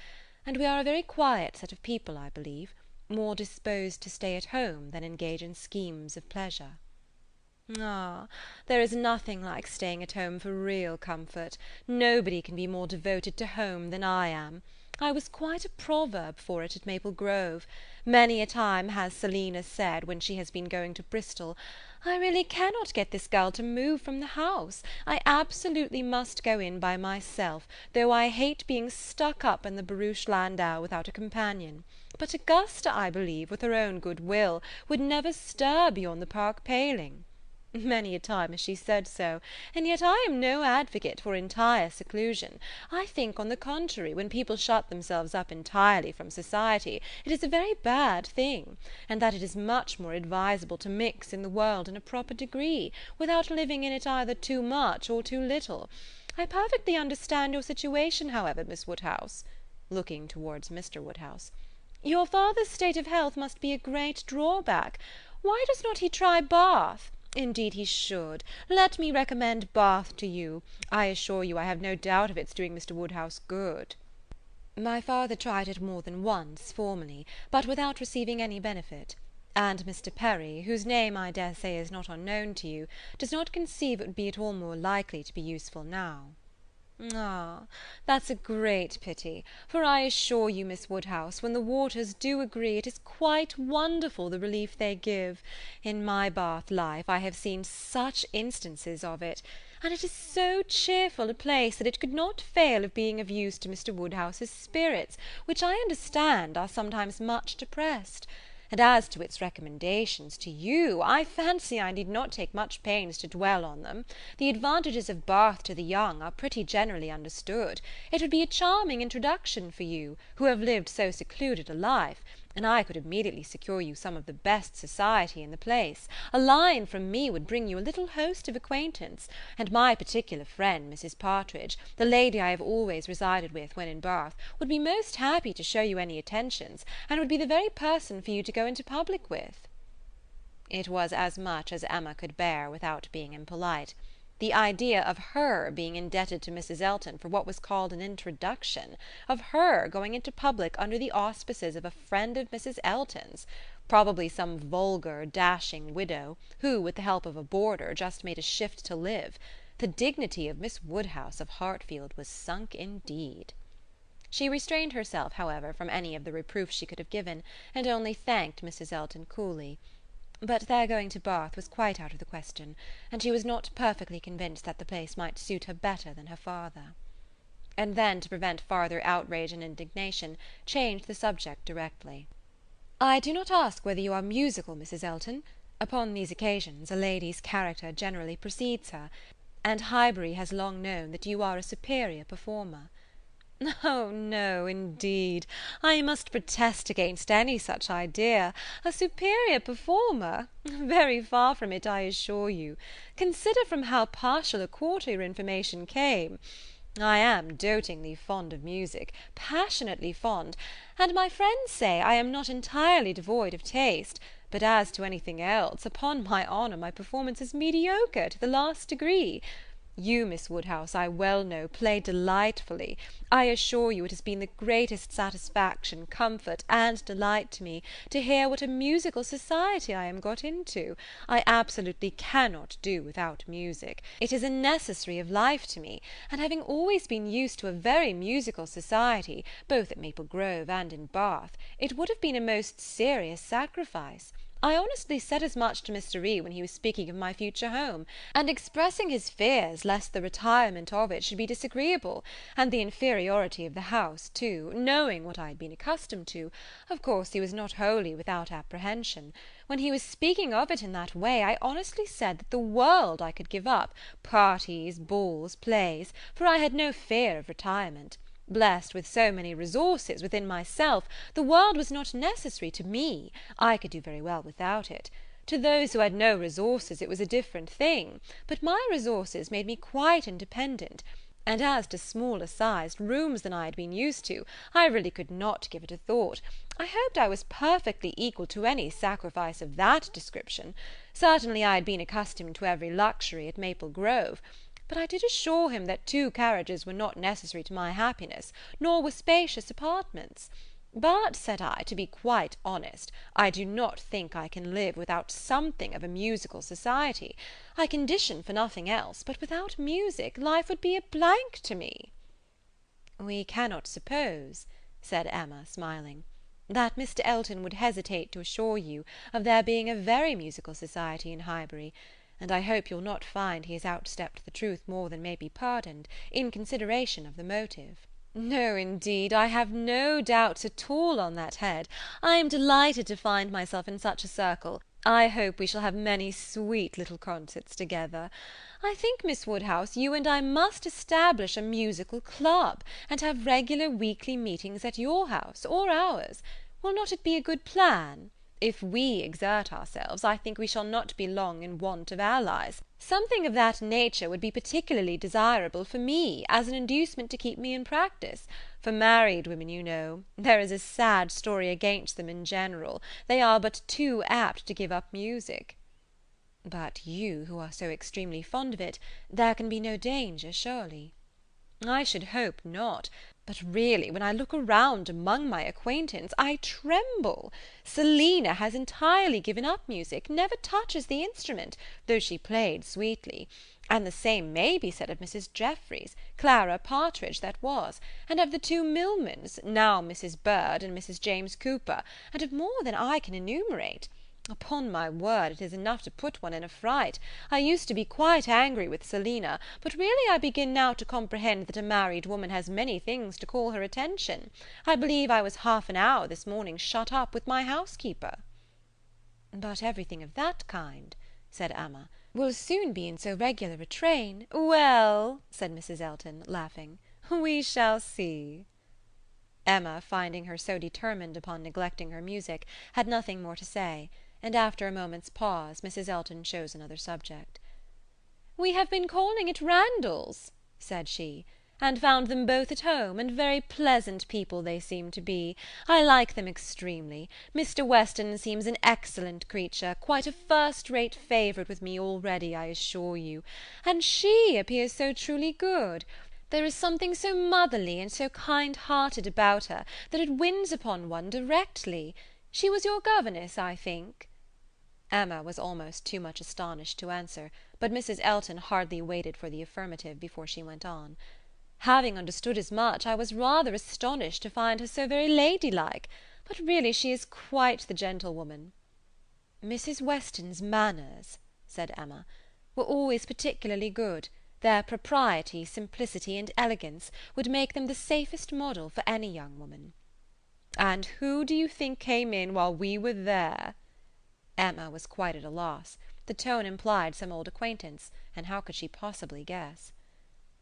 and we are a very quiet set of people, I believe, more disposed to stay at home than engage in schemes of pleasure." "Ah, there is nothing like staying at home for real comfort. Nobody can be more devoted to home than I am. I was quite a proverb for it at Maple Grove. Many a time has Selina said, when she has been going to Bristol, 'I really cannot get this girl to move from the house. I absolutely must go in by myself, though I hate being stuck up in the barouche landau without a companion.' But Augusta, I believe, with her own good will, would never stir beyond the park paling. Many a time has she said so, and yet I am no advocate for entire seclusion. I think, on the contrary, when people shut themselves up entirely from society, it is a very bad thing, and that it is much more advisable to mix in the world in a proper degree, without living in it either too much or too little. I perfectly understand your situation, however, Miss Woodhouse," looking towards Mr. Woodhouse. "Your father's state of health must be a great drawback. Why does not he try Bath? Indeed he should. Let me recommend Bath to you. I assure you I have no doubt of its doing Mr. Woodhouse good." "My father tried it more than once, formerly, but without receiving any benefit; and Mr. Perry, whose name I dare say is not unknown to you, does not conceive it would be at all more likely to be useful now." "Ah, that's a great pity; for I assure you, Miss Woodhouse, when the waters do agree, it is quite wonderful the relief they give. In my Bath life I have seen such instances of it, and it is so cheerful a place that it could not fail of being of use to Mr. Woodhouse's spirits, which I understand are sometimes much depressed. And as to its recommendations to you, I fancy I need not take much pains to dwell on them. The advantages of Bath to the young are pretty generally understood. It would be a charming introduction for you, who have lived so secluded a life, and I could immediately secure you some of the best society in the place. A line from me would bring you a little host of acquaintance, and my particular friend, Mrs. Partridge, the lady I have always resided with when in Bath, would be most happy to show you any attentions, and would be the very person for you to go into public with." It was as much as Emma could bear without being impolite. The idea of her being indebted to Mrs. Elton for what was called an introduction, of her going into public under the auspices of a friend of Mrs. Elton's, probably some vulgar, dashing widow, who, with the help of a boarder, just made a shift to live. The dignity of Miss Woodhouse of Hartfield was sunk indeed. She restrained herself, however, from any of the reproof she could have given, and only thanked Mrs. Elton coolly. But their going to Bath was quite out of the question, and she was not perfectly convinced that the place might suit her better than her father. And then, to prevent farther outrage and indignation, changed the subject directly. "I do not ask whether you are musical, Mrs. Elton. Upon these occasions a lady's character generally precedes her, and Highbury has long known that you are a superior performer." "Oh no, indeed. I must protest against any such idea. A superior performer! Very far from it, I assure you. Consider from how partial a quarter your information came. I am dotingly fond of music, passionately fond, and my friends say I am not entirely devoid of taste, but as to anything else, upon my honour my performance is mediocre to the last degree. You, Miss Woodhouse, I well know, play delightfully. I assure you it has been the greatest satisfaction, comfort, and delight to me, to hear what a musical society I am got into. I absolutely cannot do without music. It is a necessary of life to me, and having always been used to a very musical society, both at Maple Grove and in Bath, it would have been a most serious sacrifice. I honestly said as much to Mr. E. when he was speaking of my future home, and expressing his fears lest the retirement of it should be disagreeable, and the inferiority of the house too, knowing what I had been accustomed to, of course he was not wholly without apprehension. When he was speaking of it in that way, I honestly said that the world I could give up, parties, balls, plays, for I had no fear of retirement. Blessed with so many resources within myself, the world was not necessary to me. I could do very well without it. To those who had no resources it was a different thing, but my resources made me quite independent, and as to smaller sized rooms than I had been used to, I really could not give it a thought. I hoped I was perfectly equal to any sacrifice of that description. Certainly I had been accustomed to every luxury at Maple Grove, but I did assure him that 2 carriages were not necessary to my happiness, nor were spacious apartments. But, said I, to be quite honest, I do not think I can live without something of a musical society. I condition for nothing else, but without music life would be a blank to me." "We cannot suppose," said Emma, smiling, "that Mr. Elton would hesitate to assure you of there being a very musical society in Highbury, and I hope you'll not find he has outstepped the truth more than may be pardoned, in consideration of the motive." "No, indeed, I have no doubts at all on that head. I am delighted to find myself in such a circle, I hope we shall have many sweet little concerts together. I think, Miss Woodhouse, you and I must establish a musical club, and have regular weekly meetings at your house or ours. Will not it be a good plan? If we exert ourselves, I think we shall not be long in want of allies. Something of that nature would be particularly desirable for me, as an inducement to keep me in practice. For married women, you know, there is a sad story against them in general. They are but too apt to give up music." "But you, who are so extremely fond of it, there can be no danger, surely?" "I should hope not. But really, when I look around among my acquaintance, I tremble. Selina has entirely given up music, never touches the instrument, though she played sweetly. And the same may be said of Mrs. Jeffreys, Clara Partridge that was, and of the two Millmans, now Mrs. Bird and Mrs. James Cooper, and of more than I can enumerate. Upon my word, it is enough to put one in a fright. I used to be quite angry with Selina, but really I begin now to comprehend that a married woman has many things to call her attention. I believe I was half an hour this morning shut up with my housekeeper." "But everything of that kind," said Emma, "will soon be in so regular a train—" "Well," said Mrs. Elton, laughing, "we shall see." Emma, finding her so determined upon neglecting her music, had nothing more to say, and after a moment's pause Mrs. Elton chose another subject. "We have been calling at Randall's," said she, "and found them both at home, and very pleasant people they seem to be. I like them extremely. Mr. Weston seems an excellent creature, quite a first-rate favourite with me already, I assure you. And she appears so truly good. There is something so motherly and so kind-hearted about her, that it wins upon one directly. She was your governess, I think?" Emma was almost too much astonished to answer, but Mrs. Elton hardly waited for the affirmative before she went on. "Having understood as much, I was rather astonished to find her so very ladylike, but really she is quite the gentlewoman." "Mrs. Weston's manners," said Emma, "were always particularly good. Their propriety, simplicity, and elegance would make them the safest model for any young woman." "And who do you think came in while we were there?" Emma was quite at a loss. The tone implied some old acquaintance, and how could she possibly guess?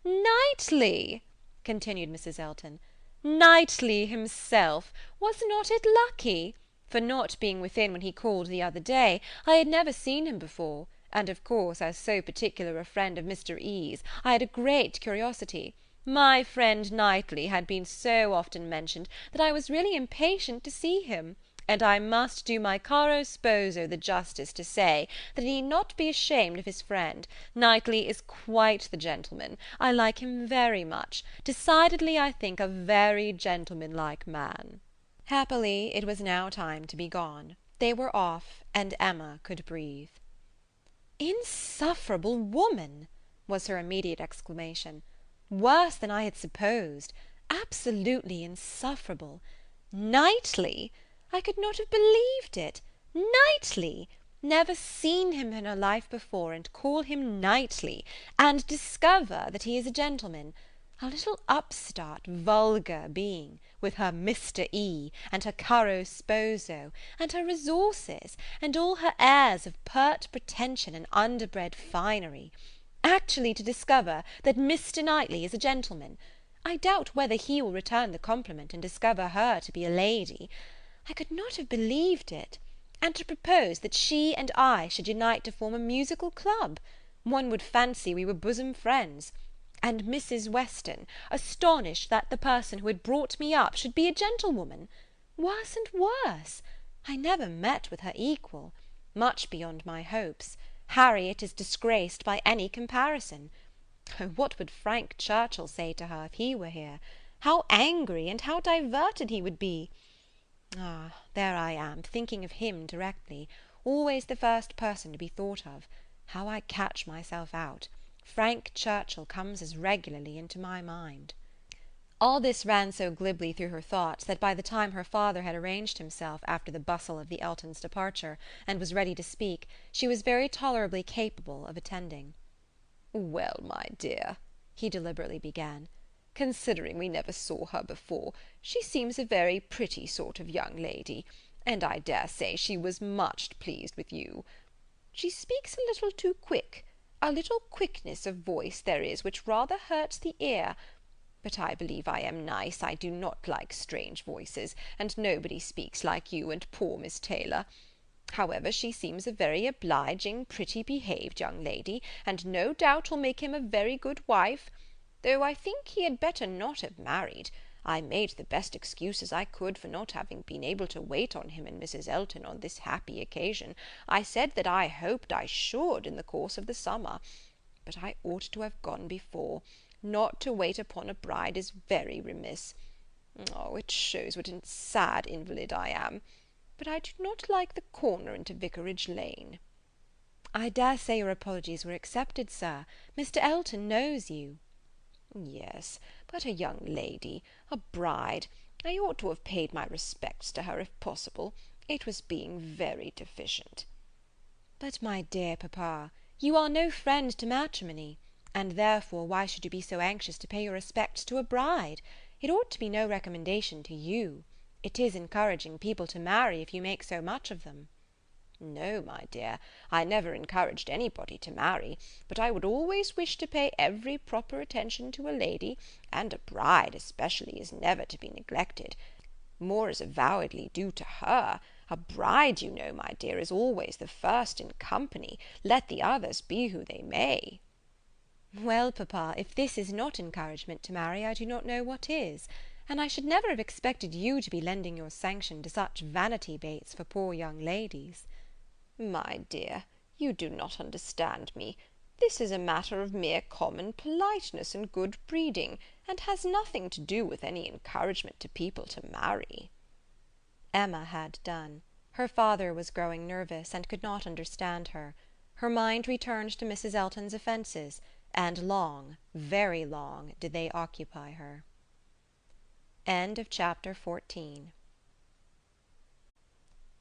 "Knightley!" continued Mrs. Elton. "Knightley himself! Was not it lucky? For not being within when he called the other day, I had never seen him before, and of course, as so particular a friend of Mr. E.'s, I had a great curiosity. My friend Knightley had been so often mentioned that I was really impatient to see him, and I must do my caro sposo the justice to say that he need not be ashamed of his friend. Knightley is quite the gentleman. I like him very much. Decidedly, I think, a very gentlemanlike man." Happily, it was now time to be gone. They were off, and Emma could breathe. "Insufferable woman!" was her immediate exclamation. "Worse than I had supposed. Absolutely insufferable. Knightley! I could not have believed it. Knightley! Never seen him in her life before, and call him Knightley, and discover that he is a gentleman. A little upstart, vulgar being, with her Mr. E., and her caro sposo, and her resources, and all her airs of pert pretension and underbred finery. Actually to discover that Mr. Knightley is a gentleman. I doubt whether he will return the compliment and discover her to be a lady. I could not have believed it. And to propose that she and I should unite to form a musical club. One would fancy we were bosom friends. And Mrs. Weston, astonished that the person who had brought me up should be a gentlewoman. Worse and worse. I never met with her equal. Much beyond my hopes. Harriet is disgraced by any comparison. Oh, what would Frank Churchill say to her if he were here? How angry and how diverted he would be! Ah, there I am, thinking of him directly, always the first person to be thought of. How I catch myself out! Frank Churchill comes as regularly into my mind. All this ran so glibly through her thoughts that by the time her father had arranged himself after the bustle of the Eltons' departure, and was ready to speak, she was very tolerably capable of attending. "Well, my dear," he deliberately began, "considering we never saw her before, she seems a very pretty sort of young lady. and I dare say she was much pleased with you. She speaks a little too quick. A little quickness of voice there is which rather hurts the ear. But I believe I am nice. I do not like strange voices, and nobody speaks like you and poor Miss Taylor. However, she seems a very obliging, pretty behaved young lady, and no doubt will make him a very good wife, though I think he had better not have married. I made the best excuses I could for not having been able to wait on him and Mrs. Elton on this happy occasion. I said that I hoped I should in the course of the summer, but I ought to have gone before. Not to wait upon a bride is very remiss. Oh, it shows what a sad invalid I am. But I do not like the corner into Vicarage Lane. I dare say your apologies were accepted, sir. Mr. Elton knows you. Yes, but a young lady, a bride. I ought to have paid my respects to her if possible. It was being very deficient. But, my dear papa, you are no friend to matrimony, and therefore why should you be so anxious to pay your respects to a bride? It ought to be no recommendation to you. It is encouraging people to marry if you make so much of them. No, my dear, I never encouraged anybody to marry, but I would always wish to pay every proper attention to a lady, and a bride especially is never to be neglected. More is avowedly due to her. A bride, you know, my dear, is always the first in company, let the others be who they may. Well, papa, if this is not encouragement to marry, I do not know what is, and I should never have expected you to be lending your sanction to such vanity baits for poor young ladies. My dear, you do not understand me. This is a matter of mere common politeness and good breeding, and has nothing to do with any encouragement to people to marry. Emma had done. Her father was growing nervous, and could not understand her. Her mind returned to Mrs. Elton's offences, and long, very long, did they occupy her. End of chapter 14.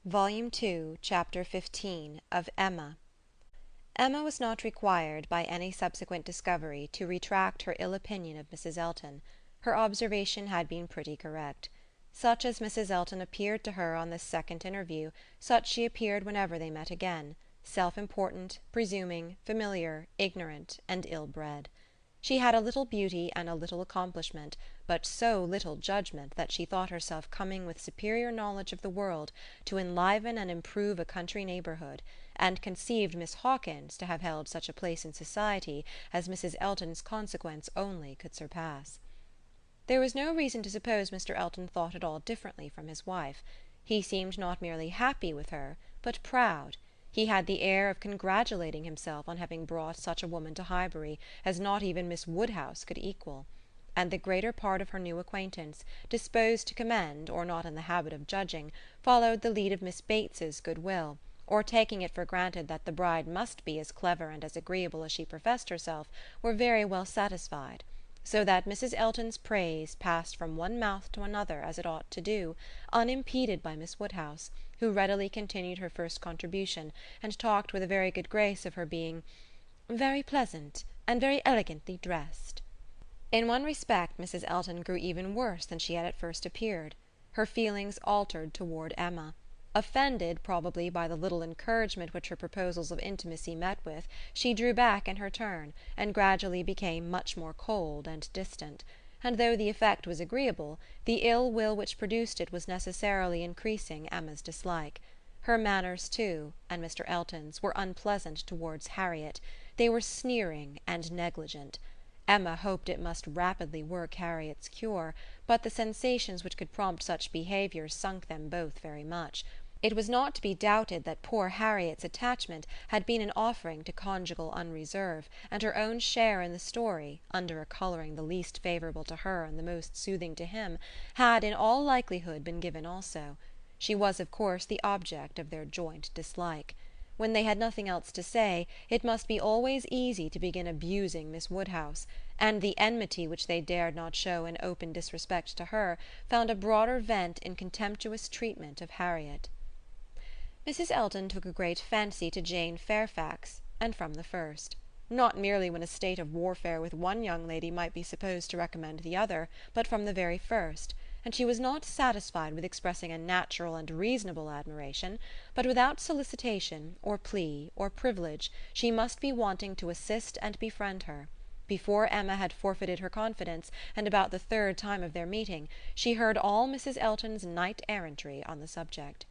Volume 2, Chapter 15 of Emma. Emma was not required by any subsequent discovery to retract her ill opinion of Mrs. Elton. Her observation had been pretty correct. Such as Mrs. Elton appeared to her on this second interview, such she appeared whenever they met again, self-important, presuming, familiar, ignorant, and ill-bred. She had a little beauty and a little accomplishment, but so little judgment that she thought herself coming with superior knowledge of the world to enliven and improve a country neighbourhood, and conceived Miss Hawkins to have held such a place in society as Mrs. Elton's consequence only could surpass. There was no reason to suppose Mr. Elton thought at all differently from his wife. He seemed not merely happy with her, but proud. He had the air of congratulating himself on having brought such a woman to Highbury as not even Miss Woodhouse could equal; and the greater part of her new acquaintance, disposed to commend, or not in the habit of judging, followed the lead of Miss Bates's good will, or taking it for granted that the bride must be as clever and as agreeable as she professed herself, were very well satisfied; so that Mrs. Elton's praise passed from one mouth to another as it ought to do, unimpeded by Miss Woodhouse, who readily continued her first contribution, and talked with a very good grace of her being very pleasant and very elegantly dressed. In one respect Mrs. Elton grew even worse than she had at first appeared. Her feelings altered toward Emma. Offended, probably, by the little encouragement which her proposals of intimacy met with, she drew back in her turn, and gradually became much more cold and distant; and though the effect was agreeable, the ill will which produced it was necessarily increasing Emma's dislike. Her manners, too, and Mr. Elton's, were unpleasant towards Harriet. They were sneering and negligent. Emma hoped it must rapidly work Harriet's cure, but the sensations which could prompt such behaviour sunk them both very much. It was not to be doubted that poor Harriet's attachment had been an offering to conjugal unreserve, and her own share in the story, under a colouring the least favourable to her and the most soothing to him, had in all likelihood been given also. She was of course the object of their joint dislike. When they had nothing else to say, it must be always easy to begin abusing Miss Woodhouse, and the enmity which they dared not show in open disrespect to her found a broader vent in contemptuous treatment of Harriet. Mrs. Elton took a great fancy to Jane Fairfax, and from the first; not merely when a state of warfare with one young lady might be supposed to recommend the other, but from the very first; and she was not satisfied with expressing a natural and reasonable admiration, but without solicitation, or plea, or privilege, she must be wanting to assist and befriend her. Before Emma had forfeited her confidence, and about the third time of their meeting, she heard all Mrs. Elton's knight-errantry on the subject.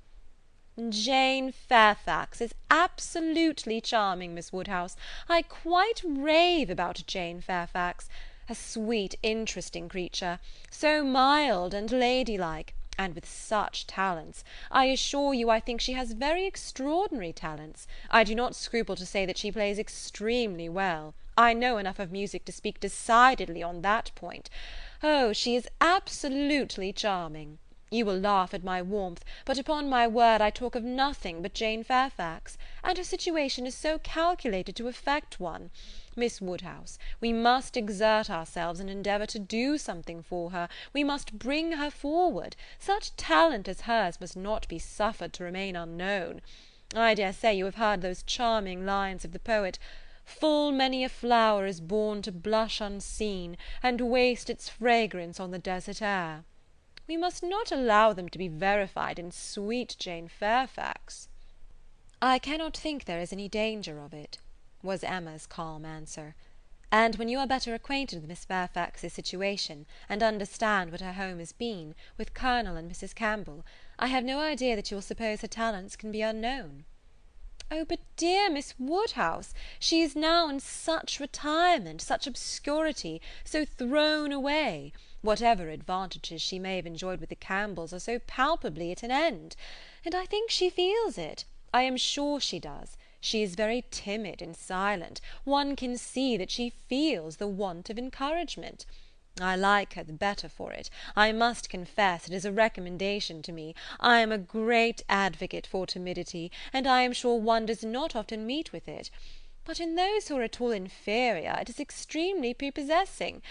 "Jane Fairfax is absolutely charming, Miss Woodhouse. I quite rave about Jane Fairfax. A sweet, interesting creature, so mild and ladylike, and with such talents. I assure you I think she has very extraordinary talents. I do not scruple to say that she plays extremely well. I know enough of music to speak decidedly on that point. Oh, she is absolutely charming. You will laugh at my warmth, but upon my word I talk of nothing but Jane Fairfax, and her situation is so calculated to affect one. Miss Woodhouse, we must exert ourselves and endeavour to do something for her. We must bring her forward. Such talent as hers must not be suffered to remain unknown. I dare say you have heard those charming lines of the poet, "Full many a flower is born to blush unseen, and waste its fragrance on the desert air." We must not allow them to be verified in sweet Jane Fairfax. "I cannot think there is any danger of it," was Emma's calm answer. "And when you are better acquainted with Miss Fairfax's situation, and understand what her home has been, with Colonel and Mrs. Campbell, I have no idea that you will suppose her talents can be unknown." "Oh, but dear Miss Woodhouse, she is now in such retirement, such obscurity, so thrown away. Whatever advantages she may have enjoyed with the Campbells are so palpably at an end. And I think she feels it. I am sure she does. She is very timid and silent. One can see that she feels the want of encouragement. I like her the better for it. I must confess it is a recommendation to me. I am a great advocate for timidity, and I am sure one does not often meet with it. But in those who are at all inferior it is extremely prepossessing.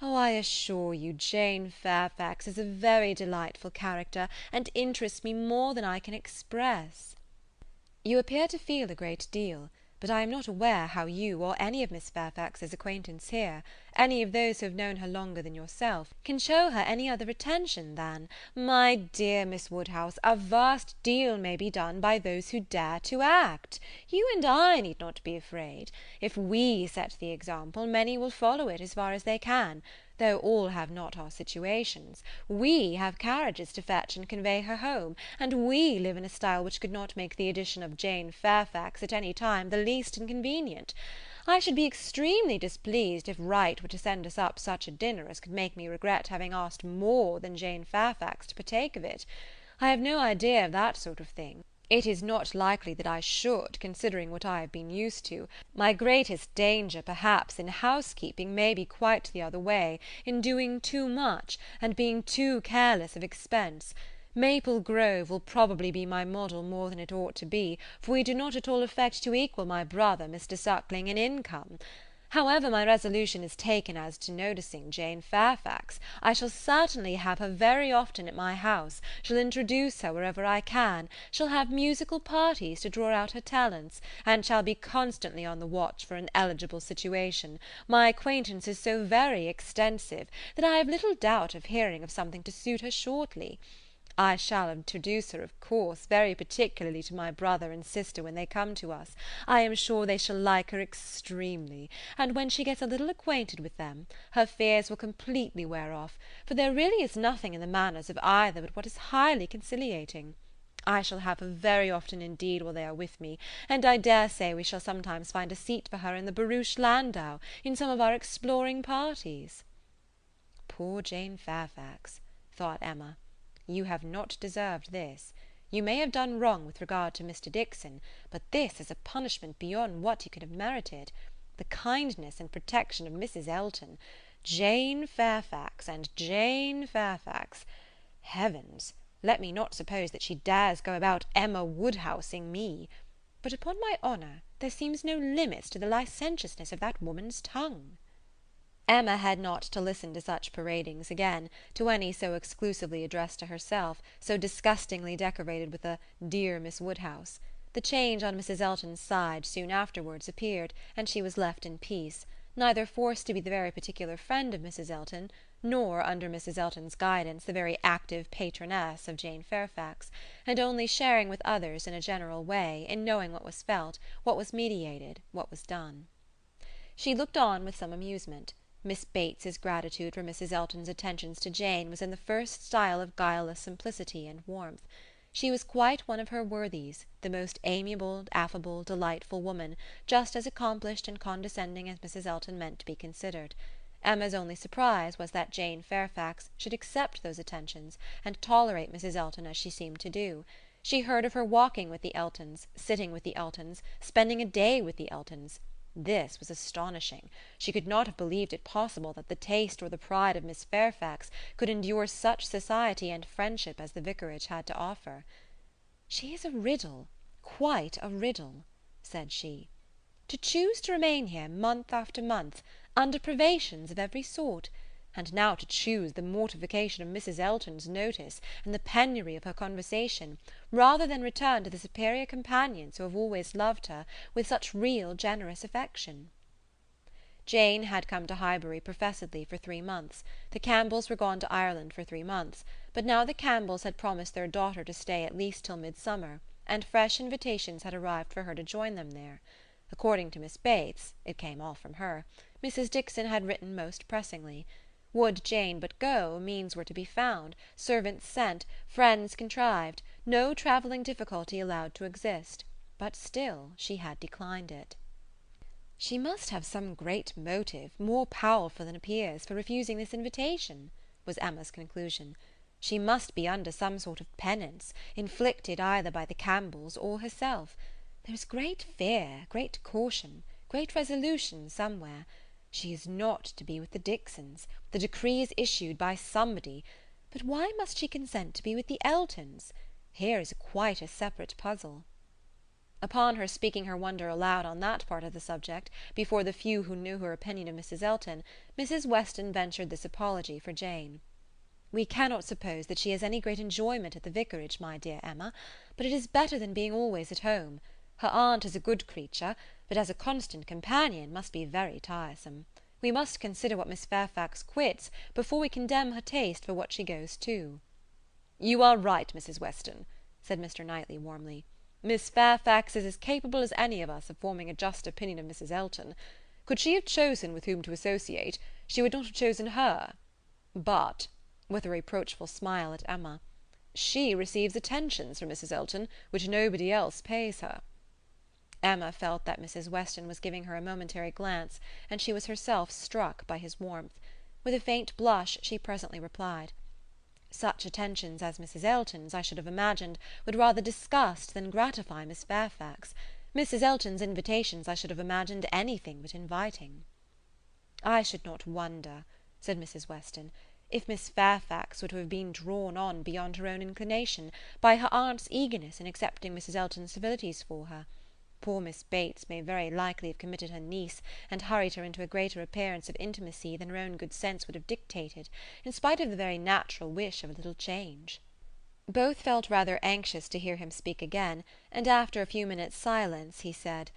Oh, I assure you Jane Fairfax is a very delightful character, and interests me more than I can express." "You appear to feel a great deal, but I am not aware how you, or any of Miss Fairfax's acquaintance here, any of those who have known her longer than yourself, can show her any other attention than—" "My dear Miss Woodhouse, a vast deal may be done by those who dare to act. You and I need not be afraid. If we set the example, many will follow it as far as they can, though all have not our situations. We have carriages to fetch and convey her home, and we live in a style which could not make the addition of Jane Fairfax at any time the least inconvenient. I should be extremely displeased if Wright were to send us up such a dinner as could make me regret having asked more than Jane Fairfax to partake of it. I have no idea of that sort of thing. It is not likely that I should, considering what I have been used to. My greatest danger, perhaps, in housekeeping may be quite the other way, in doing too much, and being too careless of expense. Maple Grove will probably be my model more than it ought to be, for we do not at all affect to equal my brother, Mr. Suckling, in income. However, my resolution is taken as to noticing Jane Fairfax. I shall certainly have her very often at my house, shall introduce her wherever I can, shall have musical parties to draw out her talents, and shall be constantly on the watch for an eligible situation. My acquaintance is so very extensive, that I have little doubt of hearing of something to suit her shortly. I shall introduce her, of course, very particularly to my brother and sister when they come to us. I am sure they shall like her extremely, and when she gets a little acquainted with them, her fears will completely wear off, for there really is nothing in the manners of either but what is highly conciliating. I shall have her very often indeed while they are with me, and I dare say we shall sometimes find a seat for her in the barouche landau, in some of our exploring parties." "Poor Jane Fairfax," thought Emma. "You have not deserved this. You may have done wrong with regard to Mr. Dixon, but this is a punishment beyond what you could have merited. The kindness and protection of Mrs. Elton, Jane Fairfax, and Jane Fairfax. Heavens! Let me not suppose that she dares go about Emma Woodhousing me. But upon my honour there seems no limits to the licentiousness of that woman's tongue." Emma had not to listen to such paradings again, to any so exclusively addressed to herself, so disgustingly decorated with a "dear Miss Woodhouse." The change on Mrs. Elton's side soon afterwards appeared, and she was left in peace, neither forced to be the very particular friend of Mrs. Elton, nor, under Mrs. Elton's guidance, the very active patroness of Jane Fairfax, and only sharing with others in a general way, in knowing what was felt, what was meditated, what was done. She looked on with some amusement. Miss Bates's gratitude for Mrs. Elton's attentions to Jane was in the first style of guileless simplicity and warmth. She was quite one of her worthies, the most amiable, affable, delightful woman, just as accomplished and condescending as Mrs. Elton meant to be considered. Emma's only surprise was that Jane Fairfax should accept those attentions, and tolerate Mrs. Elton as she seemed to do. She heard of her walking with the Eltons, sitting with the Eltons, spending a day with the Eltons. This was astonishing. She could not have believed it possible that the taste or the pride of Miss Fairfax could endure such society and friendship as the vicarage had to offer. "She is a riddle, quite a riddle," said she. "To choose to remain here month after month, under privations of every sort, and now to choose the mortification of Mrs. Elton's notice and the penury of her conversation, rather than return to the superior companions who have always loved her with such real generous affection." Jane had come to Highbury professedly for 3 months. The Campbells were gone to Ireland for 3 months, but now the Campbells had promised their daughter to stay at least till midsummer, and fresh invitations had arrived for her to join them there. According to Miss Bates, it came all from her, Mrs. Dixon had written most pressingly. Would Jane but go, means were to be found, servants sent, friends contrived, no travelling difficulty allowed to exist; but still she had declined it. "She must have some great motive, more powerful than appears, for refusing this invitation," was Emma's conclusion. "She must be under some sort of penance, inflicted either by the Campbells or herself. There is great fear, great caution, great resolution somewhere. She is not to be with the Dixons. The decree is issued by somebody. But why must she consent to be with the Eltons? Here is quite a separate puzzle." Upon her speaking her wonder aloud on that part of the subject, before the few who knew her opinion of Mrs. Elton, Mrs. Weston ventured this apology for Jane. "We cannot suppose that she has any great enjoyment at the vicarage, my dear Emma, but it is better than being always at home. Her aunt is a good creature, but as a constant companion must be very tiresome. We must consider what Miss Fairfax quits before we condemn her taste for what she goes to." "You are right, Mrs. Weston," said Mr. Knightley warmly. "Miss Fairfax is as capable as any of us of forming a just opinion of Mrs. Elton. Could she have chosen with whom to associate, she would not have chosen her. But," with a reproachful smile at Emma, "she receives attentions from Mrs. Elton, which nobody else pays her." Emma felt that Mrs. Weston was giving her a momentary glance, and she was herself struck by his warmth. With a faint blush she presently replied, "Such attentions as Mrs. Elton's, I should have imagined, would rather disgust than gratify Miss Fairfax. Mrs. Elton's invitations I should have imagined anything but inviting." "I should not wonder," said Mrs. Weston, "if Miss Fairfax were to have been drawn on beyond her own inclination by her aunt's eagerness in accepting Mrs. Elton's civilities for her. Poor Miss Bates may very likely have committed her niece, and hurried her into a greater appearance of intimacy than her own good sense would have dictated, in spite of the very natural wish of a little change." Both felt rather anxious to hear him speak again, and after a few minutes' silence he said,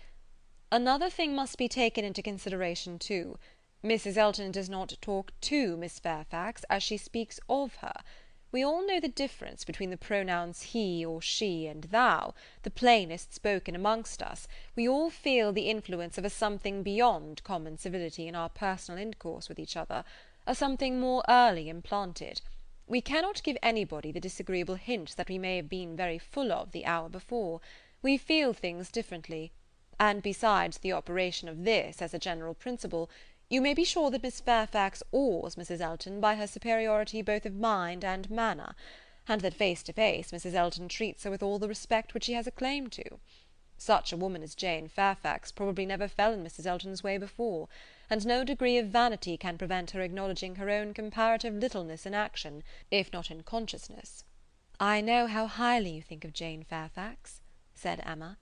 "Another thing must be taken into consideration too. Mrs. Elton does not talk to Miss Fairfax as she speaks of her. We all know the difference between the pronouns he or she and thou, the plainest spoken amongst us. We all feel the influence of a something beyond common civility in our personal intercourse with each other, a something more early implanted. We cannot give anybody the disagreeable hint that we may have been very full of the hour before. We feel things differently, and besides the operation of this as a general principle, you may be sure that Miss Fairfax awes Mrs. Elton by her superiority both of mind and manner, and that face to face Mrs. Elton treats her with all the respect which she has a claim to. Such a woman as Jane Fairfax probably never fell in Mrs. Elton's way before, and no degree of vanity can prevent her acknowledging her own comparative littleness in action, if not in consciousness." "I know how highly you think of Jane Fairfax," said Emma.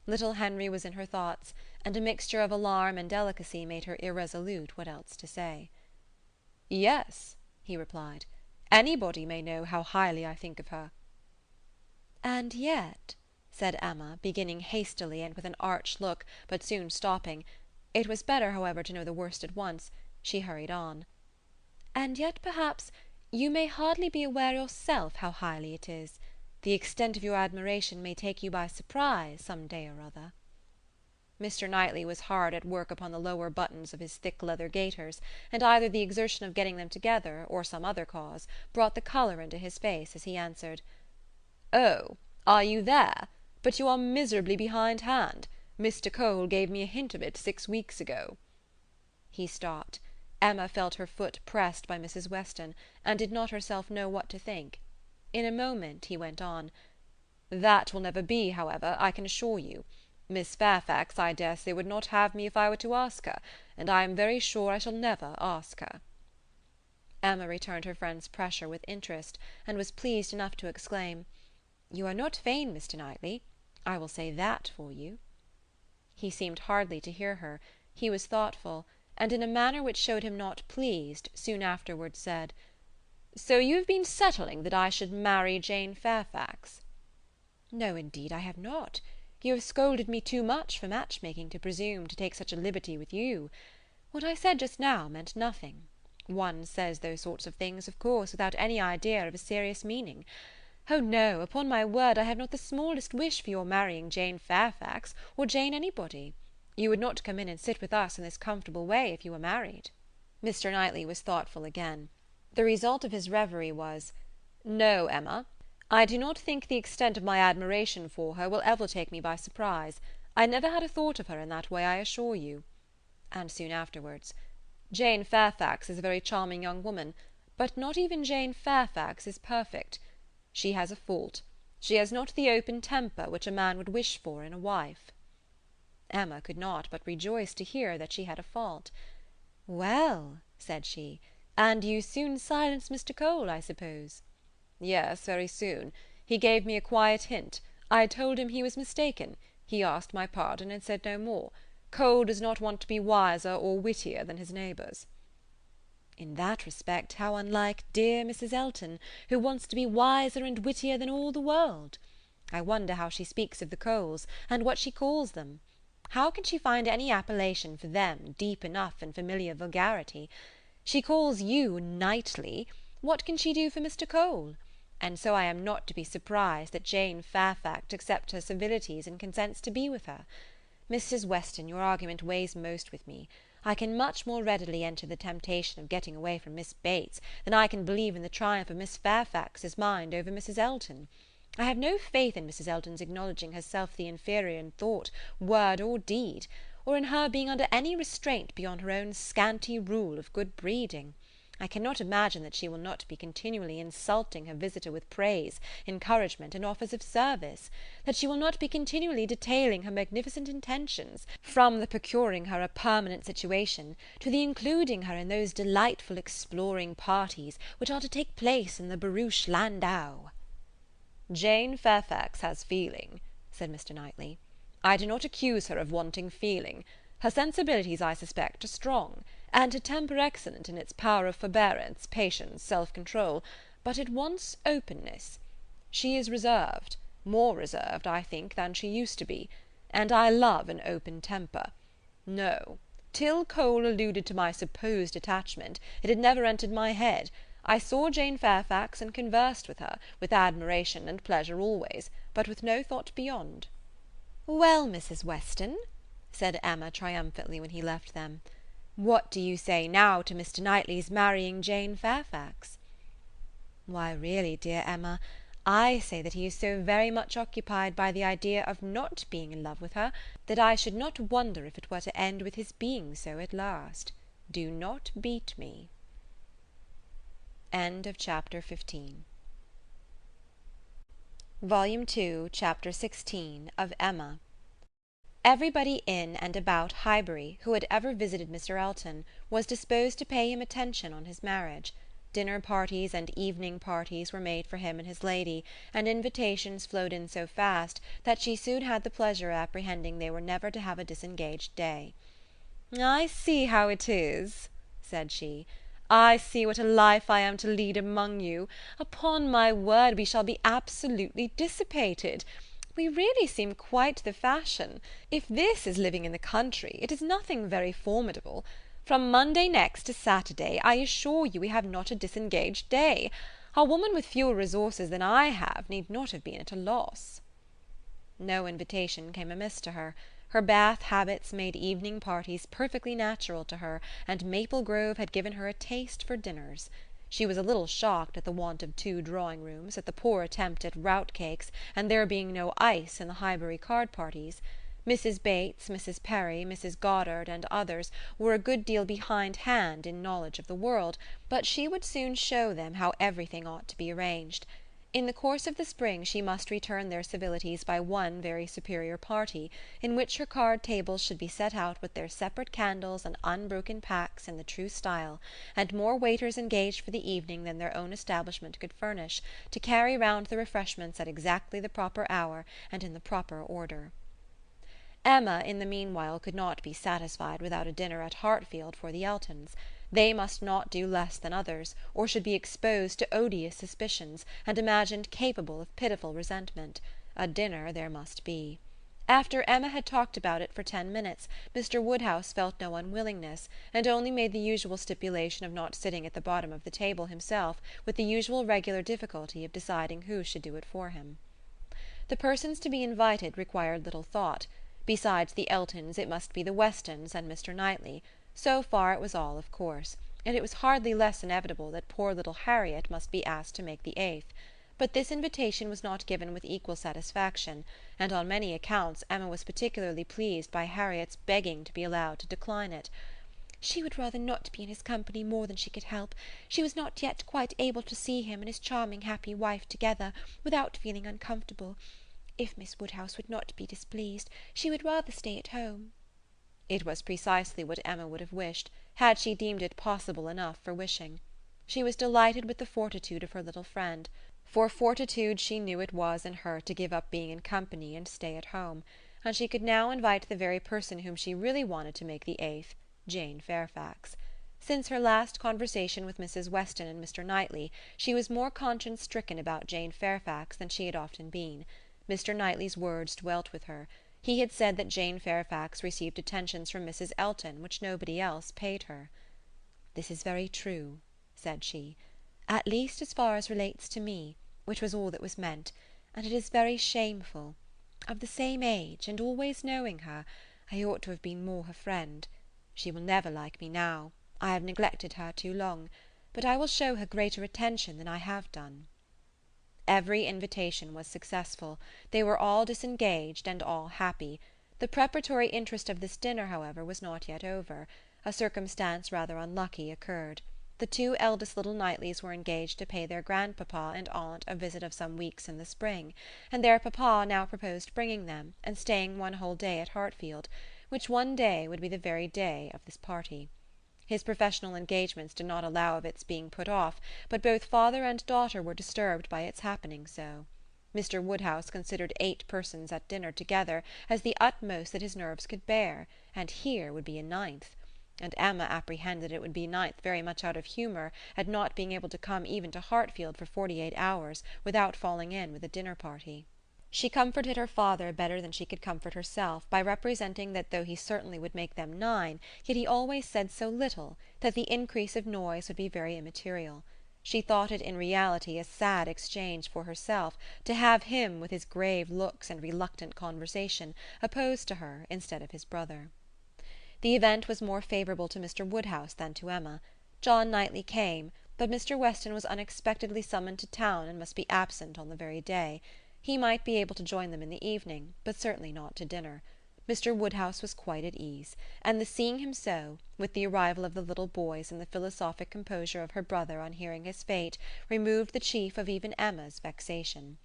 Little Henry was in her thoughts, and a mixture of alarm and delicacy made her irresolute what else to say. "Yes," he replied, "anybody may know how highly I think of her." "And yet," said Emma, beginning hastily and with an arch look, but soon stopping, it was better, however, to know the worst at once, she hurried on, And yet, perhaps, you may hardly be aware yourself how highly it is. The extent of your admiration may take you by surprise some day or other." Mr. Knightley was hard at work upon the lower buttons of his thick leather gaiters, and either the exertion of getting them together, or some other cause, brought the colour into his face as he answered, "Oh, are you there? But you are miserably behindhand. Mr. Cole gave me a hint of it 6 weeks ago." He stopped. Emma felt her foot pressed by Mrs. Weston, and did not herself know what to think. In a moment he went on, "That will never be, however, I can assure you. Miss Fairfax, I dare say, would not have me if I were to ask her, and I am very sure I shall never ask her." Emma returned her friend's pressure with interest, and was pleased enough to exclaim, "You are not vain, Mr. Knightley. I will say that for you." He seemed hardly to hear her. He was thoughtful, and in a manner which showed him not pleased, soon afterwards said, "So you have been settling that I should marry Jane Fairfax?" "No, indeed, I have not. You have scolded me too much for matchmaking to presume to take such a liberty with you. What I said just now meant nothing. One says those sorts of things, of course, without any idea of a serious meaning. Oh, no, upon my word, I have not the smallest wish for your marrying Jane Fairfax, or Jane anybody. You would not come in and sit with us in this comfortable way if you were married." Mr. Knightley was thoughtful again. The result of his reverie was, "No, Emma, I do not think the extent of my admiration for her will ever take me by surprise. I never had a thought of her in that way, I assure you." And soon afterwards, "Jane Fairfax is a very charming young woman, but not even Jane Fairfax is perfect. She has a fault. She has not the open temper which a man would wish for in a wife." Emma could not but rejoice to hear that she had a fault. "Well," said she, "and you soon silenced Mr. Cole, I suppose?" "Yes, very soon. He gave me a quiet hint. I told him he was mistaken. He asked my pardon, and said no more. Cole does not want to be wiser or wittier than his neighbours." "In that respect, how unlike dear Mrs. Elton, who wants to be wiser and wittier than all the world! I wonder how she speaks of the Coles, and what she calls them. How can she find any appellation for them deep enough in familiar vulgarity? She calls you Knightley. What can she do for Mr. Cole? And so I am not to be surprised that Jane Fairfax accepts her civilities and consents to be with her. Mrs. Weston, your argument weighs most with me. I can much more readily enter the temptation of getting away from Miss Bates than I can believe in the triumph of Miss Fairfax's mind over Mrs. Elton. I have no faith in Mrs. Elton's acknowledging herself the inferior in thought, word, or deed, or in her being under any restraint beyond her own scanty rule of good breeding. I cannot imagine that she will not be continually insulting her visitor with praise, encouragement, and offers of service; that she will not be continually detailing her magnificent intentions, from the procuring her a permanent situation, to the including her in those delightful exploring parties which are to take place in the barouche landau." "Jane Fairfax has feeling," said Mr. Knightley. "I do not accuse her of wanting feeling. Her sensibilities, I suspect, are strong, and her temper excellent in its power of forbearance, patience, self-control, but it wants openness. She is reserved, more reserved, I think, than she used to be, and I love an open temper. No, till Cole alluded to my supposed attachment, it had never entered my head. I saw Jane Fairfax and conversed with her, with admiration and pleasure always, but with no thought beyond." "Well, Mrs. Weston," said Emma triumphantly when he left them, "what do you say now to Mr. Knightley's marrying Jane Fairfax?" "Why, really, dear Emma, I say that he is so very much occupied by the idea of not being in love with her, that I should not wonder if it were to end with his being so at last. Do not beat me." End of Chapter 15. Volume 2, Chapter 16 of Emma. Everybody in and about Highbury who had ever visited Mr. Elton was disposed to pay him attention on his marriage. Dinner parties and evening parties were made for him and his lady, and invitations flowed in so fast that she soon had the pleasure of apprehending they were never to have a disengaged day. "I see how it is," said she. "I see what a life I am to lead among you. Upon my word, we shall be absolutely dissipated. We really seem quite the fashion. If this is living in the country, it is nothing very formidable. From Monday next to Saturday, I assure you we have not a disengaged day. A woman with fewer resources than I have need not have been at a loss." No invitation came amiss to her. Her Bath habits made evening parties perfectly natural to her, and Maple Grove had given her a taste for dinners. She was a little shocked at the want of 2 drawing-rooms, at the poor attempt at rout-cakes, and there being no ice in the Highbury card-parties. Mrs. Bates, Mrs. Perry, Mrs. Goddard, and others were a good deal behindhand in knowledge of the world, but she would soon show them how everything ought to be arranged. In the course of the spring she must return their civilities by one very superior party, in which her card tables should be set out with their separate candles and unbroken packs in the true style, and more waiters engaged for the evening than their own establishment could furnish, to carry round the refreshments at exactly the proper hour and in the proper order. Emma, in the meanwhile, could not be satisfied without a dinner at Hartfield for the Eltons. They must not do less than others, or should be exposed to odious suspicions, and imagined capable of pitiful resentment. A dinner there must be. After Emma had talked about it for 10 minutes, Mr. Woodhouse felt no unwillingness, and only made the usual stipulation of not sitting at the bottom of the table himself, with the usual regular difficulty of deciding who should do it for him. The persons to be invited required little thought. Besides the Eltons it must be the Westons and Mr. Knightley. So far it was all of course, and it was hardly less inevitable that poor little Harriet must be asked to make the 8th. But this invitation was not given with equal satisfaction, and on many accounts Emma was particularly pleased by Harriet's begging to be allowed to decline it. She would rather not be in his company more than she could help. She was not yet quite able to see him and his charming happy wife together, without feeling uncomfortable. If Miss Woodhouse would not be displeased, she would rather stay at home. It was precisely what Emma would have wished, had she deemed it possible enough for wishing. She was delighted with the fortitude of her little friend. For fortitude she knew it was in her to give up being in company and stay at home, and she could now invite the very person whom she really wanted to make the 8th, Jane Fairfax. Since her last conversation with Mrs. Weston and Mr. Knightley, she was more conscience-stricken about Jane Fairfax than she had often been. Mr. Knightley's words dwelt with her. He had said that Jane Fairfax received attentions from Mrs. Elton which nobody else paid her. "This is very true," said she, "at least as far as relates to me, which was all that was meant, and it is very shameful. Of the same age, and always knowing her, I ought to have been more her friend. She will never like me now. I have neglected her too long, but I will show her greater attention than I have done." Every invitation was successful. They were all disengaged and all happy. The preparatory interest of this dinner, however, was not yet over. A circumstance rather unlucky occurred. The 2 eldest little Knightleys were engaged to pay their grandpapa and aunt a visit of some weeks in the spring, and their papa now proposed bringing them, and staying one whole day at Hartfield, which one day would be the very day of this party. His professional engagements did not allow of its being put off, but both father and daughter were disturbed by its happening so. Mr. Woodhouse considered 8 persons at dinner together as the utmost that his nerves could bear, and here would be a 9th. And Emma apprehended it would be 9th very much out of humour at not being able to come even to Hartfield for 48 hours without falling in with a dinner party. She comforted her father better than she could comfort herself by representing that though he certainly would make them 9, yet he always said so little, that the increase of noise would be very immaterial. She thought it in reality a sad exchange for herself to have him, with his grave looks and reluctant conversation, opposed to her instead of his brother. The event was more favourable to Mr. Woodhouse than to Emma. John Knightley came, but Mr. Weston was unexpectedly summoned to town and must be absent on the very day. He might be able to join them in the evening, but certainly not to dinner. Mr. Woodhouse was quite at ease, and the seeing him so, with the arrival of the little boys and the philosophic composure of her brother on hearing his fate, removed the chief of even Emma's vexation.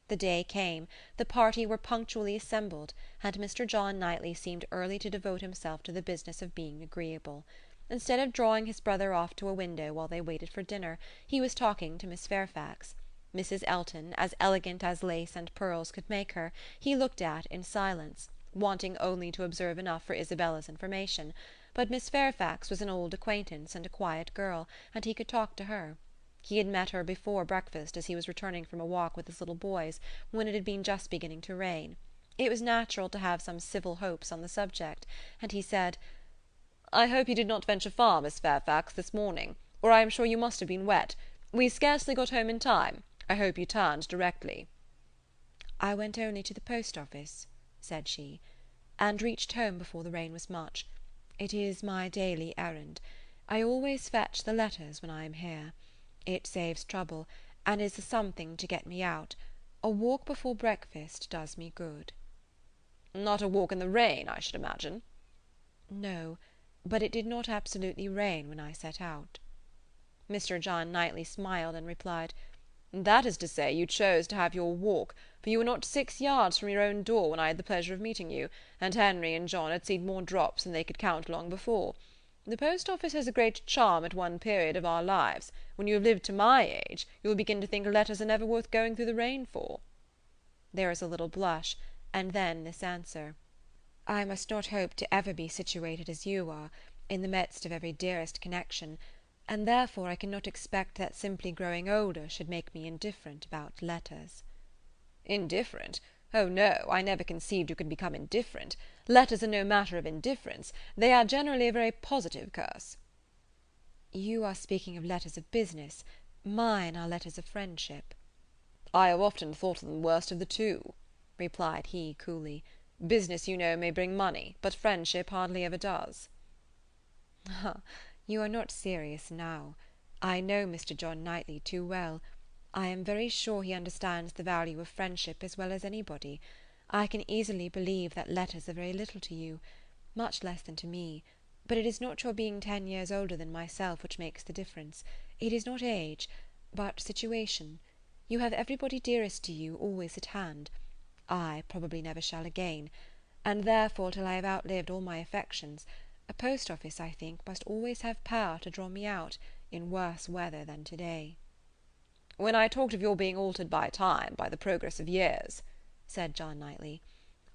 The day came, the party were punctually assembled, and Mr. John Knightley seemed early to devote himself to the business of being agreeable. Instead of drawing his brother off to a window while they waited for dinner, he was talking to Miss Fairfax. Mrs. Elton, as elegant as lace and pearls could make her, he looked at in silence, wanting only to observe enough for Isabella's information, but Miss Fairfax was an old acquaintance and a quiet girl, and he could talk to her. He had met her before breakfast as he was returning from a walk with his little boys, when it had been just beginning to rain. It was natural to have some civil hopes on the subject, and he said, I hope you did not venture far, Miss Fairfax, this morning, or I am sure you must have been wet. We scarcely got home in time. I hope you turned directly." "I went only to the post office," said she, "and reached home before the rain was much. It is my daily errand. I always fetch the letters when I am here. It saves trouble, and is a something to get me out. A walk before breakfast does me good." "Not a walk in the rain, I should imagine." "No, but it did not absolutely rain when I set out." Mr. John Knightley smiled and replied, "That is to say, you chose to have your walk, for you were not 6 yards from your own door when I had the pleasure of meeting you, and Henry and John had seen more drops than they could count long before. The post office has a great charm at one period of our lives. When you have lived to my age, you will begin to think letters are never worth going through the rain for." There was a little blush, and then this answer: "I must not hope to ever be situated as you are, in the midst of every dearest connection, and therefore I cannot expect that simply growing older should make me indifferent about letters." "Indifferent? Oh no, I never conceived you could become indifferent. Letters are no matter of indifference. They are generally a very positive curse." "You are speaking of letters of business. Mine are letters of friendship." "I have often thought them the worst of the two," replied he coolly. "Business, you know, may bring money, but friendship hardly ever does." "Ah, you are not serious now. I know Mr. John Knightley too well. I am very sure he understands the value of friendship as well as anybody. I can easily believe that letters are very little to you, much less than to me, but it is not your being 10 years older than myself which makes the difference. It is not age, but situation. You have everybody dearest to you always at hand. I probably never shall again, and therefore, till I have outlived all my affections, a post office, I think, must always have power to draw me out, in worse weather than to-day." "When I talked of your being altered by time, by the progress of years," said John Knightley,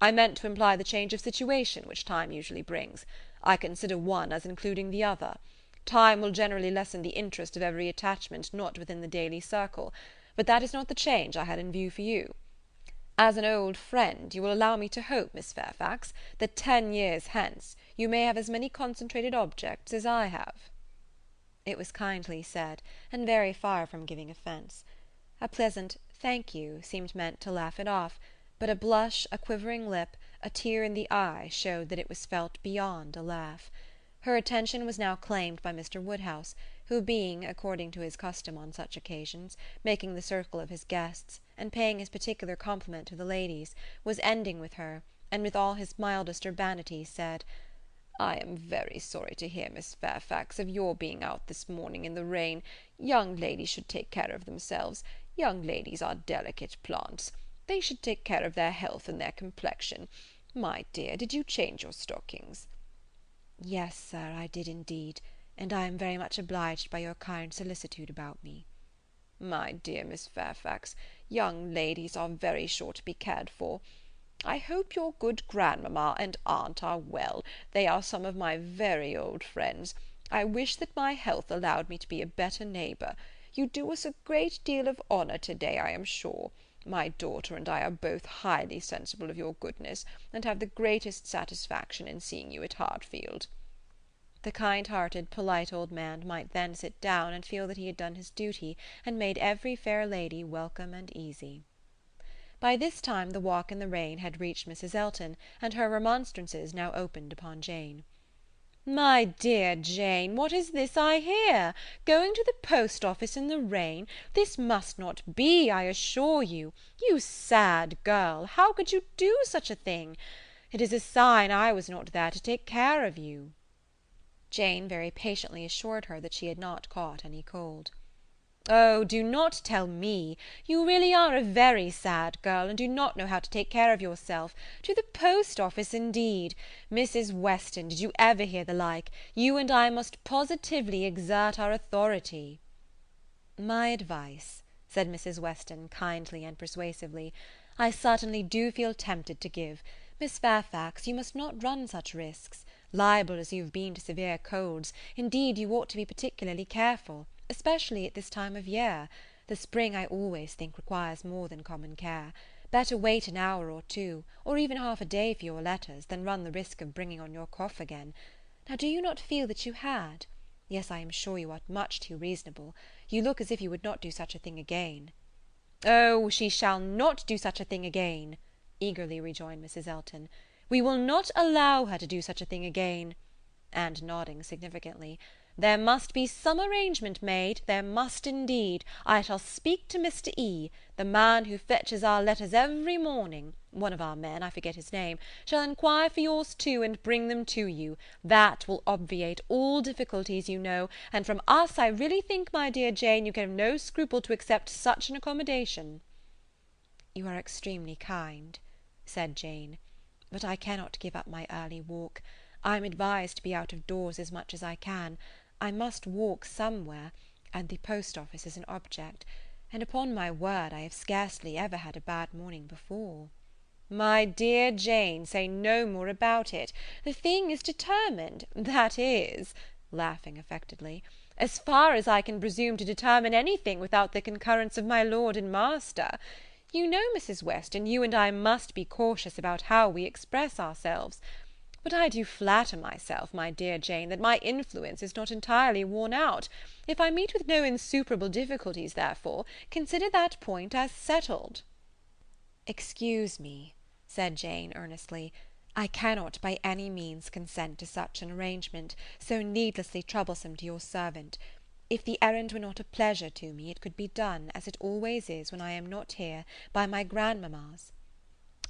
"I meant to imply the change of situation which time usually brings. I consider one as including the other. Time will generally lessen the interest of every attachment not within the daily circle, but that is not the change I had in view for you. As an old friend, you will allow me to hope, Miss Fairfax, that 10 years hence you may have as many concentrated objects as I have." It was kindly said, and very far from giving offence. A pleasant "thank you" seemed meant to laugh it off, but a blush, a quivering lip, a tear in the eye showed that it was felt beyond a laugh. Her attention was now claimed by Mr. Woodhouse, who being, according to his custom on such occasions, making the circle of his guests, and paying his particular compliment to the ladies, was ending with her, and with all his mildest urbanity said, "I am very sorry to hear, Miss Fairfax, of your being out this morning in the rain. Young ladies should take care of themselves. Young ladies are delicate plants. They should take care of their health and their complexion. My dear, did you change your stockings?" "Yes, sir, I did indeed, and I am very much obliged by your kind solicitude about me." "My dear Miss Fairfax, young ladies are very sure to be cared for. I hope your good grandmamma and aunt are well. They are some of my very old friends. I wish that my health allowed me to be a better neighbour. You do us a great deal of honour to-day, I am sure. My daughter and I are both highly sensible of your goodness, and have the greatest satisfaction in seeing you at Hartfield." The kind-hearted, polite old man might then sit down and feel that he had done his duty, and made every fair lady welcome and easy. By this time the walk in the rain had reached Mrs. Elton, and her remonstrances now opened upon Jane. "My dear Jane, what is this I hear? Going to the post office in the rain? This must not be, I assure you. You sad girl, how could you do such a thing? It is a sign I was not there to take care of you." Jane very patiently assured her that she had not caught any cold. "Oh, do not tell me. You really are a very sad girl, and do not know how to take care of yourself. To the post office, indeed! Mrs. Weston, did you ever hear the like? You and I must positively exert our authority." "My advice," said Mrs. Weston kindly and persuasively, "I certainly do feel tempted to give. Miss Fairfax, you must not run such risks. Liable as you have been to severe colds, indeed you ought to be particularly careful, especially at this time of year. The spring, I always think, requires more than common care. Better wait an hour or two, or even half a day for your letters, than run the risk of bringing on your cough again. Now do you not feel that you had? Yes, I am sure you are much too reasonable. You look as if you would not do such a thing again." "Oh, she shall not do such a thing again," eagerly rejoined Mrs. Elton. "We will not allow her to do such a thing again," and nodding significantly. "There must be some arrangement made, there must indeed. I shall speak to Mr. E., the man who fetches our letters every morning. One of our men, I forget his name, shall inquire for yours too, and bring them to you. That will obviate all difficulties, you know, and from us I really think, my dear Jane, you can have no scruple to accept such an accommodation." "You are extremely kind," said Jane, "but I cannot give up my early walk. I am advised to be out of doors as much as I can. I must walk somewhere, and the post office is an object, and upon my word I have scarcely ever had a bad morning before." "My dear Jane, say no more about it. The thing is determined, that is," laughing affectedly, "as far as I can presume to determine anything without the concurrence of my lord and master. You know, Mrs. Weston, you and I must be cautious about how we express ourselves. But I do flatter myself, my dear Jane, that my influence is not entirely worn out. If I meet with no insuperable difficulties, therefore, consider that point as settled." "Excuse me," said Jane earnestly, "I cannot by any means consent to such an arrangement, so needlessly troublesome to your servant. If the errand were not a pleasure to me, it could be done, as it always is when I am not here, by my grandmamma's."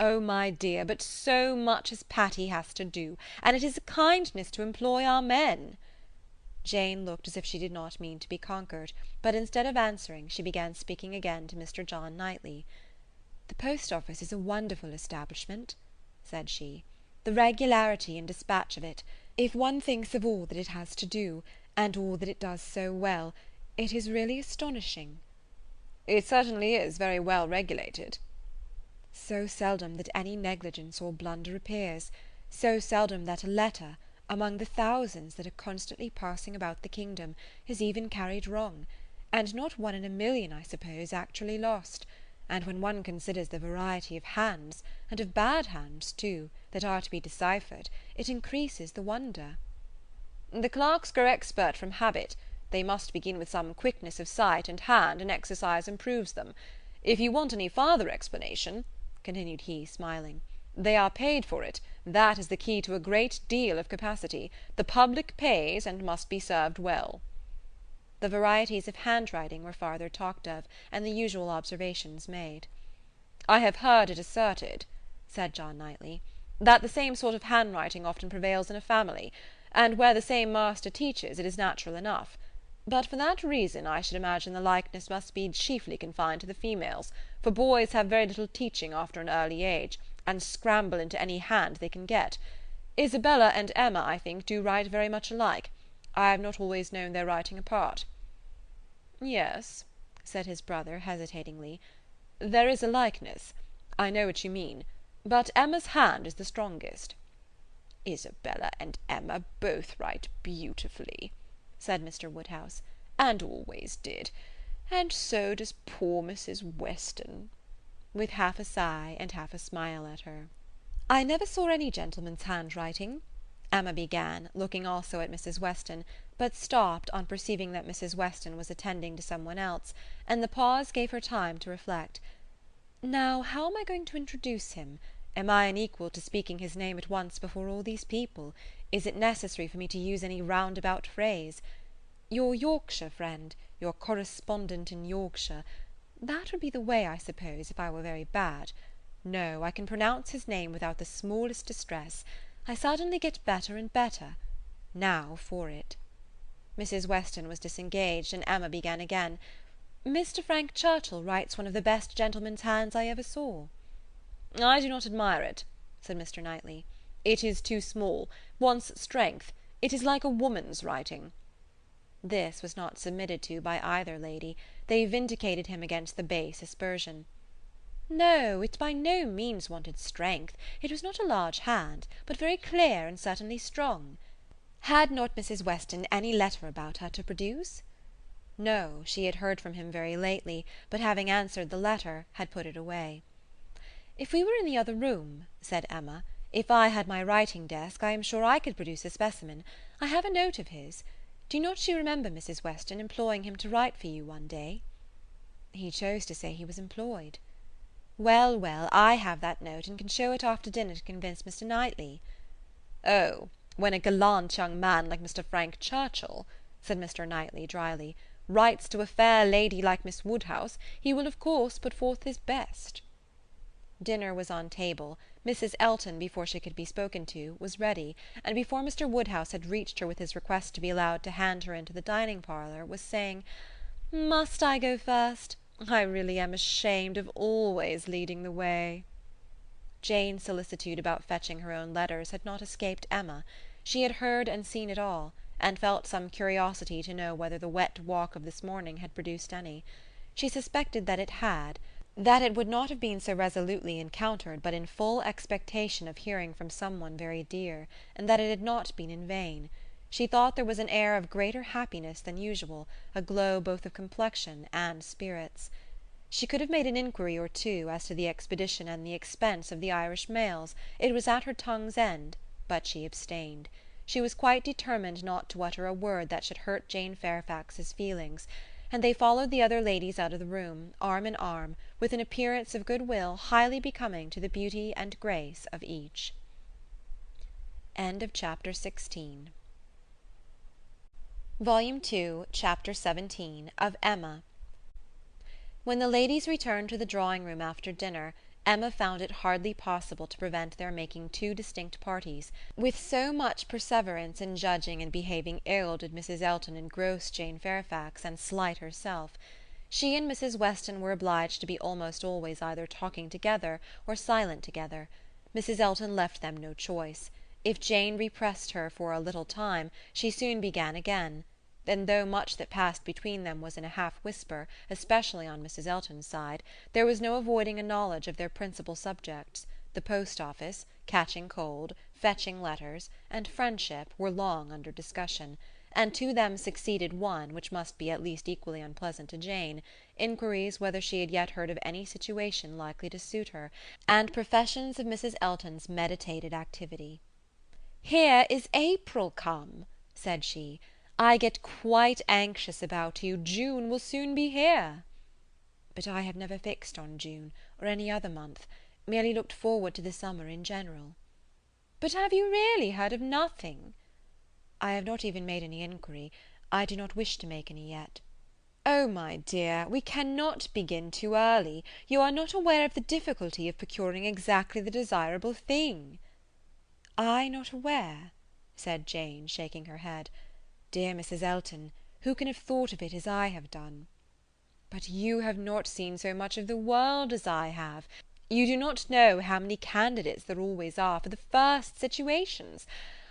"Oh, my dear, but so much as Patty has to do, and it is a kindness to employ our men." Jane looked as if she did not mean to be conquered, but instead of answering, she began speaking again to Mr. John Knightley. "The post office is a wonderful establishment," said she. "The regularity and dispatch of it, if one thinks of all that it has to do, and all that it does so well, it is really astonishing." "It certainly is very well regulated." "So seldom that any negligence or blunder appears, so seldom that a letter, among the thousands that are constantly passing about the kingdom, is even carried wrong, and not one in a million, I suppose, actually lost; and when one considers the variety of hands, and of bad hands too, that are to be deciphered, it increases the wonder." "The clerks grow expert from habit. They must begin with some quickness of sight and hand, and exercise improves them. If you want any farther explanation," continued he, smiling, "they are paid for it. That is the key to a great deal of capacity. The public pays, and must be served well." The varieties of handwriting were farther talked of, and the usual observations made. "I have heard it asserted," said John Knightley, "that the same sort of handwriting often prevails in a family, and where the same master teaches, it is natural enough. But for that reason I should imagine the likeness must be chiefly confined to the females, for boys have very little teaching after an early age, and scramble into any hand they can get. Isabella and Emma, I think, do write very much alike. I have not always known their writing apart." "Yes," said his brother, hesitatingly, "there is a likeness. I know what you mean. But Emma's hand is the strongest." "Isabella and Emma both write beautifully," said Mr. Woodhouse, "and always did. And so does poor Mrs. Weston," with half a sigh and half a smile at her. "I never saw any gentleman's handwriting," Emma began, looking also at Mrs. Weston, but stopped on perceiving that Mrs. Weston was attending to some one else, and the pause gave her time to reflect. "Now, how am I going to introduce him? Am I unequal to speaking his name at once before all these people? Is it necessary for me to use any roundabout phrase? Your Yorkshire friend, your correspondent in Yorkshire, that would be the way, I suppose, if I were very bad. No, I can pronounce his name without the smallest distress. I suddenly get better and better. Now for it." Mrs. Weston was disengaged, and Emma began again. "Mr. Frank Churchill writes one of the best gentleman's hands I ever saw." "I do not admire it," said Mr. Knightley. "It is too small, wants strength. It is like a woman's writing." This was not submitted to by either lady. They vindicated him against the base aspersion. "No, it by no means wanted strength. It was not a large hand, but very clear and certainly strong." Had not Mrs. Weston any letter about her to produce? No, she had heard from him very lately, but having answered the letter, had put it away. "If we were in the other room," said Emma, If I had my writing desk, I am sure I could produce a specimen. I have a note of his. Do not you remember, Mrs. Weston, employing him to write for you one day?" "He chose to say he was employed." "Well, well, I have that note, and can show it after dinner to convince Mr. Knightley." "Oh, when a gallant young man like Mr. Frank Churchill," said Mr. Knightley dryly, "writes to a fair lady like Miss Woodhouse, he will of course put forth his best." Dinner was on table. Mrs. Elton, before she could be spoken to, was ready, and before Mr. Woodhouse had reached her with his request to be allowed to hand her into the dining parlour, was saying, "Must I go first? I really am ashamed of always leading the way." Jane's solicitude about fetching her own letters had not escaped Emma. She had heard and seen it all, and felt some curiosity to know whether the wet walk of this morning had produced any. She suspected that it had, that it would not have been so resolutely encountered but in full expectation of hearing from some one very dear, and that it had not been in vain. She thought there was an air of greater happiness than usual, a glow both of complexion and spirits. She could have made an inquiry or two as to the expedition and the expense of the Irish mails, it was at her tongue's end, but she abstained. She was quite determined not to utter a word that should hurt Jane Fairfax's feelings, and they followed the other ladies out of the room, arm in arm, with an appearance of good-will highly becoming to the beauty and grace of each. Chapter 16. Volume 2, Chapter 17 of Emma. When the ladies returned to the drawing-room after dinner, Emma found it hardly possible to prevent their making two distinct parties. With so much perseverance in judging and behaving ill did Mrs. Elton engross Jane Fairfax and slight herself. She and Mrs. Weston were obliged to be almost always either talking together or silent together. Mrs. Elton left them no choice. If Jane repressed her for a little time, she soon began again. Then, though much that passed between them was in a half-whisper, especially on Mrs. Elton's side, there was no avoiding a knowledge of their principal subjects. The post-office, catching cold, fetching letters, and friendship were long under discussion, and to them succeeded one, which must be at least equally unpleasant to Jane, inquiries whether she had yet heard of any situation likely to suit her, and professions of Mrs. Elton's meditated activity. "Here is April come," said she. "I get quite anxious about you. June will soon be here." "But I have never fixed on June, or any other month, merely looked forward to the summer in general." "But have you really heard of nothing?" "I have not even made any inquiry. I do not wish to make any yet." "Oh, my dear, we cannot begin too early. You are not aware of the difficulty of procuring exactly the desirable thing." "I not aware?" said Jane, shaking her head. "Dear Mrs. Elton, who can have thought of it as I have done?" "But you have not seen so much of the world as I have. You do not know how many candidates there always are for the first situations.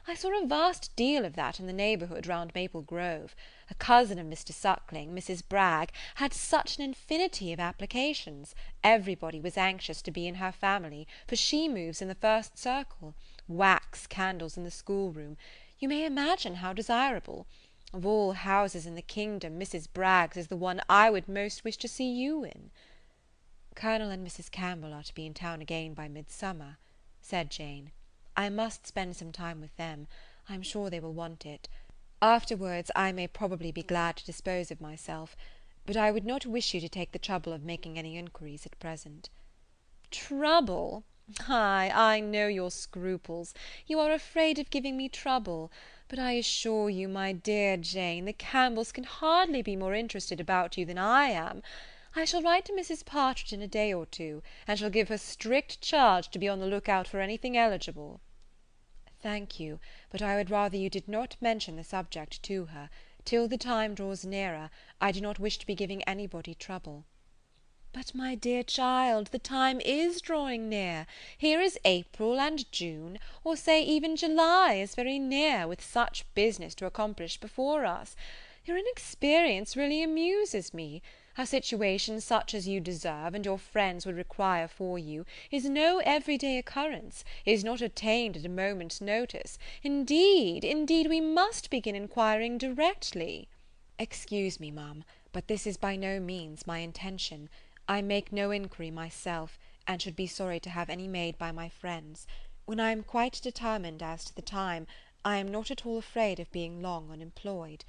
I saw a vast deal of that in the neighbourhood round Maple Grove. A cousin of Mr. Suckling, Mrs. Bragg, had such an infinity of applications. Everybody was anxious to be in her family, for she moves in the first circle. Wax candles in the schoolroom. You may imagine how desirable. Of all houses in the kingdom, Mrs. Bragg's is the one I would most wish to see you in." "Colonel and Mrs. Campbell are to be in town again by midsummer," said Jane. "I must spend some time with them. I am sure they will want it. Afterwards I may probably be glad to dispose of myself, but I would not wish you to take the trouble of making any inquiries at present." "Trouble? Ay, I know your scruples. You are afraid of giving me trouble. But I assure you, my dear Jane, the Campbells can hardly be more interested about you than I am. I shall write to Mrs. Partridge in a day or two, and shall give her strict charge to be on the look-out for anything eligible." "Thank you, but I would rather you did not mention the subject to her. Till the time draws nearer, I do not wish to be giving anybody trouble." "But, my dear child, the time is drawing near. Here is April and June, or say even July, is very near, with such business to accomplish before us. Your inexperience really amuses me. A situation such as you deserve, and your friends would require for you, is no everyday occurrence, is not attained at a moment's notice. Indeed, we must begin inquiring directly." "Excuse me, ma'am, but this is by no means my intention. I make no inquiry myself, and should be sorry to have any made by my friends. When I am quite determined as to the time, I am not at all afraid of being long unemployed.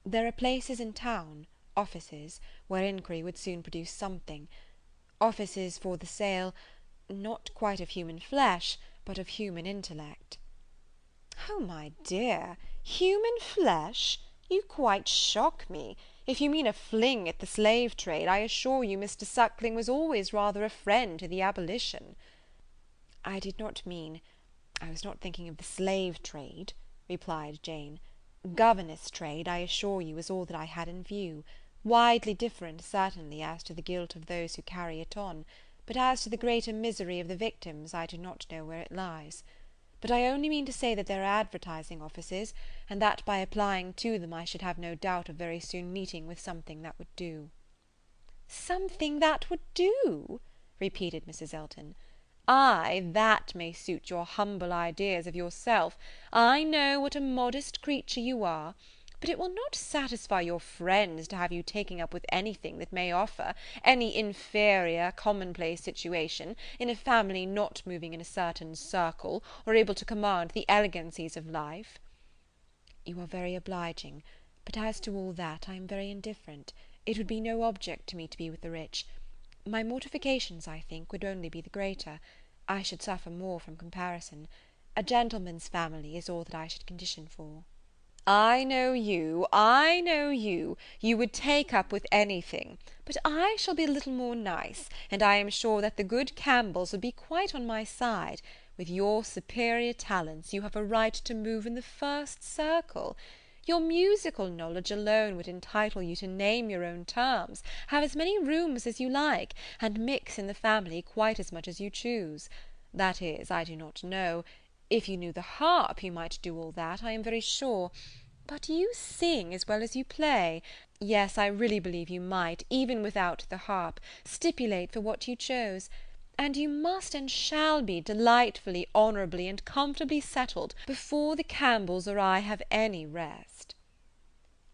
There are places in town, offices, where inquiry would soon produce something. Offices for the sale, not quite of human flesh, but of human intellect. "Oh, my dear, human flesh! You quite shock me. If you mean a fling at the slave trade, I assure you Mr. Suckling was always rather a friend to the abolition." "I did not mean, I was not thinking of the slave trade," replied Jane. "Governess trade, I assure you, is all that I had in view. Widely different, certainly, as to the guilt of those who carry it on, but as to the greater misery of the victims, I do not know where it lies. But I only mean to say that there are advertising offices, and that by applying to them I should have no doubt of very soon meeting with something that would do." "Something that would do?" repeated Mrs. Elton. "Ay, that may suit your humble ideas of yourself. I know what a modest creature you are. But it will not satisfy your friends to have you taking up with anything that may offer, any inferior, commonplace situation, in a family not moving in a certain circle, or able to command the elegancies of life." "You are very obliging, but as to all that I am very indifferent. It would be no object to me to be with the rich. My mortifications, I think, would only be the greater. I should suffer more from comparison. A gentleman's family is all that I should condition for." I know you, I know you. You would take up with anything. But I shall be a little more nice, and I am sure that the good Campbells would be quite on my side. With your superior talents, you have a right to move in the first circle. Your musical knowledge alone would entitle you to name your own terms, have as many rooms as you like, and mix in the family quite as much as you choose. That is, I do not know. If you knew the harp, you might do all that, I am very sure. But you sing as well as you play. Yes, I really believe you might, even without the harp, stipulate for what you chose. And you must and shall be delightfully, honourably, and comfortably settled before the Campbells or I have any rest."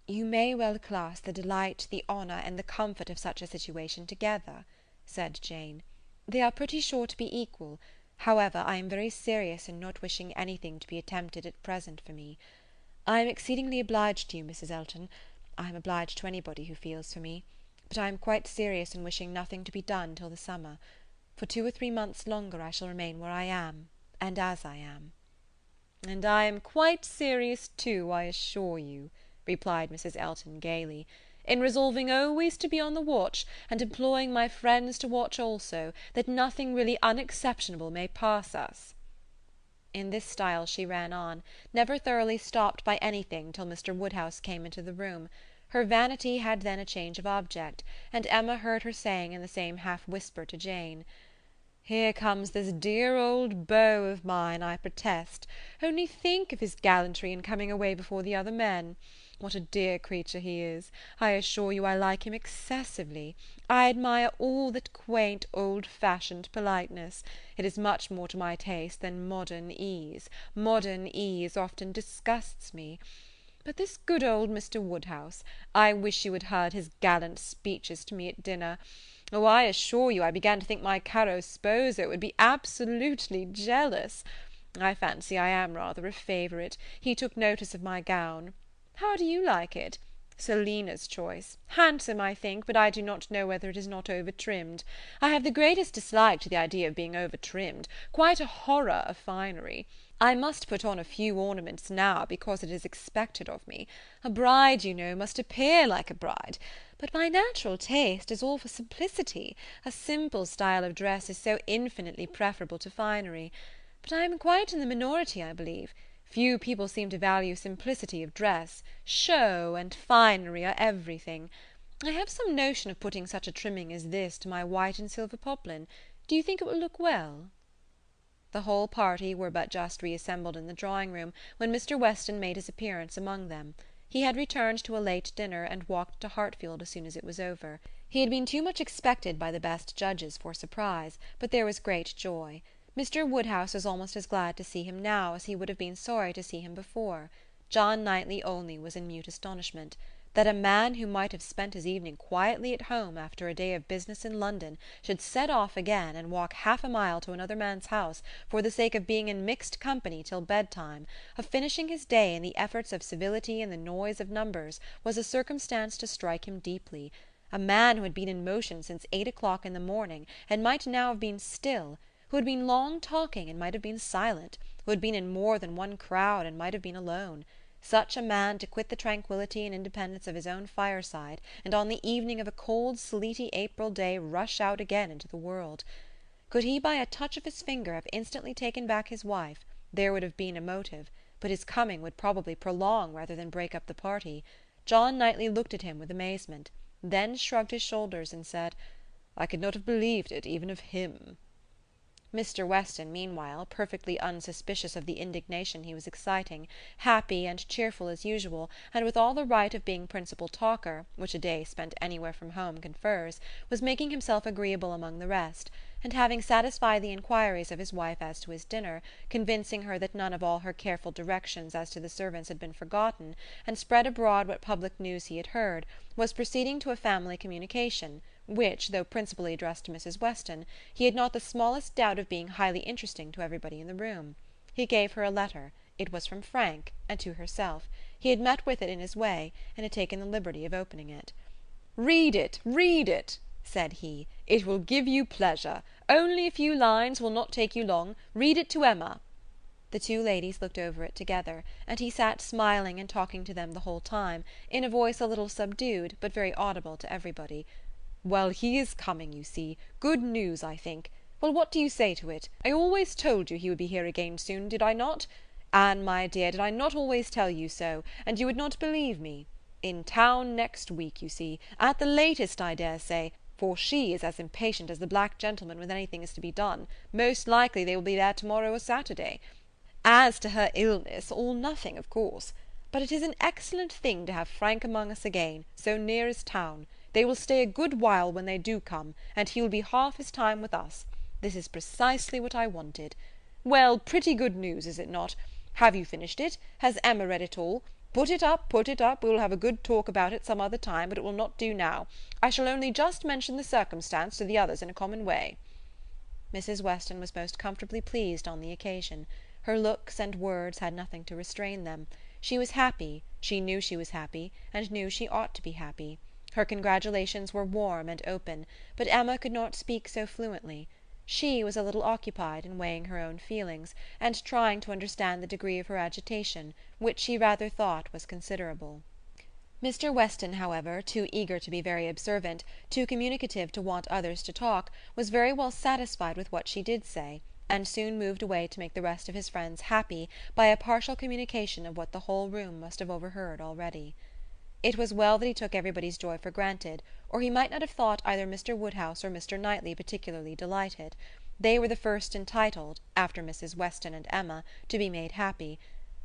"You may well class the delight, the honour, and the comfort of such a situation together," said Jane. "They are pretty sure to be equal. However, I am very serious in not wishing anything to be attempted at present for me. I am exceedingly obliged to you, Mrs. Elton. I am obliged to anybody who feels for me. But I am quite serious in wishing nothing to be done till the summer. For 2 or 3 months longer I shall remain where I am, and as I am." "And I am quite serious too, I assure you," replied Mrs. Elton gaily, "in resolving always to be on the watch, and employing my friends to watch also, that nothing really unexceptionable may pass us." In this style she ran on, never thoroughly stopped by anything till Mr. Woodhouse came into the room. Her vanity had then a change of object, and Emma heard her saying in the same half whisper to Jane, "Here comes this dear old beau of mine, I protest. Only think of his gallantry in coming away before the other men. What a dear creature he is! I assure you I like him excessively. I admire all that quaint, old-fashioned politeness. It is much more to my taste than modern ease. Modern ease often disgusts me. But this good old Mr. Woodhouse, I wish you had heard his gallant speeches to me at dinner. Oh, I assure you I began to think my caro sposo would be absolutely jealous. I fancy I am rather a favourite. He took notice of my gown. How do you like it? Selina's choice. Handsome, I think, but I do not know whether it is not over-trimmed. I have the greatest dislike to the idea of being over-trimmed, quite a horror of finery. I must put on a few ornaments now because it is expected of me. A bride, you know, must appear like a bride. But my natural taste is all for simplicity. A simple style of dress is so infinitely preferable to finery. But I am quite in the minority, I believe. Few people seem to value simplicity of dress. Show and finery are everything. I have some notion of putting such a trimming as this to my white and silver poplin. Do you think it will look well?" The whole party were but just reassembled in the drawing-room when Mr. Weston made his appearance among them. He had returned to a late dinner, and walked to Hartfield as soon as it was over. He had been too much expected by the best judges for surprise, but there was great joy. Mr. Woodhouse was almost as glad to see him now as he would have been sorry to see him before. John Knightley only was in mute astonishment. that a man who might have spent his evening quietly at home after a day of business in London should set off again and walk half a mile to another man's house for the sake of being in mixed company till bedtime, of finishing his day in the efforts of civility and the noise of numbers, was a circumstance to strike him deeply. A man who had been in motion since 8 o'clock in the morning, and might now have been still, who had been long talking and might have been silent, who had been in more than one crowd and might have been alone. Such a man to quit the tranquillity and independence of his own fireside, and on the evening of a cold, sleety April day rush out again into the world. Could he by a touch of his finger have instantly taken back his wife, there would have been a motive, but his coming would probably prolong rather than break up the party. John Knightley looked at him with amazement, then shrugged his shoulders and said, "I could not have believed it even of him." Mr. Weston, meanwhile, perfectly unsuspicious of the indignation he was exciting, happy and cheerful as usual, and with all the right of being principal talker, which a day spent anywhere from home confers, was making himself agreeable among the rest, and having satisfied the inquiries of his wife as to his dinner, convincing her that none of all her careful directions as to the servants had been forgotten, and spread abroad what public news he had heard, was proceeding to a family communication, which, though principally addressed to Mrs. Weston, he had not the smallest doubt of being highly interesting to everybody in the room. He gave her a letter. It was from Frank, and to herself. He had met with it in his way, and had taken the liberty of opening it. "Read it," said he. "It will give you pleasure. Only a few lines will not take you long. Read it to Emma." The two ladies looked over it together, and he sat smiling and talking to them the whole time, in a voice a little subdued, but very audible to everybody. "Well, he is coming, you see. Good news, I think. Well, what do you say to it? I always told you he would be here again soon, did I not? Anne, my dear, did I not always tell you so, and you would not believe me? In town next week, you see, at the latest, I dare say, for she is as impatient as the black gentleman when anything is to be done. Most likely they will be there to-morrow or Saturday. As to her illness, all nothing, of course. But it is an excellent thing to have Frank among us again, so near as town. They will stay a good while when they do come, and he will be half his time with us. This is precisely what I wanted. Well, pretty good news, is it not? Have you finished it? Has Emma read it all? Put it up. We will have a good talk about it some other time, but it will not do now. I shall only just mention the circumstance to the others in a common way." Mrs. Weston was most comfortably pleased on the occasion. Her looks and words had nothing to restrain them. She was happy, she knew she was happy, and knew she ought to be happy. Her congratulations were warm and open, but Emma could not speak so fluently. She was a little occupied in weighing her own feelings, and trying to understand the degree of her agitation, which she rather thought was considerable. Mr. Weston, however, too eager to be very observant, too communicative to want others to talk, was very well satisfied with what she did say, and soon moved away to make the rest of his friends happy by a partial communication of what the whole room must have overheard already. It was well that he took everybody's joy for granted, or he might not have thought either Mr. Woodhouse or Mr. Knightley particularly delighted. They were the first entitled, after Mrs. Weston and Emma, to be made happy.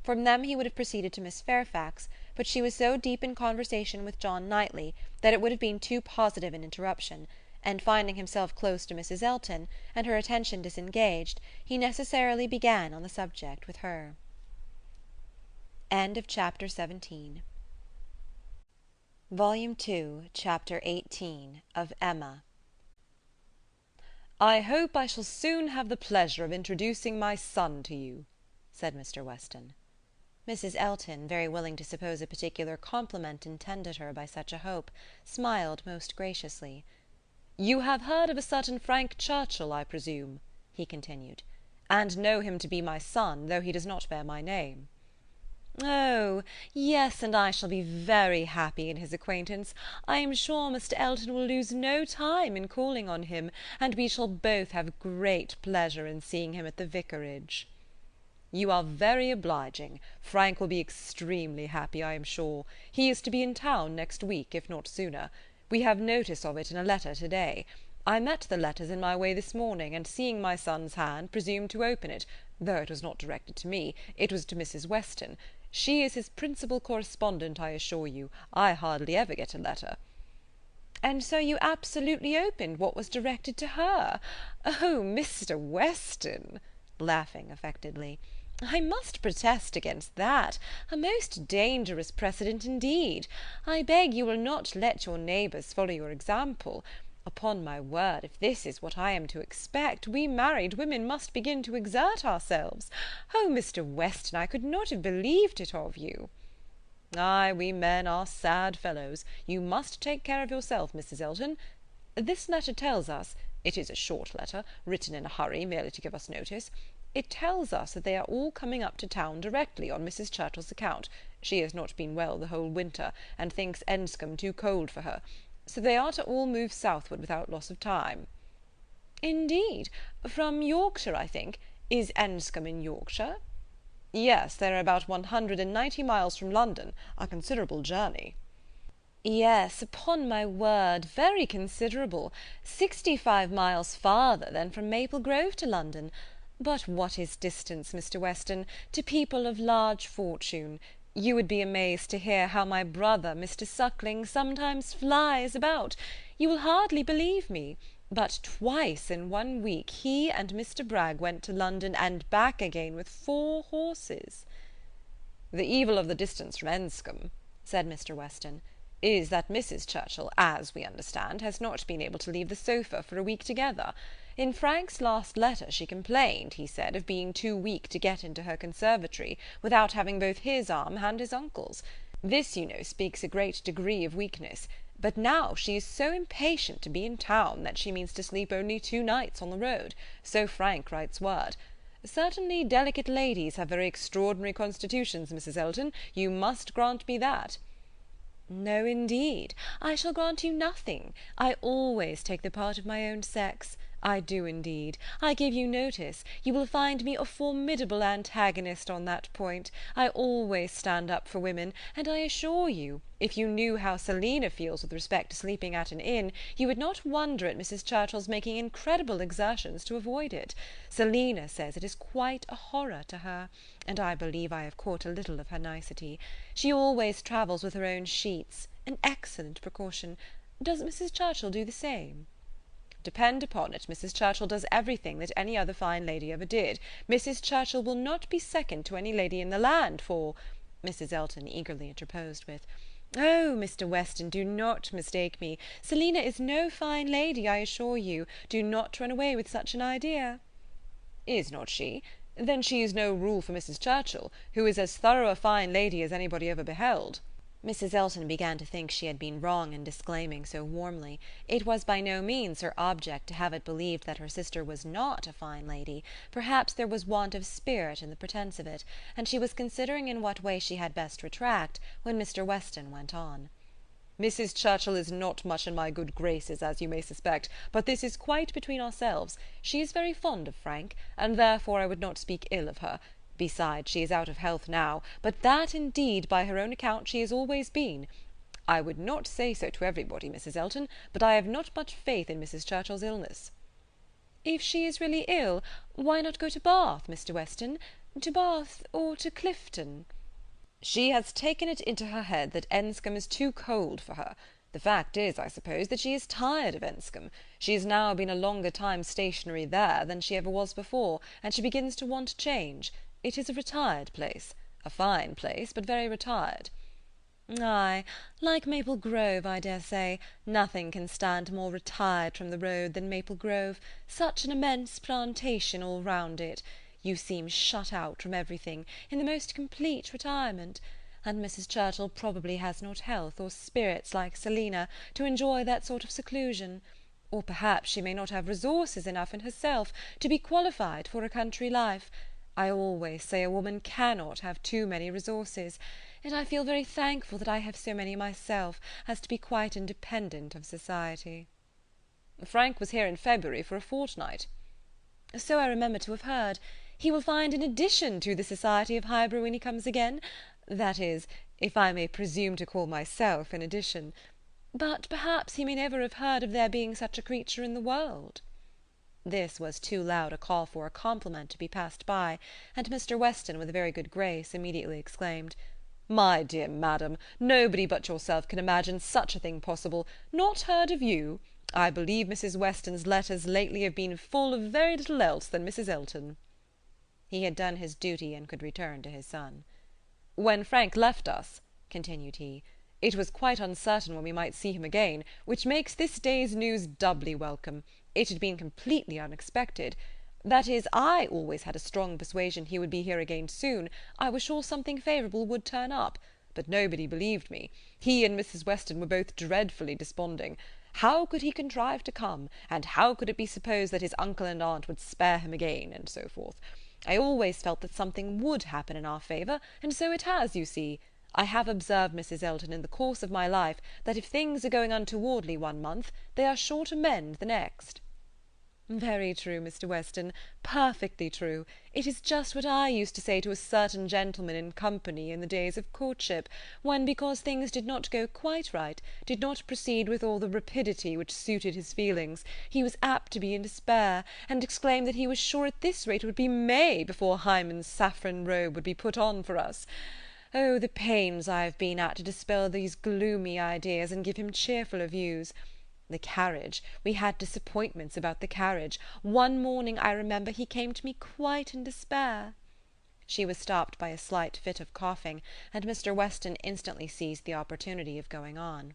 From them he would have proceeded to Miss Fairfax, but she was so deep in conversation with John Knightley that it would have been too positive an interruption, and finding himself close to Mrs. Elton, and her attention disengaged, he necessarily began on the subject with her. Chapter 17. Volume 2, Chapter 18 of Emma. "I hope I shall soon have the pleasure of introducing my son to you," said Mr. Weston. Mrs. Elton, very willing to suppose a particular compliment intended her by such a hope, smiled most graciously. "You have heard of a certain Frank Churchill, I presume," he continued, "and know him to be my son, though he does not bear my name." "Oh, yes, and I shall be very happy in his acquaintance. I am sure Mr. Elton will lose no time in calling on him, and we shall both have great pleasure in seeing him at the vicarage." "You are very obliging. Frank will be extremely happy, I am sure. He is to be in town next week, if not sooner. We have notice of it in a letter to-day. I met the letters in my way this morning, and seeing my son's hand, presumed to open it, though it was not directed to me. It was to Mrs. Weston. She is his principal correspondent, I assure you. I hardly ever get a letter." "And so you absolutely opened what was directed to her? Oh, Mr. Weston," laughing affectedly, I must protest against that. A most dangerous precedent indeed. I beg you will not let your neighbours follow your example. Upon my word, if this is what I am to expect, we married women must begin to exert ourselves. Oh, Mr. Weston, I could not have believed it of you. Ay, we men are sad fellows. You must take care of yourself, Mrs. Elton. This letter tells us, it is a short letter, written in a hurry, merely to give us notice. It tells us that they are all coming up to town directly on Mrs. Churchill's account. She has not been well the whole winter, and thinks Enscombe too cold for her. So they are to all move southward without loss of time. Indeed? From Yorkshire, I think. Is Enscombe in Yorkshire? Yes, they are about 190 miles from London, a considerable journey. Yes, upon my word, very considerable. 65 miles farther than from Maple Grove to London. But what is distance, Mr. Weston, to people of large fortune? You would be amazed to hear how my brother, Mr. Suckling, sometimes flies about. You will hardly believe me, but twice in 1 week he and Mr. Bragg went to London and back again with 4 horses. The evil of the distance from Enscombe, said Mr. Weston, is that Mrs. Churchill, as we understand, has not been able to leave the sofa for a week together. In Frank's last letter she complained, he said, of being too weak to get into her conservatory without having both his arm and his uncle's. This, you know, speaks a great degree of weakness. But now she is so impatient to be in town that she means to sleep only 2 nights on the road, so Frank writes word. Certainly delicate ladies have very extraordinary constitutions, Mrs. Elton, you must grant me that. No, indeed, I shall grant you nothing. I always take the part of my own sex. I do indeed. I give you notice. You will find me a formidable antagonist on that point. I always stand up for women, and I assure you, if you knew how Selina feels with respect to sleeping at an inn, you would not wonder at Mrs. Churchill's making incredible exertions to avoid it. Selina says it is quite a horror to her, and I believe I have caught a little of her nicety. She always travels with her own sheets, an excellent precaution. Does Mrs. Churchill do the same? Depend upon it, Mrs. Churchill does everything that any other fine lady ever did. Mrs. Churchill will not be second to any lady in the land for—" Mrs. Elton eagerly interposed with, "Oh, Mr. Weston, do not mistake me. Selina is no fine lady, I assure you. Do not run away with such an idea." "Is not she? Then she is no rule for Mrs. Churchill, who is as thorough a fine lady as anybody ever beheld." Mrs. Elton began to think she had been wrong in disclaiming so warmly. It was by no means her object to have it believed that her sister was not a fine lady. Perhaps there was want of spirit in the pretence of it, and she was considering in what way she had best retract, when Mr. Weston went on. "Mrs. Churchill is not much in my good graces, as you may suspect, but this is quite between ourselves. She is very fond of Frank, and therefore I would not speak ill of her. Besides, she is out of health now, but that indeed by her own account she has always been. I would not say so to everybody, Mrs. Elton, but I have not much faith in Mrs. Churchill's illness." "If she is really ill, why not go to Bath, Mr. Weston? To Bath or to Clifton?" "She has taken it into her head that Enscombe is too cold for her. The fact is, I suppose, that she is tired of Enscombe. She has now been a longer time stationary there than she ever was before, and she begins to want change. It is a retired place. A fine place, but very retired." "Ay, like Maple Grove, I dare say. Nothing can stand more retired from the road than Maple Grove. Such an immense plantation all round it. You seem shut out from everything, in the most complete retirement. And Mrs. Churchill probably has not health or spirits like Selina to enjoy that sort of seclusion. Or perhaps she may not have resources enough in herself to be qualified for a country life. I always say a woman cannot have too many resources, and I feel very thankful that I have so many myself as to be quite independent of society." "Frank was here in February for a fortnight." "So I remember to have heard. He will find an addition to the society of Highbury when he comes again. That is, if I may presume to call myself an addition. But perhaps he may never have heard of there being such a creature in the world." This was too loud a call for a compliment to be passed by, and Mr. Weston, with a very good grace, immediately exclaimed, "My dear madam, nobody but yourself can imagine such a thing possible. Not heard of you! I believe Mrs. Weston's letters lately have been full of very little else than Mrs. Elton." He had done his duty and could return to his son. "When Frank left us," continued he, "it was quite uncertain when we might see him again, which makes this day's news doubly welcome. It had been completely unexpected. That is, I always had a strong persuasion he would be here again soon. I was sure something favourable would turn up. But nobody believed me. He and Mrs. Weston were both dreadfully desponding. How could he contrive to come, and how could it be supposed that his uncle and aunt would spare him again, and so forth. I always felt that something would happen in our favour, and so it has, you see. I have observed, Mrs. Elton, in the course of my life, that if things are going untowardly one month, they are sure to mend the next." "Very true, Mr. Weston, perfectly true. It is just what I used to say to a certain gentleman in company in the days of courtship, when, because things did not go quite right, did not proceed with all the rapidity which suited his feelings, he was apt to be in despair, and exclaim that he was sure at this rate it would be May before Hymen's saffron robe would be put on for us. Oh, the pains I have been at to dispel these gloomy ideas and give him cheerfuller views! The carriage, we had disappointments about the carriage. One morning, I remember, he came to me quite in despair." She was stopped by a slight fit of coughing, and Mr. Weston instantly seized the opportunity of going on.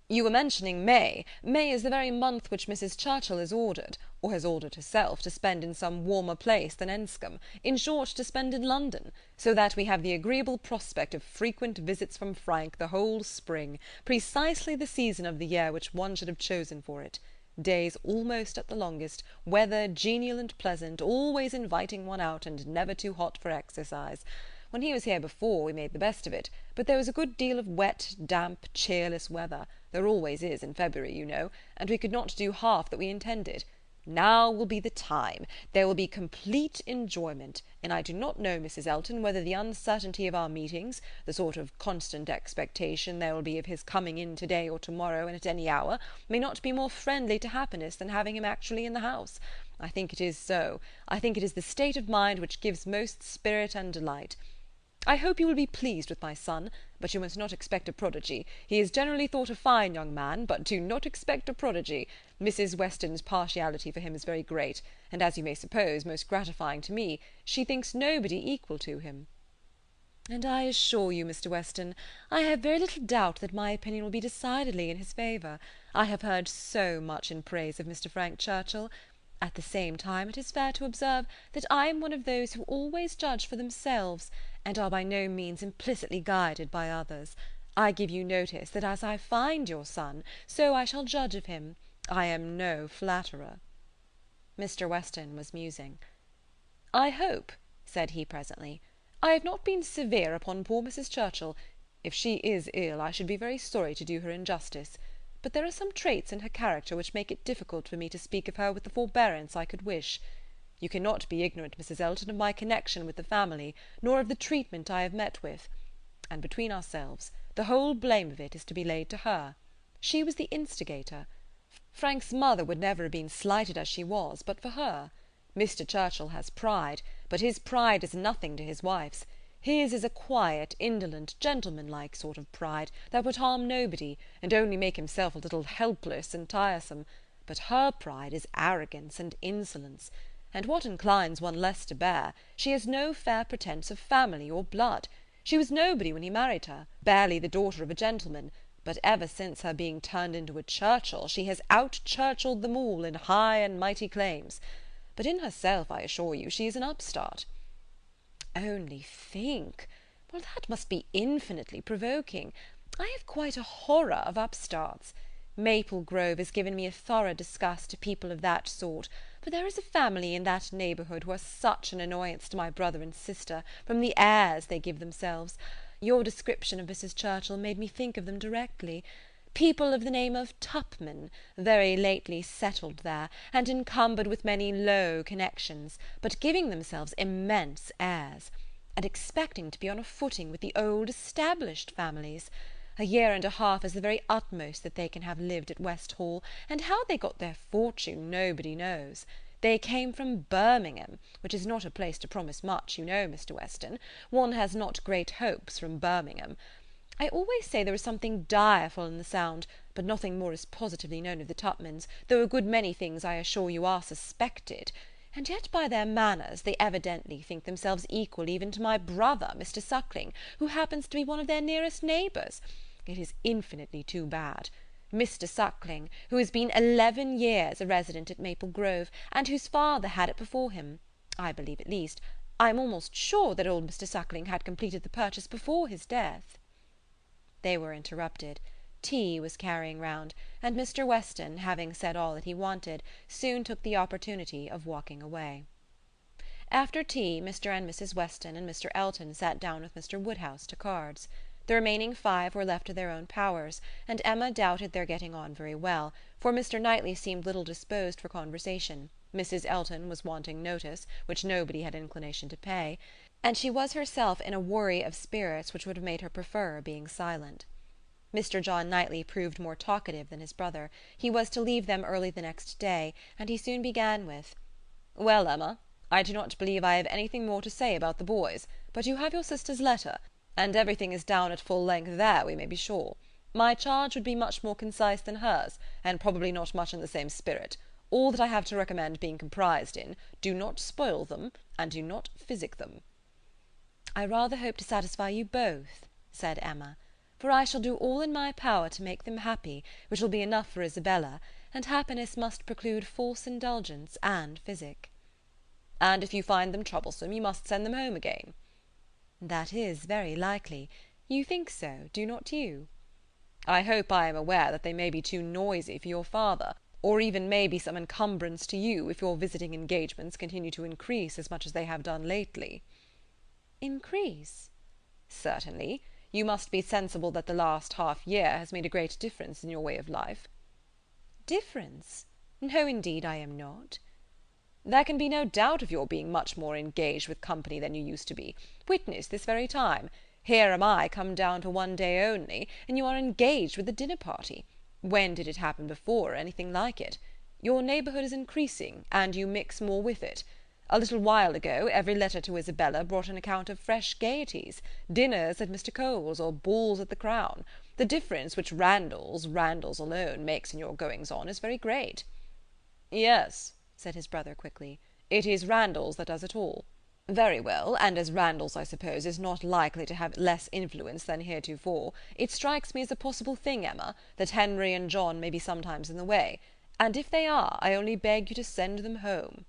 "You were mentioning May. May is the very month which Mrs. Churchill is ordered, or has ordered herself, to spend in some warmer place than Enscombe, in short, to spend in London, so that we have the agreeable prospect of frequent visits from Frank the whole spring, precisely the season of the year which one should have chosen for it. Days almost at the longest, weather genial and pleasant, always inviting one out, and never too hot for exercise. When he was here before, we made the best of it, but there was a good deal of wet, damp, cheerless weather. There always is in February, you know, and we could not do half that we intended. Now will be the time. There will be complete enjoyment, and I do not know, Mrs. Elton, whether the uncertainty of our meetings, the sort of constant expectation there will be of his coming in to-day or to-morrow and at any hour, may not be more friendly to happiness than having him actually in the house. I think it is so. I think it is the state of mind which gives most spirit and delight. I hope you will be pleased with my son, but you must not expect a prodigy. He is generally thought a fine young man, but do not expect a prodigy. Mrs. Weston's partiality for him is very great, and, as you may suppose, most gratifying to me. She thinks nobody equal to him." "And I assure you, Mr. Weston, I have very little doubt that my opinion will be decidedly in his favour. I have heard so much in praise of Mr. Frank Churchill. At the same time, it is fair to observe that I am one of those who always judge for themselves, and are by no means implicitly guided by others. I give you notice that as I find your son, so I shall judge of him. I am no flatterer." Mr. Weston was musing. "I hope," said he presently, "I have not been severe upon poor Mrs. Churchill. If she is ill, I should be very sorry to do her injustice. But there are some traits in her character which make it difficult for me to speak of her with the forbearance I could wish. You cannot be ignorant, Mrs. Elton, of my connection with the family, nor of the treatment I have met with. And between ourselves, the whole blame of it is to be laid to her. She was the instigator. Frank's mother would never have been slighted as she was, but for her. Mr. Churchill has pride, but his pride is nothing to his wife's. His is a quiet, indolent, gentlemanlike sort of pride, that would harm nobody, and only make himself a little helpless and tiresome. But her pride is arrogance and insolence. And what inclines one less to bear, she has no fair pretence of family or blood. She was nobody when he married her, barely the daughter of a gentleman, but ever since her being turned into a Churchill, she has out-Churchilled them all in high and mighty claims. But in herself, I assure you, she is an upstart." "Only think! Well, that must be infinitely provoking. I have quite a horror of upstarts. Maple Grove has given me a thorough disgust to people of that sort, for there is a family in that neighbourhood who are such an annoyance to my brother and sister, from the airs they give themselves. Your description of Mrs. Churchill made me think of them directly. People of the name of Tupman, very lately settled there, and encumbered with many low connections, but giving themselves immense airs, and expecting to be on a footing with the old established families. A year and a half is the very utmost that they can have lived at West Hall, and how they got their fortune nobody knows. They came from Birmingham, which is not a place to promise much, you know, Mr. Weston. One has not great hopes from Birmingham. I always say there is something direful in the sound, but nothing more is positively known of the Tupmans, though a good many things I assure you are suspected. and yet by their manners they evidently think themselves equal even to my brother, Mr. Suckling, who happens to be one of their nearest neighbours. It is infinitely too bad. Mr. Suckling, who has been 11 years a resident at Maple Grove, and whose father had it before him, I believe at least, I am almost sure that old Mr. Suckling had completed the purchase before his death." They were interrupted. Tea was carrying round, and Mr. Weston, having said all that he wanted, soon took the opportunity of walking away. After tea, Mr. and Mrs. Weston and Mr. Elton sat down with Mr. Woodhouse to cards. The remaining 5 were left to their own powers, and Emma doubted their getting on very well, for Mr. Knightley seemed little disposed for conversation, Mrs. Elton was wanting notice, which nobody had inclination to pay, and she was herself in a worry of spirits which would have made her prefer being silent. Mr. John Knightley proved more talkative than his brother. He was to leave them early the next day, and he soon began with, "Well, Emma, I do not believe I have anything more to say about the boys, but you have your sister's letter, and everything is down at full length there, we may be sure. My charge would be much more concise than hers, and probably not much in the same spirit. All that I have to recommend being comprised in, do not spoil them, and do not physic them." "I rather hope to satisfy you both," said Emma, "for I shall do all in my power to make them happy, which will be enough for Isabella, and happiness must preclude false indulgence and physic." "And if you find them troublesome, you must send them home again." "That is very likely. You think so, do not you?" "I hope I am aware that they may be too noisy for your father, or even may be some encumbrance to you if your visiting engagements continue to increase as much as they have done lately." "Increase?" "Certainly. You must be sensible that the last half-year has made a great difference in your way of life." "Difference? No, indeed, I am not." "There can be no doubt of your being much more engaged with company than you used to be. Witness this very time. Here am I come down for 1 day only, and you are engaged with a dinner-party. When did it happen before, or anything like it? Your neighbourhood is increasing, and you mix more with it. A little while ago every letter to Isabella brought an account of fresh gaieties, dinners at Mr. Cole's, or balls at the Crown. The difference which Randalls alone, makes in your goings-on is very great." "Yes," said his brother quickly, "it is Randalls that does it all. Very well, and as Randalls, I suppose, is not likely to have less influence than heretofore, it strikes me as a possible thing, Emma, that Henry and John may be sometimes in the way, and if they are, I only beg you to send them home."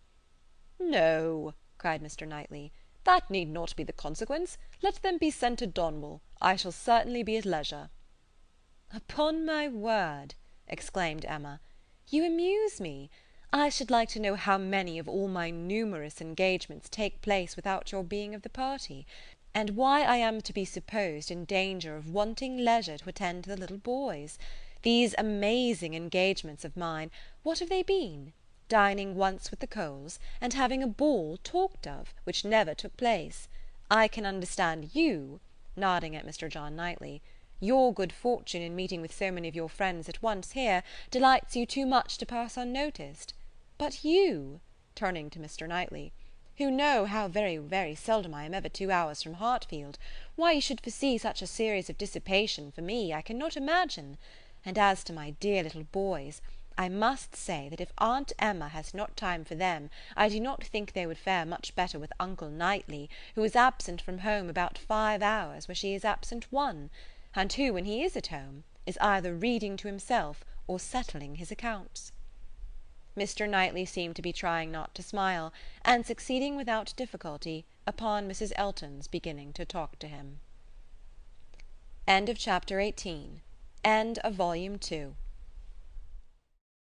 "No," cried Mr. Knightley, "that need not be the consequence. Let them be sent to Donwell. I shall certainly be at leisure." "Upon my word," exclaimed Emma, "you amuse me. I should like to know how many of all my numerous engagements take place without your being of the party, and why I am to be supposed in danger of wanting leisure to attend to the little boys. These amazing engagements of mine, what have they been? Dining once with the Coles, and having a ball talked of, which never took place. I can understand you," nodding at Mr. John Knightley, "your good fortune in meeting with so many of your friends at once here delights you too much to pass unnoticed. But you," turning to Mr. Knightley, "who know how very, very seldom I am ever 2 hours from Hartfield, why you should foresee such a series of dissipation for me, I cannot imagine. And as to my dear little boys, I must say that if Aunt Emma has not time for them, I do not think they would fare much better with Uncle Knightley, who is absent from home about 5 hours where she is absent 1, and who, when he is at home, is either reading to himself or settling his accounts." Mr. Knightley seemed to be trying not to smile, and succeeding without difficulty upon Mrs. Elton's beginning to talk to him. Chapter 18. End of Volume 2.